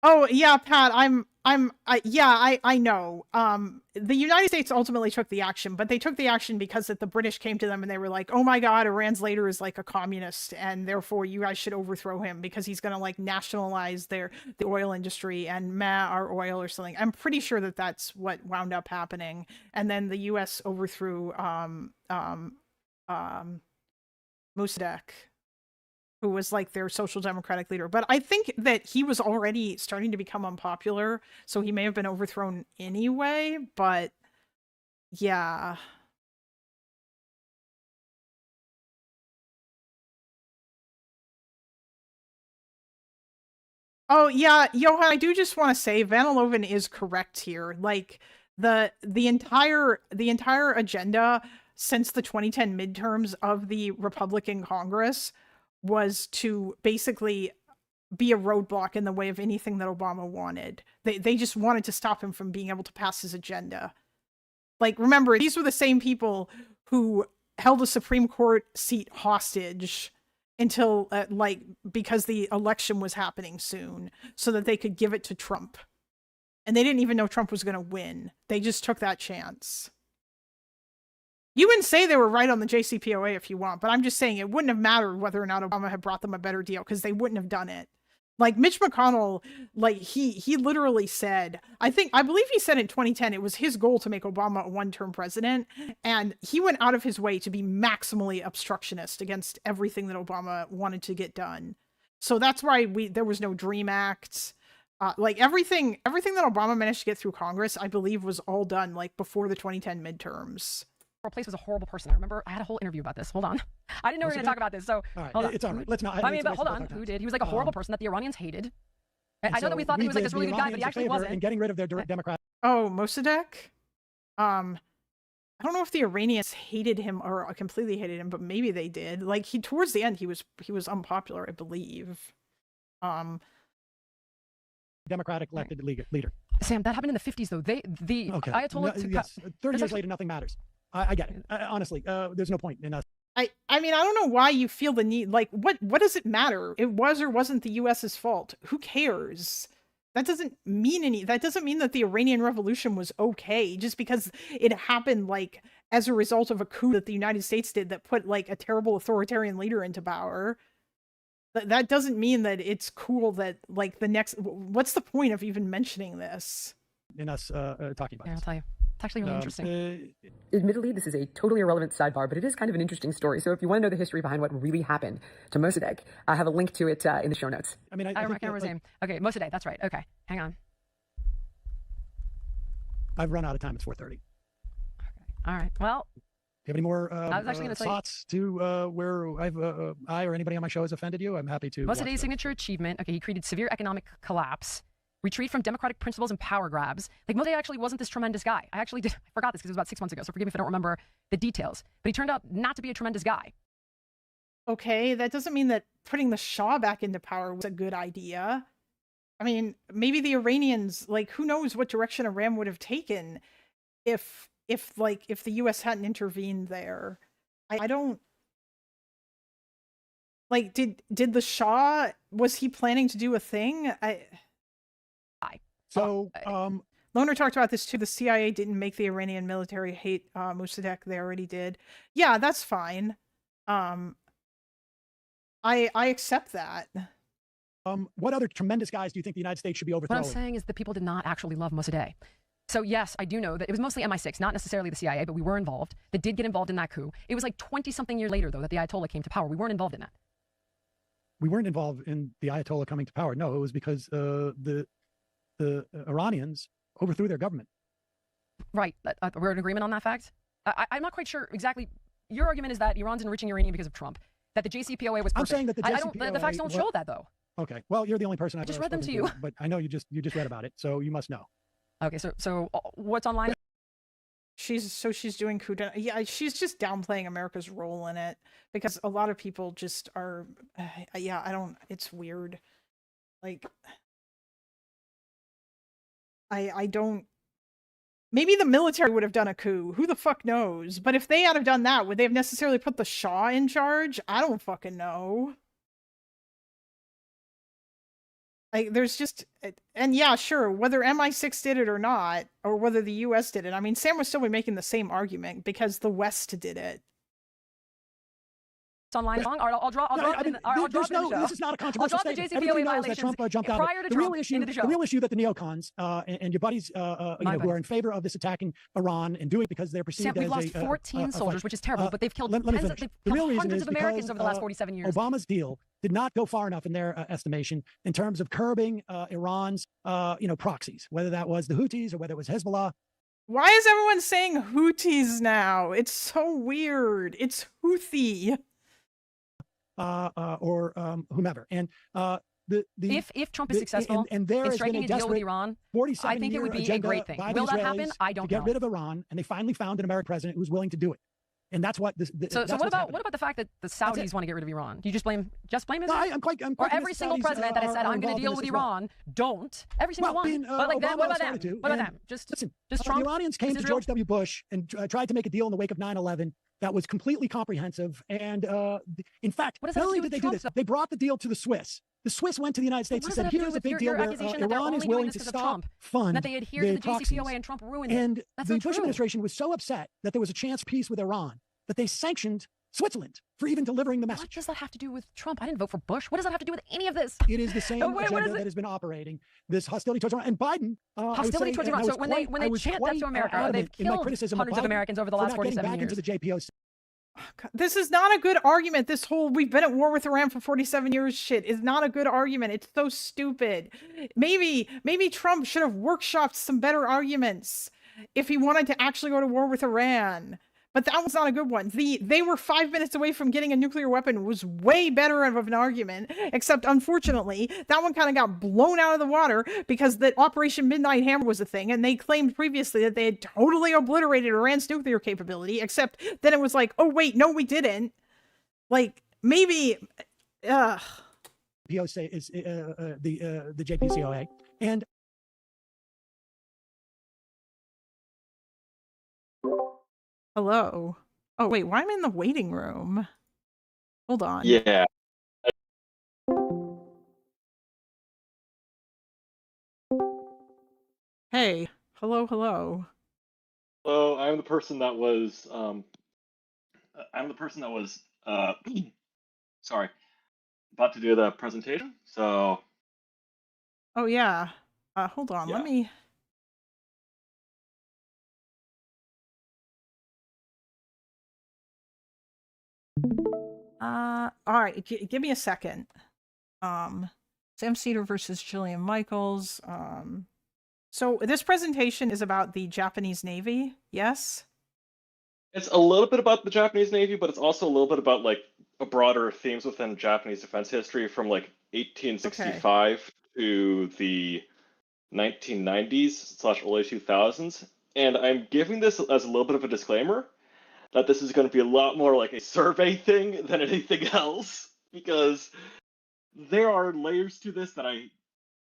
Oh yeah, Pat. I know. The United States ultimately took the action, but they took the action because that the British came to them and they were like, "Oh my God, Iran's leader is like a communist, and therefore you guys should overthrow him because he's gonna like nationalize the oil industry and our oil or something." I'm pretty sure that that's what wound up happening, and then the U.S. overthrew Mossadegh, who was like their social democratic leader. But I think that he was already starting to become unpopular, so he may have been overthrown anyway, but yeah. Oh yeah, Johan, I do just want to say Van Alloven is correct here. Like the entire agenda since the 2010 midterms of the Republican Congress was to basically be a roadblock in the way of anything that Obama wanted. They just wanted to stop him from being able to pass his agenda. Like, remember, these were the same people who held a Supreme Court seat hostage until, because the election was happening soon, so that they could give it to Trump. And they didn't even know Trump was going to win. They just took that chance. You can say they were right on the JCPOA if you want, but I'm just saying it wouldn't have mattered whether or not Obama had brought them a better deal because they wouldn't have done it. Like Mitch McConnell, like he literally said, I believe he said in 2010 it was his goal to make Obama a one-term president, and he went out of his way to be maximally obstructionist against everything that Obama wanted to get done. So that's why there was no Dream Act. Like everything that Obama managed to get through Congress, I believe, was all done like before the 2010 midterms. Place was a horrible person. I remember I had a whole interview about this. Hold on. I didn't know we were going to talk about this. So all right. Hold on. It's all right. Let's not. I mean, but hold on. Who did? He was like a horrible person that the Iranians hated. I know that we thought he was like this really good guy, but he actually wasn't. And getting rid of their Democrat. Oh, Mossadegh? I don't know if the Iranians hated him or completely hated him, but maybe they did. Like towards the end, he was unpopular, I believe. Democratic elected leader. Sam, that happened in the 50s, though. The Ayatollah. Yes, 30 years later, nothing matters. I get it. Honestly, there's no point in us. I mean, I don't know why you feel the need. Like, what does it matter? It was or wasn't the U.S.'s fault. Who cares? That doesn't mean that doesn't mean that the Iranian Revolution was okay just because it happened like as a result of a coup that the United States did that put like a terrible authoritarian leader into power. That doesn't mean that it's cool that like what's the point of even mentioning this? In us talking about I'll tell you. It's actually really interesting. Admittedly, this is a totally irrelevant sidebar, but it is kind of an interesting story. So if you want to know the history behind what really happened to Mossadegh, I have a link to it in the show notes. I mean, I can't remember his name. Okay, Mossadegh, that's right. Okay, hang on. I've run out of time. It's 4:30. Okay. All right. Well, do you have any more thoughts to where I or anybody on my show has offended you? I'm happy to. Mossadegh's signature achievement. Okay, he created severe economic collapse. Retreat from democratic principles and power grabs. Like Mossadegh actually wasn't this tremendous guy. I forgot this because it was about 6 months ago, so forgive me if I don't remember the details. But he turned out not to be a tremendous guy. Okay, that doesn't mean that putting the Shah back into power was a good idea. I mean, maybe the Iranians, like, who knows what direction Iran would have taken if the U.S. hadn't intervened there. I don't. Like, did the Shah, was he planning to do a thing? So, Loner talked about this too. The CIA didn't make the Iranian military hate Mossadegh. They already did. Yeah, that's fine. I accept that. What other tremendous guys do you think the United States should be overthrowing? What I'm saying is the people did not actually love Mossadegh. So yes, I do know that it was mostly MI6, not necessarily the CIA, but we were involved. That did get involved in that coup. It was like 20-something years later, though, that the Ayatollah came to power. We weren't involved in that. We weren't involved in the Ayatollah coming to power. No, it was because the Iranians overthrew their government. Right. We're in agreement on that fact? I'm not quite sure exactly. Your argument is that Iran's enriching uranium because of Trump, that the JCPOA was perfect. I'm saying that the JCPOA... the facts don't show that, though. Okay. Well, you're the only person I've just read them to you. But I know you just read about it, so you must know. Okay, so what's online? She's doing coup d'etat. Yeah, she's just downplaying America's role in it because a lot of people just are. It's weird. Like, I don't. Maybe the military would have done a coup. Who the fuck knows? But if they had have done that, would they have necessarily put the Shah in charge? I don't fucking know. Like, there's just, and yeah, sure, whether MI6 did it or not, or whether the US did it, I mean, Sam would still be making the same argument because the West did it. It's online song. I'll draw this is not a controversial statement. Everybody knows that Trump jumped out. The real issue that the neocons and your buddies, who are in favor of this attacking Iran and doing it because they're perceived Sam, we've lost 14 soldiers, which is terrible, but they've killed hundreds of Americans over the last 47 years. Obama's deal did not go far enough in their estimation in terms of curbing Iran's, proxies, whether that was the Houthis or whether it was Hezbollah. Why is everyone saying Houthis now? It's so weird. It's Houthi. Or whomever. And if Trump is successful in striking a deal with Iran, I think it would be a great thing. Will that happen? I don't know. To get rid of Iran, and they finally found an American president who's willing to do it. And that's what So what about the fact that the Saudis want to get rid of Iran? Do you just blame Israel? No, I'm quite or every single president that has said I'm going to deal with Iran don't. Every single one. But like that, what about them? What about them? Just Trump. The Iranians came to George W. Bush and tried to make a deal in the wake of 9/11 that was completely comprehensive. And in fact, not only did they do this, they brought the deal to the Swiss. The Swiss went to the United States and What does said, that have to do here's a with big your deal where accusation that they're Iran only is doing willing this to because of stop, Trump, fund that they adhere the to the proxies. JCPOA and Trump ruined it? And That's the not Bush true. administration was so upset that there was a chance of peace with Iran that they sanctioned Switzerland for even delivering the message. What does that have to do with Trump? I didn't vote for Bush. What does that have to do with any of this? It is the same agenda that has been operating, this hostility towards Iran. And Biden, Hostility towards Iran. So when they chant that to America, they've killed hundreds of Americans over the last 47 years. Into the JPO. This is not a good argument. This whole "we've been at war with Iran for 47 years" shit is not a good argument. It's so stupid. Maybe Trump should have workshopped some better arguments if he wanted to actually go to war with Iran. But that was not a good one. They were 5 minutes away from getting a nuclear weapon was way better of an argument, except unfortunately, that one kind of got blown out of the water because the Operation Midnight Hammer was a thing, and they claimed previously that they had totally obliterated Iran's nuclear capability, except then it was like, oh wait, no, we didn't. Like, maybe, POC is the JPCOA. And hello. Oh, wait, why am I in the waiting room? Hold on. Yeah. Hey, hello. Hello, I'm the person that was, sorry, about to do the presentation, so. Oh, yeah. Hold on, let me. All right, give me a second. Sam Seder versus Jillian Michaels. So this presentation is about the Japanese Navy, yes? It's a little bit about the Japanese Navy, but it's also a little bit about like a broader themes within Japanese defense history from like 1865 to the 1990s/early 2000s. And I'm giving this as a little bit of a disclaimer that this is going to be a lot more like a survey thing than anything else, because there are layers to this that I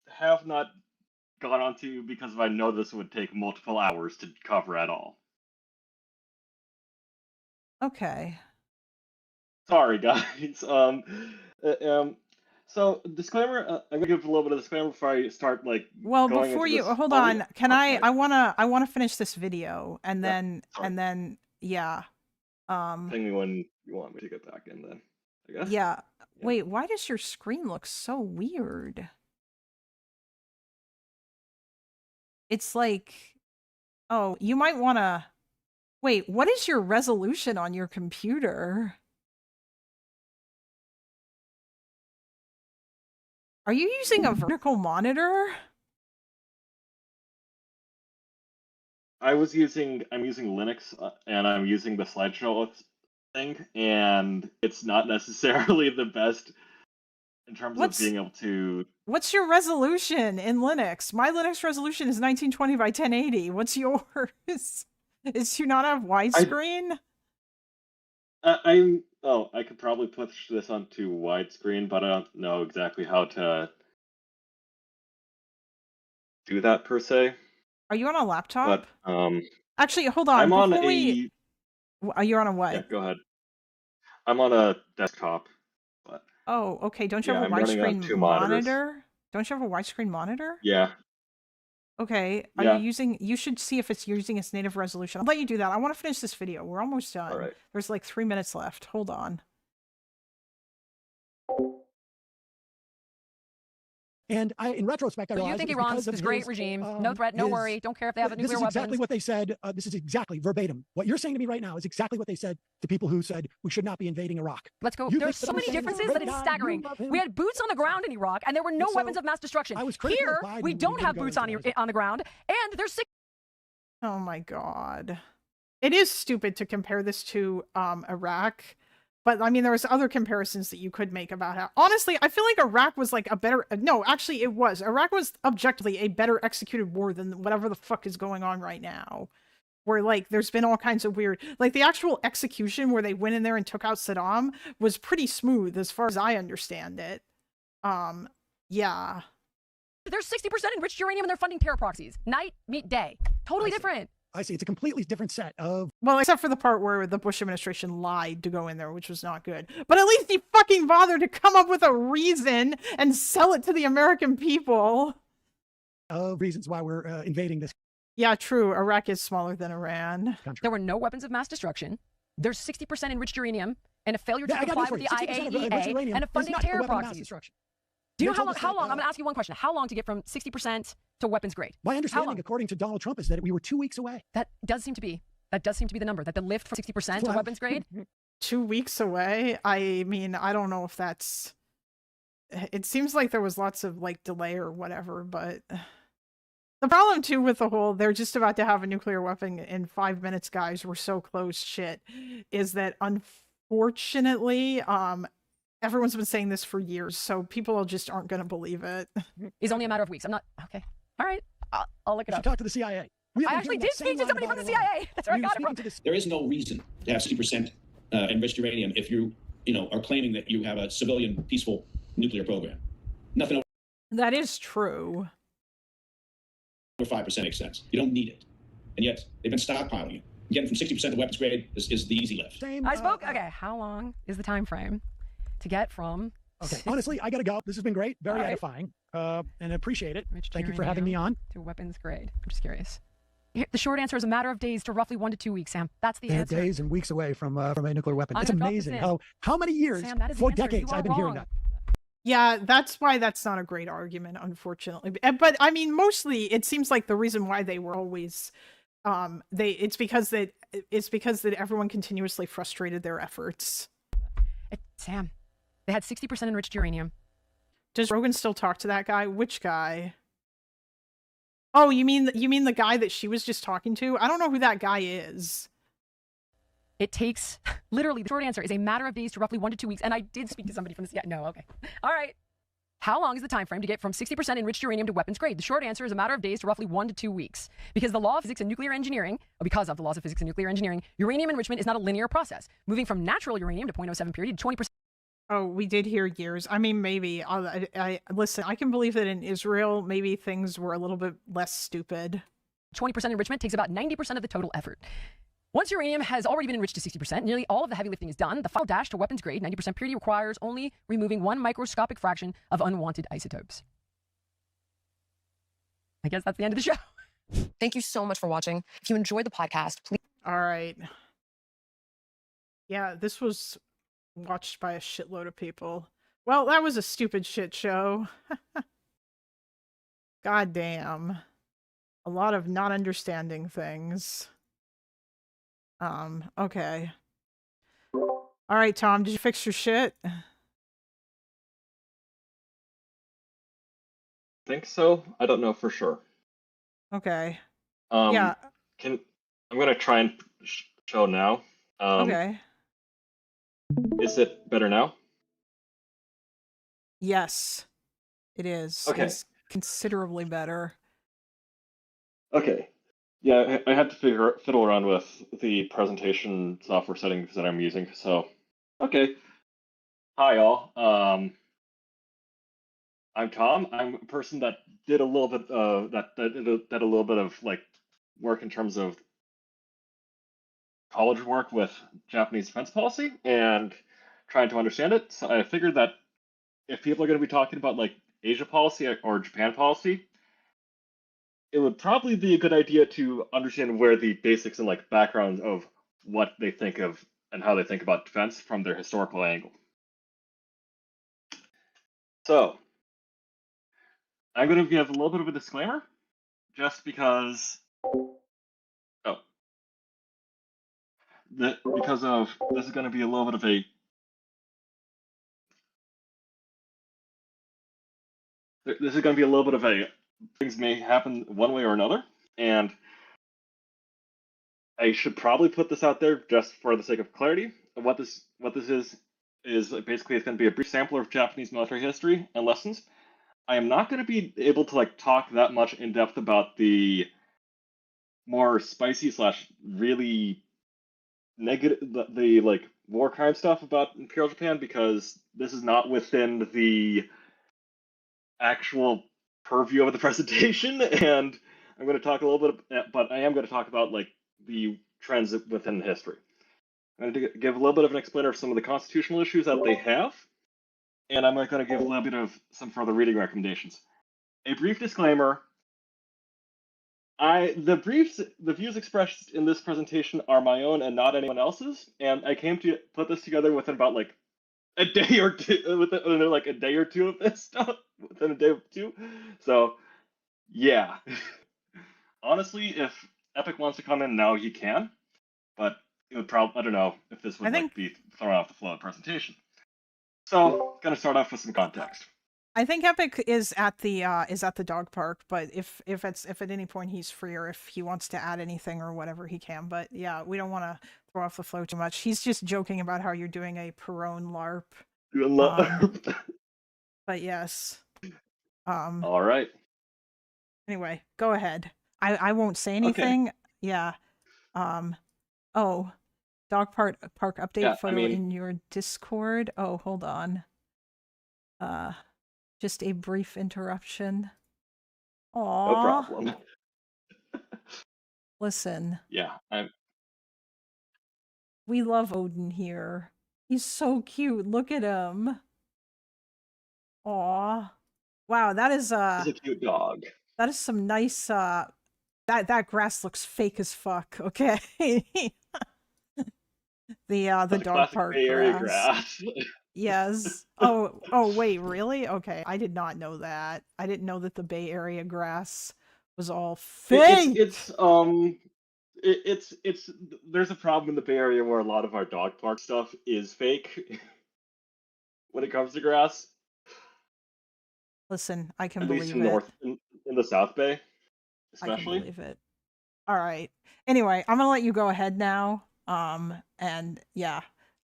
have not gone onto because I know this would take multiple hours to cover at all. Okay. Sorry, guys. So disclaimer. I'm gonna give a little bit of disclaimer before I start. Like, well, going before into you this hold fully. on, can Okay. I wanna finish this video and then yeah. Tell me when you want me to get back in, then. I guess. Yeah. Wait, why does your screen look so weird? It's like, oh, you might wanna. Wait, what is your resolution on your computer? Are you using a vertical monitor? I'm using Linux, and I'm using the slideshow thing, and it's not necessarily the best in terms of being able to. What's your resolution in Linux? My Linux resolution is 1920 by 1080. What's yours? Do you not have widescreen? I could probably push this onto widescreen, but I don't know exactly how to do that per se. Are you on a laptop? But actually, hold on. I'm on You're on a what? Yeah, go ahead. I'm on a desktop. But oh, okay. Don't you have a I'm running on widescreen 2 monitors. monitor? Don't you have a widescreen monitor? Yeah. Okay. Are you using? You should see if it's using its native resolution. I'll let you do that. I want to finish this video. We're almost done. All right. There's like 3 minutes left. Hold on. And in retrospect, I So you realized think it was Iran's because of this great his, regime? No threat, no worry. Don't care if they have nuclear This is weapons. exactly what they said. This is exactly verbatim. What you're saying to me right now is exactly what they said to people who said we should not be invading Iraq. Let's go. You There's think that so I'm many saying differences that that it's staggering. We had boots on the ground in Iraq, and there were no So, weapons of mass destruction. I was critical Here, of Biden we when don't we have didn't go boots into on the ground, and there's six. Oh my god. It is stupid to compare this to Iraq. But I mean, there was other comparisons that you could make about how, honestly, I feel like Iraq was like a better, no, actually it was. Iraq was objectively a better executed war than whatever the fuck is going on right now. Where like, there's been all kinds of weird, like the actual execution where they went in there and took out Saddam was pretty smooth as far as I understand it. Yeah. There's 60% enriched uranium and they're funding terror proxies. Night meet day. Totally different. I see. It's a completely different set of. Well, except for the part where the Bush administration lied to go in there, which was not good. But at least he fucking bothered to come up with a reason and sell it to the American people. Of reasons why we're invading this. Yeah, true. Iraq is smaller than Iran. There were no weapons of mass destruction. There's 60% enriched uranium and a failure to comply with the IAEA and a funding terror proxies. Do you know how long? I'm going to ask you one question. How long to get from 60% to weapons grade? My understanding, according to Donald Trump, is that we were 2 weeks away. That does seem to be the number, that the lift from 60% to weapons grade. 2 weeks away? I mean, I don't know if that's... It seems like there was lots of, like, delay or whatever, but... The problem, too, with the whole, they're just about to have a nuclear weapon in 5 minutes, guys, we're so close shit, is that, unfortunately, everyone's been saying this for years, so people just aren't going to believe it. It's only a matter of weeks. I'm not... Okay. All right. I'll look it up. Talk to the CIA. I actually did speak to somebody from the CIA. That's where I got it from. There is no reason to have 60% enriched uranium if you are claiming that you have a civilian, peaceful nuclear program. Nothing That is true. over 5% makes sense. You don't need it. And yet, they've been stockpiling it. Getting from 60% to weapons grade is the easy lift. I spoke... Okay, how long is the time frame to get from... Okay, honestly, I got to go. This has been great. Very edifying. And I appreciate it. Thank you for having me on. To weapons grade. I'm just curious. The short answer is a matter of days to roughly 1 to 2 weeks, Sam. That's the answer. Days and weeks away from a nuclear weapon. It's 100%. amazing how many years, Sam, that is the for answer. decades, You are I've been hearing wrong. that. Yeah, that's why that's not a great argument, unfortunately. But I mean, mostly it seems like the reason why they were always, it's because that everyone continuously frustrated their efforts. Sam, they had 60% enriched uranium. Does Rogan still talk to that guy? Which guy? Oh, you mean the guy that she was just talking to? I don't know who that guy is. It takes, literally, the short answer is a matter of days to roughly 1 to 2 weeks. And I did speak to somebody from the CIA. No, okay. All right. How long is the time frame to get from 60% enriched uranium to weapons grade? The short answer is a matter of days to roughly 1 to 2 weeks. Because the law of physics and nuclear engineering, because of the laws of physics and nuclear engineering, uranium enrichment is not a linear process. Moving from natural uranium to 0.07 period to 20%. Oh, we did hear years. I mean, maybe. I listen, I can believe that in Israel, maybe things were a little bit less stupid. 20% enrichment takes about 90% of the total effort. Once uranium has already been enriched to 60%, nearly all of the heavy lifting is done. The final dash to weapons grade, 90% purity, requires only removing 1 microscopic fraction of unwanted isotopes. I guess that's the end of the show. Thank you so much for watching. If you enjoyed the podcast, please. All right. Yeah, this was watched by a shitload of people. Well, that was a stupid shit show. God damn. A lot of not understanding things. Okay. All right, Tom, did you fix your shit? Think so. I don't know for sure. Okay. Yeah. I'm gonna try and show now. Okay. Is it better now? Yes, it is. Okay. It's considerably better. Okay. Yeah, I had to fiddle around with the presentation software settings that I'm using. So, okay. Hi, all. I'm Tom. I'm a person that did a little bit that did a little bit of like work in terms of college work with Japanese defense policy and trying to understand it. So I figured that if people are going to be talking about like Asia policy or Japan policy, it would probably be a good idea to understand where the basics and like background of what they think of and how they think about defense from their historical angle. So I'm going to give a little bit of a disclaimer just because because of this is going to be a little bit of a things may happen one way or another, and I should probably put this out there just for the sake of clarity. What this is basically it's going to be a brief sampler of Japanese military history and lessons. I am not going to be able to like talk that much in depth about the more spicy / really negative the like war crime stuff about Imperial Japan because this is not within the actual purview of the presentation, and I'm going to talk a little bit, but I am going to talk about like the trends within history. I'm going to give a little bit of an explainer of some of the constitutional issues that they have, and I'm going to give a little bit of some further reading recommendations. A brief disclaimer. The views expressed in this presentation are my own and not anyone else's, and I came to put this together within about like a day or two, within like a day or two of this stuff, within a day or two. So, yeah. Honestly, if Epic wants to come in now, he can, but it would probably, I don't know if this would like be thrown off the flow of the presentation. So, gonna start off with some context. I think Epic is at the dog park, but if at any point he's free or if he wants to add anything or whatever, he can. But yeah, we don't want to throw off the flow too much. He's just joking about how you're doing a Perone LARP. But yes. All right. Anyway, go ahead. I won't say anything. Okay. Yeah. Oh, dog park update photo in your Discord. Oh, hold on. Just a brief interruption. Aww. No problem. Listen. Yeah, we love Odin here. He's so cute. Look at him. Aw. Wow, that is he's a cute dog. That is some nice that grass looks fake as fuck, okay? the dog park Bay Area grass. Yes. Oh wait, really? Okay. I did not know that. I didn't know that the Bay Area grass was all fake. It's there's a problem in the Bay Area where a lot of our dog park stuff is fake when it comes to grass. Listen, I can At believe least it. In the South Bay, especially. I can believe it. All right. Anyway, I'm gonna let you go ahead now. And yeah,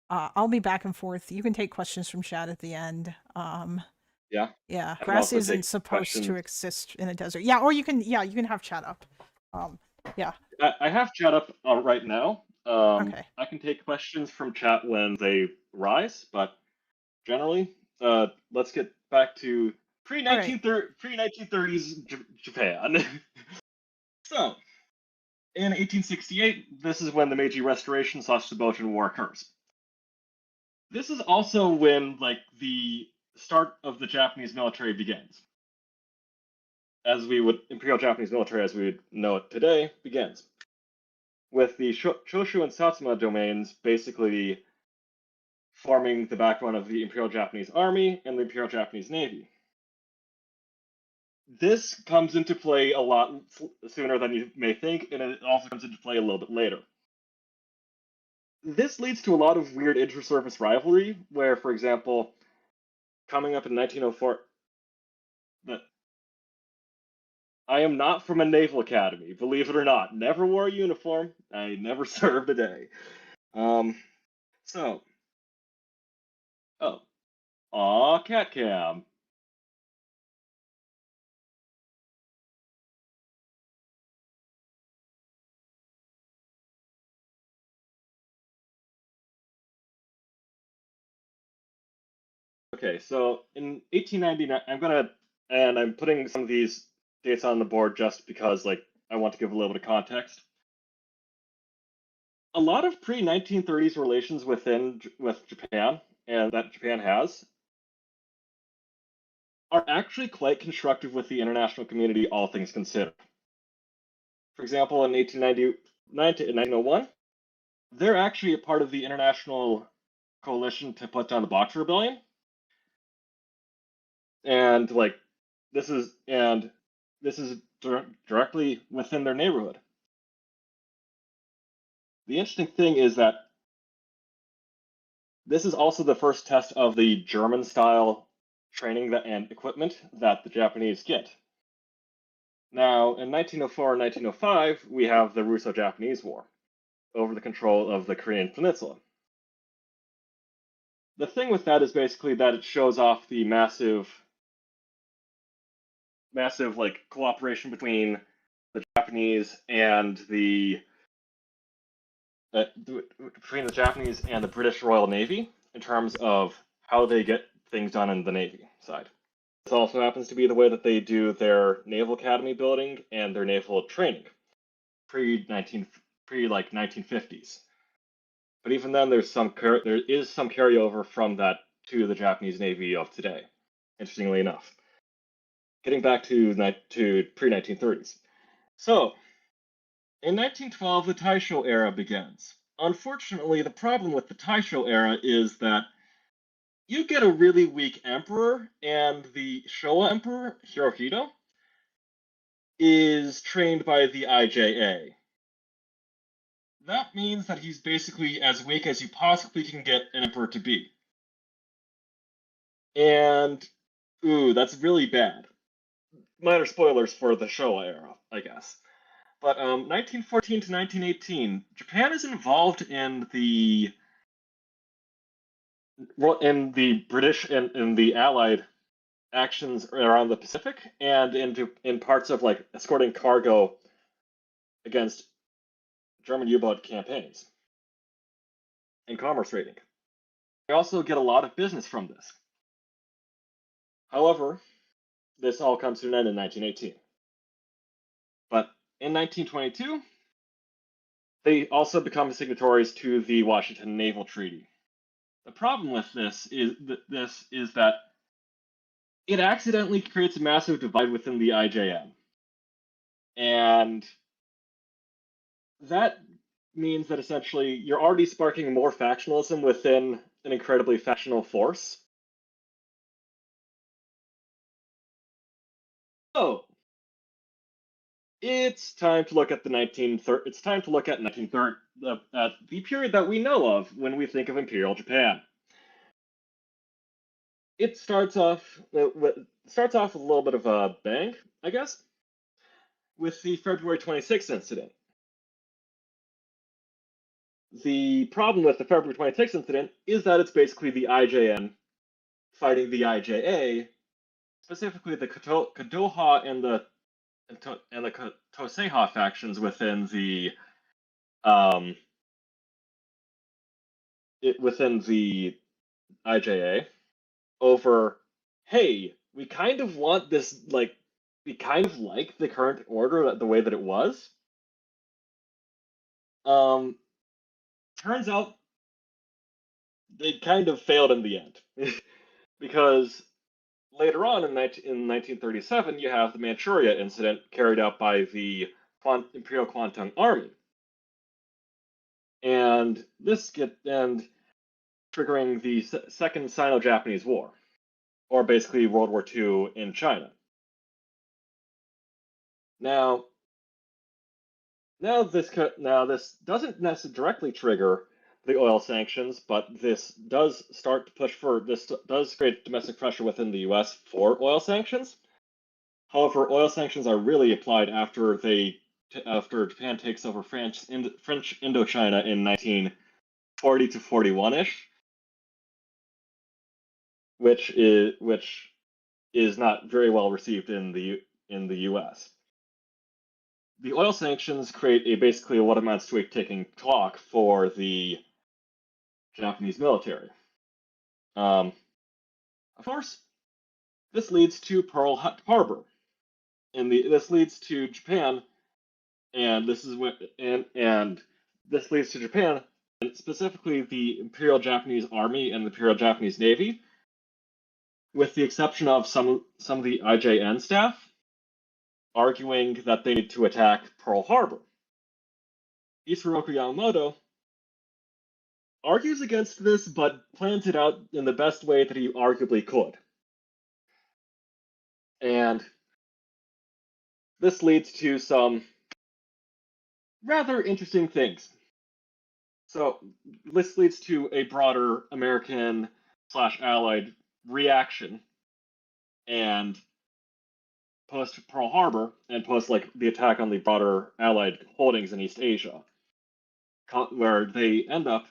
I'll be back and forth. You can take questions from chat at the end. Yeah. Yeah. Grass isn't supposed to exist in a desert. Yeah, or you can have chat up. Yeah. I have chat up right now. Okay. I can take questions from chat when they rise, but generally, let's get back to pre-1930s Japan. So, in 1868, this is when the Meiji Restoration / Shibogen War occurs. This is also when, like, the start of the Japanese military begins. Imperial Japanese military, as we would know it today, begins. With the Choshu and Satsuma domains basically forming the backbone of the Imperial Japanese Army and the Imperial Japanese Navy. This comes into play a lot sooner than you may think, and it also comes into play a little bit later. This leads to a lot of weird inter-service rivalry, where, for example, coming up in 1904, I am not from a naval academy, believe it or not. Never wore a uniform. I never served a day. Cat cam. Okay, so in 1899, I'm putting some of these dates on the board just because, like, I want to give a little bit of context. A lot of pre-1930s relations with Japan, and that Japan has, are actually quite constructive with the international community, all things considered. For example, in 1899 to 1901, they're actually a part of the international coalition to put down the Boxer Rebellion. And like, this is directly within their neighborhood. The interesting thing is that this is also the first test of the German-style training and equipment that the Japanese get. Now, in 1904 and 1905, we have the Russo-Japanese War over the control of the Korean Peninsula. The thing with that is basically that it shows off the massive like cooperation between the Japanese and the British Royal Navy in terms of how they get things done in the Navy side. This also happens to be the way that they do their naval academy building and their naval training, pre 1950s. But even then, there is some carryover from that to the Japanese Navy of today. Interestingly enough, getting back to pre-1930s. So, in 1912, the Taisho era begins. Unfortunately, the problem with the Taisho era is that you get a really weak emperor, and the Showa emperor, Hirohito, is trained by the IJA. That means that he's basically as weak as you possibly can get an emperor to be. And, ooh, that's really bad. Minor spoilers for the Showa era, I guess. But 1914 to 1918, Japan is involved in the British and in the Allied actions around the Pacific, and in parts of like escorting cargo against German U-boat campaigns and commerce raiding. They also get a lot of business from this. However, this all comes to an end in 1918. But in 1922, they also become signatories to the Washington Naval Treaty. The problem with this is that it accidentally creates a massive divide within the IJM. And that means that essentially you're already sparking more factionalism within an incredibly factional force. So it's time to look at the 1930s, the period that we know of when we think of Imperial Japan. It starts off with a little bit of a bang, I guess, with the February 26th incident. The problem with the February 26th incident is that it's basically the IJN fighting the IJA, specifically the Kadoha and the Toseha factions within the IJA over, hey, we kind of want this, like, we kind of like the current order the way that it was. Turns out they kind of failed in the end. Because later on in 1937, you have the Manchuria incident carried out by the Imperial Kwantung Army. And triggering the Second Sino-Japanese War, or basically World War II in China. Now this doesn't necessarily directly trigger the oil sanctions, but this does create domestic pressure within the U.S. for oil sanctions. However, oil sanctions are really applied after Japan takes over French Indochina in 1940 to 41-ish, which is not very well received in the U.S. The oil sanctions create basically what amounts to a ticking clock for the Japanese military. Of course, this leads to Pearl Harbor, and this leads to Japan, and this leads to Japan, and specifically the Imperial Japanese Army and the Imperial Japanese Navy, with the exception of some of the IJN staff, arguing that they need to attack Pearl Harbor. Isoroku Yamamoto argues against this, but plans it out in the best way that he arguably could. And this leads to some rather interesting things. So this leads to a broader American/Allied reaction, and post Pearl Harbor and post like the attack on the broader Allied holdings in East Asia, where they end up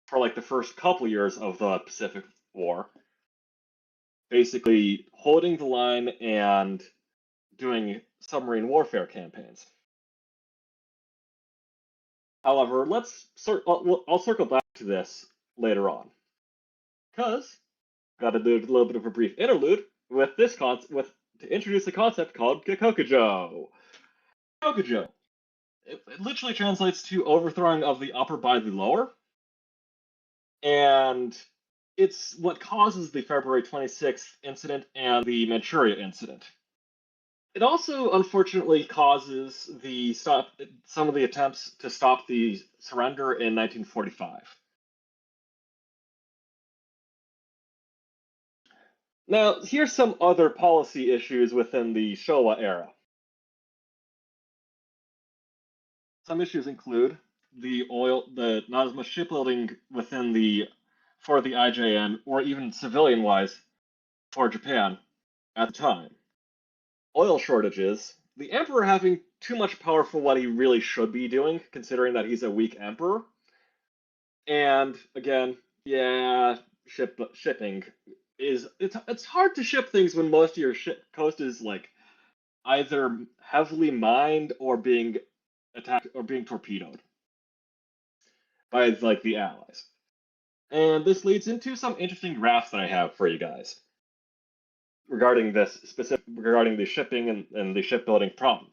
for like the first couple years of the Pacific War, basically holding the line and doing submarine warfare campaigns. However, I'll circle back to this later on, because got to do a little bit of a brief interlude with this concept to introduce a concept called Gakokujo. Gakokujo. It literally translates to overthrowing of the upper by the lower, and it's what causes the February 26th incident and the Manchuria incident. It also unfortunately causes some of the attempts to stop the surrender in 1945. Now, here's some other policy issues within the Showa era. Some issues include not as much shipbuilding for the IJN, or even civilian-wise for Japan at the time. Oil shortages, the emperor having too much power for what he really should be doing, considering that he's a weak emperor. And again, yeah, shipping it's hard to ship things when most of your coast is like either heavily mined or being attacked or being torpedoed by like the allies. And this leads into some interesting graphs that I have for you guys regarding the shipping and the shipbuilding problem.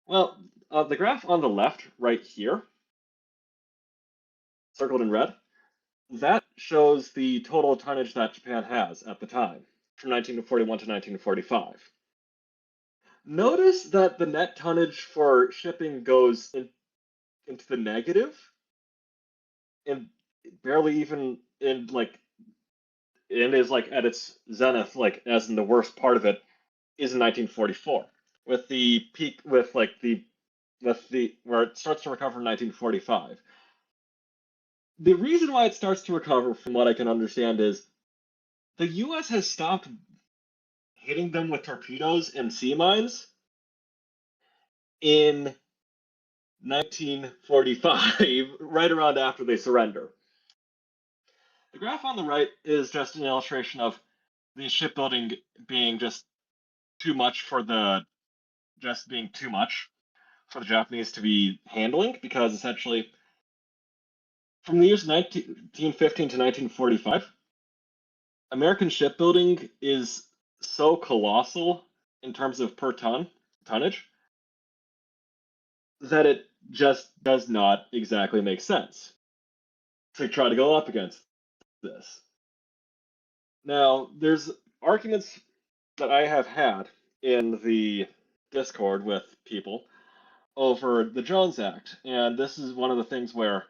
Well, the graph on the left right here, circled in red, that shows the total tonnage that Japan has at the time, from 1941 to 1945. Notice that the net tonnage for shipping goes into the negative, and barely even in like, and is like at its zenith, like as in the worst part of it, is in 1944, with the peak, with where it starts to recover in 1945. The reason why it starts to recover, from what I can understand, is the US has stopped hitting them with torpedoes and sea mines in 1945, right around after they surrender. The graph on the right is just an illustration of the shipbuilding being just being too much for the Japanese to be handling, because essentially from the years 1915 to 1945, American shipbuilding is so colossal in terms of per tonnage that it just does not exactly make sense to try to go up against this. Now, there's arguments that I have had in the Discord with people over the Jones Act, and this is one of the things where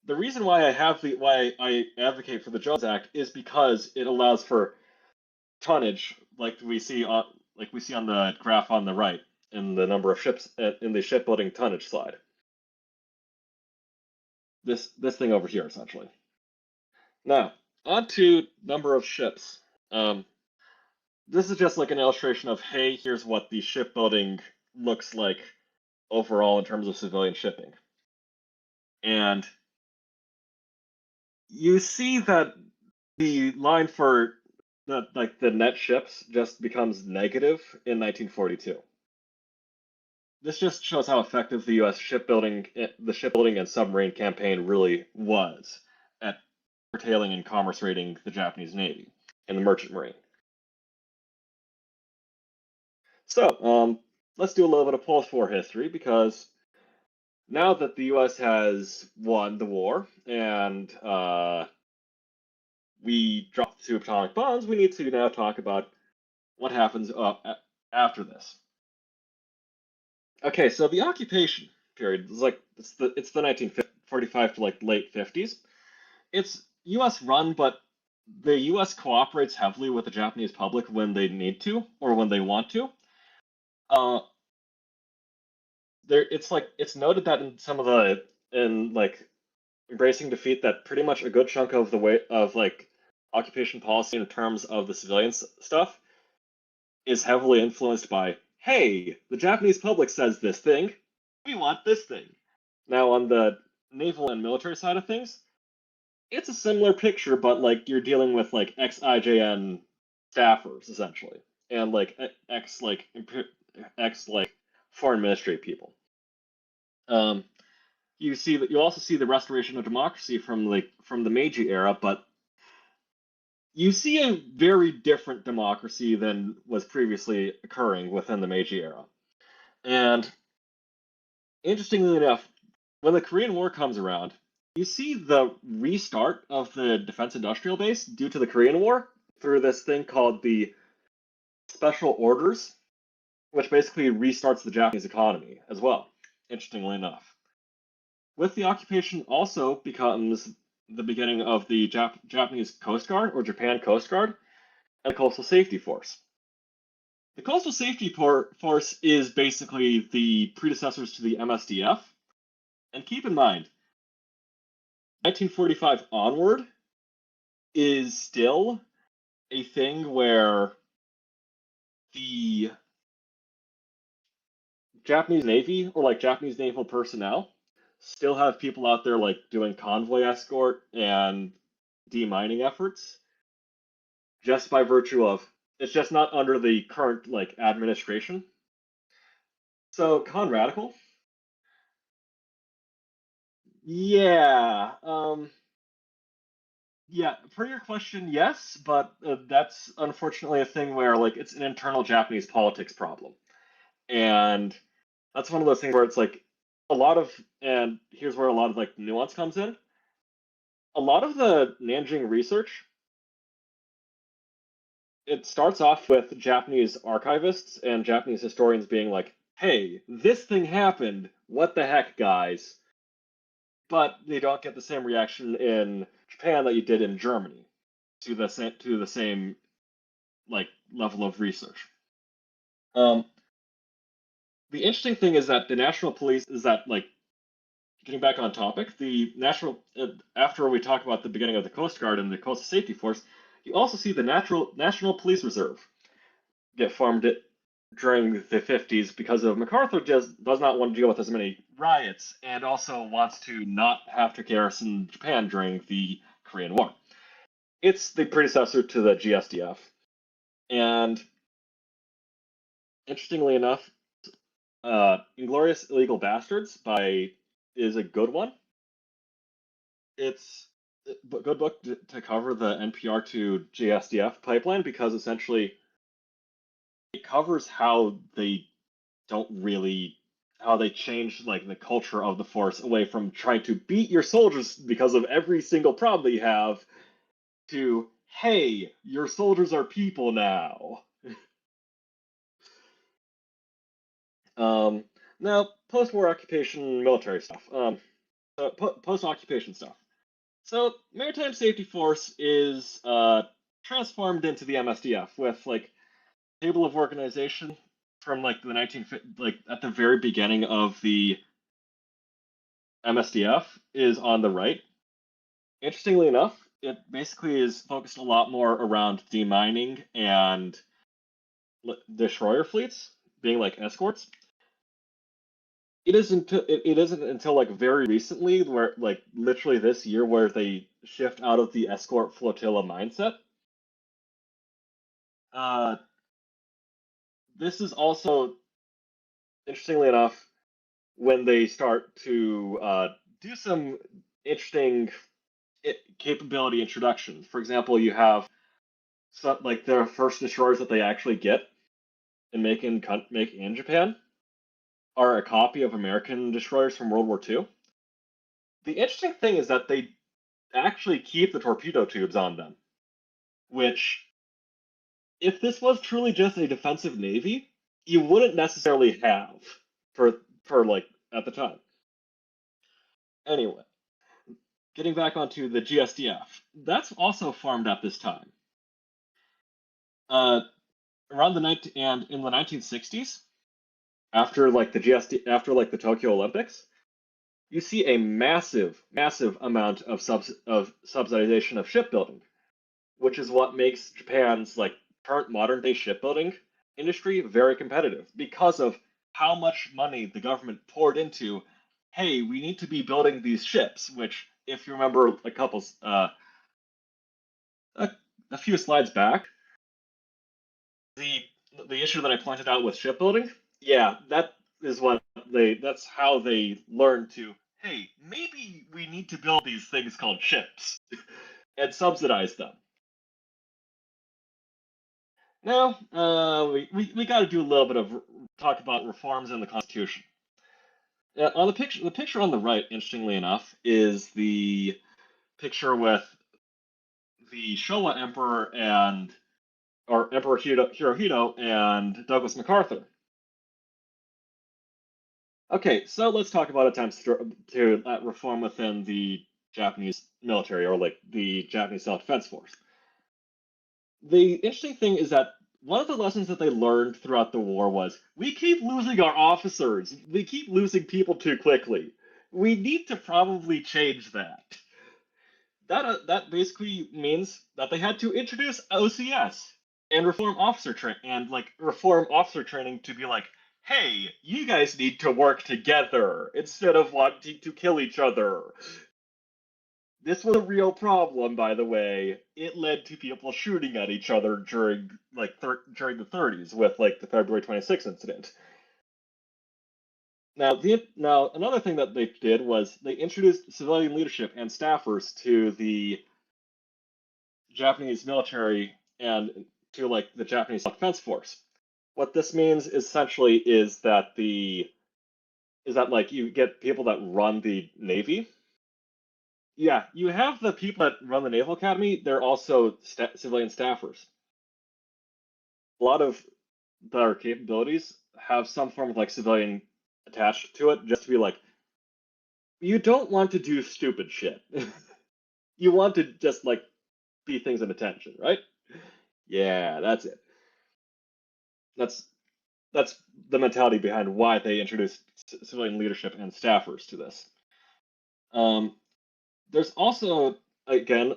the reason why I advocate for the Jones Act is because it allows for tonnage, like we see on the graph on the right, in the number of ships in the shipbuilding tonnage slide. This thing over here, essentially. Now, on to number of ships. This is just like an illustration of, hey, here's what the shipbuilding looks like overall in terms of civilian shipping. And you see that the line for the net ships just becomes negative in 1942. This just shows how effective the U.S. shipbuilding and submarine campaign really was at curtailing and commerce raiding the Japanese Navy and the Merchant Marine. So, let's do a little bit of post-war history, because now that the U.S. has won the war and we dropped the 2 atomic bombs, we need to now talk about what happens after this. Okay, so the occupation period is like it's the 1945 to like late 50s. It's U.S. run, but the U.S. cooperates heavily with the Japanese public when they need to or when they want to. It's noted that in Embracing Defeat, that pretty much a good chunk of the way of like occupation policy in terms of the civilian stuff is heavily influenced by, hey, the Japanese public says this thing, we want this thing. Now, on the naval and military side of things, it's a similar picture, but like you're dealing with like ex-IJN staffers essentially, and like ex foreign ministry people. You also see the restoration of democracy from the Meiji era, but you see a very different democracy than was previously occurring within the Meiji era. And interestingly enough, when the Korean War comes around, you see the restart of the defense industrial base due to the Korean War through this thing called the Special Orders, which basically restarts the Japanese economy as well, interestingly enough. With the occupation also becomes the beginning of the Japanese Coast Guard, or Japan Coast Guard, and the Coastal Safety Force. The Coastal Safety Force is basically the predecessors to the MSDF. And keep in mind, 1945 onward is still a thing where the Japanese Navy, or like Japanese naval personnel, still have people out there like doing convoy escort and demining efforts just by virtue of it's just not under the current like administration. So con radical. Yeah. Yeah, for your question, yes, but that's unfortunately a thing where like it's an internal Japanese politics problem. And that's one of those things where it's like a lot of, and here's where a lot of like nuance comes in. A lot of the Nanjing research, it starts off with Japanese archivists and Japanese historians being like, hey, this thing happened, what the heck, guys? But they don't get the same reaction in Japan that you did in Germany to the same like level of research. The interesting thing is that the national police is that like getting back on topic, the national after we talk about the beginning of the Coast Guard and the Coastal Safety Force, you also see the National Police Reserve get formed during the 50s because of MacArthur just does not want to deal with as many riots and also wants to not have to garrison Japan during the Korean War. It's the predecessor to the GSDF. And interestingly enough, Inglorious Illegal Bastards is a good one. It's a good book to cover the NPR to GSDF pipeline because essentially it covers how they change like the culture of the force away from trying to beat your soldiers because of every single problem that you have to, hey, your soldiers are people now. Now, post-war occupation military stuff. Post-occupation stuff. So, Maritime Safety Force is transformed into the MSDF with like table of organization from like the at the very beginning of the MSDF is on the right. Interestingly enough, it basically is focused a lot more around demining and destroyer fleets being like escorts. It isn't until like very recently, where like literally this year, where they shift out of the escort flotilla mindset. This is also, interestingly enough, when they start to do some interesting capability introductions. For example, you have like their first destroyers that they actually get and make in Japan are a copy of American destroyers from World War II. The interesting thing is that they actually keep the torpedo tubes on them, which, if this was truly just a defensive navy, you wouldn't necessarily have for like at the time. Anyway, getting back onto the GSDF, that's also formed at this time. Around in the 1960s, after like the Tokyo Olympics, you see a massive amount of subsidization of shipbuilding, which is what makes Japan's like current modern day shipbuilding industry very competitive because of how much money the government poured into, hey, we need to be building these ships, which, if you remember a few slides back, the issue that I pointed out with shipbuilding, yeah, that's how they learned to, hey, maybe we need to build these things called ships and subsidize them. Now, we got to do a little bit of talk about reforms in the Constitution. On the picture on the right, interestingly enough, is the picture with the Showa Emperor or Emperor Hirohito and Douglas MacArthur. Okay, so let's talk about attempts to reform within the Japanese military, or like the Japanese Self-Defense Force. The interesting thing is that one of the lessons that they learned throughout the war was, we keep losing our officers. We keep losing people too quickly. We need to probably change that. That basically means that they had to introduce OCS and reform officer training to be like, hey, you guys need to work together instead of wanting to kill each other. This was a real problem, by the way. It led to people shooting at each other during during the 30s with like the February 26th incident. Now, another thing that they did was they introduced civilian leadership and staffers to the Japanese military and to like the Japanese Self-Defense Force. What this means essentially is that like you get people that run the Navy. Yeah, you have the people that run the Naval Academy. They're also civilian staffers. A lot of their capabilities have some form of like civilian attached to it, just to be like, you don't want to do stupid shit. You want to just like be things in attention, right? Yeah, that's it. That's the mentality behind why they introduced civilian leadership and staffers to this. There's also, again,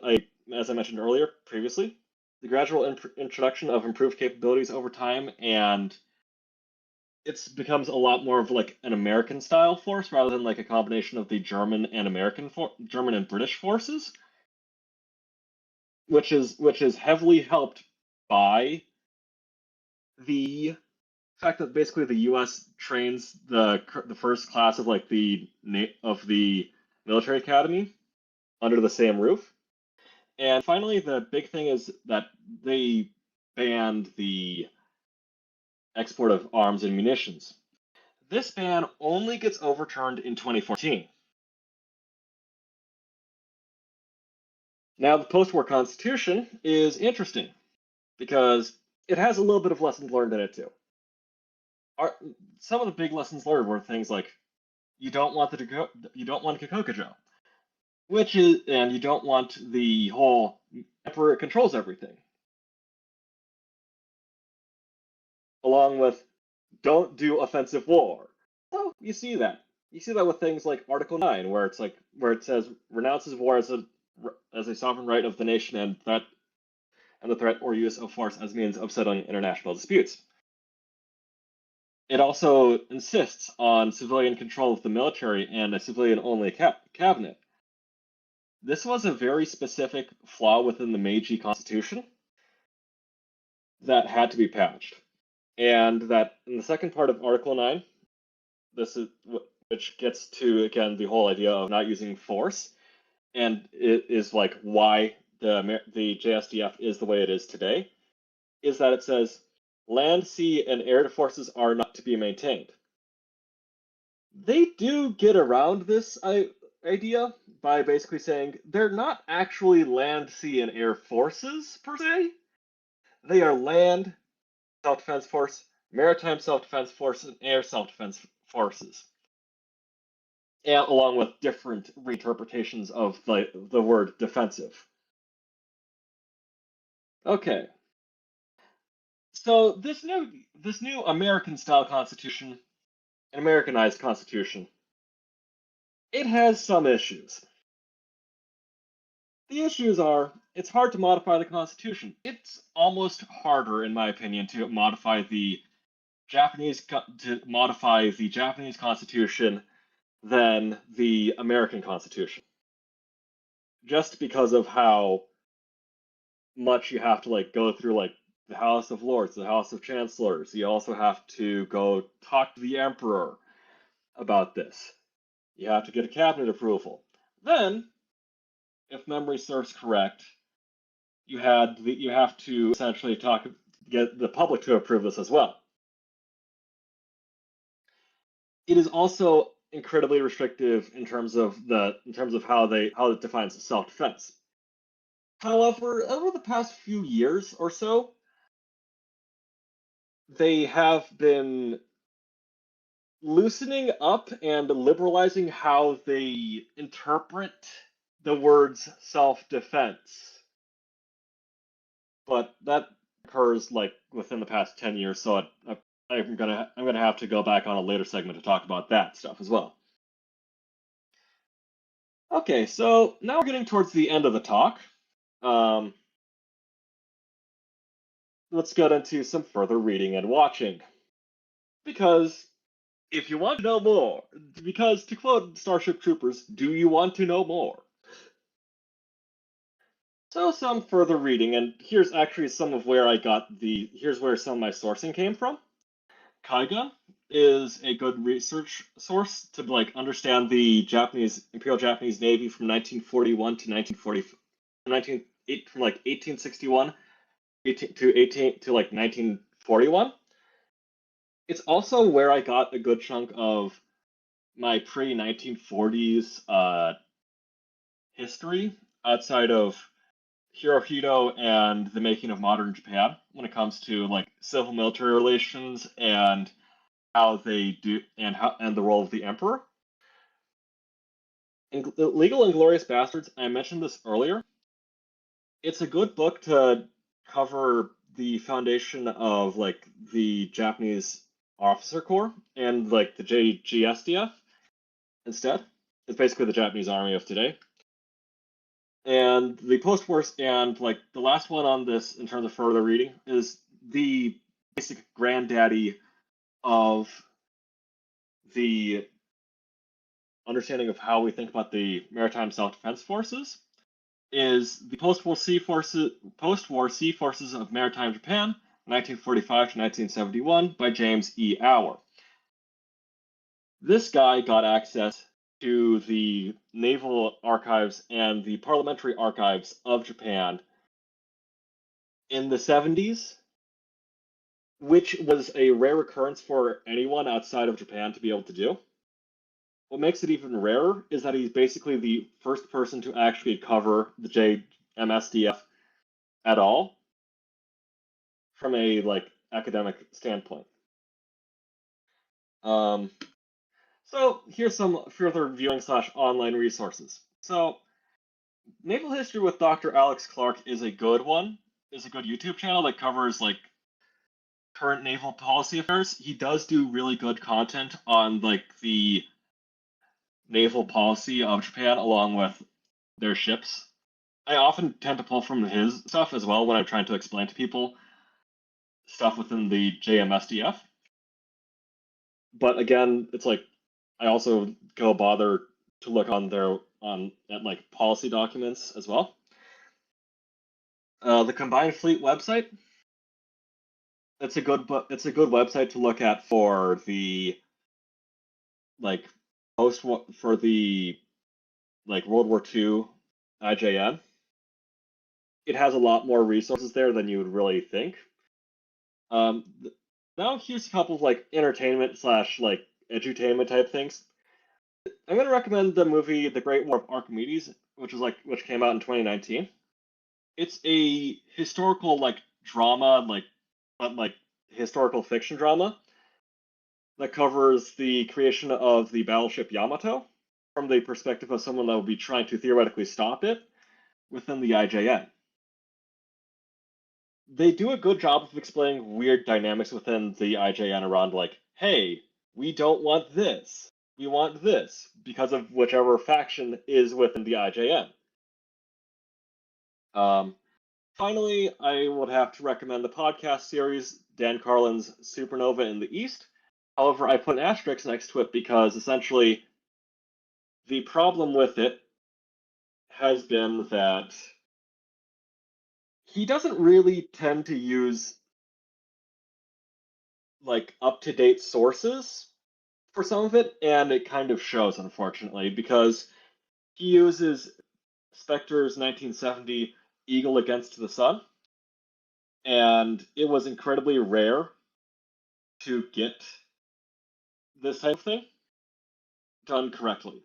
as I mentioned earlier previously, the gradual introduction of improved capabilities over time, and it becomes a lot more of like an American style force rather than like a combination of the German and British forces, which is heavily helped by the fact that basically the U.S. trains the first class of like the military academy under the same roof. And finally, the big thing is that they banned the export of arms and munitions. This ban only gets overturned in 2014. Now, the post-war Constitution is interesting because it has a little bit of lessons learned in it too. Some of the big lessons learned were things like you don't want Kikokujo, and you don't want the whole emperor controls everything. Along with don't do offensive war. So you see that. You see that with things like Article 9, where it says renounces war as a sovereign right of the nation and the threat or use of force as means of settling international disputes. It also insists on civilian control of the military and a civilian-only cabinet. This was a very specific flaw within the Meiji Constitution that had to be patched. And that in the second part of Article 9, which gets to, again, the whole idea of not using force, and it is like why the JSDF is the way it is today, is that it says land, sea, and air forces are not to be maintained. They do get around this idea by basically saying they're not actually land, sea, and air forces per se. They are land self-defense force, maritime self-defense force, and air self-defense forces, and along with different reinterpretations of the word defensive. Okay, so this new American-style Constitution, an Americanized Constitution, it has some issues. The issues are, it's hard to modify the Constitution. It's almost harder, in my opinion, to modify the Japanese Constitution than the American Constitution. Just because of how much you have to like go through like the House of Lords, the House of Chancellors. You also have to go talk to the Emperor about this. You have to get a cabinet approval. Then, if memory serves correct, you have to essentially get the public to approve this as well. It is also incredibly restrictive in terms of how it defines self-defense. However, over the past few years or so, they have been loosening up and liberalizing how they interpret the words self-defense. But that occurs like within the past 10 years, so I'm gonna have to go back on a later segment to talk about that stuff as well. Okay, so now we're getting towards the end of the talk. Let's get into some further reading and watching. Because if you want to know more, because to quote Starship Troopers, do you want to know more? So some further reading, and here's actually some of where here's where some of my sourcing came from. Kaiga is a good research source to like understand the Imperial Japanese Navy from 1941 to 1940, from like 1861 to like 1941. It's also where I got a good chunk of my pre-1940s history outside of Hirohito and the making of modern Japan when it comes to like civil military relations and how they do and the role of the emperor. In Legal Inglorious Bastards, I mentioned this earlier. It's a good book to cover the foundation of like the Japanese officer corps and like the JGSDF instead. It's basically the Japanese army of today. And the post-war, and like the last one on this in terms of further reading is the basic granddaddy of the understanding of how we think about the maritime self-defense forces is the post-war sea forces of maritime Japan, 1945 to 1971 by James E. Auer. This guy got access to the naval archives and the parliamentary archives of Japan in the 70s, which was a rare occurrence for anyone outside of Japan to be able to do. What makes it even rarer is that he's basically the first person to actually cover the JMSDF at all from a like academic standpoint. So here's some further viewing / online resources. So Naval History with Dr. Alex Clark is a good one. Is a good YouTube channel that covers like current naval policy affairs. He does do really good content on like the naval policy of Japan along with their ships. I often tend to pull from his stuff as well when I'm trying to explain to people stuff within the JMSDF. But again, it's like I also go bother to look at like policy documents as well. The Combined Fleet website. It's a good website to look at for the like for the like World War II IJN. It has a lot more resources there than you would really think. Now here's a couple of like entertainment / like edutainment type things. I'm gonna recommend the movie The Great War of Archimedes, which came out in 2019. It's a historical like drama, but historical fiction drama that covers the creation of the battleship Yamato from the perspective of someone that would be trying to theoretically stop it within the IJN. They do a good job of explaining weird dynamics within the IJN around like, hey, we don't want this. We want this because of whichever faction is within the IJN. Finally, I would have to recommend the podcast series Dan Carlin's Supernova in the East. However, I put an asterisk next to it because essentially the problem with it has been that he doesn't really tend to use like up-to-date sources for some of it, and it kind of shows, unfortunately, because he uses Spector's 1970 Eagle Against the Sun and it was incredibly rare to get this type of thing done correctly.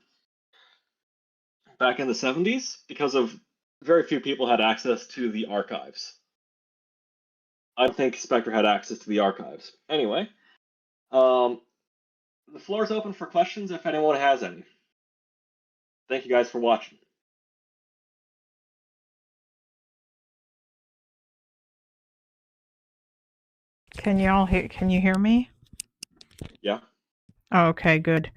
Back in the 70s, because of very few people had access to the archives. I don't think Spectre had access to the archives. Anyway, the floor is open for questions if anyone has any. Thank you guys for watching. Can you hear me? Yeah. Oh, okay, good.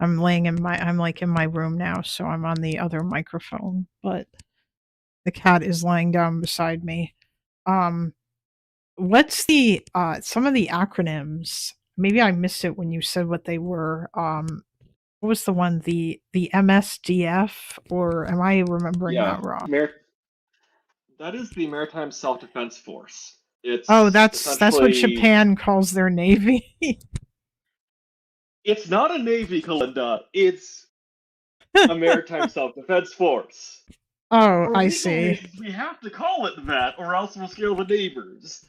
I'm in my room now, so I'm on the other microphone, but the cat is lying down beside me. What's the some of the acronyms? Maybe I missed it when you said what they were. What was the one? The MSDF, or am I remembering that wrong? That is the Maritime Self-Defense Force. It's Oh, that's what essentially Japan calls their navy. It's not a navy, Kalinda. It's a Maritime Self-Defense Force. Oh, For I legal see. reasons, we have to call it that, or else we'll scare the neighbors.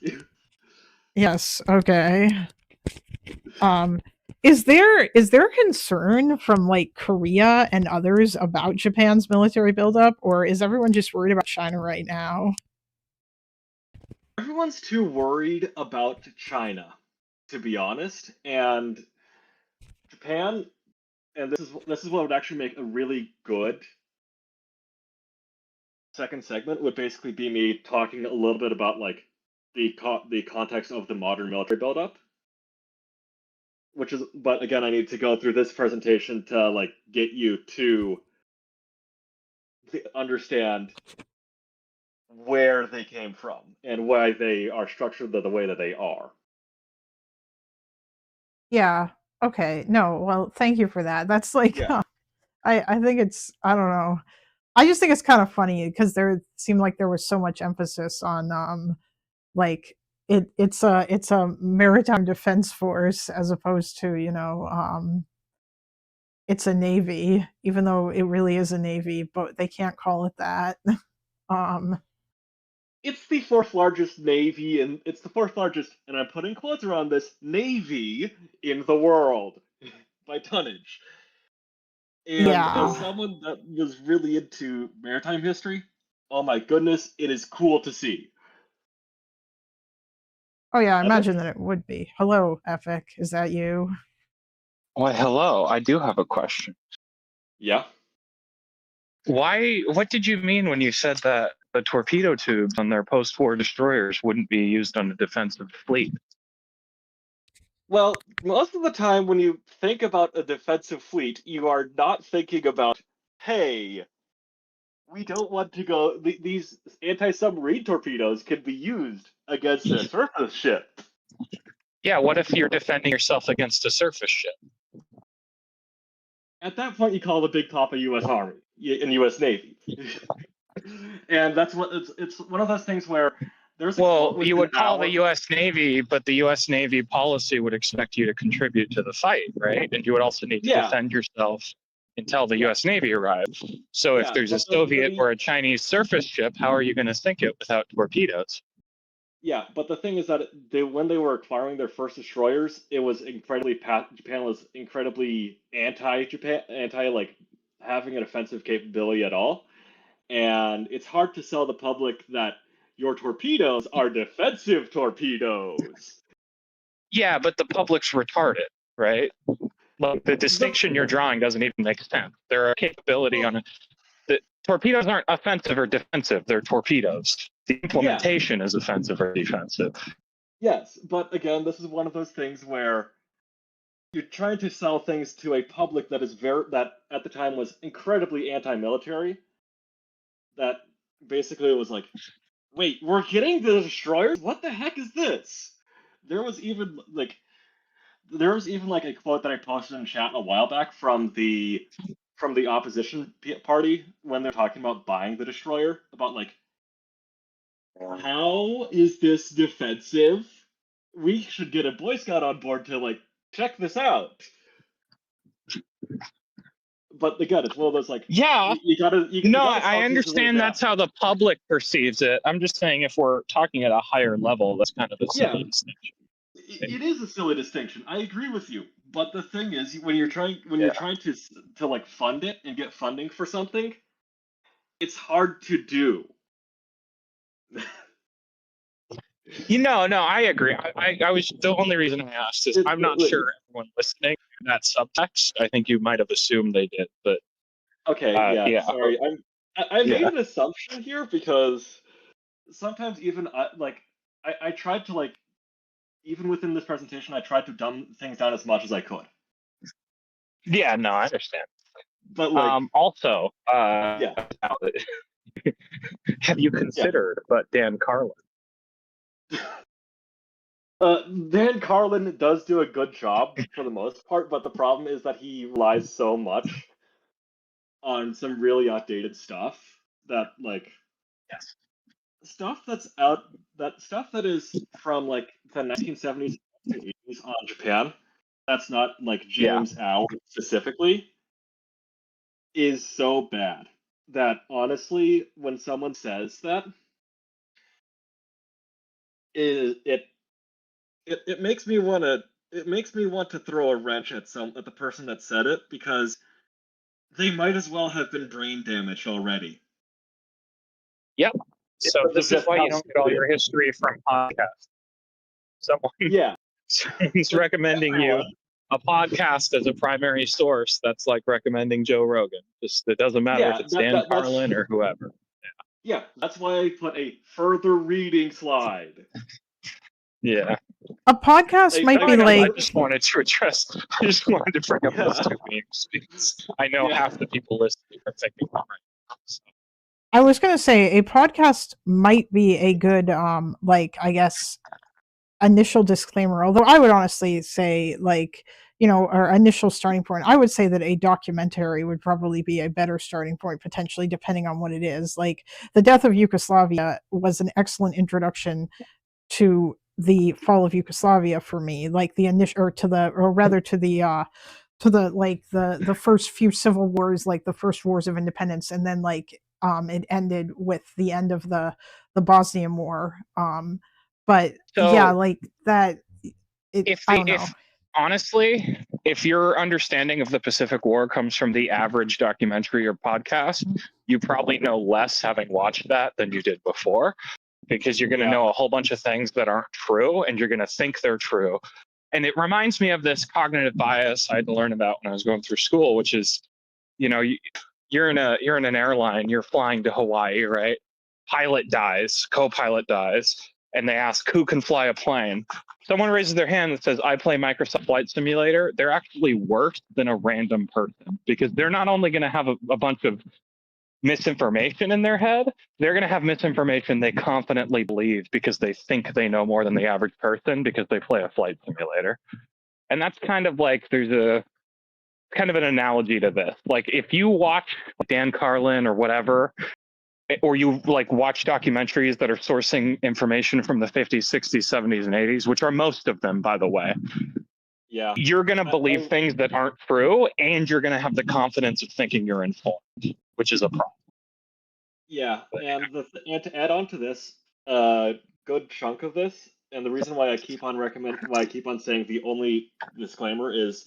Yes, okay. Is there concern from like Korea and others about Japan's military buildup, or is everyone just worried about China right now? Everyone's too worried about China, to be honest, and Japan, and this is what would actually make a really good second segment, would basically be me talking a little bit about like the context of the modern military buildup. But again, I need to go through this presentation to like get you to understand where they came from and why they are structured the way that they are. Yeah. Okay. No. Well, thank you for that. That's like Yeah. I think it's I don't know. I just think it's kind of funny because there seemed like there was so much emphasis on like it's a maritime defense force as opposed to, it's a navy, even though it really is a navy, but they can't call it that. um It's the fourth largest navy, and it's the fourth largest, and I'm putting quotes around this, navy in the world by tonnage. And Yeah. as someone that was really into maritime history, oh my goodness, it is cool to see. Oh yeah, I Epic? imagine that it would be. Hello, Epic. Is that you? Why, hello. I do have a question. Yeah. What did you mean when you said that the torpedo tubes on their post-war destroyers wouldn't be used on a defensive fleet? Well, most of the time when you think about a defensive fleet, you are not thinking about, hey, we don't want to go. These anti-submarine torpedoes can be used against a surface ship. Yeah, what if you're defending yourself against a surface ship? At that point, you call the Big Papa U.S. Army and U.S. Navy, and that's what it's one of those things where there's. Well, you would call the U.S. Navy, but the U.S. Navy policy would expect you to contribute to the fight, right? And you would also need to defend yourself until the U.S. Navy arrives. So if there's a Soviet or a Chinese surface ship, how are you going to sink it without torpedoes? Yeah, but the thing is that when they were acquiring their first destroyers, it was Japan was incredibly anti-Japan, like having an offensive capability at all. And it's hard to sell the public that your torpedoes are defensive torpedoes. Yeah, but the public's retarded, right? Like the distinction you're drawing doesn't even make sense. There are capability on it. The torpedoes aren't offensive or defensive, they're torpedoes. The implementation is offensive or defensive. Yes, but again, this is one of those things where you're trying to sell things to a public that that at the time was incredibly anti-military. That basically was like, wait, we're getting the destroyers? What the heck is this? There was even like a quote that I posted in chat a while back from the opposition party when they're talking about buying the destroyer, about like, how is this defensive? We should get a Boy Scout on board to like check this out. But again, it's one of those like, Yeah. you gotta. No, gotta I stop understand that's how the public perceives it. I'm just saying if we're talking at a higher level, that's kind of a silly distinction. It is a silly distinction. I agree with you. But the thing is, when you're trying to like fund it and get funding for something, it's hard to do. No, I agree. I was the only reason I asked is I'm not sure everyone listening to that subtext. I think you might have assumed they did, but Okay, yeah. sorry. I made an assumption here because sometimes even I tried to like even within this presentation I tried to dumb things down as much as I could. Yeah, no, I understand. But like also, have you considered but Dan Carlin? Dan Carlin does do a good job for the most part, but the problem is that he relies so much on some really outdated stuff that like stuff that is from like the 1970s and 80s on Japan. That's not like James Au specifically. Is so bad that honestly, when someone says that, it makes me want to throw a wrench at the person that said it because they might as well have been brain damaged already. Yep. So this is why you don't get all your history from podcasts. Someone's recommending you a podcast as a primary source. That's like recommending Joe Rogan. Just it doesn't matter if it's Dan Carlin or whoever. Yeah, that's why I put a further reading slide. Yeah. A podcast might be like. I just wanted to address. I just wanted to bring up those two memes because I know half the people listening are thinking right now. So. I was going to say a podcast might be a good, like I guess, initial disclaimer. Although I would honestly say, like, our initial starting point. I would say that a documentary would probably be a better starting point, potentially, depending on what it is. Like, the death of Yugoslavia was an excellent introduction to the fall of Yugoslavia for me, like the initial, or to the like the first few civil wars, like the first wars of independence, and then like it ended with the end of the Bosnian War. But yeah, like that. I don't know. Honestly, if your understanding of the Pacific War comes from the average documentary or podcast, you probably know less having watched that than you did before, because you're going to know a whole bunch of things that aren't true, and you're going to think they're true. And it reminds me of this cognitive bias I had to learn about when I was going through school, which is, you're in an airline, you're flying to Hawaii, right? Pilot dies, co-pilot dies, and they ask who can fly a plane. Someone raises their hand that says, I play Microsoft Flight Simulator. They're actually worse than a random person, because they're not only going to have a bunch of misinformation in their head, they're going to have misinformation they confidently believe because they think they know more than the average person because they play a flight simulator. And that's kind of like, there's a kind of an analogy to this. Like if you watch Dan Carlin or whatever, or you like watch documentaries that are sourcing information from the 50s, 60s, 70s, and 80s, which are most of them, by the way. Yeah. You're going to believe things that aren't true, and you're going to have the confidence of thinking you're informed, which is a problem. Yeah, and to add on to this, good chunk of this, and the reason why I keep on saying the only disclaimer is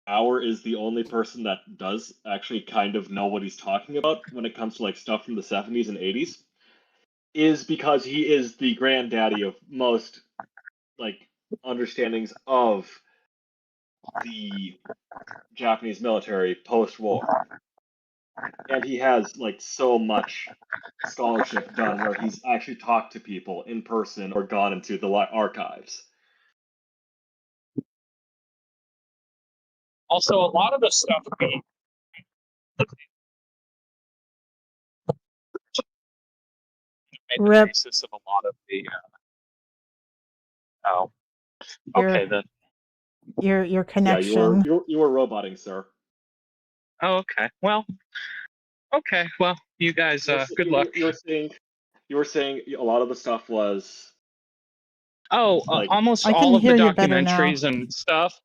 Auer is the only person that does actually kind of know what he's talking about when it comes to like stuff from the 70s and 80s, is because he is the granddaddy of most like understandings of the Japanese military post-war. And he has like so much scholarship done where he's actually talked to people in person or gone into the archives. Also, a lot of the stuff made the basis of a lot of the. Okay then. Your connection. Yeah, you were roboting, sir. Oh, okay. Well, you guys, good luck. You were saying a lot of the stuff was Oh, Like, almost I can all of the hear you better now. documentaries and stuff,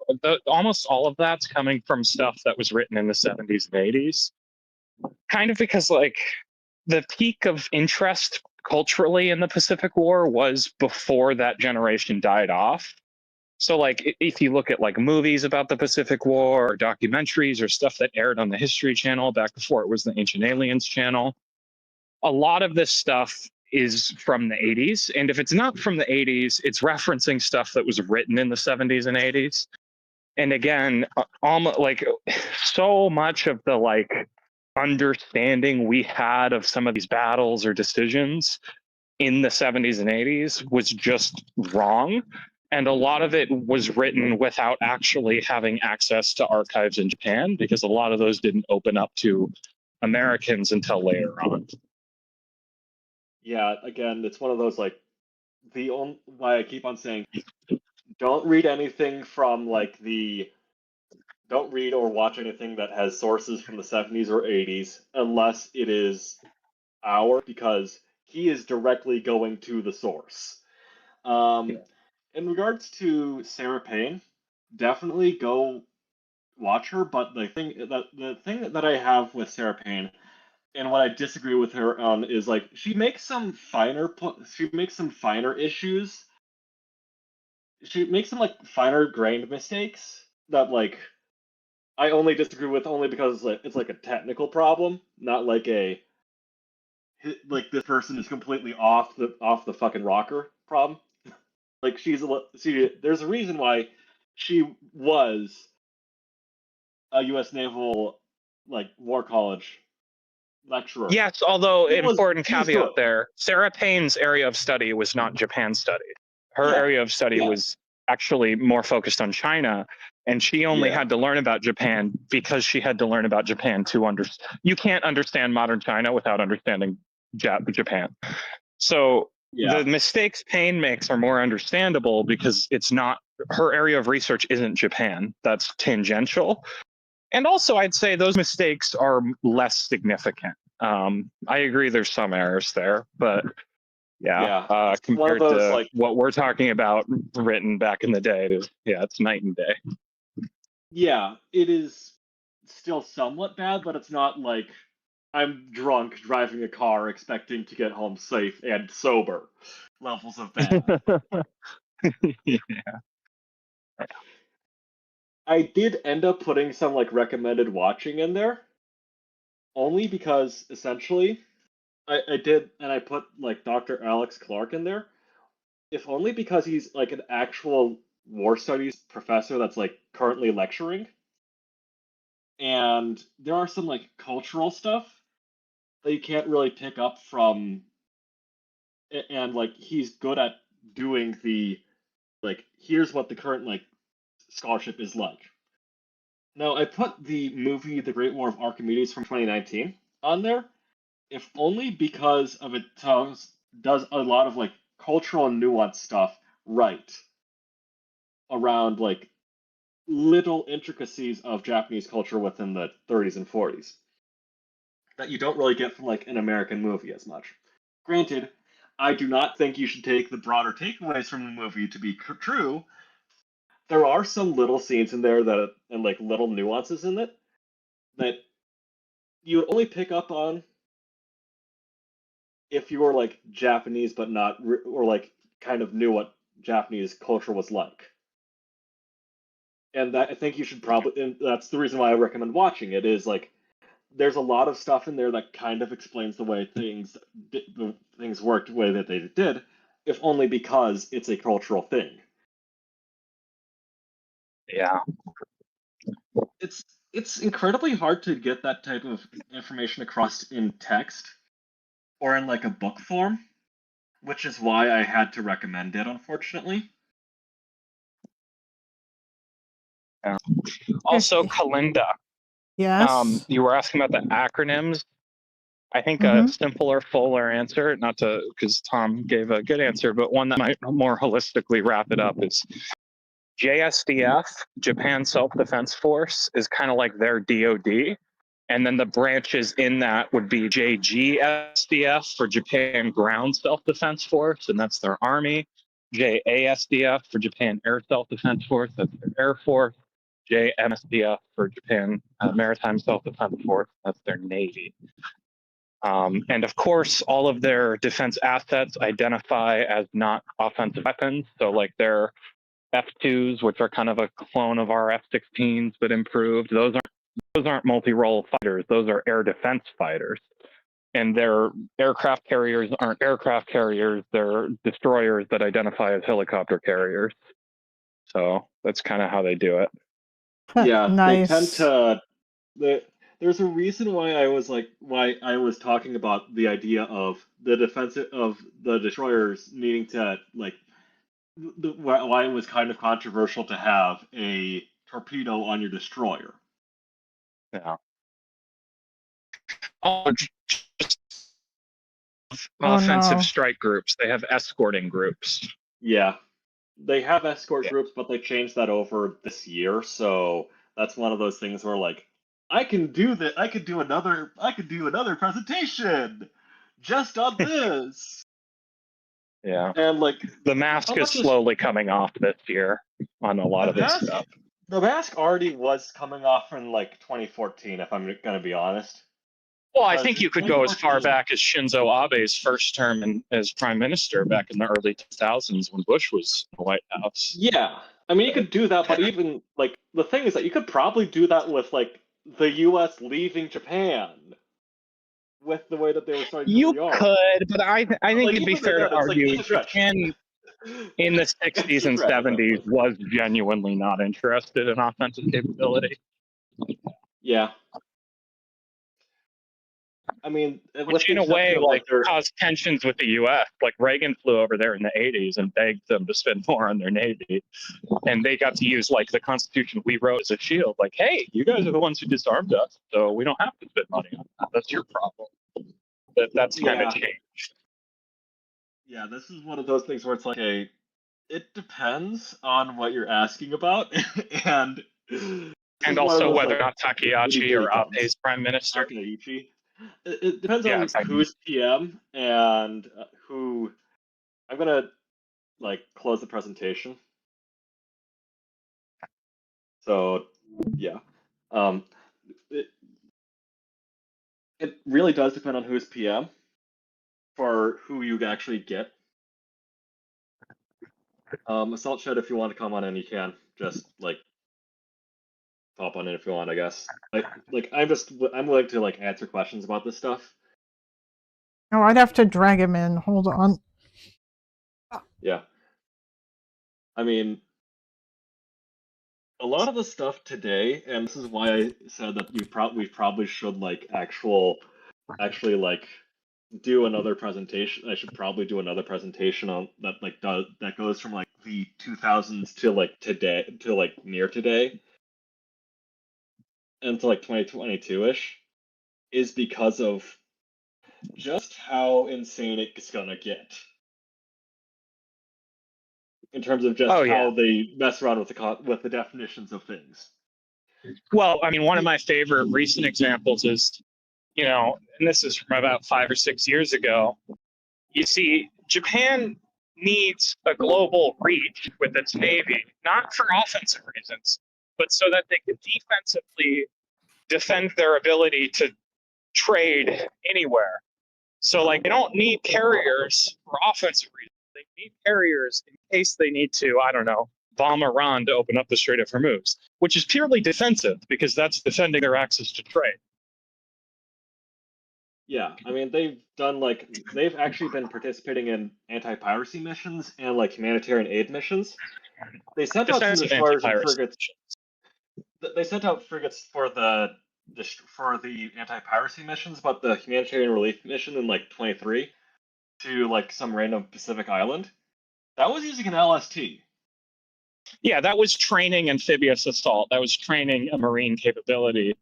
almost all of that's coming from stuff that was written in the 70s and 80s. Kind of because, like, the peak of interest culturally in the Pacific War was before that generation died off. So, like, if you look at, like, movies about the Pacific War or documentaries or stuff that aired on the History Channel back before it was the Ancient Aliens channel, a lot of this stuff is from the 80s. And if it's not from the 80s, it's referencing stuff that was written in the 70s and 80s. And again, almost like so much of the like understanding we had of some of these battles or decisions in the 70s and 80s was just wrong. And a lot of it was written without actually having access to archives in Japan, because a lot of those didn't open up to Americans until later on. Yeah, again, it's one of those like why I keep on saying don't read anything from like don't read or watch anything that has sources from the 70s or 80s unless it is because he is directly going to the source. In regards to Sarah Payne, definitely go watch her, but the thing that I have with Sarah Payne and what I disagree with her on is like she makes some finer issues. She makes some like finer grained mistakes that like I only disagree with only because it's like a technical problem, not like like this person is completely off the fucking rocker problem. Like there's a reason why she was a U.S. Naval like War College lecturer. Yes, although important she was caveat good. there, Sarah Payne's area of study was not Japan study. Her area of study was actually more focused on China, and she only had to learn about Japan because she had to learn about Japan to understand. You can't understand modern China without understanding Japan. So the mistakes Payne makes are more understandable because it's not her area of research isn't Japan. That's tangential. And also, I'd say those mistakes are less significant. I agree there's some errors there, but compared those, to like, what we're talking about written back in the day, it's night and day. Yeah, it is still somewhat bad, but it's not like I'm drunk driving a car expecting to get home safe and sober levels of bad. Yeah. I did end up putting some like recommended watching in there, only because essentially I did, and I put like Dr. Alex Clark in there, if only because he's like an actual war studies professor that's like currently lecturing. And there are some like cultural stuff that you can't really pick up from, and like he's good at doing the like here's what the current like scholarship is like. Now I put the movie The Great War of Archimedes from 2019 on there, if only because of it does a lot of like cultural and nuance stuff right around like little intricacies of Japanese culture within the 30s and 40s that you don't really get from like an American movie as much. Granted, I do not think you should take the broader takeaways from the movie to be true. There are some little scenes in there that and like little nuances in it that you would only pick up on if you were like Japanese but not or like kind of knew what Japanese culture was like. And that I think you should probably, and that's the reason why I recommend watching it, is like there's a lot of stuff in there that kind of explains the way things worked the way that they did, if only because it's a cultural thing. Yeah. It's incredibly hard to get that type of information across in text or in like a book form, which is why I had to recommend it, unfortunately. Yeah. Also, Kalinda. Yes. You were asking about the acronyms. I think a simpler, fuller answer, not to, because Tom gave a good answer, but one that might more holistically wrap it up is JSDF, Japan Self-Defense Force, is kind of like their DOD. And then the branches in that would be JGSDF for Japan Ground Self-Defense Force, and that's their army. JASDF for Japan Air Self-Defense Force, that's their Air Force. JMSDF for Japan Maritime Self-Defense Force, that's their Navy. And of course, all of their defense assets identify as not offensive weapons. So like their F2s, which are kind of a clone of our F-16s but improved, those aren't multi-role fighters. Those are air defense fighters. And their aircraft carriers aren't aircraft carriers. They're destroyers that identify as helicopter carriers. So that's kind of how they do it. Yeah, Nice. they tend to. There's a reason why I was talking about the idea of the defense of the destroyers needing to like why it was kind of controversial to have a torpedo on your destroyer. Yeah. Oh, just Oh, offensive no. strike groups. They have escorting groups. Yeah, they have escort groups, but they changed that over this year. So that's one of those things where like I can do that. I could do another presentation just on this. Yeah. And like The mask is slowly coming off this year on a lot of this stuff. The mask already was coming off in like 2014, if I'm gonna be honest. Well, I think you could go as far back as Shinzo Abe's first term as prime minister back in the early 2000s when Bush was in the White House. Yeah, I mean you could do that, but even like the thing is that you could probably do that with like the U.S. leaving Japan. With the way that they were starting to rearm. Could, but I think like, it'd be fair to argue Japan in the 60s and 70s was genuinely not interested in offensive capability. Yeah. I mean, which in a way like caused tensions with the U.S. Like Reagan flew over there in the 80s and begged them to spend more on their Navy. And they got to use like the Constitution we wrote as a shield. Like, hey, you guys are the ones who disarmed us, so we don't have to spend money on that. That's your problem. That's kind of changed. Yeah, this is one of those things where it's like, hey, it depends on what you're asking about, and also whether or not Takahashi or Abe's prime minister. Takahashi. It depends on who's PM and who. I'm gonna like close the presentation. So yeah, it really does depend on who's PM for who you actually get. Assault Shed, if you want to come on in, you can just like pop on in if you want, I guess. I'm willing to like answer questions about this stuff. Oh, I'd have to drag him in. Hold on. Yeah. I mean, a lot of the stuff today, and this is why I said that we probably should like actually like do another presentation. I should probably do another presentation on that that goes from like the 2000s to like today to like near today and to like 2022-ish is because of just how insane it's gonna get in terms of just how they mess around with the definitions of things. Well, I mean, one of my favorite recent examples is, you know, and this is from about 5 or 6 years ago. You see, Japan needs a global reach with its navy, not for offensive reasons, but so that they can defensively defend their ability to trade anywhere. So, like, they don't need carriers for offensive reasons. They need carriers in case they need to, I don't know, bomb Iran to open up the Strait of Hormuz, which is purely defensive because that's defending their access to trade. Yeah, I mean, they've actually been participating in anti-piracy missions and like humanitarian aid missions. They sent out some destroyers and frigates. They sent out frigates for the anti-piracy missions, but the humanitarian relief mission in like 23 to like some random Pacific island, that was using an LST. Yeah, that was training amphibious assault. That was training a marine capability,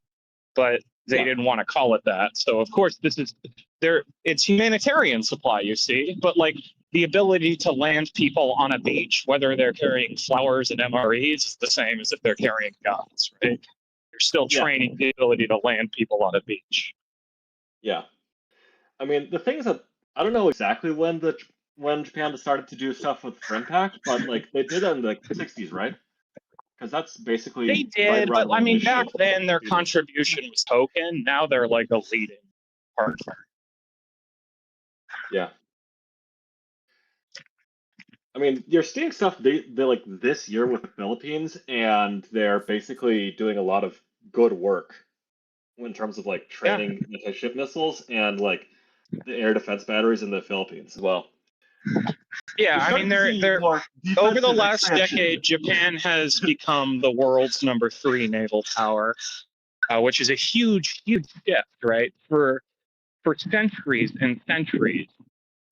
but they didn't want to call it that. So of course it's humanitarian supply, you see, but like the ability to land people on a beach, whether they're carrying flowers and MREs, is the same as if they're carrying guns, right? You're still training the ability to land people on a beach. Yeah. I mean, the thing is that I don't know exactly when the when Japan started to do stuff with impact, but like they did it in the 60s, right? Because that's basically They right did, around but I when mean, this back shit then their started. contribution was token. Now they're like a leading partner. Yeah. I mean, you're seeing stuff they like this year with the Philippines, and they're basically doing a lot of good work in terms of like training anti-ship missiles and like the air defense batteries in the Philippines as well. Yeah, I mean, they're over the defensive last expansion. decade, Japan has become the world's #3 naval power, which is a huge, huge shift, right? For centuries and centuries,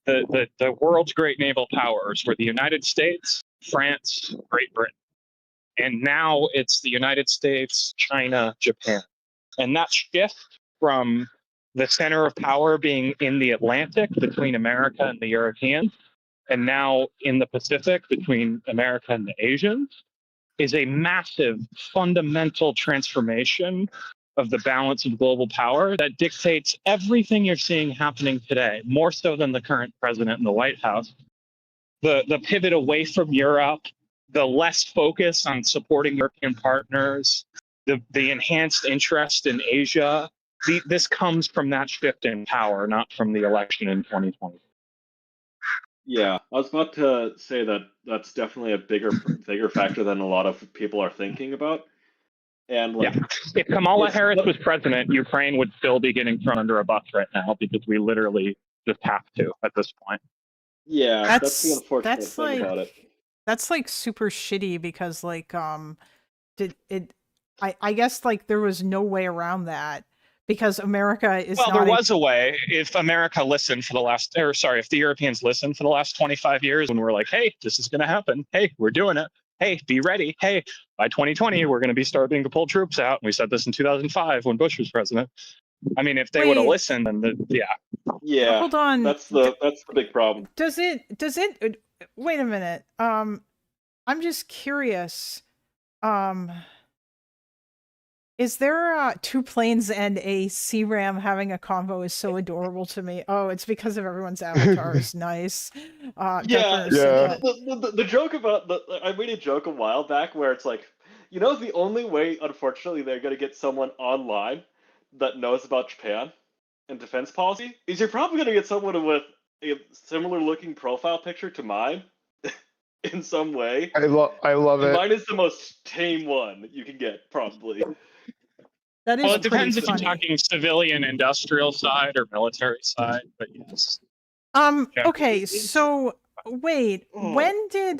the world's great naval powers were the United States, France, Great Britain, and now it's the United States, China, Japan, and that shift from the center of power being in the Atlantic between America and the Europeans, and now in the Pacific between America and the Asians, is a massive fundamental transformation of the balance of global power that dictates everything you're seeing happening today, more so than the current president in the White House. The pivot away from Europe, the less focus on supporting European partners, the enhanced interest in Asia, this comes from that shift in power, not from the election in 2020. Yeah, I was about to say that that's definitely a bigger factor than a lot of people are thinking about. And like, if Kamala Harris was president, Ukraine would still be getting thrown under a bus right now because we literally just have to at this point. Yeah, that's the unfortunate thing like, about it. That's like super shitty because like I guess like there was no way around that because America is well, there was a way if America listened for the last, or sorry, if the Europeans listened for the last 25 years when we're like, hey, this is going to happen. Hey, we're doing it. Hey, be ready. Hey, by 2020, we're going to be starting to pull troops out. We said this in 2005 when Bush was president. I mean, if they would have listened, then yeah. Hold on. That's the big problem. Does it wait a minute. I'm just curious. Is there two planes and a CRAM having a convo is so adorable to me. Oh, it's because of everyone's avatars. Nice. The joke about I made a joke a while back where it's like, you know, the only way, unfortunately, they're going to get someone online that knows about Japan and defense policy is you're probably going to get someone with a similar looking profile picture to mine in some way. I love it. Mine is the most tame one you can get, probably. That is well, it depends if funny. you're talking civilian industrial side or military side, but yes. Okay, so wait, when did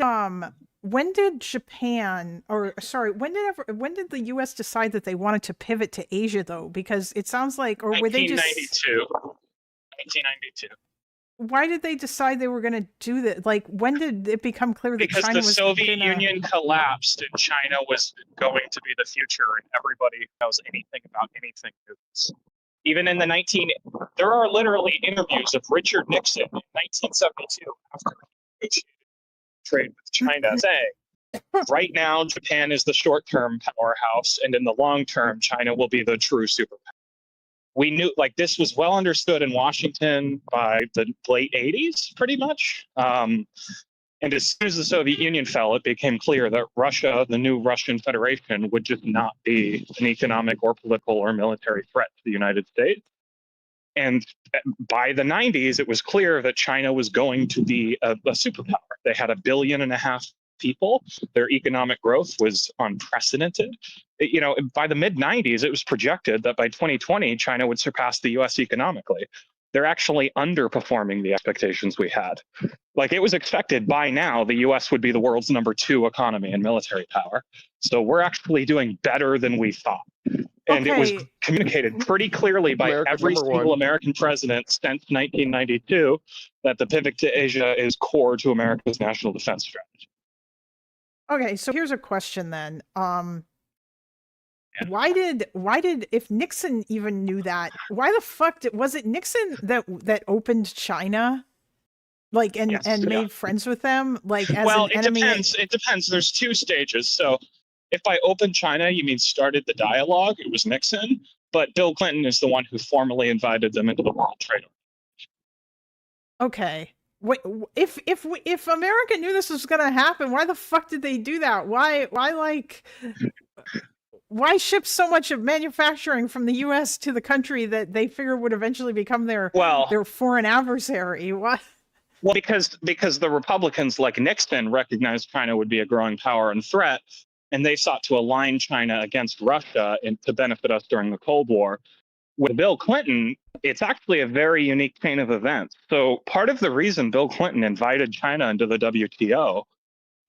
Japan, or sorry, when did the US decide that they wanted to pivot to Asia though? Because it sounds like, or were they just 1992. Why did they decide they were going to do that? Like, when did it become clear that because China the was Soviet Union collapsed and China was going to be the future, and everybody knows anything about anything news. Even in there are literally interviews of Richard Nixon in 1972 after he negotiated trade with China saying, right now Japan is the short-term powerhouse, and in the long term, China will be the true superpower. We knew, like, this was well understood in Washington by the late 80s, pretty much. And as soon as the Soviet Union fell, it became clear that Russia, the new Russian Federation, would just not be an economic or political or military threat to the United States. And by the 90s, it was clear that China was going to be a superpower. They had 1.5 billion people. Their economic growth was unprecedented. You know, by the mid-90s, it was projected that by 2020, China would surpass the US economically. They're actually underperforming the expectations we had. Like, it was expected by now the US would be the world's #2 economy and military power. So we're actually doing better than we thought. And it was communicated pretty clearly by every single American president since 1992 that the pivot to Asia is core to America's national defense strategy. Okay, so here's a question then. Why did if Nixon even knew that, why the fuck was it Nixon that opened China? Like and made friends with them? Like as an enemy? It depends. There's two stages. So if by open China you mean started the dialogue, it was Nixon, but Bill Clinton is the one who formally invited them into the World Trade Organization. Okay. If America knew this was going to happen, why the fuck did they do that? Why ship so much of manufacturing from the U.S. to the country that they figure would eventually become their foreign adversary? What? Well, because the Republicans like Nixon recognized China would be a growing power and threat, and they sought to align China against Russia and to benefit us during the Cold War. With Bill Clinton, it's actually a very unique chain of events. So part of the reason Bill Clinton invited China into the WTO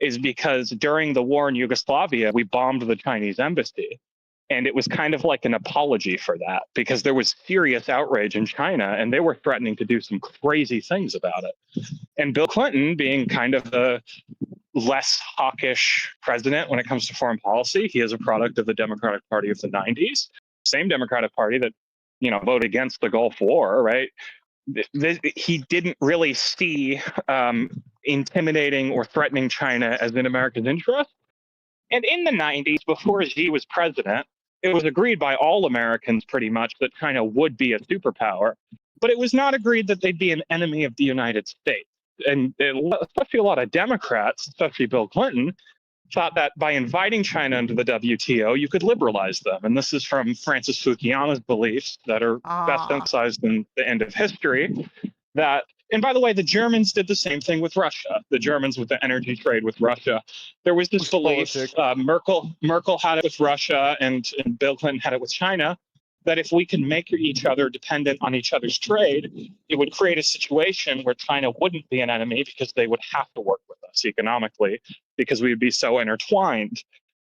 is because during the war in Yugoslavia, we bombed the Chinese embassy. And it was kind of like an apology for that because there was serious outrage in China and they were threatening to do some crazy things about it. And Bill Clinton, being kind of the less hawkish president when it comes to foreign policy, he is a product of the Democratic Party of the 90s, same Democratic Party that, voted against the Gulf War, right? He didn't really see intimidating or threatening China as in America's interest. And in the 90s, before Xi was president, it was agreed by all Americans pretty much that China would be a superpower, but it was not agreed that they'd be an enemy of the United States. And especially a lot of Democrats, especially Bill Clinton, thought that by inviting China into the WTO, you could liberalize them. And this is from Francis Fukuyama's beliefs that are best emphasized in The End of History. And by the way, the Germans did the same thing with Russia. The Germans with the energy trade with Russia. There was this belief, Merkel had it with Russia and Bill Clinton had it with China, that if we can make each other dependent on each other's trade, it would create a situation where China wouldn't be an enemy because they would have to work with us economically because we would be so intertwined.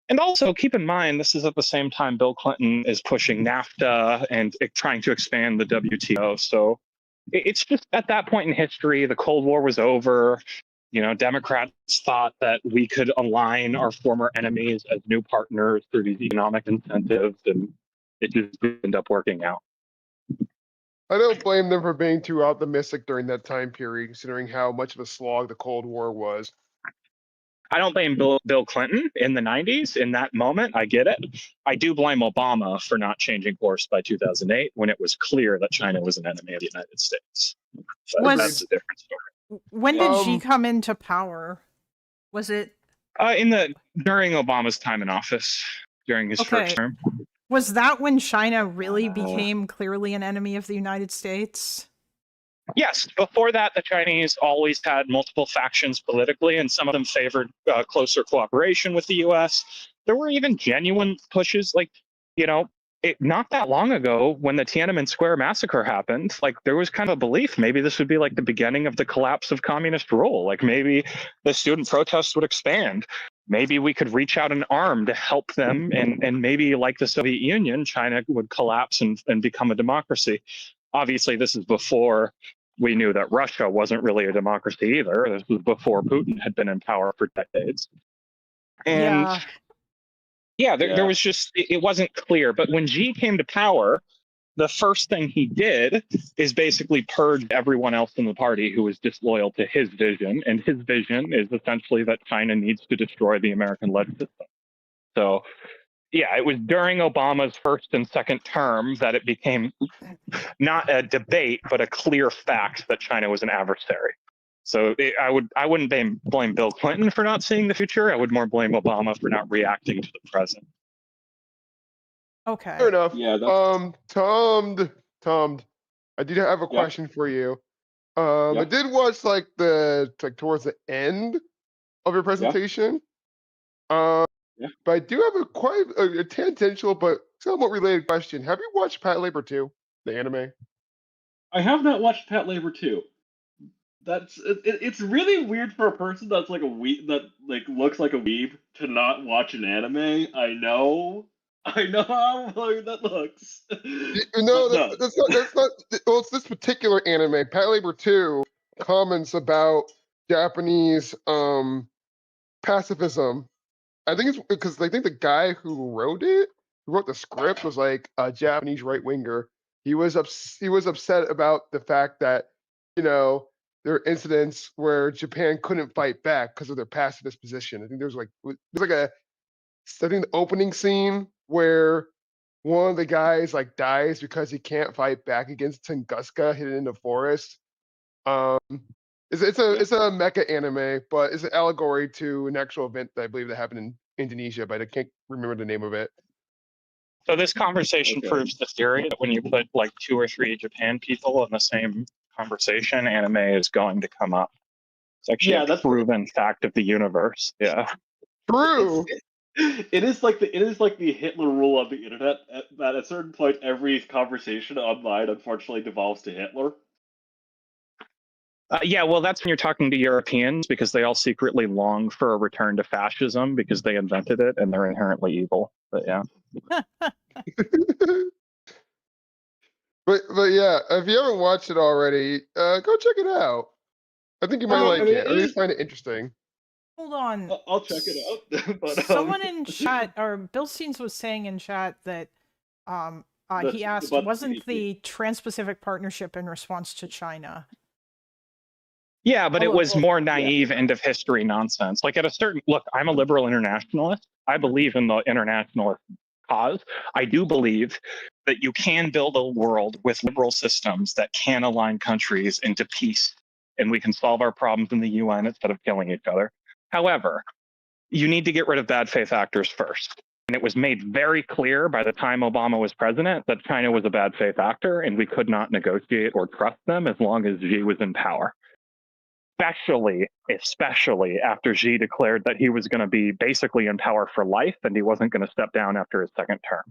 And also keep in mind, this is at the same time Bill Clinton is pushing NAFTA and trying to expand the WTO. So it's just at that point in history, the Cold War was over. Democrats thought that we could align our former enemies as new partners through these economic incentives, and it just ended up working out. I don't blame them for being too optimistic during that time period, considering how much of a slog the Cold War was. I don't blame Bill Clinton in the 90s in that moment. I get it. I do blame Obama for not changing course by 2008 when it was clear that China was an enemy of the United States. So that's a different story. When did Xi come into power? Was it during Obama's time in office, during his first term? Was that when China really became clearly an enemy of the United States? Yes. Before that, the Chinese always had multiple factions politically, and some of them favored closer cooperation with the U.S. There were even genuine pushes, not that long ago when the Tiananmen Square massacre happened, there was kind of a belief maybe this would be the beginning of the collapse of communist rule. Maybe the student protests would expand. Maybe we could reach out an arm to help them, and maybe like the Soviet Union, China would collapse and become a democracy. Obviously, this is before we knew that Russia wasn't really a democracy either. This was before Putin had been in power for decades. And there was just, it wasn't clear. But when Xi came to power, the first thing he did is basically purge everyone else in the party who was disloyal to his vision. And his vision is essentially that China needs to destroy the American-led system. So it was during Obama's first and second term that it became not a debate, but a clear fact that China was an adversary. So I wouldn't blame Bill Clinton for not seeing the future. I would more blame Obama for not reacting to the present. Okay. Fair enough. Yeah. Tom, I did have a question for you. I did watch towards the end of your presentation. But I do have a tangential but somewhat related question. Have you watched Pat Labor 2, the anime? I have not watched Pat Labor 2. It's really weird for a person that's like a looks like a weeb to not watch an anime. I know how weird that looks. That's not. Well, it's this particular anime. Pat Labor 2 comments about Japanese pacifism. I think it's because I think the guy who wrote the script, was like a Japanese right winger. He was upset about the fact that there are incidents where Japan couldn't fight back because of their pacifist position. I think I think the opening scene where one of the guys dies because he can't fight back against Tunguska hidden in the forest. It's It's a mecha anime, but it's an allegory to an actual event that I believe that happened in Indonesia, but I can't remember the name of it. So this conversation proves the theory that when you put like 2 or 3 Japan people in the same conversation, anime is going to come up. It's actually a proven fact of the universe. Yeah. True. It is like the Hitler rule of the internet. That at a certain point, every conversation online unfortunately devolves to Hitler. Yeah, well, that's when you're talking to Europeans because they all secretly long for a return to fascism because they invented it and they're inherently evil. But yeah. But yeah, if you haven't watched it already, go check it out. I think you might like it, or at least find it interesting. Hold on. I'll check it out. But, someone in chat, or Bill Steens was saying in chat that he asked, wasn't the Trans-Pacific Partnership in response to China? Yeah, but it was more naive end of history nonsense. Like at a certain look, I'm a liberal internationalist. I believe in the internationalist cause. I do believe that you can build a world with liberal systems that can align countries into peace, and we can solve our problems in the UN instead of killing each other. However, you need to get rid of bad faith actors first. And it was made very clear by the time Obama was president that China was a bad faith actor and we could not negotiate or trust them as long as Xi was in power. Especially after Xi declared that he was going to be basically in power for life and he wasn't going to step down after his second term.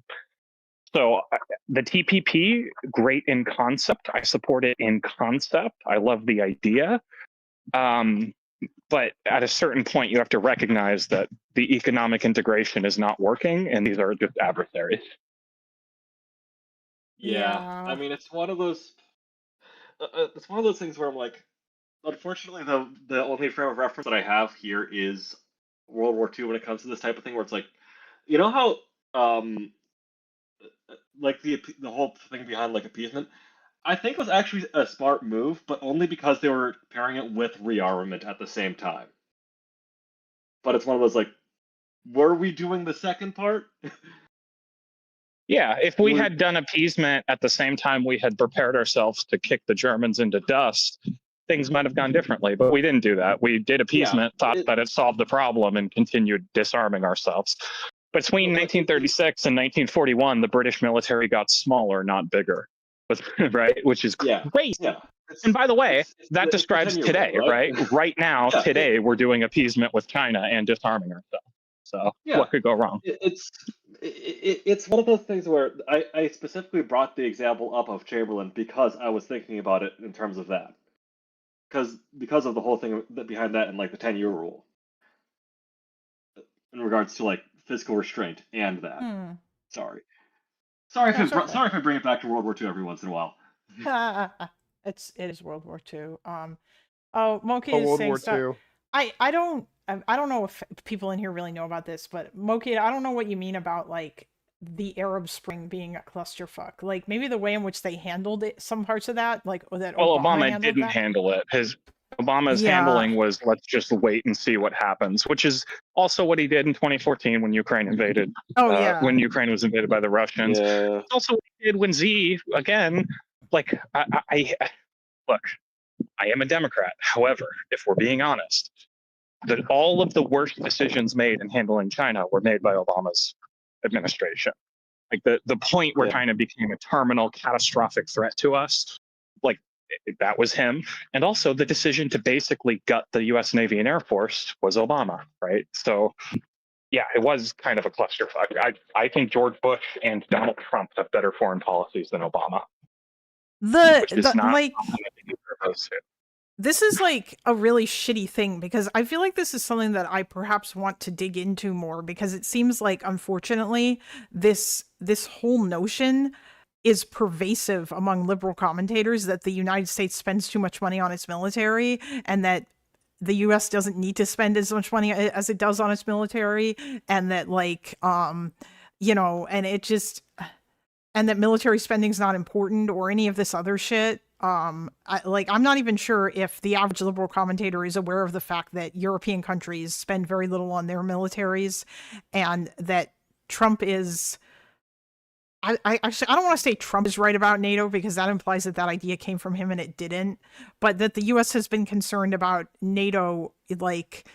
So the TPP, great in concept. I support it in concept. I love the idea. But at a certain point, you have to recognize that the economic integration is not working and these are just adversaries. Yeah. I mean, it's one of those things where I'm like, unfortunately, the only frame of reference that I have here is World War II when it comes to this type of thing, where it's like, you know how, like the whole thing behind like appeasement, I think was actually a smart move, but only because they were pairing it with rearmament at the same time. But it's one of those like, were we doing the second part? Yeah, if we had done appeasement at the same time we had prepared ourselves to kick the Germans into dust, things might have gone differently, but we didn't do that. We did appeasement, thought that it solved the problem, and continued disarming ourselves. Between 1936 and 1941, the British military got smaller, not bigger, right? Which is crazy. Yeah. And by the way, that describes today, right? Right now, today, we're doing appeasement with China and disarming ourselves. So what could go wrong? It's one of those things where I specifically brought the example up of Chamberlain because I was thinking about it in terms of that. Because of the whole thing behind that and like the 10-year rule in regards to like fiscal restraint and that. Sorry if I bring it back to World War II every once in a while. It is World War II. Moki is saying stuff. I don't know if people in here really know about this, but Moki, I don't know what you mean about like the Arab Spring being a clusterfuck. Like maybe the way in which they handled it, some parts of that, like that. Well, Obama didn't handle it. Obama's handling was let's just wait and see what happens, which is also what he did in 2014 when Ukraine invaded. When Ukraine was invaded by the Russians. Yeah. It's also what he did when Xi again. Like look, I am a Democrat. However, if we're being honest, that all of the worst decisions made in handling China were made by Obama's administration. Like the point where China became a terminal catastrophic threat to us, like that was him. And also the decision to basically gut the US Navy and Air Force was Obama, right? So yeah, it was kind of a clusterfuck. I think George Bush and Donald Trump have better foreign policies than Obama. This is like a really shitty thing because I feel like this is something that I perhaps want to dig into more because it seems like, unfortunately, this whole notion is pervasive among liberal commentators that the United States spends too much money on its military and that the US doesn't need to spend as much money as it does on its military, and that like and that military spending is not important or any of this other shit. I'm not even sure if the average liberal commentator is aware of the fact that European countries spend very little on their militaries and that Trump is, I actually I don't want to say Trump is right about NATO because that implies that that idea came from him and it didn't, but that the U.S. has been concerned about NATO like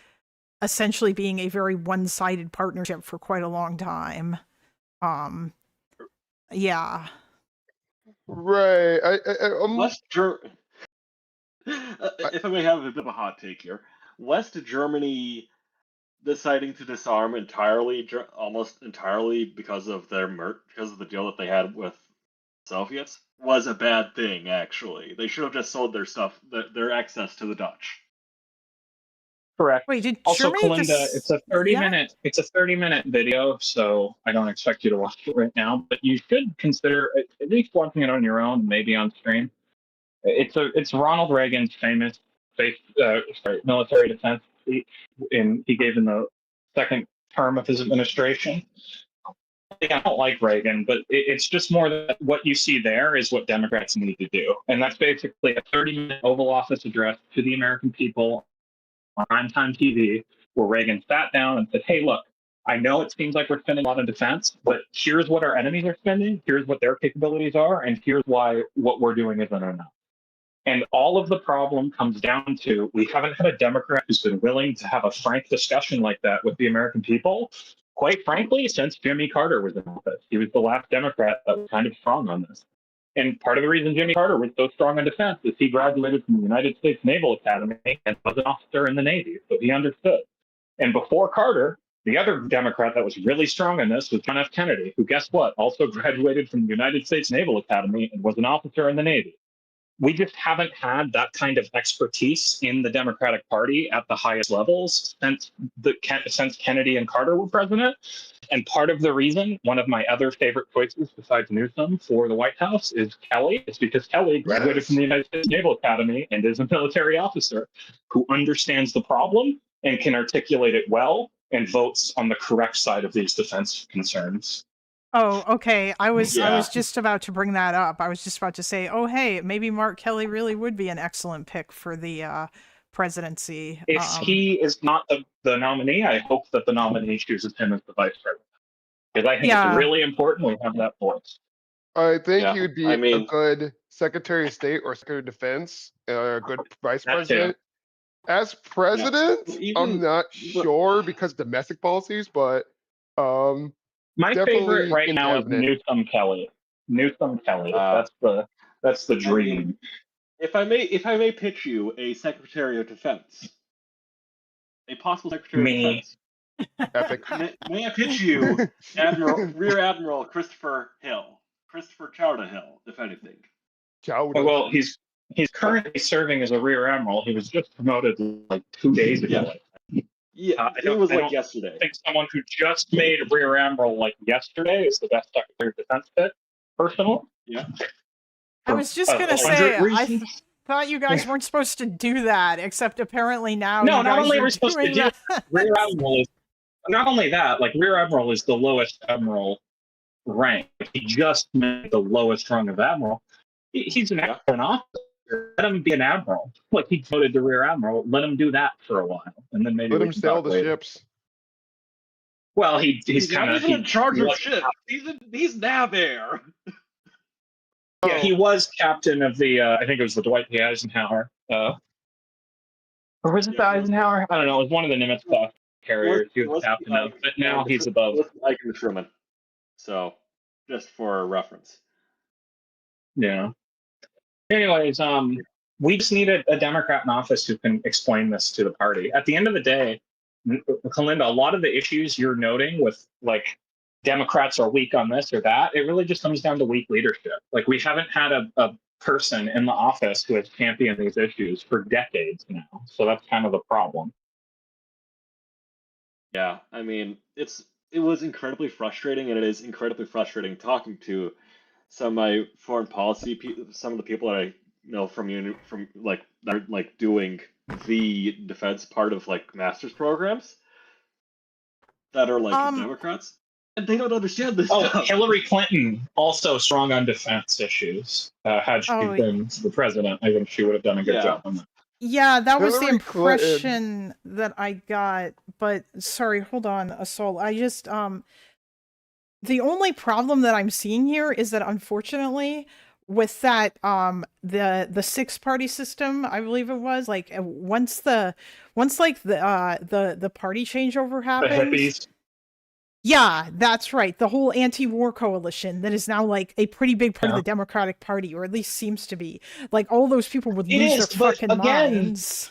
essentially being a very one-sided partnership for quite a long time. Yeah. Right. If I may have a bit of a hot take here, West Germany deciding to disarm entirely, almost entirely because of because of the deal that they had with Soviets was a bad thing. Actually, they should have just sold their stuff, their excess to the Dutch. Correct. Wait, did Also, Germany Kalinda, just... it's a 30-minute video, so I don't expect you to watch it right now, but you should consider at least watching it on your own, maybe on stream. It's Ronald Reagan's famous military defense speech he gave in the second term of his administration. I don't like Reagan, but it's just more that what you see there is what Democrats need to do. And that's basically a 30-minute Oval Office address to the American people on primetime TV, where Reagan sat down and said, hey, look, I know it seems like we're spending a lot on defense, but here's what our enemies are spending, here's what their capabilities are, and here's why what we're doing isn't enough. And all of the problem comes down to we haven't had a Democrat who's been willing to have a frank discussion like that with the American people, quite frankly, since Jimmy Carter was in office. He was the last Democrat that was kind of strong on this. And part of the reason Jimmy Carter was so strong on defense is he graduated from the United States Naval Academy and was an officer in the Navy, so he understood. And before Carter, the other Democrat that was really strong on this was John F. Kennedy, who, guess what, also graduated from the United States Naval Academy and was an officer in the Navy. We just haven't had that kind of expertise in the Democratic Party at the highest levels since Kennedy and Carter were president. And part of the reason, one of my other favorite choices besides Newsom for the White House is Kelly. It's because Kelly graduated from the United States Naval Academy and is a military officer who understands the problem and can articulate it well and votes on the correct side of these defense concerns. Oh, okay. I was just about to bring that up. I was just about to say, oh, hey, maybe Mark Kelly really would be an excellent pick for the presidency. If he is not the nominee, I hope that the nominee chooses him as the vice president. Because I think it's really important we have that voice. I think he would be a good Secretary of State or Secretary of Defense, a good Vice President. As president, I'm not sure because of domestic policies, but my favorite right now is Newsom Kelly. That's the dream. If I may pitch you a Secretary of Defense, a possible Secretary of Defense. Epic. May I pitch you Rear Admiral Christopher Chowder Hill, if anything. Well, he's currently serving as a Rear Admiral. He was just promoted like 2 days ago. Yeah, it was like yesterday. I think someone who just made Rear Admiral like yesterday is the best Secretary of Defense pick, personal. Yeah. I was just going to say, I thought you guys weren't supposed to do that, except apparently now no, you not guys only are are we supposed to do that. Rear Admiral is, not only that, like Rear Admiral is the lowest admiral rank. He just made the lowest rung of admiral. He's an excellent officer. Let him be an admiral. Like he voted to Rear Admiral. Let him do that for a while, and then maybe let him sail the ships. Well, he's kind of in charge of ships. He's nav air. Yeah, he was captain of the. I think it was the Dwight D. Eisenhower. Or was it the Eisenhower? I don't know. It was one of the Nimitz class carriers. He was captain of, but now he's above. Like the Truman. So, just for reference. Yeah. Anyways, we just need a Democrat in office who can explain this to the party. At the end of the day, Kalinda, a lot of the issues you're noting with like Democrats are weak on this or that, it really just comes down to weak leadership. Like we haven't had a person in the office who has championed these issues for decades now. So that's kind of the problem. Yeah, I mean, it was incredibly frustrating, and it is incredibly frustrating talking to some of my foreign policy some of the people that I know from like that are like doing the defense part of like master's programs that are like Democrats, and they don't understand this stuff. Hillary Clinton also strong on defense issues. Had she been the president, I think she would have done a good job on that. Yeah, that was the Hillary impression that I got. But sorry, hold on, Assault. I just The only problem that I'm seeing here is that unfortunately with that the six party system, I believe it was, like once like the party changeover The happens. hippies. Yeah, that's right. The whole anti-war coalition that is now like a pretty big part of the Democratic Party, or at least seems to be. Like all those people would It lose is, their but fucking again, minds.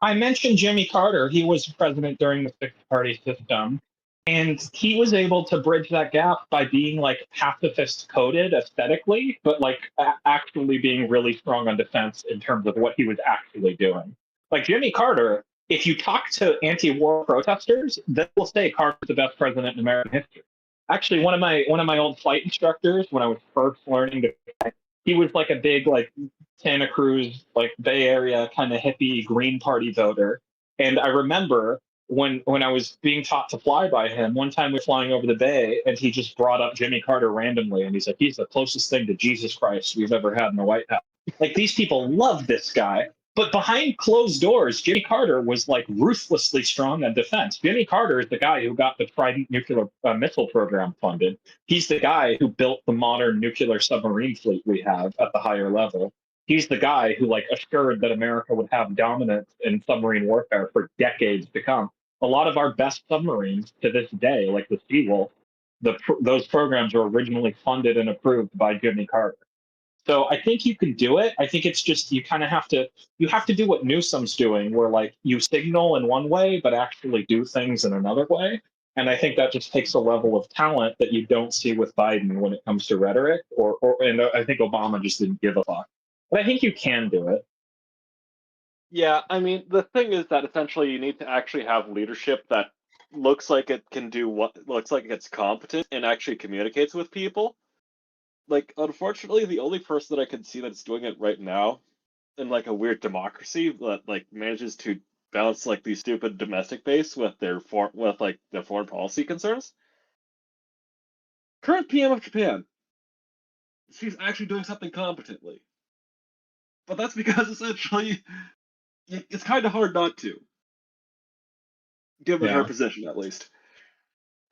I mentioned Jimmy Carter. He was president during the six-party system, and he was able to bridge that gap by being like pacifist coded aesthetically, but like actually being really strong on defense in terms of what he was actually doing. Like Jimmy Carter, if you talk to anti-war protesters, they will say Carter's the best president in American history. Actually, one of my old flight instructors, when I was first learning to fly, he was like a big like Santa Cruz, like Bay Area kind of hippie Green Party voter. And I remember when I was being taught to fly by him, one time we were flying over the bay and he just brought up Jimmy Carter randomly. And he's like, he's the closest thing to Jesus Christ we've ever had in the White House. Like these people love this guy. But behind closed doors, Jimmy Carter was like ruthlessly strong on defense. Jimmy Carter is the guy who got the Trident nuclear missile program funded. He's the guy who built the modern nuclear submarine fleet we have at the higher level. He's the guy who like assured that America would have dominance in submarine warfare for decades to come. A lot of our best submarines to this day, like the Seawolf, those programs were originally funded and approved by Jimmy Carter. So I think you can do it. I think it's just you kind of have to do what Newsom's doing, where like you signal in one way but actually do things in another way. And I think that just takes a level of talent that you don't see with Biden when it comes to rhetoric, and I think Obama just didn't give a fuck. But I think you can do it. Yeah, I mean, the thing is that essentially you need to actually have leadership that looks like it can do what looks like it's competent and actually communicates with people. Like, unfortunately, the only person that I can see that's doing it right now in like a weird democracy that like manages to balance like these stupid domestic base with their foreign policy concerns. Current PM of Japan. She's actually doing something competently. But that's because essentially it's kind of hard not to, given her position at least.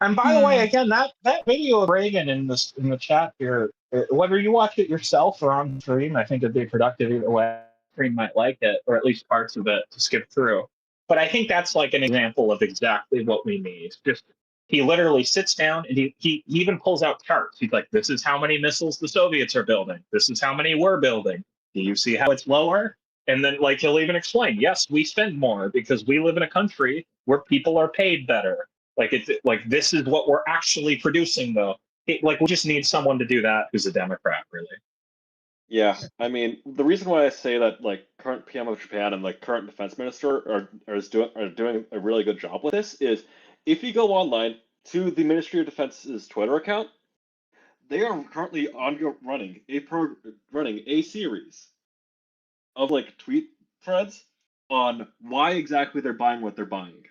And by the way, again, that video of Reagan in the chat here, whether you watch it yourself or on stream, I think it'd be productive either way. Stream might like it, or at least parts of it to skip through. But I think that's like an example of exactly what we need. Just he literally sits down and he even pulls out charts. He's like, this is how many missiles the Soviets are building. This is how many we're building. Do you see how it's lower? And then like he'll even explain, yes, we spend more because we live in a country where people are paid better. Like it's like this is what we're actually producing, though. Like we just need someone to do that who's a Democrat, really. Yeah, I mean the reason why I say that like current PM of Japan and like current defense minister are doing a really good job with this is if you go online to the Ministry of Defense's Twitter account, they are currently running a series of like tweet threads on why exactly they're buying what they're buying.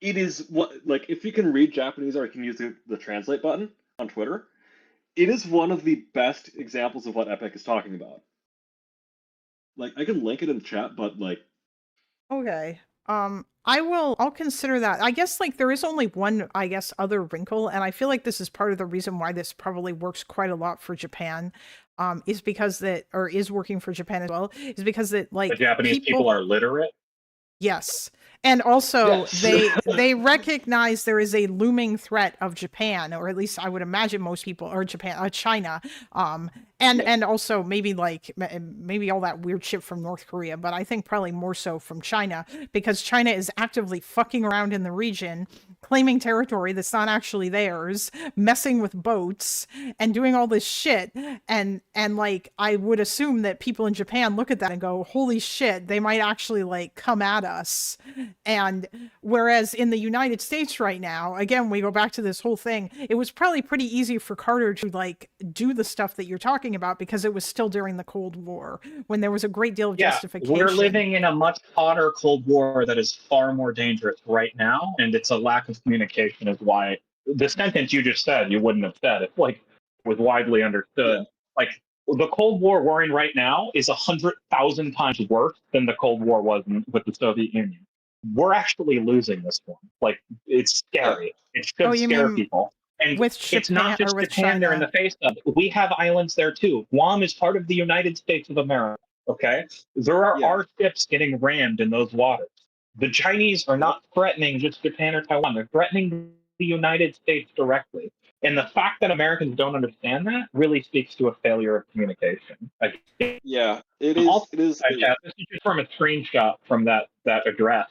It is what like if you can read Japanese or you can use the translate button on Twitter, it is one of the best examples of what Epic is talking about. Like I can link it in the chat, but like Okay. I'll consider that. I guess like there is only one, I guess, other wrinkle, and I feel like this is part of the reason why this probably works quite a lot for Japan. Is because that, or is working for Japan as well, is because that like the Japanese people are literate. Yes. And also they recognize there is a looming threat of Japan, or at least I would imagine most people, or China. And also maybe maybe all that weird shit from North Korea, but I think probably more so from China, because China is actively fucking around in the region, claiming territory that's not actually theirs, messing with boats and doing all this shit. And like I would assume that people in Japan look at that and go, holy shit, they might actually like come at us. And whereas in the United States right now, again, we go back to this whole thing, it was probably pretty easy for Carter to like do the stuff that you're talking about because it was still during the Cold War when there was a great deal of justification. We're living in a much hotter Cold War that is far more dangerous right now, and it's a lack of communication is why the sentence you just said you wouldn't have said it like was widely understood. Like the Cold War we're in right now is 100,000 times worse than the Cold War was with the Soviet Union. we're actually losing this one. Like, it's scary. It should Oh, you scare mean people. And with it's not Japan or just with Japan they're in China? the face of. We have islands there too. Guam is part of the United States of America. Okay, there are our ships getting rammed in those waters. The Chinese are not threatening just Japan or Taiwan. They're threatening the United States directly. And the fact that Americans don't understand that really speaks to a failure of communication. Yeah, it is. Also, It is. this is just from a screenshot from that address.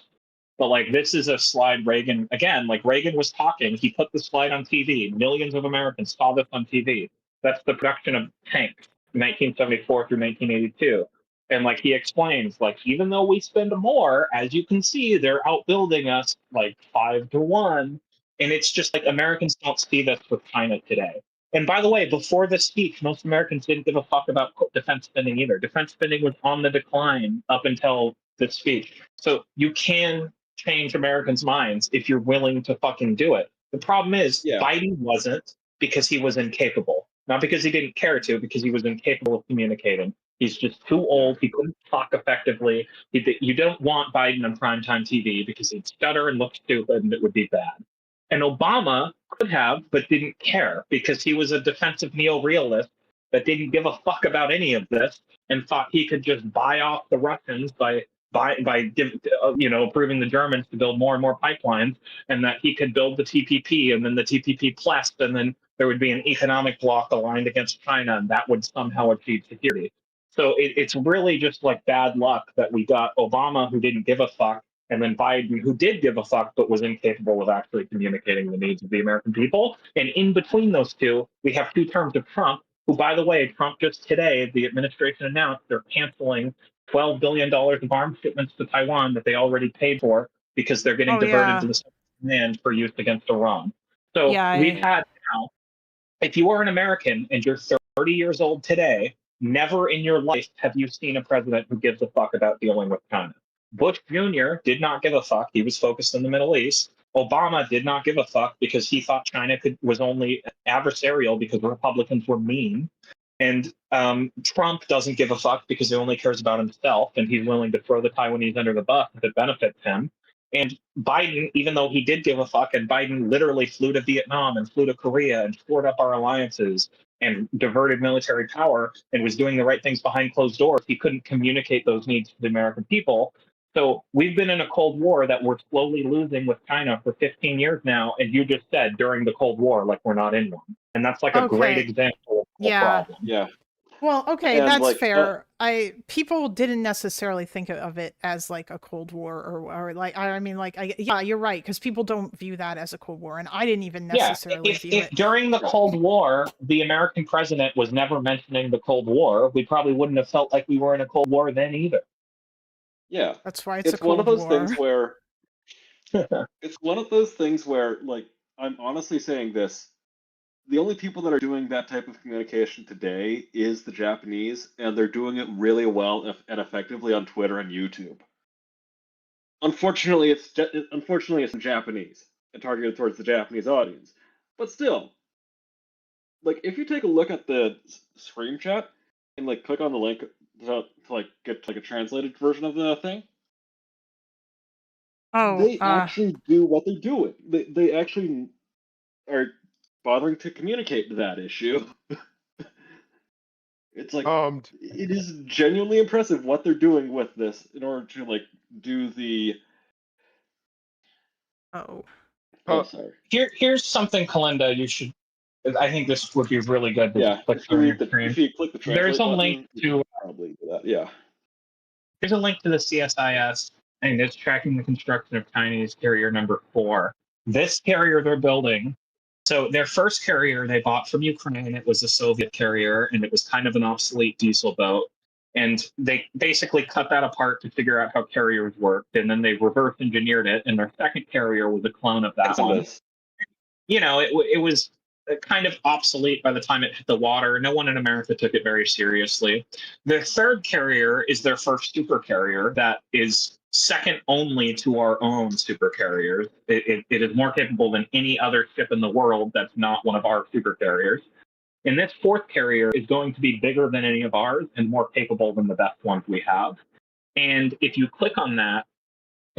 But like, this is a slide Reagan, again, like Reagan was talking, he put the slide on TV. Millions of Americans saw this on TV. That's the production of tanks, 1974 through 1982. And like, he explains, like, even though we spend more, as you can see, they're outbuilding us like 5-1. And it's just like, Americans don't see this with China today. And by the way, before this speech, most Americans didn't give a fuck about defense spending either. Defense spending was on the decline up until this speech. So you can change Americans' minds if you're willing to fucking do it. The problem is Biden wasn't, because he was incapable. Not because he didn't care to, because he was incapable of communicating. He's just too old. He couldn't talk effectively. You don't want Biden on primetime TV because he'd stutter and look stupid and it would be bad. And Obama could have, but didn't care because he was a defensive neo-realist that didn't give a fuck about any of this and thought he could just buy off the Russians by approving the Germans to build more and more pipelines, and that he could build the TPP and then the TPP plus, and then there would be an economic bloc aligned against China, and that would somehow achieve security. So it's really just like bad luck that we got Obama, who didn't give a fuck, and then Biden, who did give a fuck but was incapable of actually communicating the needs of the American people. And in between those two, we have 2 terms of Trump, who, by the way, Trump just today, the administration announced they're canceling $12 billion of arms shipments to Taiwan that they already paid for because they're getting diverted to the Southern Command for use against Iran. So we've had now, if you are an American and you're 30 years old today, never in your life have you seen a president who gives a fuck about dealing with China. Bush Jr. did not give a fuck. He was focused in the Middle East. Obama did not give a fuck because he thought China was only adversarial because Republicans were mean. And Trump doesn't give a fuck because he only cares about himself, and he's willing to throw the Taiwanese under the bus if it benefits him. And Biden, even though he did give a fuck, and Biden literally flew to Vietnam and flew to Korea and shored up our alliances and diverted military power and was doing the right things behind closed doors, he couldn't communicate those needs to the American people. So we've been in a Cold War that we're slowly losing with China for 15 years now, and you just said during the Cold War, like we're not in one. And that's like a great example of a problem. Yeah. Well, okay, And, that's like, fair. People didn't necessarily think of it as like a Cold War or like yeah, you're right, because people don't view that as a Cold War, and I didn't even necessarily view if it. during the Cold War the American president was never mentioning the Cold War, we probably wouldn't have felt like we were in a Cold War then either. Yeah. That's why it's a one of Cold those War. things where it's one of those things where, like, I'm honestly saying this. The only people that are doing that type of communication today is the Japanese, and they're doing it really well and effectively on Twitter and YouTube. Unfortunately, it's in Japanese and targeted towards the Japanese audience. But still, like, if you take a look at the screenshot and like click on the link to like get like a translated version of the thing, they actually do what they're doing. They actually are bothering to communicate that issue. It's like it is genuinely impressive what they're doing with this in order to like do the. Oh, sorry. Here's something, Kalinda, you should. I think this would be really good. Yeah, click on your screen. if you click the translate There's a button, link you to. can probably do that. Yeah. There's a link to the CSIS, and it's tracking the construction of Chinese carrier number 4. This carrier they're building. So their first carrier they bought from Ukraine, it was a Soviet carrier, and it was kind of an obsolete diesel boat. And they basically cut that apart to figure out how carriers worked, and then they reverse engineered it, and their second carrier was a clone of that one. You know, it was kind of obsolete by the time it hit the water. No one in America took it very seriously. Their third carrier is their first super carrier that is second only to our own super carriers. It is more capable than any other ship in the world that's not one of our super carriers. And this fourth carrier is going to be bigger than any of ours and more capable than the best ones we have. And if you click on that,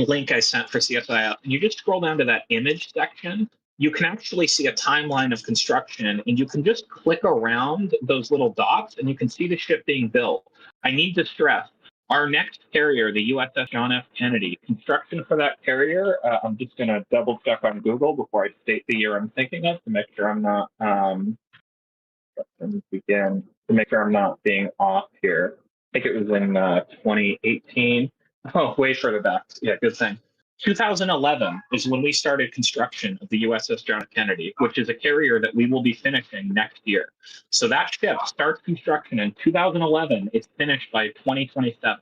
link I sent for CSIL, and you just scroll down to that image section, you can actually see a timeline of construction, and you can just click around those little dots and you can see the ship being built. I need to stress, our next carrier, the USS John F. Kennedy, construction for that carrier, I'm just going to double check on Google before I state the year I'm thinking of to make sure I'm not, to make sure I'm not being off here. I think it was in 2018. Oh, way further back. Yeah, good thing. 2011 is when we started construction of the USS John F. Kennedy, which is a carrier that we will be finishing next year. So that ship starts construction in 2011. It's finished by 2027.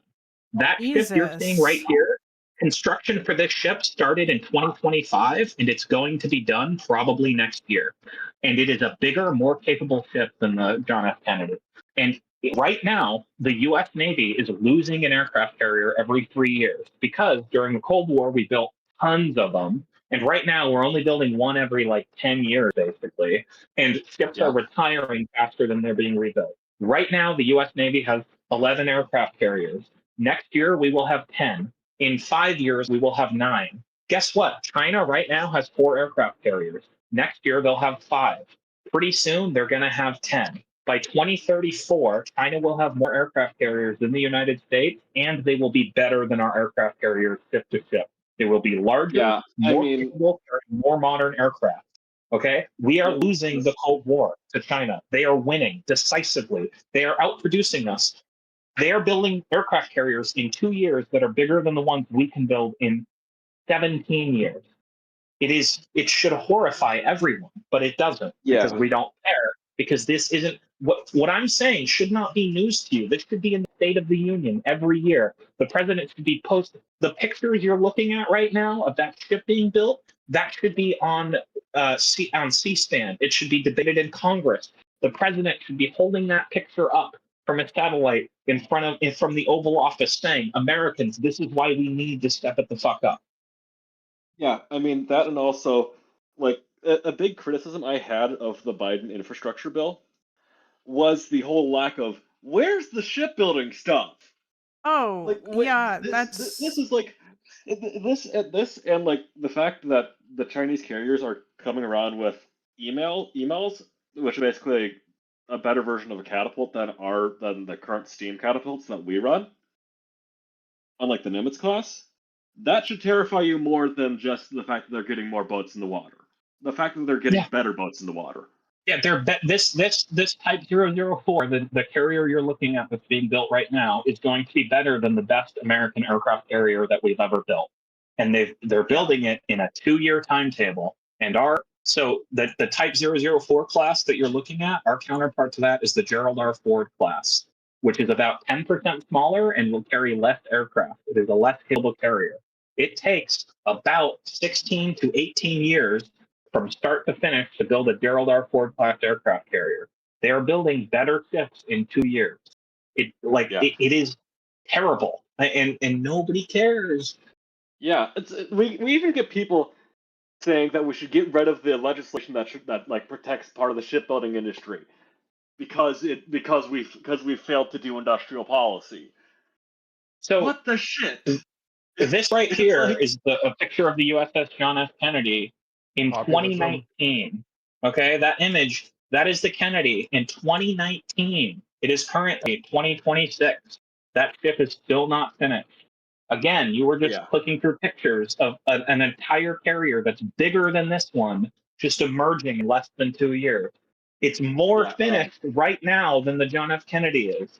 That ship you're seeing right here, construction for this ship started in 2025, and it's going to be done probably next year. And it is a bigger, more capable ship than the John F. Kennedy. And right now, the U.S. Navy is losing an aircraft carrier every 3 years because during the Cold War, we built tons of them. And right now, we're only building one every like 10 years, basically. And ships are retiring faster than they're being rebuilt. Right now, the U.S. Navy has 11 aircraft carriers. Next year, we will have 10. In 5 years, we will have 9. Guess what? China right now has 4 aircraft carriers. Next year, they'll have 5. Pretty soon, they're going to have 10. By 2034, China will have more aircraft carriers than the United States, and they will be better than our aircraft carriers ship to ship. They will be larger, more capable, more modern aircraft. Okay? We are losing the Cold War to China. They are winning decisively. They are outproducing us. They are building aircraft carriers in 2 years that are bigger than the ones we can build in 17 years. It should horrify everyone, but it doesn't because we don't care. Because this isn't what I'm saying should not be news to you. This should be in the State of the Union every year. The president should be posted. The pictures you're looking at right now of that ship being built, that should be on C-SPAN. It should be debated in Congress. The president should be holding that picture up from a satellite from the Oval Office saying, Americans, this is why we need to step it the fuck up. Yeah, I mean, that, and also, like, a big criticism I had of the Biden infrastructure bill was the whole lack of, where's the shipbuilding stuff? Oh, like, yeah, this is like, this and like the fact that the Chinese carriers are coming around with emails, which are basically a better version of a catapult than the current steam catapults that we run, unlike the Nimitz class. That should terrify you more than just the fact that they're getting more boats in the water. The fact that they're getting better boats in the water. Yeah, this Type 004, the carrier you're looking at that's being built right now, is going to be better than the best American aircraft carrier that we've ever built. And they're building it in a 2-year timetable. And the Type 004 class that you're looking at, our counterpart to that is the Gerald R. Ford class, which is about 10% smaller and will carry less aircraft. It is a less capable carrier. It takes about 16 to 18 years from start to finish to build a Gerald R. Ford class aircraft carrier. They are building better ships in 2 years. It is terrible, and nobody cares. Yeah, we even get people saying that we should get rid of the legislation that protects part of the shipbuilding industry because we failed to do industrial policy. So what the shit? This right here is a picture of the USS John F. Kennedy in 2019. Okay, that image, that is the Kennedy in 2019. It is currently 2026. That ship is still not finished. Again, you were just clicking through pictures of an entire carrier that's bigger than this one, just emerging in less than 2 years. It's more finished right now than the John F. Kennedy is.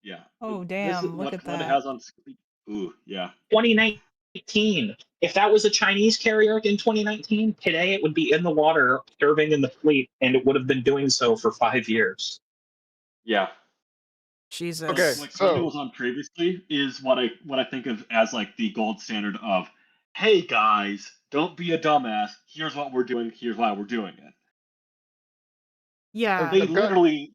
Yeah. Oh, damn. Look at that. It has on screen. Ooh, yeah. 2019. If that was a Chinese carrier in 2019, today it would be in the water, serving in the fleet, and it would have been doing so for 5 years. Yeah. Jesus. Okay, like so was on previously is what I think of as like the gold standard of, hey guys, don't be a dumbass. Here's what we're doing. Here's why we're doing it. Yeah. And they literally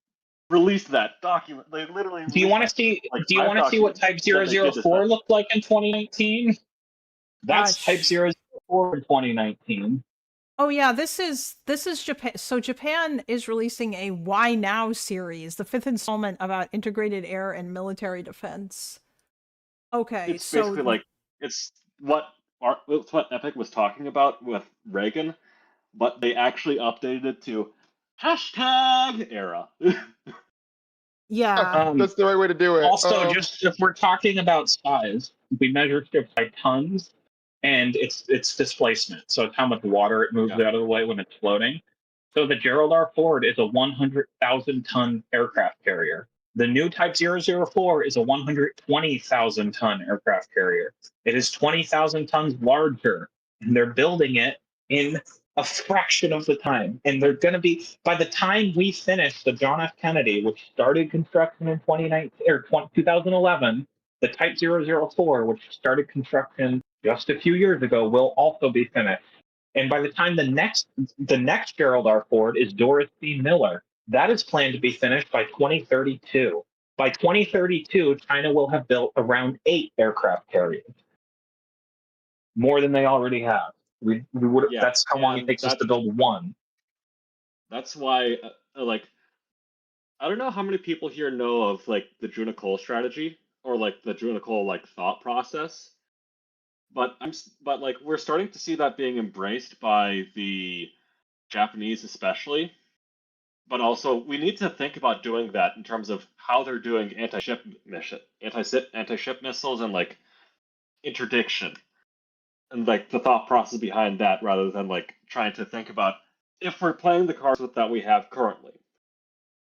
released that document. They literally. Do you want to see? Do you want to see what Type 004 looked like in 2019? That's Type 004 in 2019. Oh yeah, this is Japan. So Japan is releasing a Why Now series, the 5th installment about integrated air and military defense. Okay, It's so basically like it's what Epic was talking about with Reagan, but they actually updated it to hashtag era. yeah. That's the right way to do it. Also, just if we're talking about size, we measure ships by tons, and it's displacement. So it's how much water it moves out of the way when it's floating. So the Gerald R. Ford is a 100,000 ton aircraft carrier. The new Type 004 is a 120,000 ton aircraft carrier. It is 20,000 tons larger, and they're building it in a fraction of the time. And they're going to be, by the time we finish the John F. Kennedy, which started construction in 2011, the Type 004, which started construction just a few years ago, will also be finished. And by the time the next Gerald R. Ford is Doris C. Miller, that is planned to be finished by 2032. By 2032, China will have built around 8 aircraft carriers, more than they already have. We would. Yeah, that's how long it takes us to build one. That's why, like, I don't know how many people here know of like the Junicole strategy or like the Junicole like thought process, but like we're starting to see that being embraced by the Japanese especially. But also, we need to think about doing that in terms of how they're doing anti-ship missiles and like interdiction, and like the thought process behind that, rather than like trying to think about if we're playing the cards with that we have currently.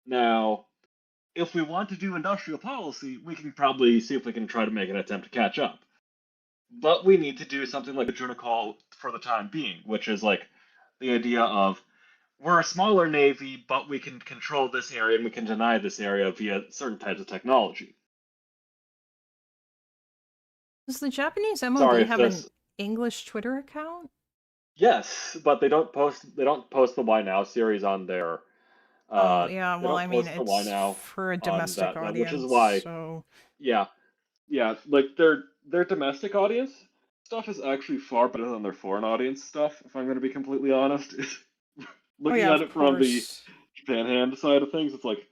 Now, if we want to do industrial policy, we can probably see if we can try to make an attempt to catch up. But we need to do something like the Junicole for the time being, which is like the idea of we're a smaller navy, but we can control this area and we can deny this area via certain types of technology. Does the Japanese MOD Sorry if have this- an English Twitter account? Yes, but they don't post the Why Now series on their. Oh yeah, they well don't I mean post the Why Now it's for a on domestic that, audience, which is why. so Yeah, like their domestic audience stuff is actually far better than their foreign audience stuff. If I'm going to be completely honest, looking yeah, at of it from the course. Japan hand side of things, it's like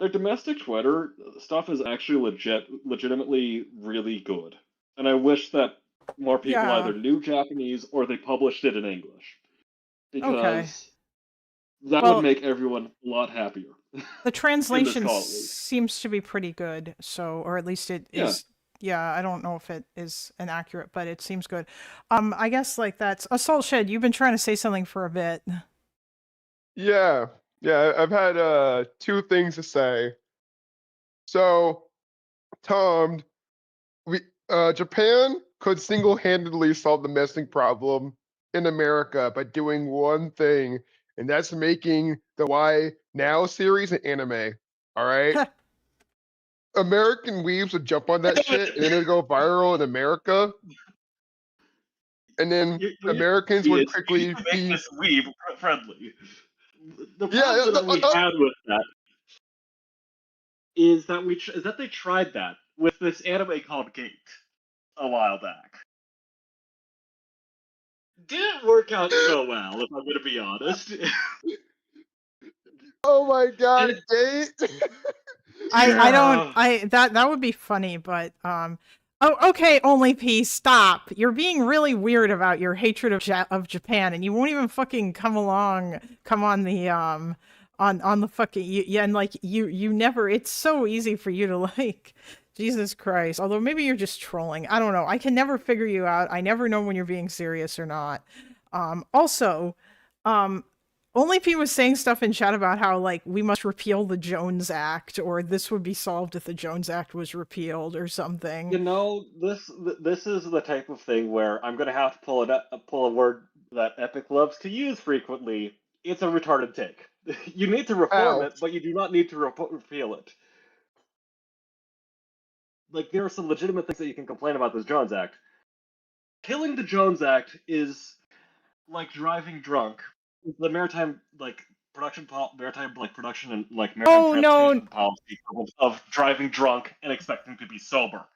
their domestic Twitter stuff is actually legitimately really good, and I wish that more people Yeah. either knew Japanese or they published it in English, because that Well, would make everyone a lot happier. The translation call, at least. seems to be pretty good, so or at least it is. Yeah, I don't know if it is inaccurate, but it seems good. I guess like that's Assault Shed. You've been trying to say something for a bit. Yeah, I've had 2 things to say. So, Tom, Japan could single-handedly solve the messing problem in America by doing one thing, and that's making the Why Now series an anime. All right. American weebs would jump on that shit, and then it'd go viral in America. And then Americans would quickly make be this weeb friendly. The problem that we had with that is that they tried that with this anime called Gate a while back. Didn't work out so well, if I'm going to be honest. Oh my god, Gate! That would be funny, but oh, okay, Only P, stop. You're being really weird about your hatred of Japan, and you won't even fucking come on the on the fucking and like you never. It's so easy for you to like. Jesus Christ. Although maybe you're just trolling. I don't know. I can never figure you out. I never know when you're being serious or not. Also, Only P was saying stuff in chat about how like we must repeal the Jones Act, or this would be solved if the Jones Act was repealed or something. You know, this is the type of thing where I'm gonna have to pull a word that Epic loves to use frequently. It's a retarded take. You need to reform it, but you do not need to repeal it. Like, there are some legitimate things that you can complain about this Jones Act. Killing the Jones Act is like driving drunk. The maritime production and like maritime transportation policy of driving drunk and expecting to be sober.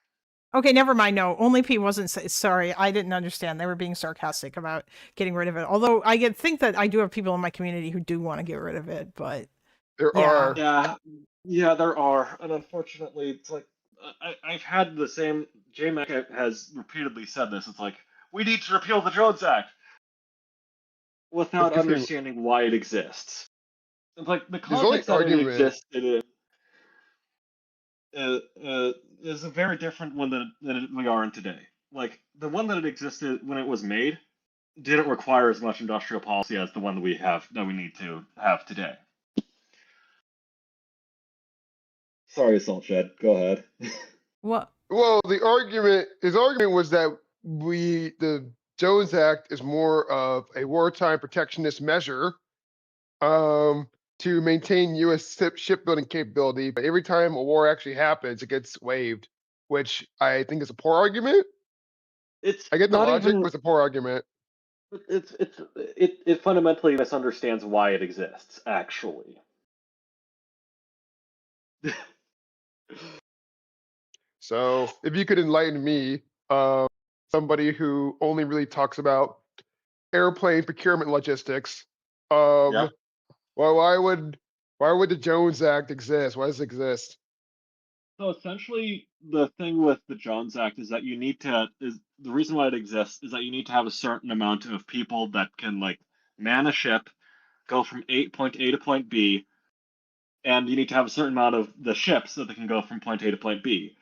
Okay, never mind. No, Only P wasn't. Sorry, I didn't understand. They were being sarcastic about getting rid of it. Although I think that I do have people in my community who do want to get rid of it, but there are. Yeah, there are, and unfortunately, it's like I've had the same. J-Mac has repeatedly said this. It's like, we need to repeal the Jones Act without understanding why it exists. It's like the context that it exists in is a very different one than we are in today. Like the one that it existed when it was made didn't require as much industrial policy as the one that we need to have today. Sorry, Saltshed. Go ahead. What? Well, his argument was that the Jones Act is more of a wartime protectionist measure to maintain U.S. shipbuilding capability. But every time a war actually happens, it gets waived, which I think is a poor argument. I get the logic, but it's a poor argument. It fundamentally misunderstands why it exists, actually. So if you could enlighten me, somebody who only really talks about airplane procurement logistics, why would the Jones Act exist? Why does it exist? So essentially, the thing with the Jones Act is that the reason why it exists is that you need to have a certain amount of people that can like man a ship, go from point A to point B, and you need to have a certain amount of the ships so they can go from point A to point B.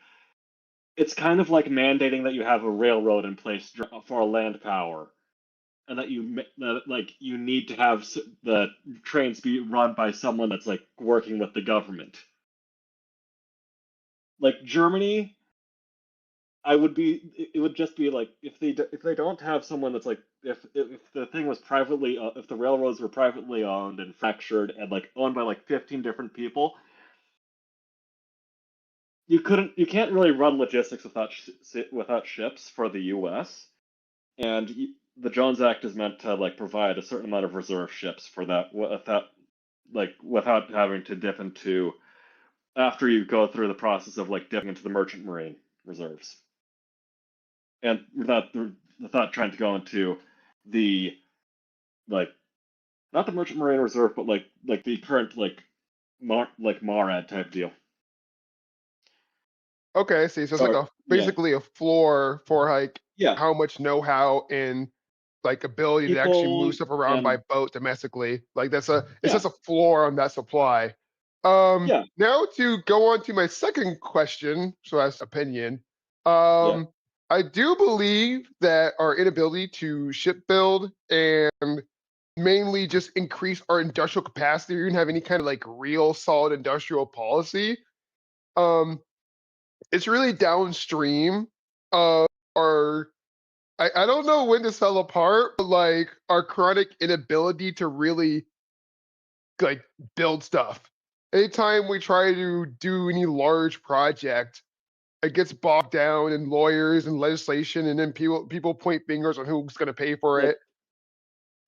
It's kind of like mandating that you have a railroad in place for land power, and that you need to have the trains be run by someone that's like working with the government. Like Germany, it would just be like if they don't have someone that's like if the thing was privately if the railroads were privately owned and fractured and like owned by like 15 different people, you can't really run logistics without ships for the U.S. and the Jones Act is meant to like provide a certain amount of reserve ships for that without having to dip into after you go through the process of like dipping into the merchant marine reserves. And without trying to go into the like not the merchant marine reserve, but like the current MARAD type deal. Okay, see, so it's basically a floor for like how much know-how and like ability to actually move stuff around by boat domestically. Like it's just a floor on that supply. Now to go on to my second question, so as opinion. I do believe that our inability to shipbuild and mainly just increase our industrial capacity or even have any kind of like real solid industrial policy, it's really downstream of our I don't know when this fell apart, but like our chronic inability to really like build stuff. Anytime we try to do any large project, it gets bogged down in lawyers and legislation, and then people point fingers on who's going to pay for it.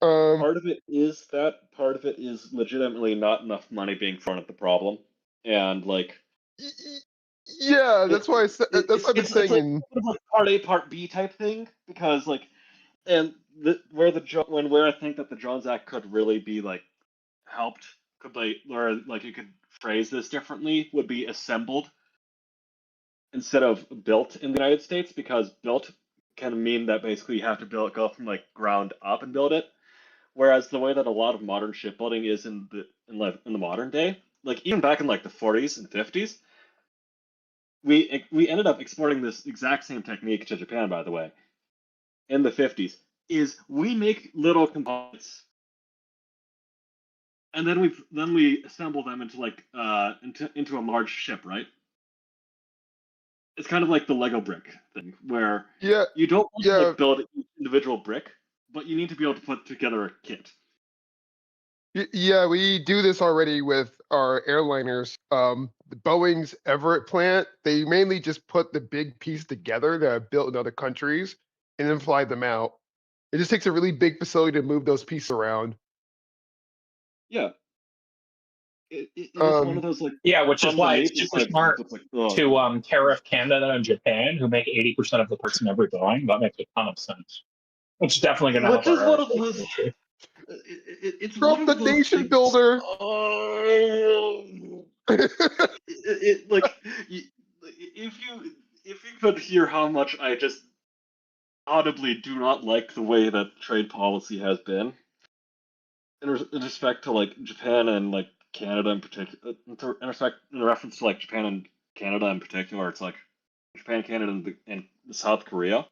Part of it is that. Part of it is legitimately not enough money being thrown at the problem, and like. Yeah, that's why that's what I'm saying. It's like part A, part B type thing, because like, and where I think that the Jones Act could really be like helped, or like you could phrase this differently, would be assembled instead of built in the United States, because built can mean that basically you have to go from like ground up and build it, whereas the way that a lot of modern shipbuilding is in the modern day, like even back in like the 40s and 50s. We ended up exporting this exact same technique to Japan, by the way, in the 50s, is we make little components and then we assemble them into like into a large ship, right? It's kind of like the Lego brick thing, where you don't want to like build each individual brick, but you need to be able to put together a kit. Yeah, we do this already with our airliners. The Boeing's Everett plant, they mainly just put the big piece together that are built in other countries and then fly them out. It just takes a really big facility to move those pieces around. Yeah. It's one of those like which is why it's super smart to tariff Canada and Japan, who make 80% of the parts in every Boeing. That makes a ton of sense. Which is definitely going to help. Which is one of those. It's Trump the nation builder. if you could hear how much I just audibly do not like the way that trade policy has been in respect to like Japan and like Canada in particular, in reference to like Japan and Canada in particular, it's like Japan, Canada, and South Korea.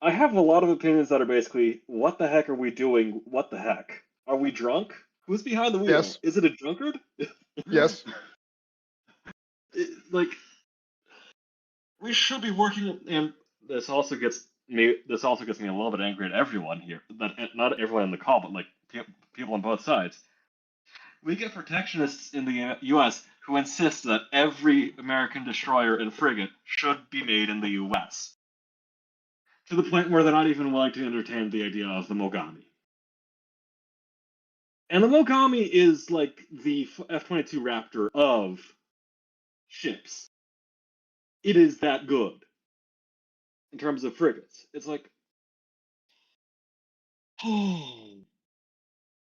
I have a lot of opinions that are basically, what the heck are we doing? What the heck? Are we drunk? Who's behind the wheel? Yes. Is it a drunkard? Yes. Like, we should be working, and this also gets me a little bit angry at everyone here. That not everyone in the call, but like people on both sides. We get protectionists in the U.S. who insist that every American destroyer and frigate should be made in the U.S. to the point where they're not even willing to entertain the idea of the Mogami. And the Mogami is like the F-22 Raptor of ships. It is that good in terms of frigates. It's like,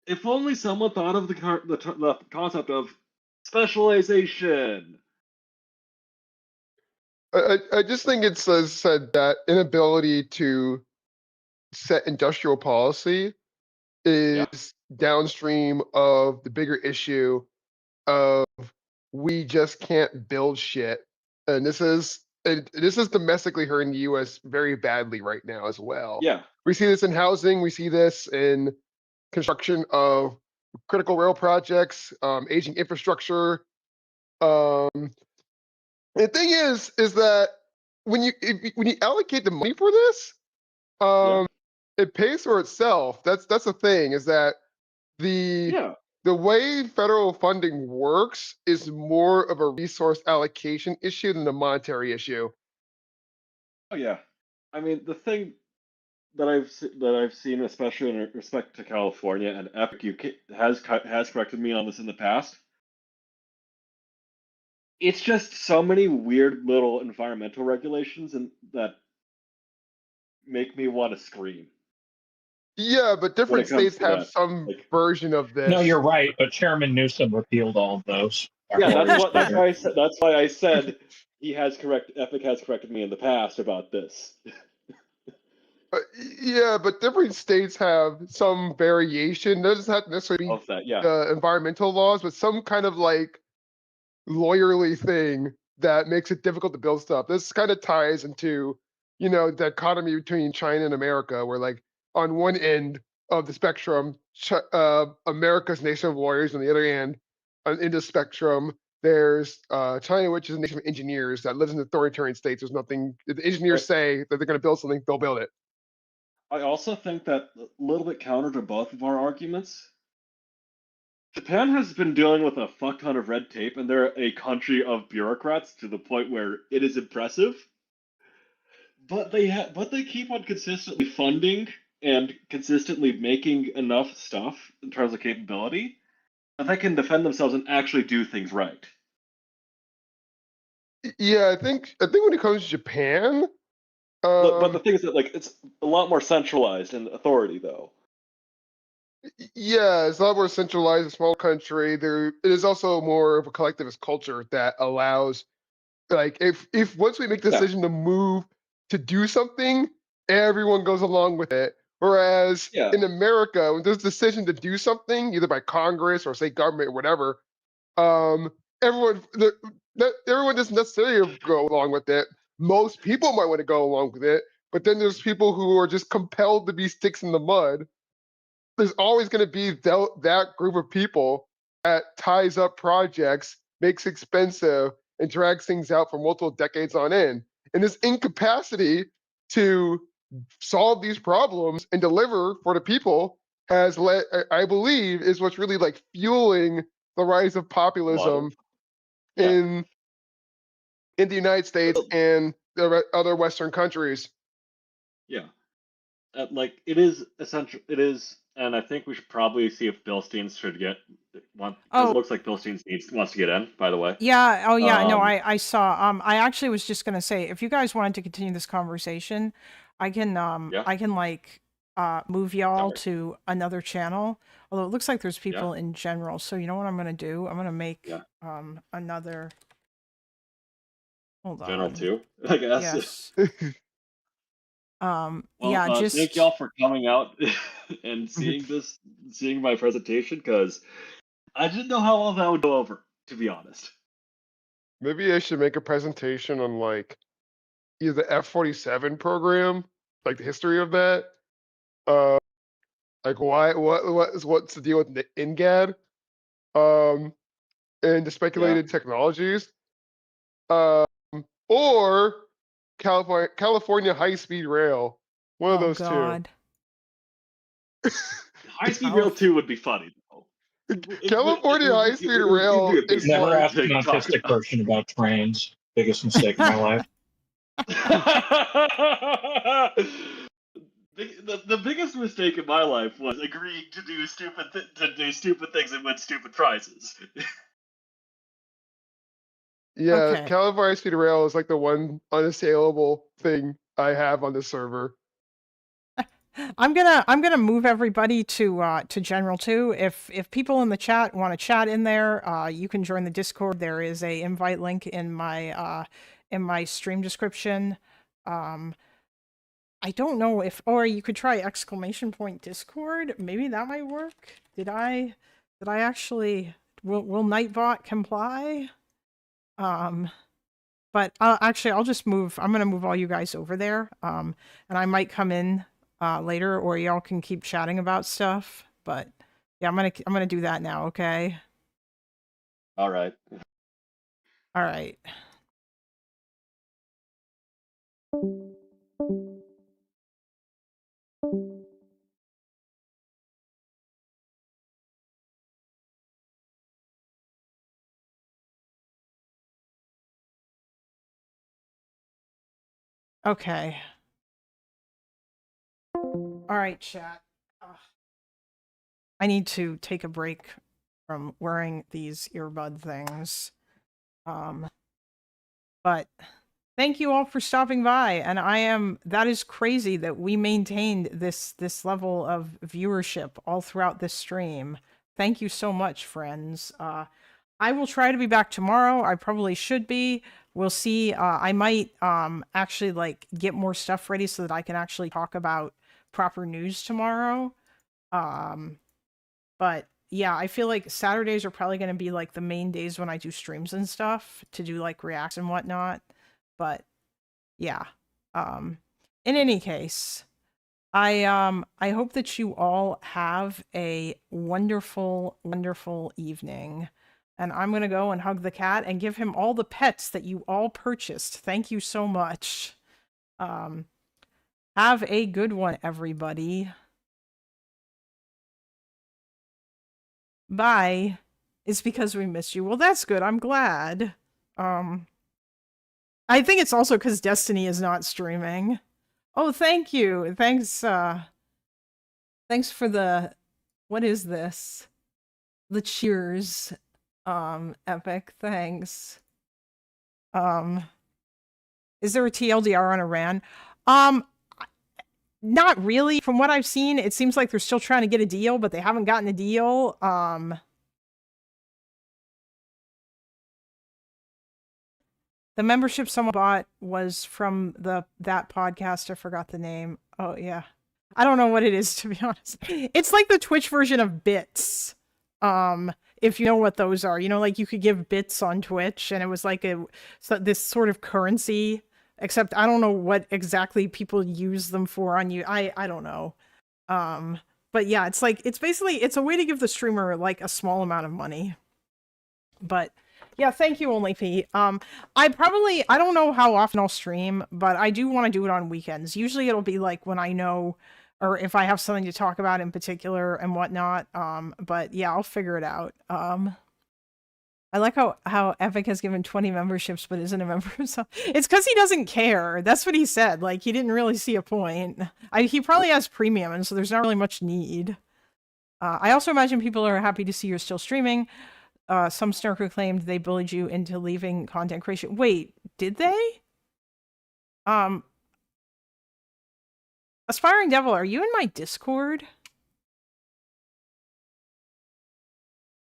if only someone thought of the concept of specialization. I just think it's said that inability to set industrial policy is downstream of the bigger issue of we just can't build shit, and this is domestically hurting the U.S. very badly right now as well. Yeah, we see this in housing, we see this in construction of critical rail projects, aging infrastructure. The thing is that when you allocate the money for this, it pays for itself. That's the thing, is that the way federal funding works is more of a resource allocation issue than a monetary issue. Oh yeah, I mean the thing that I've seen, especially in respect to California, and Epic has corrected me on this in the past. It's just so many weird little environmental regulations and that make me want to scream. Yeah, but different states have some version of this. No, you're right, but Chairman Newsom repealed all of those. Yeah, that's why I said Epic has corrected me in the past about this. Yeah, but different states have some variation. It doesn't have to necessarily be of that, yeah. the environmental laws, but some kind of like lawyerly thing that makes it difficult to build stuff. This kind of ties into, the economy between China and America, where like on one end of the spectrum, America's nation of lawyers, on the other end, in the spectrum, there's China, which is a nation of engineers that lives in authoritarian states. There's nothing. If the engineers say that they're going to build something, they'll build it. I also think that a little bit counter to both of our arguments, Japan has been dealing with a fuck ton of red tape, and they're a country of bureaucrats to the point where it is impressive. But they keep on consistently funding and consistently making enough stuff in terms of capability that they can defend themselves and actually do things right. Yeah, I think when it comes to Japan, but the thing is that like it's a lot more centralized in authority, though. Yeah, it's a lot more centralized, a small country. It is also more of a collectivist culture that allows, like, if once we make the decision to move to do something, everyone goes along with it. Whereas in America, when there's a decision to do something, either by Congress or state government or whatever, everyone doesn't necessarily go along with it. Most people might want to go along with it, but then there's people who are just compelled to be sticks in the mud. There's always going to be that group of people that ties up projects, makes expensive, and drags things out for multiple decades on end. And this incapacity to solve these problems and deliver for the people has led, I believe, is what's really like fueling the rise of populism in the United States and the other Western countries. Yeah. Like, it is essential. It is, and I think we should probably see if Bill Steens should get one. It looks like Bill Steens wants to get in, by the way. Yeah. Oh, yeah. No, I saw. I actually was just gonna say, if you guys wanted to continue this conversation, I can like move y'all to another channel. Although it looks like there's people in general. So you know what I'm gonna do? I'm gonna make another Hold General on. 2, I guess. Yes. Well, yeah, thank just y'all for coming out and seeing my presentation, because I didn't know how well that would go over, to be honest. Maybe I should make a presentation on like either the F-47 program, like the history of that. Like what's the deal with the INGAD? And the speculated technologies. Or California high-speed rail. One of those God. High-speed rail 2 would be funny, though. two. California high-speed rail It'd be a is big Never like asked an autistic person about trains. Biggest mistake of my life. The biggest mistake in my life was agreeing to do stupid things and win stupid prizes. Yeah, Okay. California high-speed rail is like the one unassailable thing I have on the server. I'm gonna move everybody to General 2. If people in the chat want to chat in there, you can join the Discord. There is a invite link in my stream description. I don't know if, or you could try !! Discord. Maybe that might work. Did I actually, will Nightbot comply? But actually I'll just move, I'm gonna move all you guys over there. And I might come in later, or y'all can keep chatting about stuff. But yeah, I'm gonna do that now, okay? All right. All right. Okay. All right, chat. I need to take a break from wearing these earbud things. But thank you all for stopping by, and that is crazy that we maintained this level of viewership all throughout this stream. Thank you so much, friends. I will try to be back tomorrow. I probably should be. We'll see. I might actually like get more stuff ready so that I can actually talk about proper news tomorrow. But yeah, I feel like Saturdays are probably going to be like the main days when I do streams and stuff to do like reacts and whatnot. But yeah, in any case, I hope that you all have a wonderful, wonderful evening. And I'm going to go and hug the cat and give him all the pets that you all purchased. Thank you so much. Have a good one, everybody. Bye. It's because we missed you. Well, that's good. I'm glad. I think it's also because Destiny is not streaming. Oh, thank you. Thanks, thanks for the, what is this? The cheers, Epic, thanks. Is there a TLDR on Iran? Not really. From what I've seen, it seems like they're still trying to get a deal, but they haven't gotten a deal. The membership someone bought was from that podcast. I forgot the name. Oh yeah. I don't know what it is, to be honest. It's like the Twitch version of bits. If you know what those are, you know, like you could give bits on Twitch and it was like this sort of currency, except I don't know what exactly people use them for on you. I don't know. But yeah, it's like, it's basically, it's a way to give the streamer like a small amount of money. But yeah, thank you, OnlyP. I don't know how often I'll stream, but I do want to do it on weekends. Usually it'll be like when I know, or if I have something to talk about in particular and whatnot. But yeah, I'll figure it out. I like how Epic has given 20 memberships, but isn't a member himself. It's because he doesn't care. That's what he said. Like, he didn't really see a point. He probably has premium, and so there's not really much need. I also imagine people are happy to see you're still streaming. Some snarker claimed they bullied you into leaving content creation. Wait, did they? Aspiring Devil, are you in my Discord?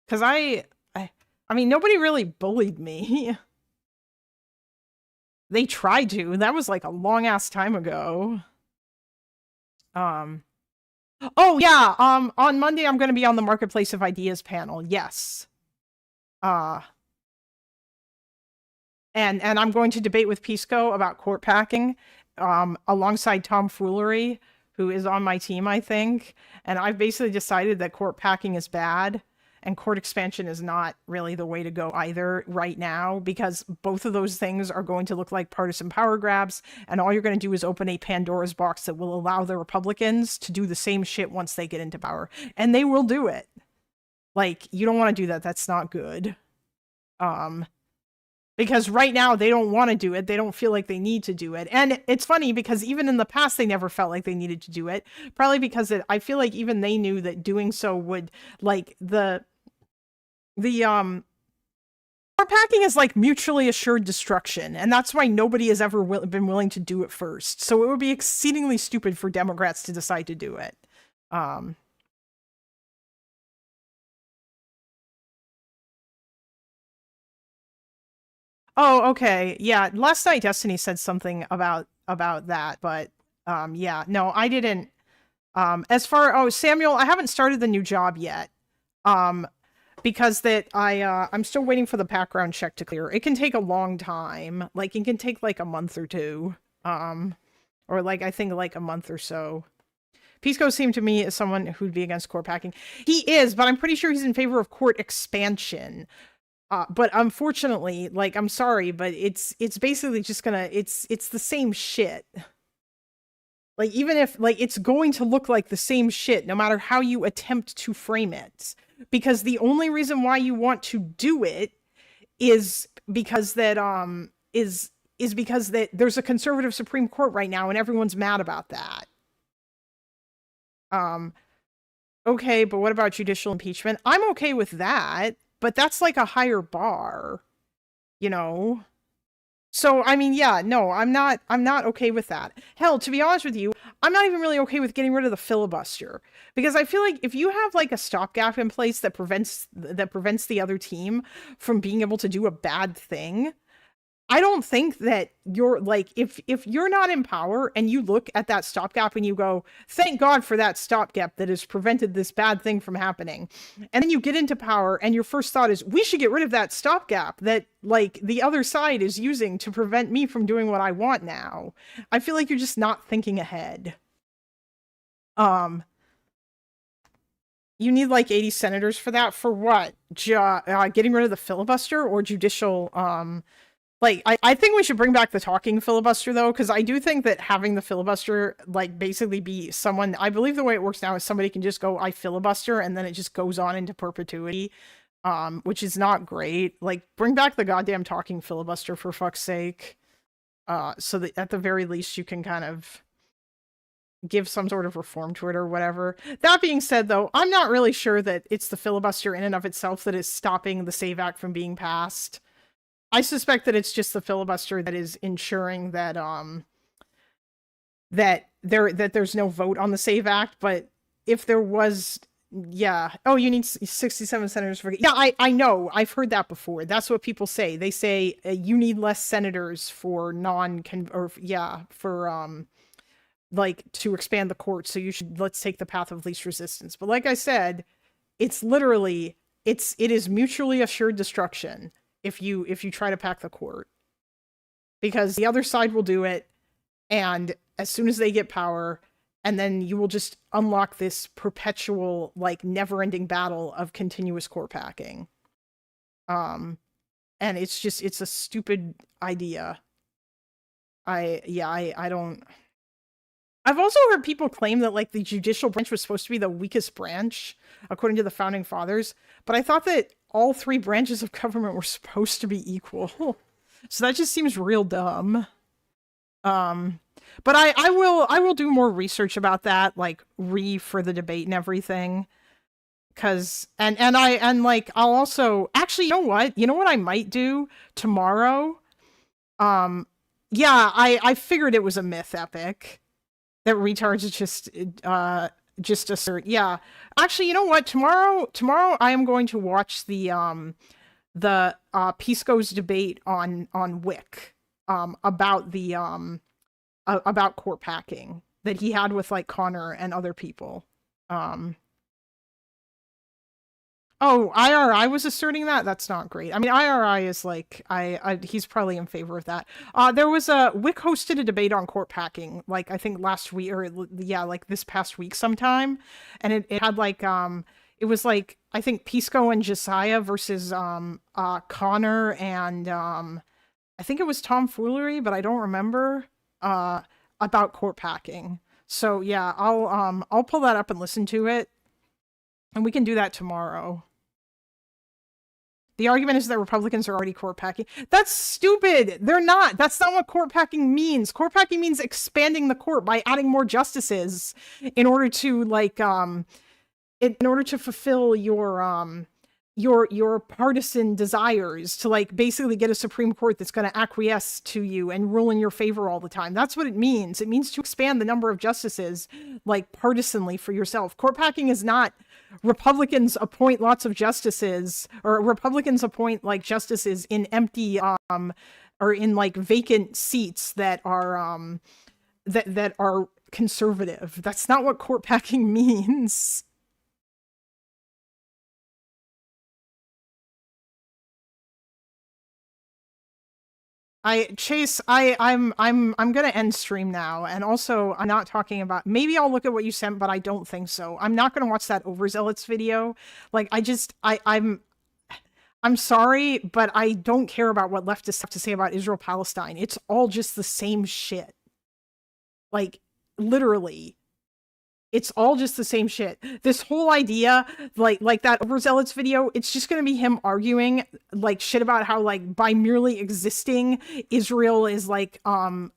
Because I mean, nobody really bullied me. They tried to. That was like a long ass time ago. Oh yeah, on Monday I'm going to be on the Marketplace of Ideas panel. Yes. And I'm going to debate with Pisco about court packing, alongside Tom Foolery, who is on my team, I think. And I've basically decided that court packing is bad and court expansion is not really the way to go either right now, because both of those things are going to look like partisan power grabs, and all you're going to do is open a Pandora's box that will allow the Republicans to do the same shit once they get into power. And they will do it. Like, you don't want to do that. That's not good. Because right now they don't want to do it. They don't feel like they need to do it. And it's funny because even in the past, they never felt like they needed to do it. Probably because I feel like even they knew that doing so would, like, court packing is like mutually assured destruction. And that's why nobody has ever been willing to do it first. So it would be exceedingly stupid for Democrats to decide to do it. Oh, okay. Yeah, last night Destiny said something about that, but yeah, no, I didn't. Samuel, I haven't started the new job yet. Because I'm still waiting for the background check to clear. It can take a long time. Like, it can take like a month or two. Or like, I think like a month or so. Pisco seemed to me as someone who'd be against court packing. He is, but I'm pretty sure he's in favor of court expansion. But unfortunately, like, I'm sorry, but it's basically just gonna, it's the same shit. Like, even if, like, it's going to look like the same shit, no matter how you attempt to frame it. Because the only reason why you want to do it is because that, is because that there's a conservative Supreme Court right now and everyone's mad about that. Okay, but what about judicial impeachment? I'm okay with that, but that's like a higher bar, you know? So, I mean, yeah, no, I'm not okay with that. Hell, to be honest with you, I'm not even really okay with getting rid of the filibuster, because I feel like if you have like a stopgap in place that prevents the other team from being able to do a bad thing, I don't think that you're like, if you're not in power and you look at that stopgap and you go, thank God for that stopgap that has prevented this bad thing from happening. And then you get into power and your first thought is, we should get rid of that stopgap that like the other side is using to prevent me from doing what I want now. I feel like you're just not thinking ahead. You need like 80 senators for that. For what? Getting rid of the filibuster or judicial, like, I think we should bring back the talking filibuster, though, because I do think that having the filibuster, like, basically be someone... I believe the way it works now is somebody can just go, I filibuster, and then it just goes on into perpetuity, which is not great. Like, bring back the goddamn talking filibuster, for fuck's sake, so that at the very least you can kind of give some sort of reform to it or whatever. That being said, though, I'm not really sure that it's the filibuster in and of itself that is stopping the SAVE Act from being passed. I suspect that it's just the filibuster that is ensuring that that there's no vote on the SAVE Act. But if there was, yeah. Oh, you need 67 senators for. Yeah, I know. I've heard that before. That's what people say. They say you need less senators for like to expand the court. So let's take the path of least resistance. But like I said, it's literally it is mutually assured destruction if you try to pack the court, because the other side will do it, and as soon as they get power, and then you will just unlock this perpetual, like, never-ending battle of continuous court packing. And it's a stupid idea. I don't... I've also heard people claim that, like, the judicial branch was supposed to be the weakest branch, according to the Founding Fathers, but I thought that all three branches of government were supposed to be equal. So that just seems real dumb. But I will do more research about that, like, for the debate and everything. Cause, like, I'll also, actually, you know what I might do tomorrow? Yeah, I figured it was a myth epic. That retards just assert. Yeah. Actually, you know what? Tomorrow I am going to watch the Pisco's debate on WIC. about the about court packing that he had with like Connor and other people. Oh, IRI was asserting that? That's not great. I mean, IRI is like, he's probably in favor of that. There was Wick hosted a debate on court packing, like, I think last week, or yeah, like this past week sometime. And it had like, it was like, I think Pisco and Josiah versus Connor and I think it was tomfoolery, but I don't remember, about court packing. So yeah, I'll pull that up and listen to it. And we can do that tomorrow. The argument is that Republicans are already court packing. That's stupid. They're not. That's not what court packing means. Court packing means expanding the court by adding more justices in order to like in order to fulfill your partisan desires, to like basically get a Supreme Court that's going to acquiesce to you and rule in your favor all the time. That's what it means. It means to expand the number of justices like partisanly for yourself. Court packing is not Republicans appoint lots of justices, or Republicans appoint like justices in empty or in like vacant seats that are that are conservative. That's not what court packing means. I'm gonna end stream now, and also I'm not talking about, maybe I'll look at what you sent, but I don't think so. I'm not gonna watch that overzealots video. Like I'm sorry, but I don't care about what leftists have to say about Israel Palestine. It's all just the same shit. Like literally. It's all just the same shit. This whole idea, like that overzealots video, it's just going to be him arguing like shit about how like by merely existing, Israel is like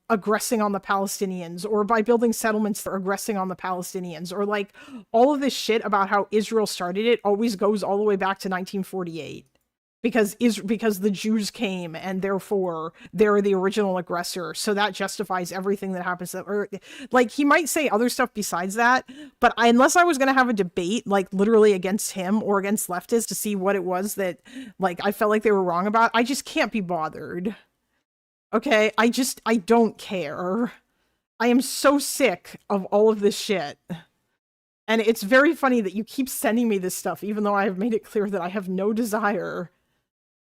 aggressing on the Palestinians, or by building settlements they're aggressing on the Palestinians, or like all of this shit about how Israel started it always goes all the way back to 1948. Because the Jews came and therefore they're the original aggressor, so that justifies everything that happens. Or like he might say other stuff besides that, but unless I was gonna have a debate like literally against him or against leftists to see what it was that like I felt like they were wrong about, I just can't be bothered. Okay, I don't care. I am so sick of all of this shit. And it's very funny that you keep sending me this stuff, even though I have made it clear that I have no desire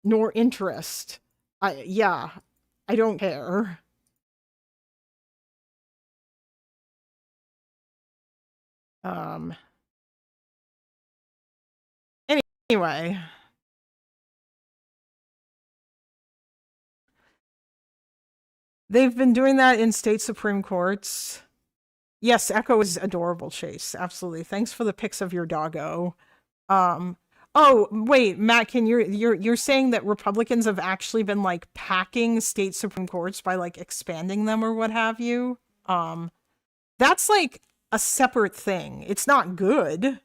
nor interest. I don't care. Anyway. They've been doing that in state Supreme Courts. Yes, Echo is adorable, Chase. Absolutely. Thanks for the pics of your doggo. Oh, wait, Matt, you're saying that Republicans have actually been like packing state Supreme Courts by like expanding them or what have you? That's like a separate thing. It's not good.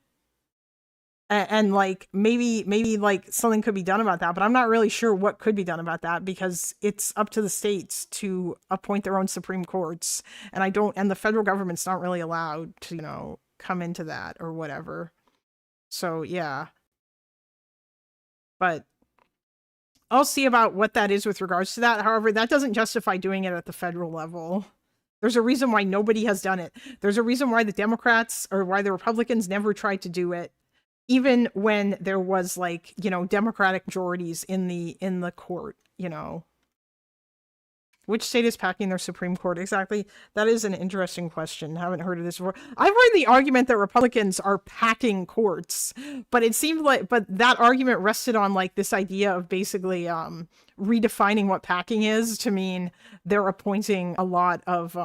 And like maybe like something could be done about that, but I'm not really sure what could be done about that, because it's up to the states to appoint their own Supreme Courts, and the federal government's not really allowed to, you know, come into that or whatever. So yeah. But I'll see about what that is with regards to that. However, that doesn't justify doing it at the federal level. There's a reason why nobody has done it. There's a reason why the Democrats or why the Republicans never tried to do it, even when there was like, you know, Democratic majorities in the court, you know. Which state is packing their Supreme Court? Exactly. That is an interesting question. Haven't heard of this before. I've heard the argument that Republicans are packing courts, but it seemed like, but that argument rested on like this idea of basically redefining what packing is to mean they're appointing a lot of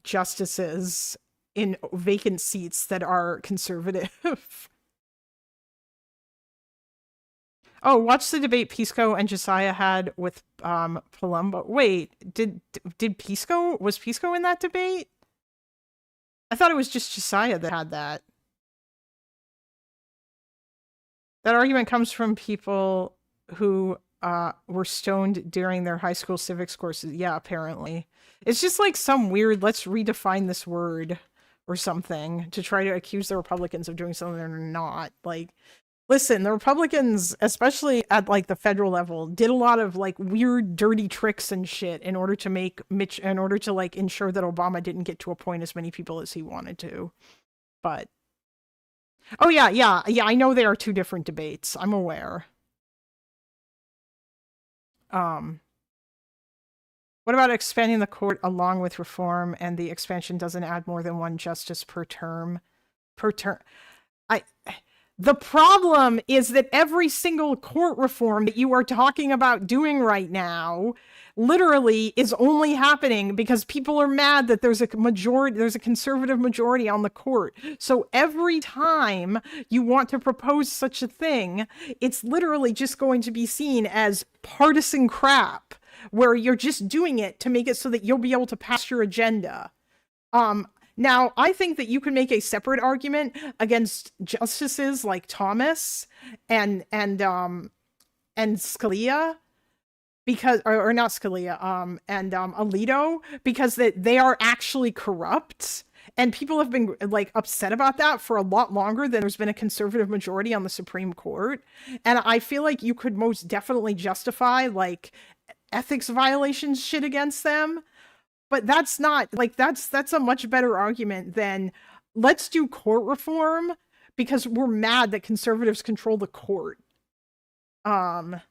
justices in vacant seats that are conservative. Oh, watch the debate Pisco and Josiah had with Palumbo. Wait, was Pisco in that debate? I thought it was just Josiah that had that. That argument comes from people who were stoned during their high school civics courses. Yeah, apparently. It's just like some weird, let's redefine this word or something to try to accuse the Republicans of doing something they're not. Like Listen, the Republicans, especially at like the federal level, did a lot of like weird, dirty tricks and shit in order to like ensure that Obama didn't get to appoint as many people as he wanted to. But oh yeah, I know there are two different debates. I'm aware. What about expanding the court along with reform, and the expansion doesn't add more than one justice per term? The problem is that every single court reform that you are talking about doing right now literally is only happening because people are mad that there's a conservative majority on the court. So every time you want to propose such a thing, it's literally just going to be seen as partisan crap, where you're just doing it to make it so that you'll be able to pass your agenda. Now, I think that you can make a separate argument against justices like Thomas and Scalia, because or not Scalia, and Alito, because they are actually corrupt. And people have been like upset about that for a lot longer than there's been a conservative majority on the Supreme Court. And I feel like you could most definitely justify like ethics violations shit against them. But that's not like that's a much better argument than let's do court reform because we're mad that conservatives control the court. And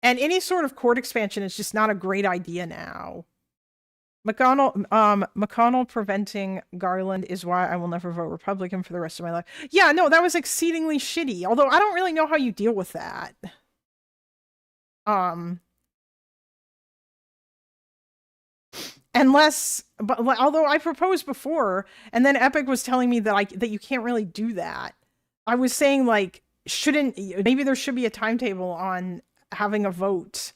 any sort of court expansion is just not a great idea now. McConnell preventing Garland is why I will never vote Republican for the rest of my life. Yeah, no, that was exceedingly shitty. Although I don't really know how you deal with that. Although I proposed before, and then Epic was telling me that you can't really do that. I was saying like, maybe there should be a timetable on having a vote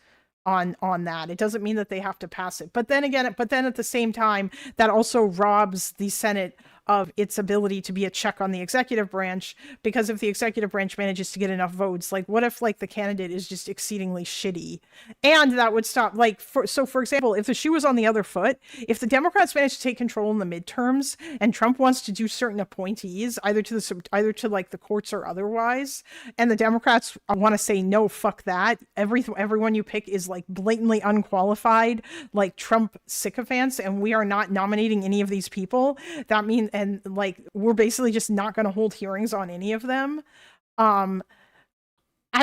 on that. It doesn't mean that they have to pass it. But then at the same time, that also robs the Senate of its ability to be a check on the executive branch, because if the executive branch manages to get enough votes, like what if like the candidate is just exceedingly shitty, and that would stop like for example, if the shoe was on the other foot, if the Democrats manage to take control in the midterms and Trump wants to do certain appointees either to like the courts or otherwise, and the Democrats want to say no, fuck that, everyone you pick is like blatantly unqualified, like Trump sycophants, and we are not nominating any of these people, that means, and like we're basically just not going to hold hearings on any of them, I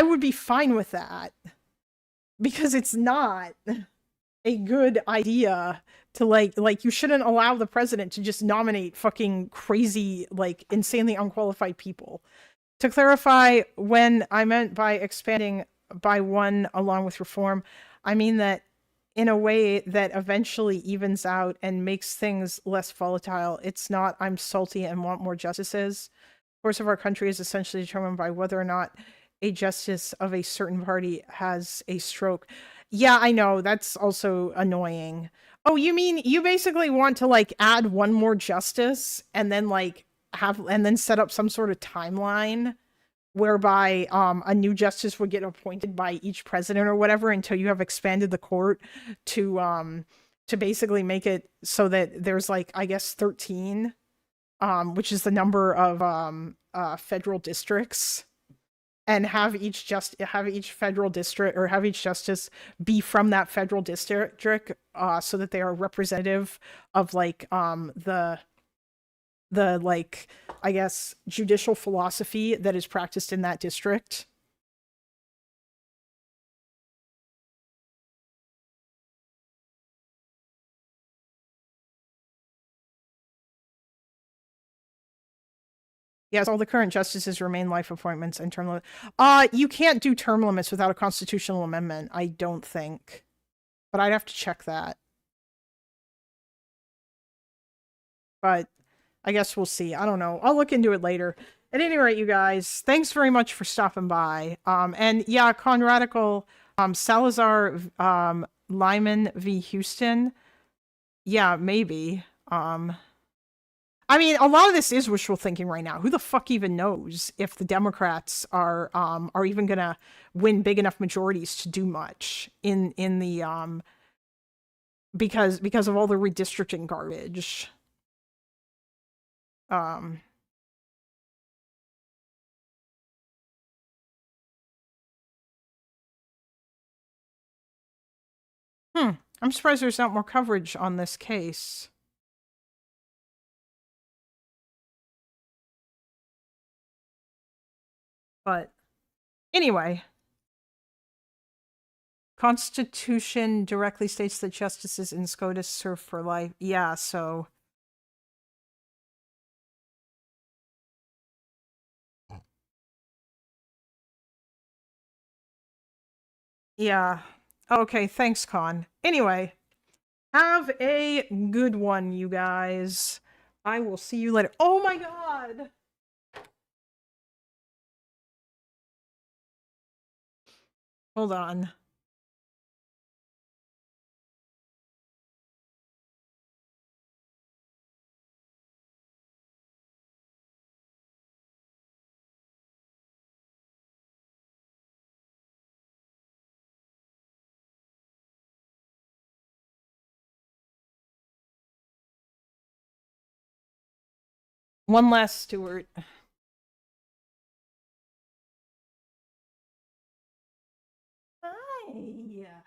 would be fine with that, because it's not a good idea to like you shouldn't allow the president to just nominate fucking crazy, like insanely unqualified people. To clarify, when I meant by expanding by one along with reform, I mean that in a way that eventually evens out and makes things less volatile. It's not, I'm salty and want more justices. The course of our country is essentially determined by whether or not a justice of a certain party has a stroke. Yeah, I know, that's also annoying. Oh, you mean you basically want to like add one more justice and then like set up some sort of timeline whereby a new justice would get appointed by each president or whatever until you have expanded the court to basically make it so that there's like, I guess 13, which is the number of federal districts, and have each federal district, or have each justice be from that federal district, so that they are representative of like the like, I guess, judicial philosophy that is practiced in that district. Yes, all the current justices remain life appointments and term limits. You can't do term limits without a constitutional amendment, I don't think. But I'd have to check that. But I guess we'll see. I don't know. I'll look into it later. At any rate, you guys, thanks very much for stopping by. And yeah, Conradical, Salazar, Lyman v. Houston. Yeah, maybe. I mean, a lot of this is wishful thinking right now. Who the fuck even knows if the Democrats are even gonna win big enough majorities to do much in the because of all the redistricting garbage. I'm surprised there's not more coverage on this case. But anyway, Constitution directly states that justices in SCOTUS serve for life. Yeah, so yeah. Okay, thanks, Con. Anyway, have a good one, you guys. I will see you later. Oh my god! Hold on. One last Stuart. Hi.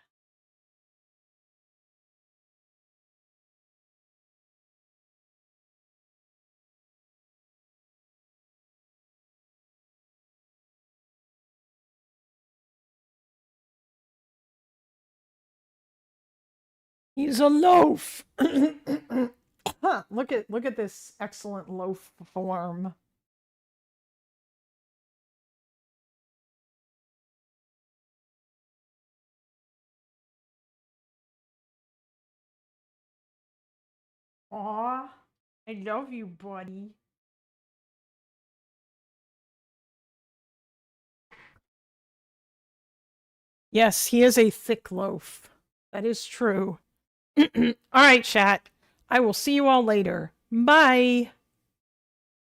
He's a loaf. Look at this excellent loaf form. Aw, I love you, buddy. Yes, he is a thick loaf. That is true. All right, chat. I will see you all later. Bye.